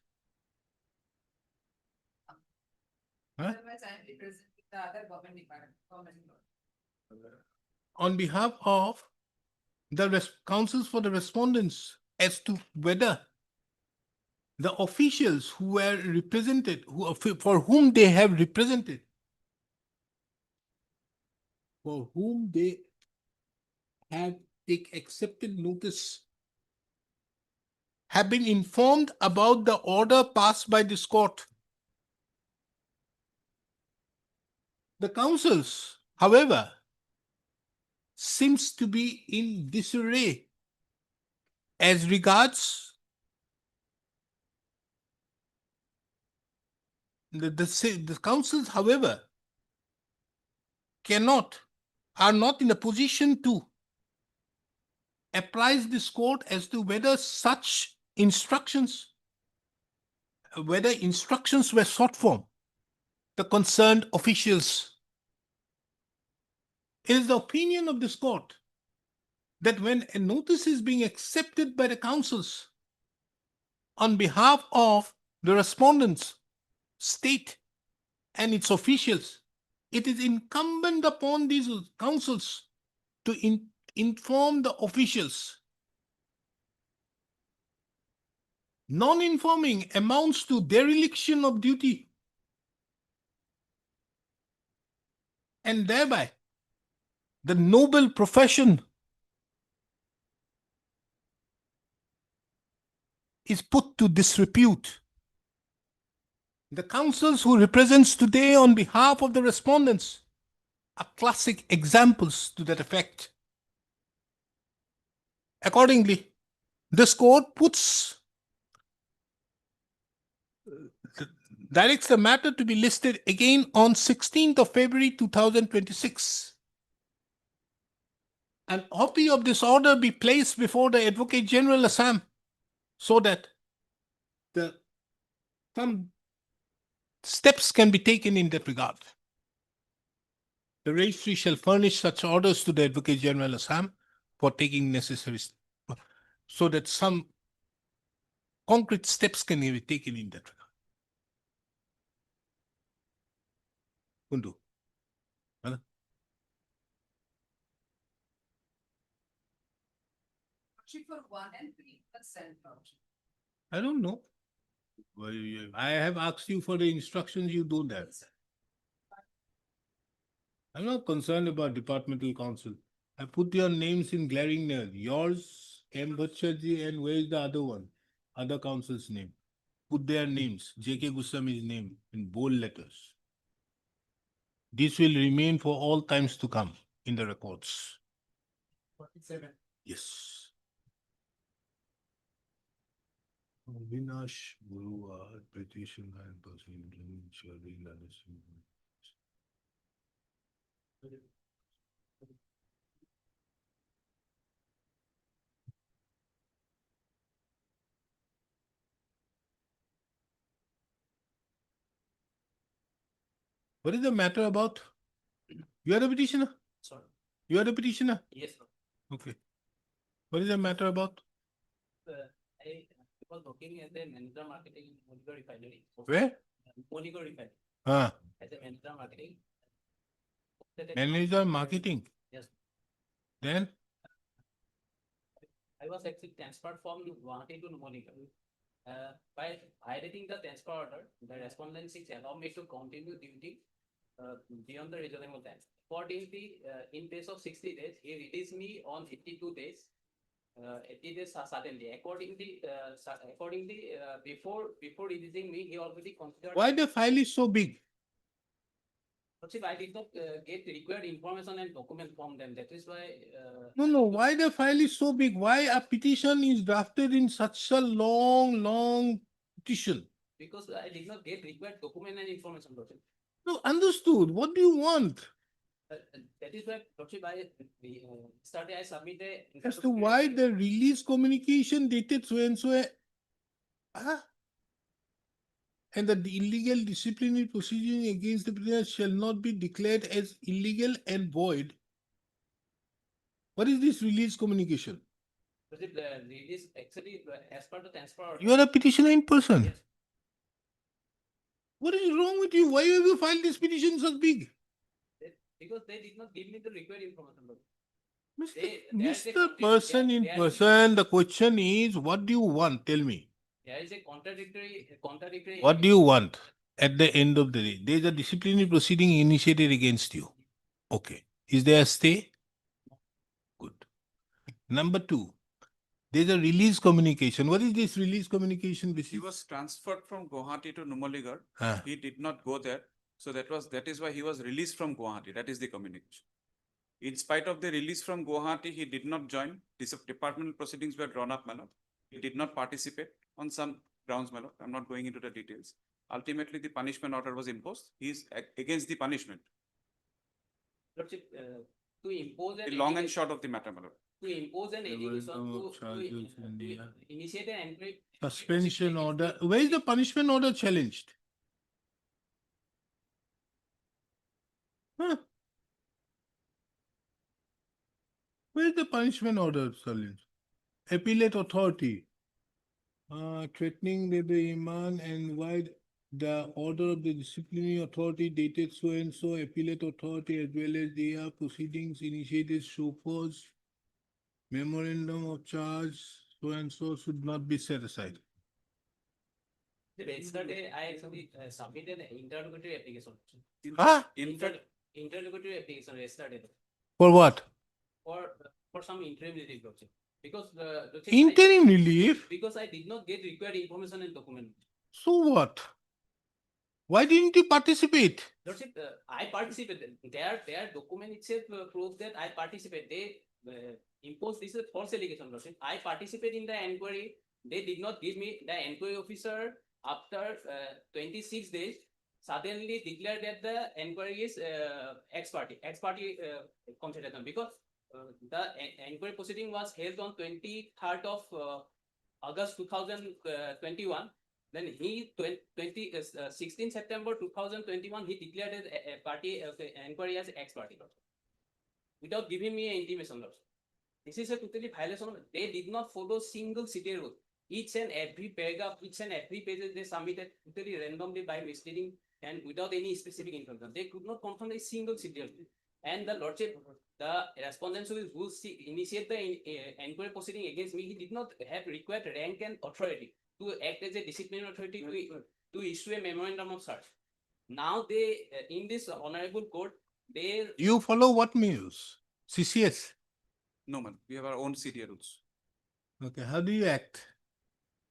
Huh? Otherwise, I am representing the other government department, On behalf of the counsels for the respondents as to whether the officials who were represented, for whom they have represented, for whom they have accepted notice, have been informed about the order passed by this court. The counsels, however, seems to be in disarray as regards the councils, however, are not in a position to apprise this court as to whether such instructions, whether instructions were sought from the concerned officials. It is the opinion of this court that when a notice is being accepted by the councils on behalf of the respondents, state and its officials, it is incumbent upon these councils to inform the officials. Non-informing amounts to dereliction of duty, and thereby the noble profession is put to disrepute. The councils who represents today on behalf of the respondents are classic examples to that effect. Accordingly, this court directs the matter to be listed again on 16th of February 2026. An copy of this order be placed before the Advocate General Assam so that some steps can be taken in that regard. The registry shall furnish such orders to the Advocate General Assam for taking necessary so that some concrete steps can be taken in that regard. Kundu. Huh? For 1 and 3%. I don't know. Well, I have asked you for the instructions, you do that. I'm not concerned about departmental council. I put your names in glaring nails. Yours, M. Bhattacharjee, and where is the other one? Other council's name. Put their names, J.K. Goswami's name in bold letters. This will remain for all times to come in the records. 47. Yes. Avinash Burua, petition and person. What is the matter about? You are the petitioner? Sorry. You are the petitioner? Yes, sir. Okay. What is the matter about? I was working as a manager marketing in Monigo Refinery. Where? Monigo Refinery. Ah, As a manager marketing. manager marketing. Yes. Then? I was actually transferred from Guwahati to Monigo. By violating the transfer order, the respondent seeks allow me to continue duty beyond the reasonable time. Accordingly, in place of 60 days, he released me on 82 days. 80 days suddenly. Accordingly, before releasing me, he already considered. Why the file is so big? I did not get required information and document from them. That is why. No. Why the file is so big? Why a petition is drafted in such a long petition? Because I did not get required document and information. No, understood. What do you want? That is why, yesterday I submitted. As to why the release communication dated so and so. And the illegal disciplinary proceeding against the prisoner shall not be declared as illegal and void. What is this release communication? Release actually as per the transfer order. You are a petitioner in person. Yes. What is wrong with you? Why have you filed this petition so big? Because they did not give me the required information. Mr. Person in person, the question is, what do you want? Tell me. There is a contradictory. What do you want at the end of the day? There is a disciplinary proceeding initiated against you. Okay. Is there a stay? Good. Number 2, there is a release communication. What is this release communication? He was transferred from Guwahati to Numaligarh. Ah. He did not go there. So that is why he was released from Guwahati. That is the communication. In spite of the release from Guwahati, he did not join. Departmental proceedings were drawn up, my lord. He did not participate on some grounds, my lord. I'm not going into the details. Ultimately, the punishment order was imposed. He is against the punishment. Lordship, to impose The long and short of the matter, my lord. To impose an education to initiate an entry. Suspension order. Where is the punishment order challenged? Huh? Where is the punishment order challenged? Appellate authority. Threatening the Iman and why the order of the disciplinary authority dated so and so, appellate authority as well as their proceedings initiated so forth. Memorandum of charge so and so should not be set aside. Yesterday, I actually submitted an interrogatory application. Huh? Interrogatory application yesterday. For what? For some interim relief, Lordship. because Lordship, Interim relief? because I did not get required information and document. So what? Why didn't you participate? Lordship, I participated. Their document itself proves that I participate. They imposed this is a false allegation, Lordship. I participate in the inquiry. They did not give me the inquiry officer after 26 days. Suddenly declared that the inquiry is ex parte consideration because the inquiry proceeding was held on 23rd of August 2021. Then he 16 September 2021 he declared as a party inquiry as ex parte without giving me an intimation. This is a totally violation. They did not follow single CTA rule. Each and every paragraph, each and every page they submitted totally randomly by misleading and without any specific information. They could not confirm a single CTA rule. And the Lordship, the respondents who initiate the inquiry proceeding against me, he did not have required rank and authority to act as a disciplinary authority to issue a memorandum of search. Now they, in this honorable court, they You follow what news? CCS. No, man, we have our own CTA rules. Okay, how do you act?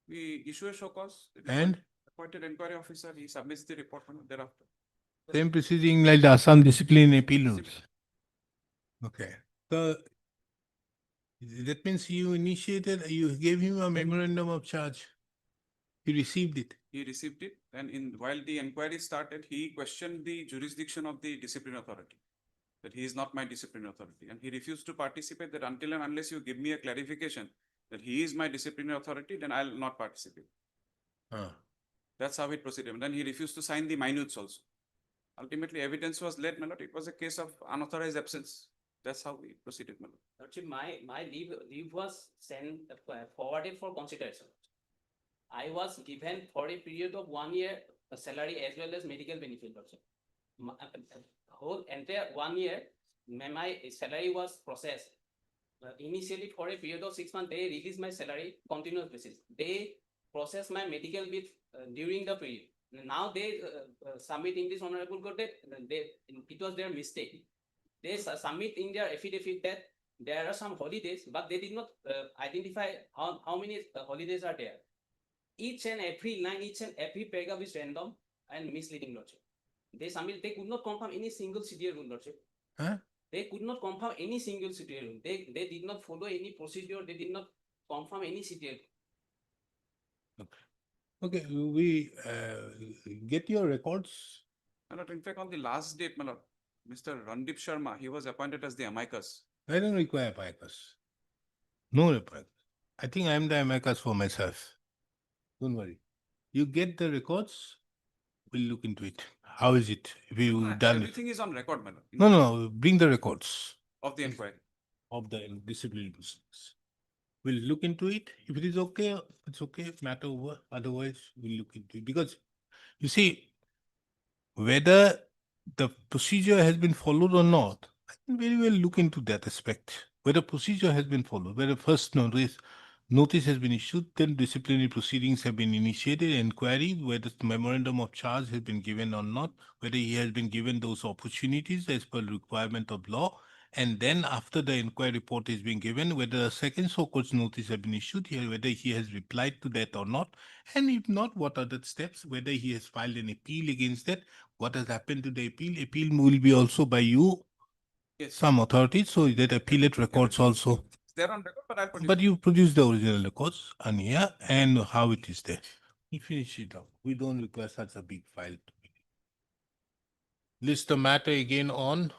We issue a show cause. The And? appointed inquiry officer, he submits the report thereafter. Same proceeding like the Assam Discipline Appeal Rules. Okay, so that means you initiated, you gave him a memorandum of charge. He received it. He received it, and while the inquiry started, he questioned the jurisdiction of the discipline authority. That he is not my discipline authority, and he refused to participate. That until and unless you give me a clarification that he is my disciplinary authority, then I'll not participate. That's how it proceeded. And then he refused to sign the minutes also. Ultimately, evidence was led, my lord. It was a case of unauthorized absence. That's how we proceeded, my lord. Lordship, my leave was sent forwarded for consideration. I was given for a period of 1 year salary as well as medical benefit. Lordship. Whole entire 1 year, my salary was processed. Initially for a period of 6 months, they released my salary continuous basis. They processed my medical bill during the period. Now they submit in this honorable court that it was their mistake. They submit in their affidavit that there are some holidays, but they did not identify how many holidays are there. Each and every line, each and every paragraph is random and misleading, Lordship. They submit, they could not confirm any single CTA rule, Lordship. Huh? They could not confirm any single CTA rule. They did not follow any procedure. They did not confirm any CTA rule. Okay, we get your records. My lord, in fact, on the last date, my lord, Mr. Randip Sharma, he was appointed as the amicus. I don't require amicus. No amicus. I think I am the amicus for myself. Don't worry. You get the records, we'll look into it. How is it? If you done it? Everything is on record, my lord. No, bring the records Of the inquiry. of the disciplinary proceedings. We'll look into it. If it is okay, it's okay, matter over. Otherwise, we'll look into it. Because you see, whether the procedure has been followed or not, I can very well look into that aspect. Whether procedure has been followed, whether first notice has been issued, then disciplinary proceedings have been initiated, inquiry, whether the memorandum of charge has been given or not, whether he has been given those opportunities as per requirement of law, and then after the inquiry report is being given, whether a second so-called notice has been issued here, whether he has replied to that or not, and if not, what are the steps, whether he has filed an appeal against that, what has happened to the appeal. Appeal will be also by you, Yes. some authorities, so that appellate records also. They're on record, but I'll produce. But you produce the original records and here and how it is there. We finish it up. We don't require such a big file to be. List the matter again on.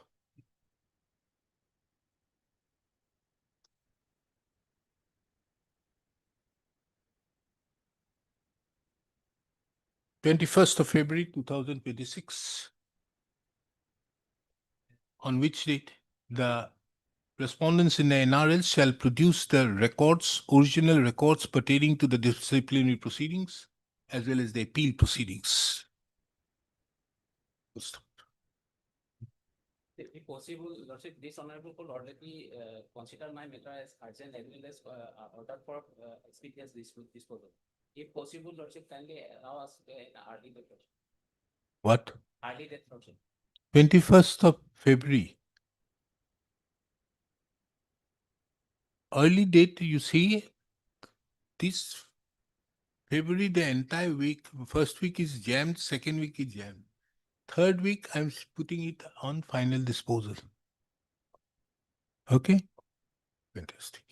February 2026. On which date the respondents in the NRL shall produce the records, original records pertaining to the disciplinary proceedings as well as the appeal proceedings. If possible, Lordship, this honorable court already consider my matter as urgent as well as order for expeditious disposal. If possible, Lordship, kindly allow us an early death. What? Early death, Lordship. 21st of February. early date, you see, this February, the entire week, first week is jammed, second week is jammed. Third week, I'm putting it on final disposal. Okay? Fantastic.